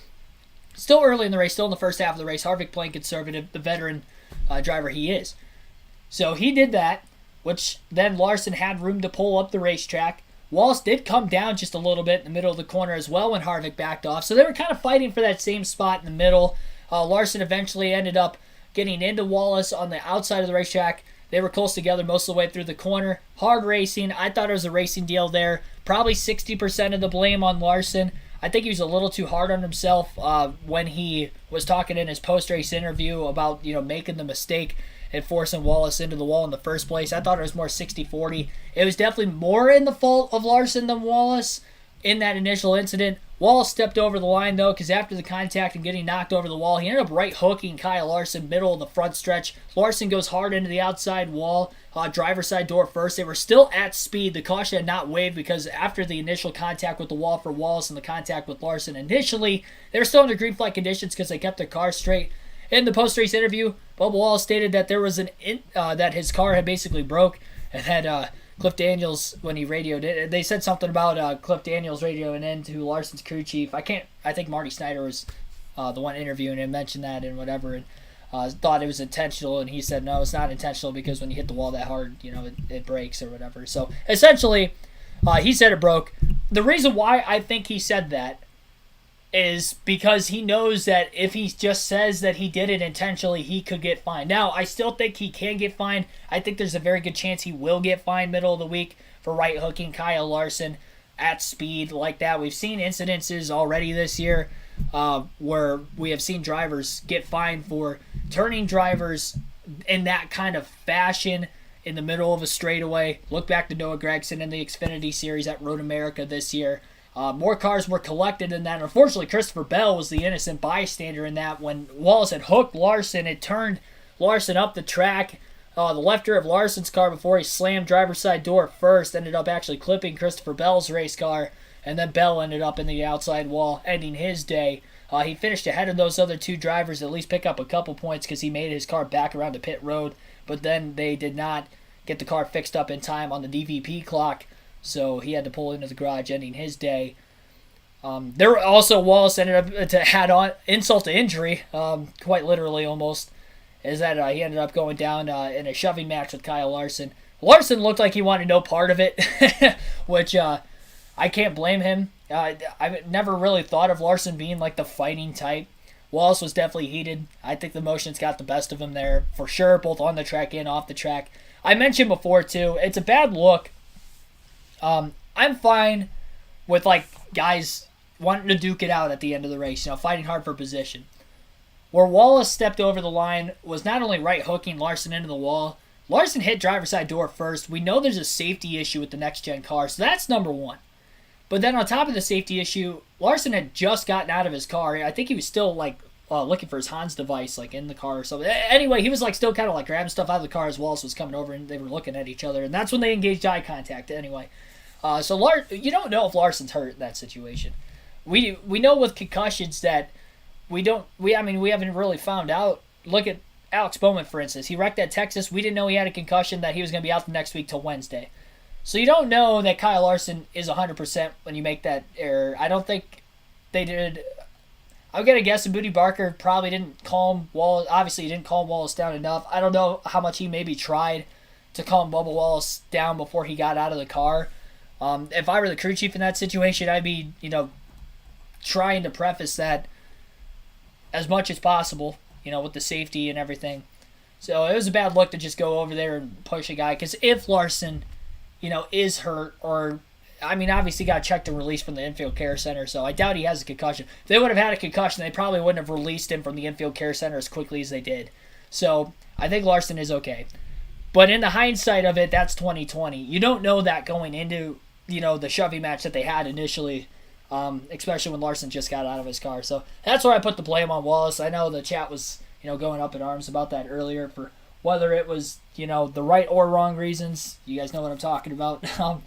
Still early in the race, still in the first half of the race. Harvick playing conservative, the veteran driver he is. So he did that, which then Larson had room to pull up the racetrack. Wallace did come down just a little bit in the middle of the corner as well when Harvick backed off. So they were kind of fighting for that same spot in the middle. Larson eventually ended up getting into Wallace on the outside of the racetrack. They were close together most of the way through the corner. Hard racing. I thought it was a racing deal there. Probably 60% of the blame on Larson. I think he was a little too hard on himself when he was talking in his post-race interview about making the mistake and forcing Wallace into the wall in the first place. I thought it was more 60-40. It was definitely more in the fault of Larson than Wallace in that initial incident. Wallace stepped over the line, though, because after the contact and getting knocked over the wall, he ended up right-hooking Kyle Larson middle of the front stretch. Larson goes hard into the outside wall, driver's side door first. They were still at speed. The caution had not waived because after the initial contact with the wall for Wallace and the contact with Larson initially, they were still under green flag conditions because they kept their car straight. In the post-race interview, Bubba Wallace stated that there was that his car had basically broke and had Cliff Daniels, when he radioed it, they said something about Cliff Daniels radioing into Larson's crew chief. I think Marty Snyder was the one interviewing him, mentioned that and whatever, and thought it was intentional, and he said, no, it's not intentional because when you hit the wall that hard, it breaks or whatever. So essentially, he said it broke. The reason why I think he said that is because he knows that if he just says that he did it intentionally, he could get fined. Now, I still think he can get fined. I think there's a very good chance he will get fined middle of the week for right-hooking Kyle Larson at speed like that. We've seen incidences already this year where we have seen drivers get fined for turning drivers in that kind of fashion in the middle of a straightaway. Look back to Noah Gragson in the Xfinity Series at Road America this year. More cars were collected in that. Unfortunately, Christopher Bell was the innocent bystander in that. When Wallace had hooked Larson, it turned Larson up the track. The left rear of Larson's car before he slammed driver's side door first ended up actually clipping Christopher Bell's race car, and then Bell ended up in the outside wall, ending his day. He finished ahead of those other two drivers, at least pick up a couple points because he made his car back around the pit road, but then they did not get the car fixed up in time on the DVP clock, so he had to pull into the garage, ending his day. There also, Wallace ended up to add on insult to injury, quite literally almost, is that he ended up going down in a shoving match with Kyle Larson. Larson looked like he wanted no part of it, which I can't blame him. I've never really thought of Larson being like the fighting type. Wallace was definitely heated. I think the emotions got the best of him there, for sure, both on the track and off the track. I mentioned before, too, it's a bad look. I'm fine with, like, guys wanting to duke it out at the end of the race, fighting hard for position. Where Wallace stepped over the line was not only right-hooking Larson into the wall, Larson hit driver's side door first. We know there's a safety issue with the next-gen car, so that's number one. But then on top of the safety issue, Larson had just gotten out of his car. I think he was still, like, looking for his Hans device, like, in the car or something. Anyway, he was, like, still kind of, like, grabbing stuff out of the car as Wallace was coming over, and they were looking at each other. And that's when they engaged eye contact, anyway. So you don't know if Larson's hurt in that situation. We know with concussions that we haven't really found out. Look at Alex Bowman, for instance. He wrecked at Texas. We didn't know he had a concussion, that he was going to be out the next week till Wednesday. So you don't know that Kyle Larson is 100% when you make that error. I don't think they did. I'm going to guess that Booty Barker probably didn't calm Wallace. Obviously, he didn't calm Wallace down enough. I don't know how much he maybe tried to calm Bubba Wallace down before he got out of the car. If I were the crew chief in that situation, I'd be, trying to preface that as much as possible, with the safety and everything. So it was a bad look to just go over there and push a guy, because if Larson, is hurt, or, obviously got checked and released from the infield care center, so I doubt he has a concussion. If they would have had a concussion, they probably wouldn't have released him from the infield care center as quickly as they did. So I think Larson is okay. But in the hindsight of it, that's 2020. You don't know that going into, the shoving match that they had initially, especially when Larson just got out of his car. So that's where I put the blame on Wallace. I know the chat was, going up in arms about that earlier for whether it was, the right or wrong reasons. You guys know what I'm talking about. Got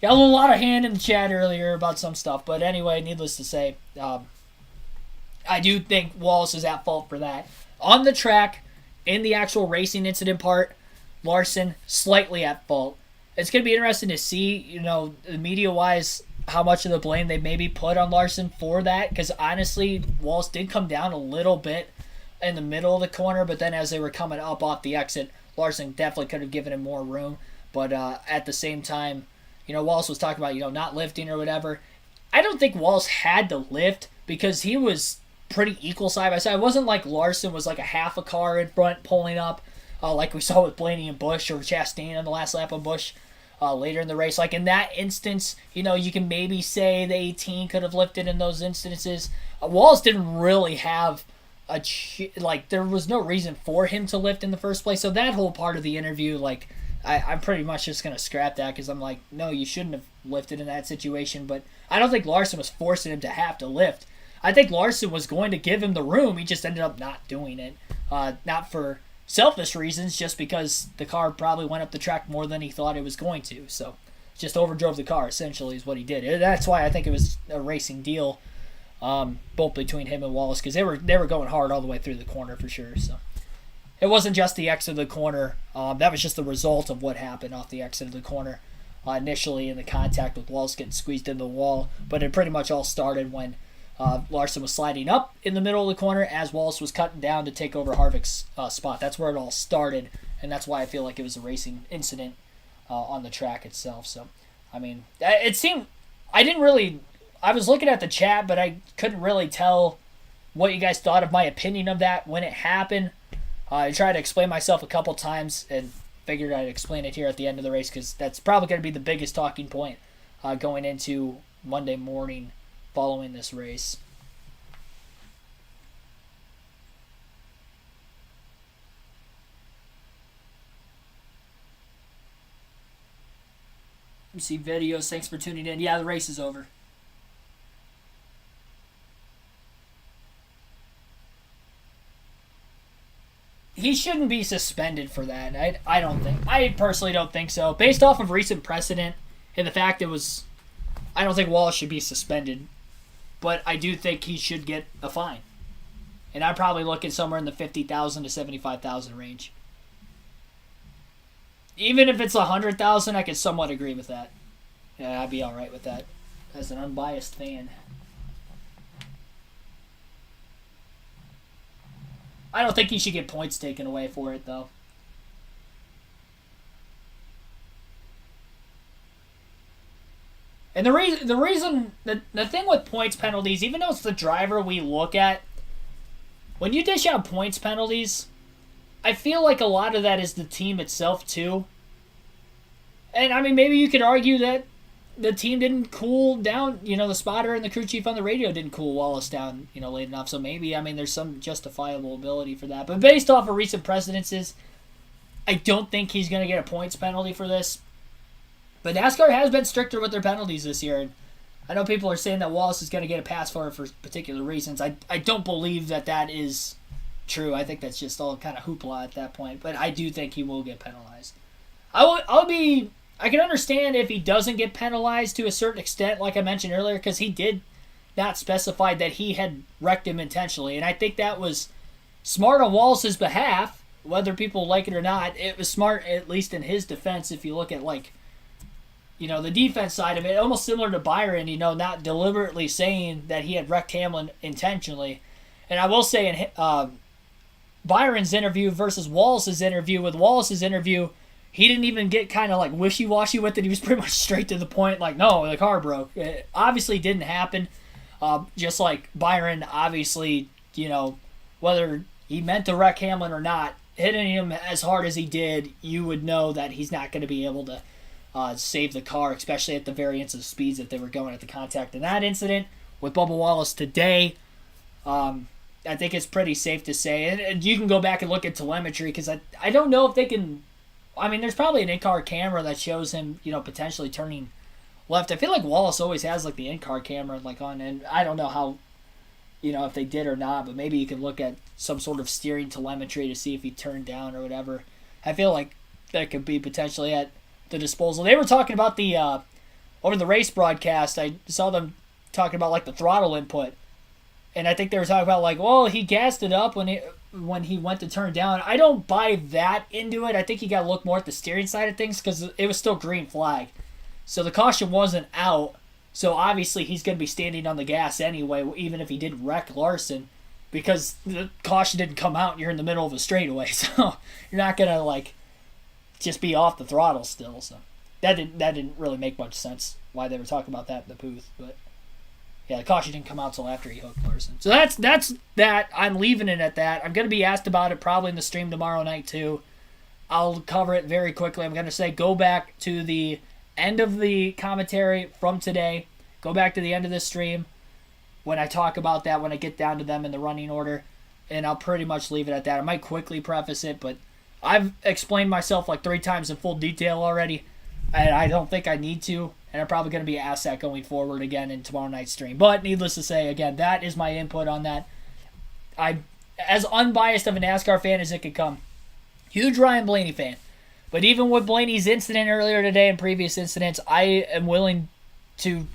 a lot of hand in the chat earlier about some stuff. But anyway, needless to say, I do think Wallace is at fault for that. On the track, in the actual racing incident part, Larson slightly at fault. It's going to be interesting to see, media-wise, how much of the blame they maybe put on Larson for that. Because honestly, Wallace did come down a little bit in the middle of the corner, but then as they were coming up off the exit, Larson definitely could have given him more room. But at the same time, Wallace was talking about, not lifting or whatever. I don't think Wallace had to lift because he was pretty equal side by side. It wasn't like Larson was like a half a car in front pulling up, like we saw with Blaney and Busch or Chastain on the last lap of Busch later in the race. Like in that instance, you can maybe say the 18 could have lifted in those instances. Wallace didn't really have there was no reason for him to lift in the first place. So that whole part of the interview, I'm pretty much just going to scrap that because I'm like, no, you shouldn't have lifted in that situation. But I don't think Larson was forcing him to have to lift. I think Larson was going to give him the room. He just ended up not doing it. Not for selfish reasons, just because the car probably went up the track more than he thought it was going to. So just overdrove the car, essentially, is what he did. That's why I think it was a racing deal, both between him and Wallace, because they were going hard all the way through the corner for sure. So it wasn't just the exit of the corner. That was just the result of what happened off the exit of the corner initially in the contact with Wallace getting squeezed into the wall. But it pretty much all started when Larson was sliding up in the middle of the corner as Wallace was cutting down to take over Harvick's spot. That's where it all started, and that's why I feel like it was a racing incident on the track itself. So, it seemed... I was looking at the chat, but I couldn't really tell what you guys thought of my opinion of that when it happened. I tried to explain myself a couple times and figured I'd explain it here at the end of the race because that's probably going to be the biggest talking point going into Monday morning following this race. Let me see videos. Thanks for tuning in. Yeah, the race is over. He shouldn't be suspended for that. I don't think. I personally don't think so. Based off of recent precedent and the fact it was, I don't think Wallace should be suspended. But I do think he should get a fine. And I'm probably looking somewhere in the $50,000 to $75,000 range. Even if it's $100,000, I could somewhat agree with that. Yeah, I'd be all right with that as an unbiased fan. I don't think he should get points taken away for it, though. And the thing with points penalties, even though it's the driver we look at, when you dish out points penalties, I feel like a lot of that is the team itself, too. And, I mean, maybe you could argue that the team didn't cool down, the spotter and the crew chief on the radio didn't cool Wallace down, late enough. So maybe, there's some justifiable ability for that. But based off of recent precedences, I don't think he's going to get a points penalty for this. But NASCAR has been stricter with their penalties this year. And I know people are saying that Wallace is going to get a pass for it for particular reasons. I don't believe that is true. I think that's just all kind of hoopla at that point. But I do think he will get penalized. I can understand if he doesn't get penalized to a certain extent, like I mentioned earlier, because he did not specify that he had wrecked him intentionally. And I think that was smart on Wallace's behalf, whether people like it or not. It was smart, at least in his defense, if you look at, the defense side of it, almost similar to Byron, not deliberately saying that he had wrecked Hamlin intentionally. And I will say in Byron's interview versus Wallace's interview, with Wallace's interview, he didn't even get kind of wishy-washy with it. He was pretty much straight to the point, no, the car broke. It obviously didn't happen. Just like Byron, obviously, whether he meant to wreck Hamlin or not, hitting him as hard as he did, you would know that he's not going to be able to save the car, especially at the variance of speeds that they were going at the contact. In that incident with Bubba Wallace today, I think it's pretty safe to say. And you can go back and look at telemetry, because I don't know if they can... there's probably an in-car camera that shows him, potentially turning left. I feel like Wallace always has, the in-car camera, on, and I don't know how, if they did or not, but maybe you can look at some sort of steering telemetry to see if he turned down or whatever. I feel like that could be potentially at the disposal. They were talking about over the race broadcast, I saw them talking about, the throttle input, and I think they were talking about, he gassed it up when he went to turn down. I don't buy that into it. I think you got to look more at the steering side of things, because it was still green flag. So the caution wasn't out. So obviously he's going to be standing on the gas anyway, even if he did wreck Larson, because the caution didn't come out and you're in the middle of a straightaway. So you're not going to just be off the throttle still. So that didn't really make much sense why they were talking about that in the booth. But yeah, the caution didn't come out until after he hooked Larson. So that's that. I'm leaving it at that. I'm going to be asked about it probably in the stream tomorrow night too. I'll cover it very quickly. I'm going to say go back to the end of the commentary from today. Go back to the end of this stream when I talk about that, when I get down to them in the running order. And I'll pretty much leave it at that. I might quickly preface it, but I've explained myself 3 times in full detail already. And I don't think I need to. And I'm probably going to be asked that going forward again in tomorrow night's stream. But needless to say, again, that is my input on that. I'm as unbiased of a NASCAR fan as it could come. Huge Ryan Blaney fan. But even with Blaney's incident earlier today and previous incidents, I am willing to,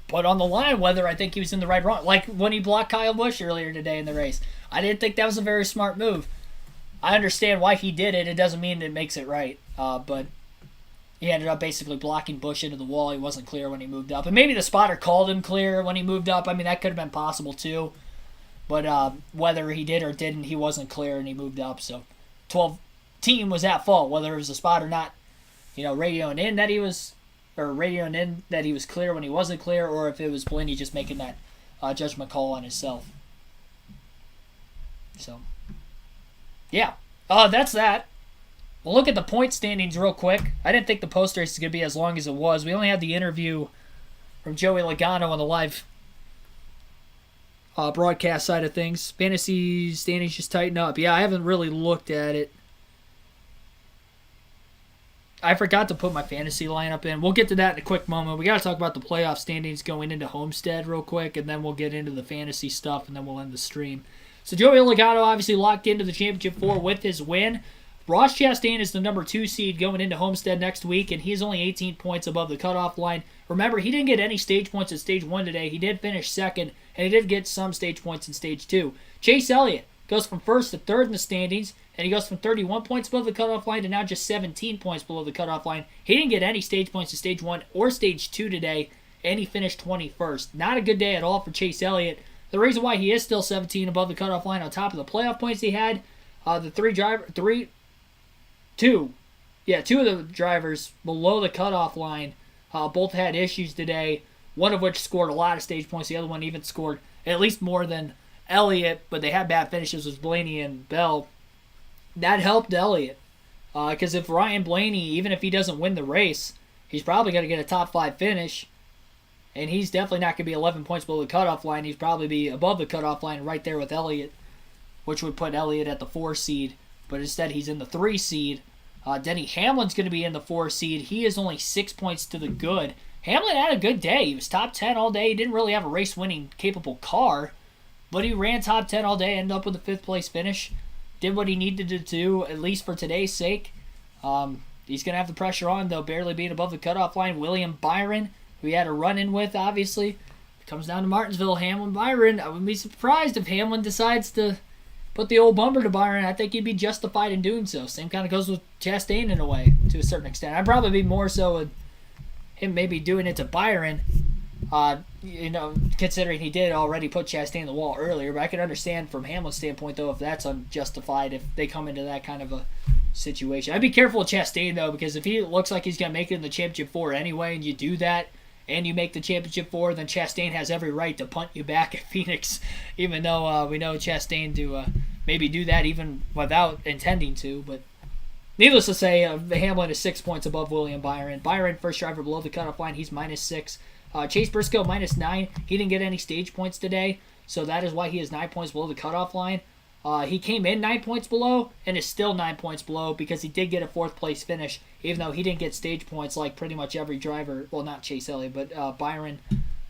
put on the line whether I think he was in the right or wrong. Like when he blocked Kyle Busch earlier today in the race. I didn't think that was a very smart move. I understand why he did it. It doesn't mean it makes it right. But he ended up basically blocking Busch into the wall. He wasn't clear when he moved up. And maybe the spotter called him clear when he moved up. That could have been possible too. But whether he did or didn't, he wasn't clear and he moved up. So 12 team was at fault, whether it was the spotter not, radioing in that he was clear when he wasn't clear, or if it was Blaney just making that judgment call on himself. So, yeah. That's that. We'll look at the point standings real quick. I didn't think the post race was going to be as long as it was. We only had the interview from Joey Logano on the live broadcast side of things. Fantasy standings just tighten up. Yeah, I haven't really looked at it. I forgot to put my fantasy lineup in. We'll get to that in a quick moment. We got to talk about the playoff standings going into Homestead real quick, and then we'll get into the fantasy stuff, and then we'll end the stream. So Joey Logano obviously locked into the Championship 4 with his win. Ross Chastain is the number 2 seed going into Homestead next week, and he's only 18 points above the cutoff line. Remember, he didn't get any stage points at Stage 1 today. He did finish second, and he did get some stage points in Stage 2. Chase Elliott goes from first to third in the standings, and he goes from 31 points above the cutoff line to now just 17 points below the cutoff line. He didn't get any stage points in Stage 1 or Stage 2 today, and he finished 21st. Not a good day at all for Chase Elliott. The reason why he is still 17 above the cutoff line on top of the playoff points he had, two of the drivers below the cutoff line both had issues today, one of which scored a lot of stage points. The other one even scored at least more than Elliott, but they had bad finishes with Blaney and Bell. That helped Elliott because if Ryan Blaney, even if he doesn't win the race, he's probably going to get a top 5 finish, and he's definitely not going to be 11 points below the cutoff line. He'd probably be above the cutoff line right there with Elliott, which would put Elliott at the 4 seed, but instead he's in the 3 seed. Denny Hamlin's going to be in the 4 seed. He is only 6 points to the good. Hamlin had a good day. He was top 10 all day. He didn't really have a race-winning capable car, but he ran top 10 all day, ended up with a 5th place finish. Did what he needed to do, at least for today's sake. He's going to have the pressure on, though, barely being above the cutoff line. William Byron, who he had a run-in with, obviously. It comes down to Martinsville, Hamlin, Byron. I wouldn't be surprised if Hamlin decides to put the old bumper to Byron. I think he'd be justified in doing so. Same kind of goes with Chastain in a way, to a certain extent. I'd probably be more so with him maybe doing it to Byron, considering he did already put Chastain in the wall earlier. But I can understand from Hamlin's standpoint, though, if that's unjustified, if they come into that kind of a situation. I'd be careful with Chastain, though, because if he looks like he's going to make it in the Championship 4 anyway, and you do that, and you make the Championship 4, then Chastain has every right to punt you back at Phoenix, even though we know Chastain to maybe do that even without intending to. But needless to say, Hamlin is 6 points above William Byron. Byron, first driver below the cutoff line, he's -6. Chase Briscoe, -9. He didn't get any stage points today, so that is why he is 9 points below the cutoff line. He came in 9 points below and is still 9 points below because he did get a 4th place finish, even though he didn't get stage points like pretty much every driver. Well, not Chase Elliott, but Byron,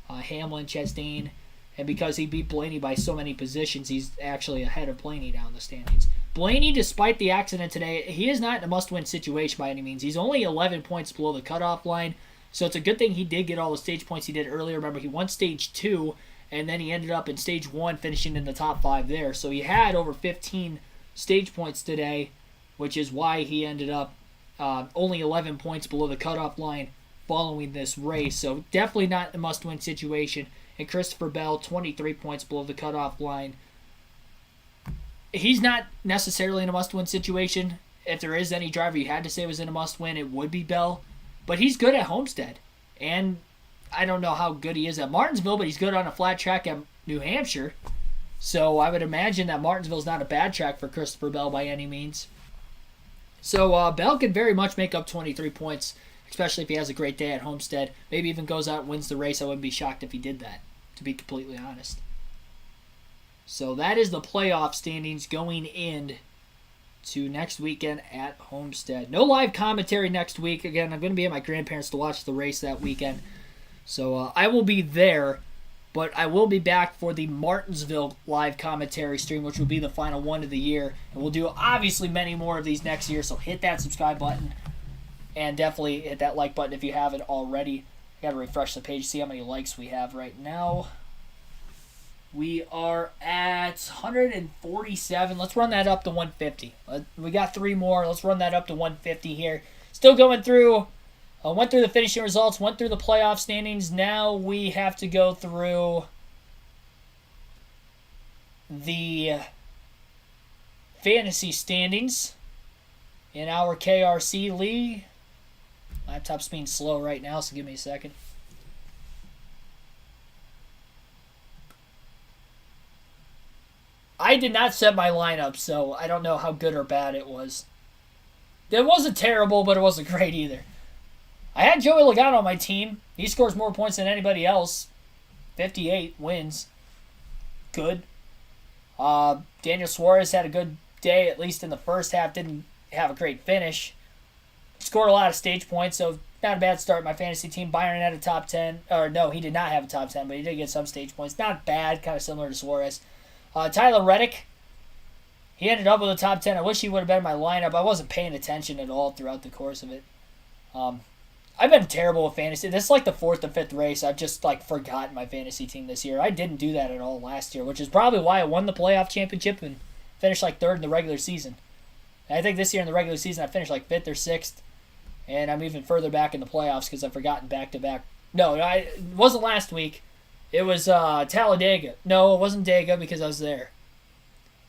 Hamlin, Chastain, and because he beat Blaney by so many positions, he's actually ahead of Blaney down the standings. Blaney, despite the accident today, he is not in a must-win situation by any means. He's only 11 points below the cutoff line, so it's a good thing he did get all the stage points he did earlier. Remember, he won Stage 2, and then he ended up in Stage 1, finishing in the top 5 there. So he had over 15 stage points today, which is why he ended up only 11 points below the cutoff line following this race. So definitely not a must-win situation. And Christopher Bell, 23 points below the cutoff line. He's not necessarily in a must-win situation. If there is any driver you had to say was in a must-win, it would be Bell. But he's good at Homestead. And I don't know how good he is at Martinsville, but he's good on a flat track at New Hampshire. So I would imagine that Martinsville's not a bad track for Christopher Bell by any means. So Bell could very much make up 23 points, especially if he has a great day at Homestead. Maybe even goes out and wins the race. I wouldn't be shocked if he did that, to be completely honest. So that is the playoff standings going in to next weekend at Homestead. No live commentary next week. Again, I'm going to be at my grandparents to watch the race that weekend. So I will be there, but I will be back for the Martinsville live commentary stream, which will be the final one of the year. And we'll do obviously many more of these next year, so hit that subscribe button and definitely hit that like button if you haven't already. I got to refresh the page, see how many likes we have right now. We are at 147. Let's run that up to 150. We got 3 more. Let's run that up to 150 here. Still going through. Went through the finishing results, went through the playoff standings. Now we have to go through the fantasy standings in our KRC league. Laptop's being slow right now, so give me a second. I did not set my lineup, so I don't know how good or bad it was. It wasn't terrible, but it wasn't great either. I had Joey Logano on my team. He scores more points than anybody else. 58 wins. Good. Daniel Suarez had a good day, at least in the first half. Didn't have a great finish. scored a lot of stage points, so not a bad start. My fantasy team, Byron had a top 10. Or no, he did not have a top 10, but he did get some stage points. Not bad, kind of similar to Suarez. Tyler Reddick, he ended up with a top 10. I wish he would have been in my lineup. I wasn't paying attention at all throughout the course of it. I've been terrible with fantasy. This is like the 4th or 5th race. I've just forgotten my fantasy team this year. I didn't do that at all last year, which is probably why I won the playoff championship and finished 3rd in the regular season. And I think this year in the regular season I finished 5th or 6th, and I'm even further back in the playoffs because I've forgotten back-to-back. No, it wasn't last week. It was Talladega. No, it wasn't Dega because I was there.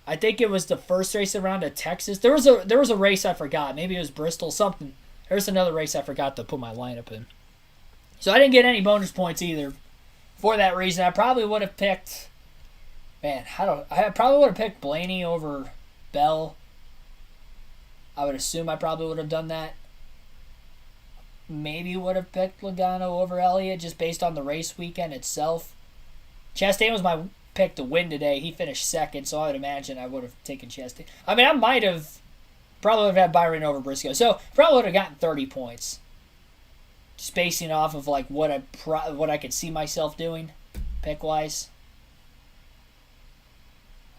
I think it was the first race around at Texas. There was a race I forgot. Maybe it was Bristol, something. There's another race I forgot to put my lineup in. So I didn't get any bonus points either. For that reason, I probably would have picked... I probably would have picked Blaney over Bell. I would assume I probably would have done that. Maybe would have picked Logano over Elliott just based on the race weekend itself. Chastain was my pick to win today. He finished 2nd, so I would imagine I would have taken Chastain. I mean, I might have... Probably would have had Byron over Briscoe. So, probably would have gotten 30 points. Just basing off of what I could see myself doing, pick-wise.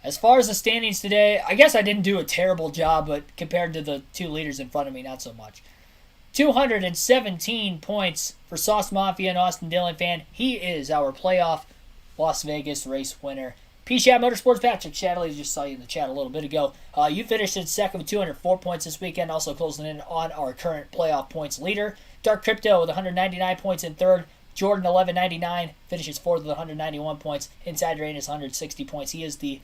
As far as the standings today, I guess I didn't do a terrible job, but compared to the 2 leaders in front of me, not so much. 217 points for Sauce Mafia and Austin Dillon fan. He is our playoff Las Vegas race winner. P-Chat Motorsports, Patrick Shadley, just saw you in the chat a little bit ago. You finished in 2nd with 204 points this weekend, also closing in on our current playoff points leader. Dark Crypto with 199 points in 3rd. Jordan 1199 finishes 4th with 191 points. Inside Rain is 160 points. He is the,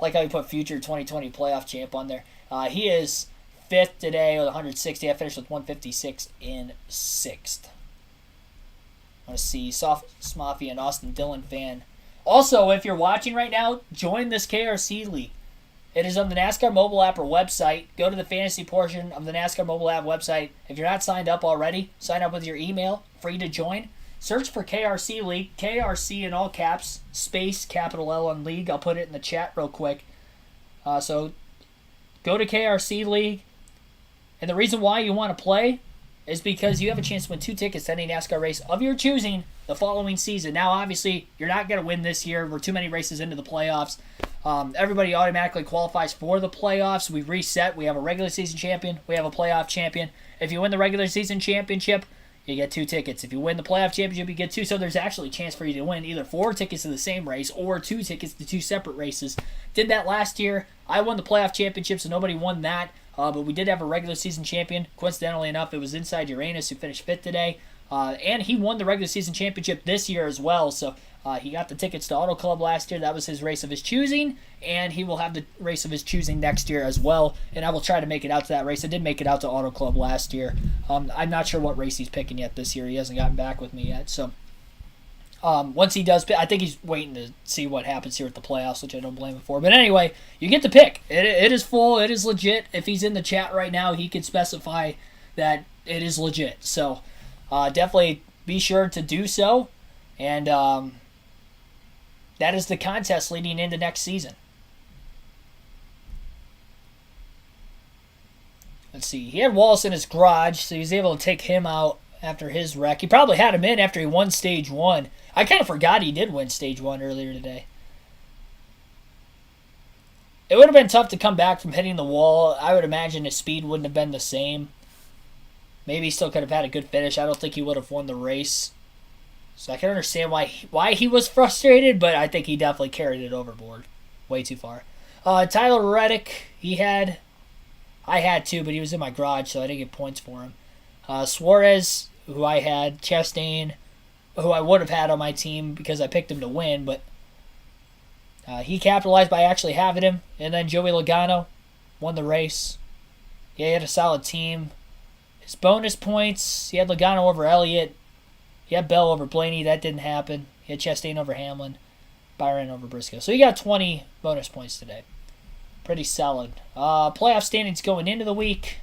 like how you put future 2020 playoff champ on there. He is 5th today with 160. I finished with 156 in 6th. I want to see Sauce Mafia and Austin Dillon fan. Also, if you're watching right now, join this KRC League. It is on the NASCAR mobile app or website. Go to the fantasy portion of the NASCAR mobile app website. If you're not signed up already, sign up with your email. Free to join. Search for KRC League. KRC in all caps. Space, capital L on League. I'll put it in the chat real quick. So go to KRC League. And the reason why you want to play is because you have a chance to win 2 tickets to any NASCAR race of your choosing the following season. Now, obviously, you're not going to win this year. We're too many races into the playoffs. Everybody automatically qualifies for the playoffs. We reset. We have a regular season champion. We have a playoff champion. If you win the regular season championship, you get 2 tickets. If you win the playoff championship, you get 2. So there's actually a chance for you to win either 4 tickets to the same race or 2 tickets to 2 separate races. Did that last year. I won the playoff championship, so nobody won that. But we did have a regular season champion. Coincidentally enough, it was Inside Uranus who finished 5th today. And he won the regular season championship this year as well. So he got the tickets to Auto Club last year. That was his race of his choosing. And he will have the race of his choosing next year as well. And I will try to make it out to that race. I did make it out to Auto Club last year. I'm not sure what race he's picking yet this year. He hasn't gotten back with me yet. So once he does pick, I think he's waiting to see what happens here at the playoffs, which I don't blame him for. But anyway, you get to pick. It is full. It is legit. If he's in the chat right now, he can specify that it is legit. So definitely be sure to do so. And that is the contest leading into next season. Let's see. He had Wallace in his garage, so he was able to take him out after his wreck. He probably had him in after he won Stage 1. I kind of forgot he did win Stage 1 earlier today. It would have been tough to come back from hitting the wall. I would imagine his speed wouldn't have been the same. Maybe he still could have had a good finish. I don't think he would have won the race. So I can understand why he was frustrated, but I think he definitely carried it overboard. Way too far. Tyler Reddick, I had two, but he was in my garage, so I didn't get points for him. Suarez, who I had. Chastain, who I would have had on my team because I picked him to win, but he capitalized by actually having him. And then Joey Logano won the race. Yeah, he had a solid team. His bonus points, he had Logano over Elliott. He had Bell over Blaney. That didn't happen. He had Chastain over Hamlin. Byron over Briscoe. So he got 20 bonus points today. Pretty solid. Playoff standings going into the week.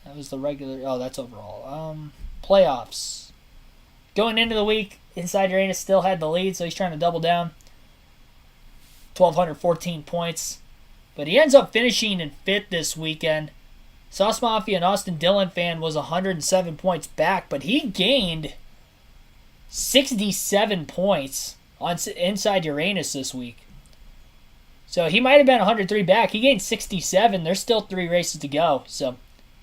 That was the regular. Oh, that's overall. Playoffs. Going into the week, Inside Uranus still had the lead, so he's trying to double down. 1,214 points. But he ends up finishing in 5th this weekend. Sauce Mafia and Austin Dillon fan was 107 points back, but he gained 67 points on Inside Uranus this week. So he might have been 103 back. He gained 67. There's still 3 races to go. So,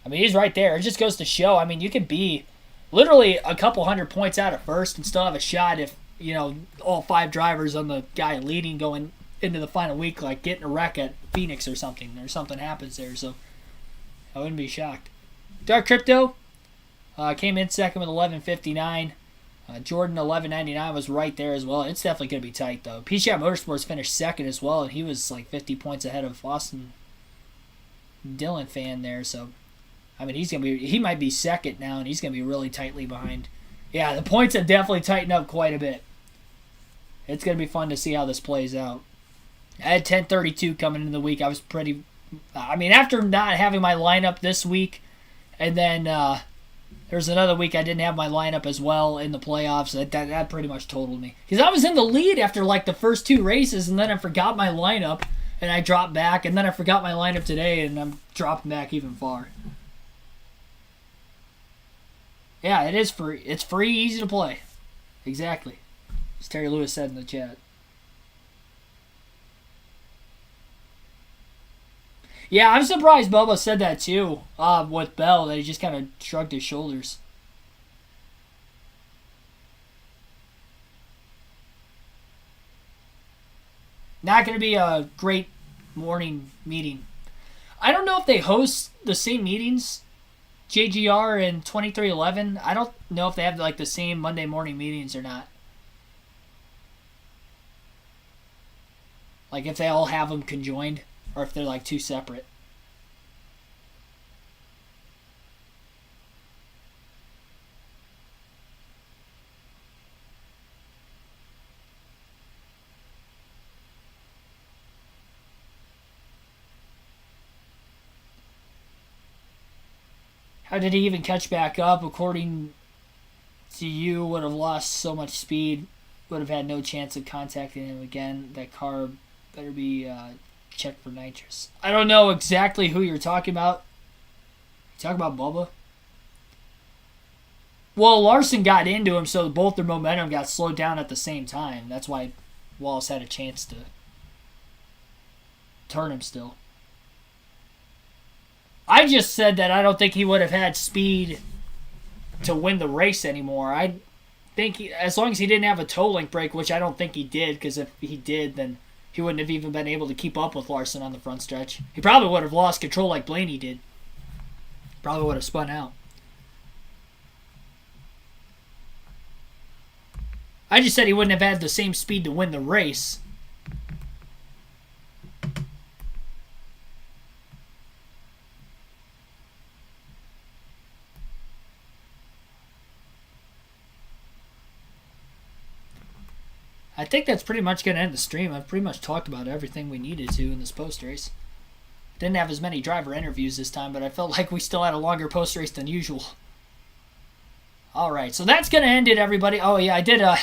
I mean, he's right there. It just goes to show. I mean, you could be literally a couple hundred points out of first and still have a shot if, you know, all 5 drivers on the guy leading going into the final week, like getting a wreck at Phoenix or something happens there. So, I wouldn't be shocked. Dark Crypto came in second with 11.59. Jordan 11.99 was right there as well. It's definitely going to be tight, though. PCI Motorsports finished second as well, and he was like 50 points ahead of Austin Dillon fan there. So, I mean, he might be second now, and he's going to be really tightly behind. Yeah, the points have definitely tightened up quite a bit. It's going to be fun to see how this plays out. I had 10:32 coming into the week. I was pretty... I mean, after not having my lineup this week, and then there's another week I didn't have my lineup as well in the playoffs, that pretty much totaled me. Because I was in the lead after like the first 2 races, and then I forgot my lineup, and I dropped back, and then I forgot my lineup today, and I'm dropping back even far. Yeah, it is free. It's free, easy to play. Exactly. As Terry Lewis said in the chat. Yeah, I'm surprised Bubba said that too with Bell, that he just kind of shrugged his shoulders. Not going to be a great morning meeting. I don't know if they host the same meetings, JGR and 2311. I don't know if they have like the same Monday morning meetings or not. Like if they all have them conjoined. Or if they're like 2 separate. How did he even catch back up? According to you, would have lost so much speed, would have had no chance of contacting him again. That car better be... check for nitrous. I don't know exactly who you're talking about. You talking about Bubba? Well, Larson got into him, so both their momentum got slowed down at the same time. That's why Wallace had a chance to turn him still. I just said that I don't think he would have had speed to win the race anymore. I think as long as he didn't have a toe link break, which I don't think he did, because if he did, then he wouldn't have even been able to keep up with Larson on the front stretch. He probably would have lost control like Blaney did. Probably would have spun out. I just said he wouldn't have had the same speed to win the race. I think that's pretty much going to end the stream. I've pretty much talked about everything we needed to in this post-race. Didn't have as many driver interviews this time, but I felt like we still had a longer post-race than usual. All right, so that's going to end it, everybody. Oh, yeah, I did. I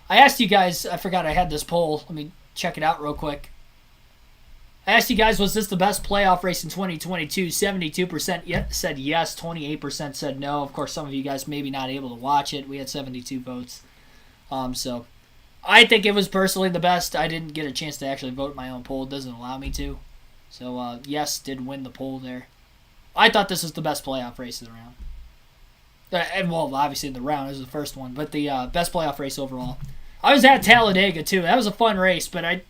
asked you guys. I forgot I had this poll. Let me check it out real quick. I asked you guys, was this the best playoff race in 2022? 72% said yes. 28% said no. Of course, some of you guys maybe not able to watch it. We had 72 votes. So I think it was personally the best. I didn't get a chance to actually vote my own poll. It doesn't allow me to. So, yes, did win the poll there. I thought this was the best playoff race of the round. And, well, obviously the round is the first one, but the best playoff race overall. I was at Talladega, too. That was a fun race, but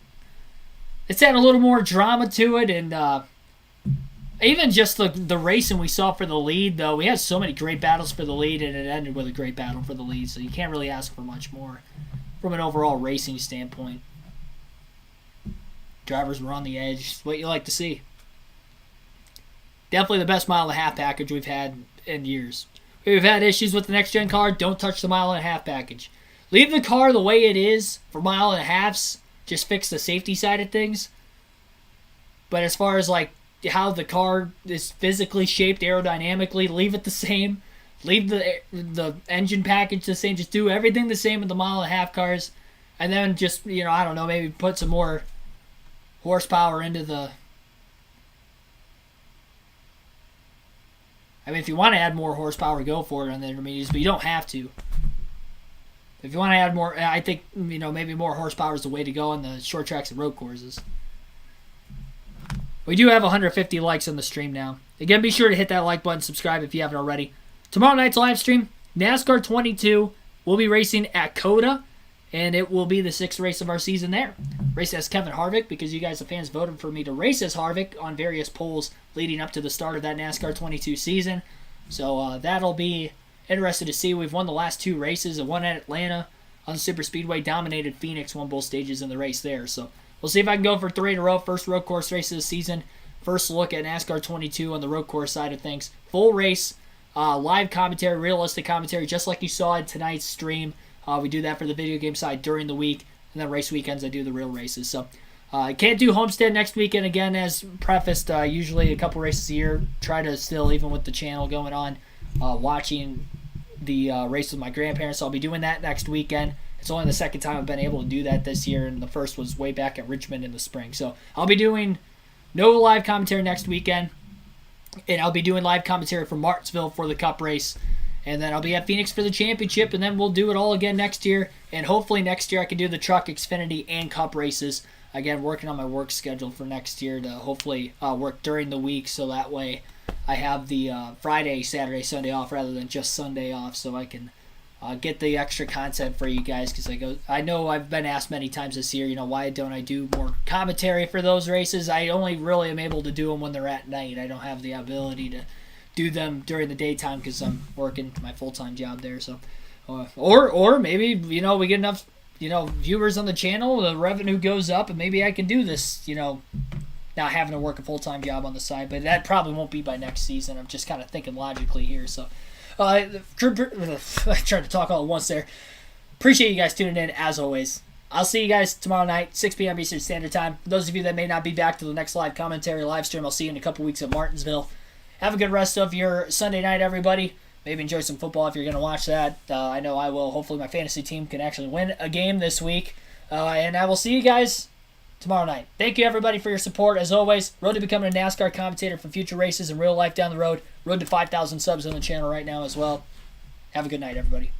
it's had a little more drama to it, and even just the racing we saw for the lead, though. We had so many great battles for the lead, and it ended with a great battle for the lead, so you can't really ask for much more from an overall racing standpoint. Drivers were on the edge. What you like to see. Definitely the best mile and a half package we've had in years. We've had issues with the next gen car. Don't touch the mile and a half package. Leave the car the way it is for mile and a halves. Just fix the safety side of things. But as far as like how the car is physically shaped aerodynamically, leave it the same. Leave the engine package the same. Just do everything the same with the mile and a half cars. And then just, I don't know, maybe put some more horsepower into the I mean, if you want to add more horsepower, go for it on the intermediates, but you don't have to. If you want to add more, I think, maybe more horsepower is the way to go on the short tracks and road courses. We do have 150 likes on the stream now. Again, be sure to hit that like button, subscribe if you haven't already. Tomorrow night's live stream, NASCAR 22. We'll be racing at COTA, and it will be the 6th race of our season there. Race as Kevin Harvick, because you guys, the fans, voted for me to race as Harvick on various polls leading up to the start of that NASCAR 22 season. So that'll be interesting to see. We've won the last 2 races. One at Atlanta on the Super Speedway, dominated Phoenix, won both stages in the race there. So we'll see if I can go for 3 in a row. First road course race of the season. First look at NASCAR 22 on the road course side of things. Full race, live commentary, realistic commentary, just like you saw in tonight's stream. We do that for the video game side during the week, and then race weekends I do the real races. So I can't do Homestead next weekend again, as prefaced. Usually a couple races a year. Try to still, even with the channel going on, watching the race with my grandparents. So I'll be doing that next weekend. It's only the second time I've been able to do that this year, and the first was way back at Richmond in the spring. So I'll be doing no live commentary next weekend, and I'll be doing live commentary from Martinsville for the Cup race. And then I'll be at Phoenix for the championship, and then we'll do it all again next year. And hopefully next year I can do the Truck, Xfinity, and Cup races. Again, working on my work schedule for next year to hopefully work during the week, so that way I have the Friday, Saturday, Sunday off rather than just Sunday off, so I can get the extra content for you guys. Because I know I've been asked many times this year, why don't I do more commentary for those races? I only really am able to do them when they're at night. I don't have the ability to do them during the daytime because I'm working my full-time job there. So, or maybe we get enough viewers on the channel, the revenue goes up, and maybe I can do this. Not having to work a full-time job on the side, but that probably won't be by next season. I'm just kind of thinking logically here. So, I tried to talk all at once there. Appreciate you guys tuning in as always. I'll see you guys tomorrow night, 6 p.m. Eastern Standard Time. For those of you that may not be back to the next live commentary live stream, I'll see you in a couple weeks at Martinsville. Have a good rest of your Sunday night, everybody. Maybe enjoy some football if you're going to watch that. I know I will. Hopefully my fantasy team can actually win a game this week. And I will see you guys tomorrow night. Thank you, everybody, for your support. As always, road to becoming a NASCAR commentator for future races in real life down the road. Road to 5,000 subs on the channel right now as well. Have a good night, everybody.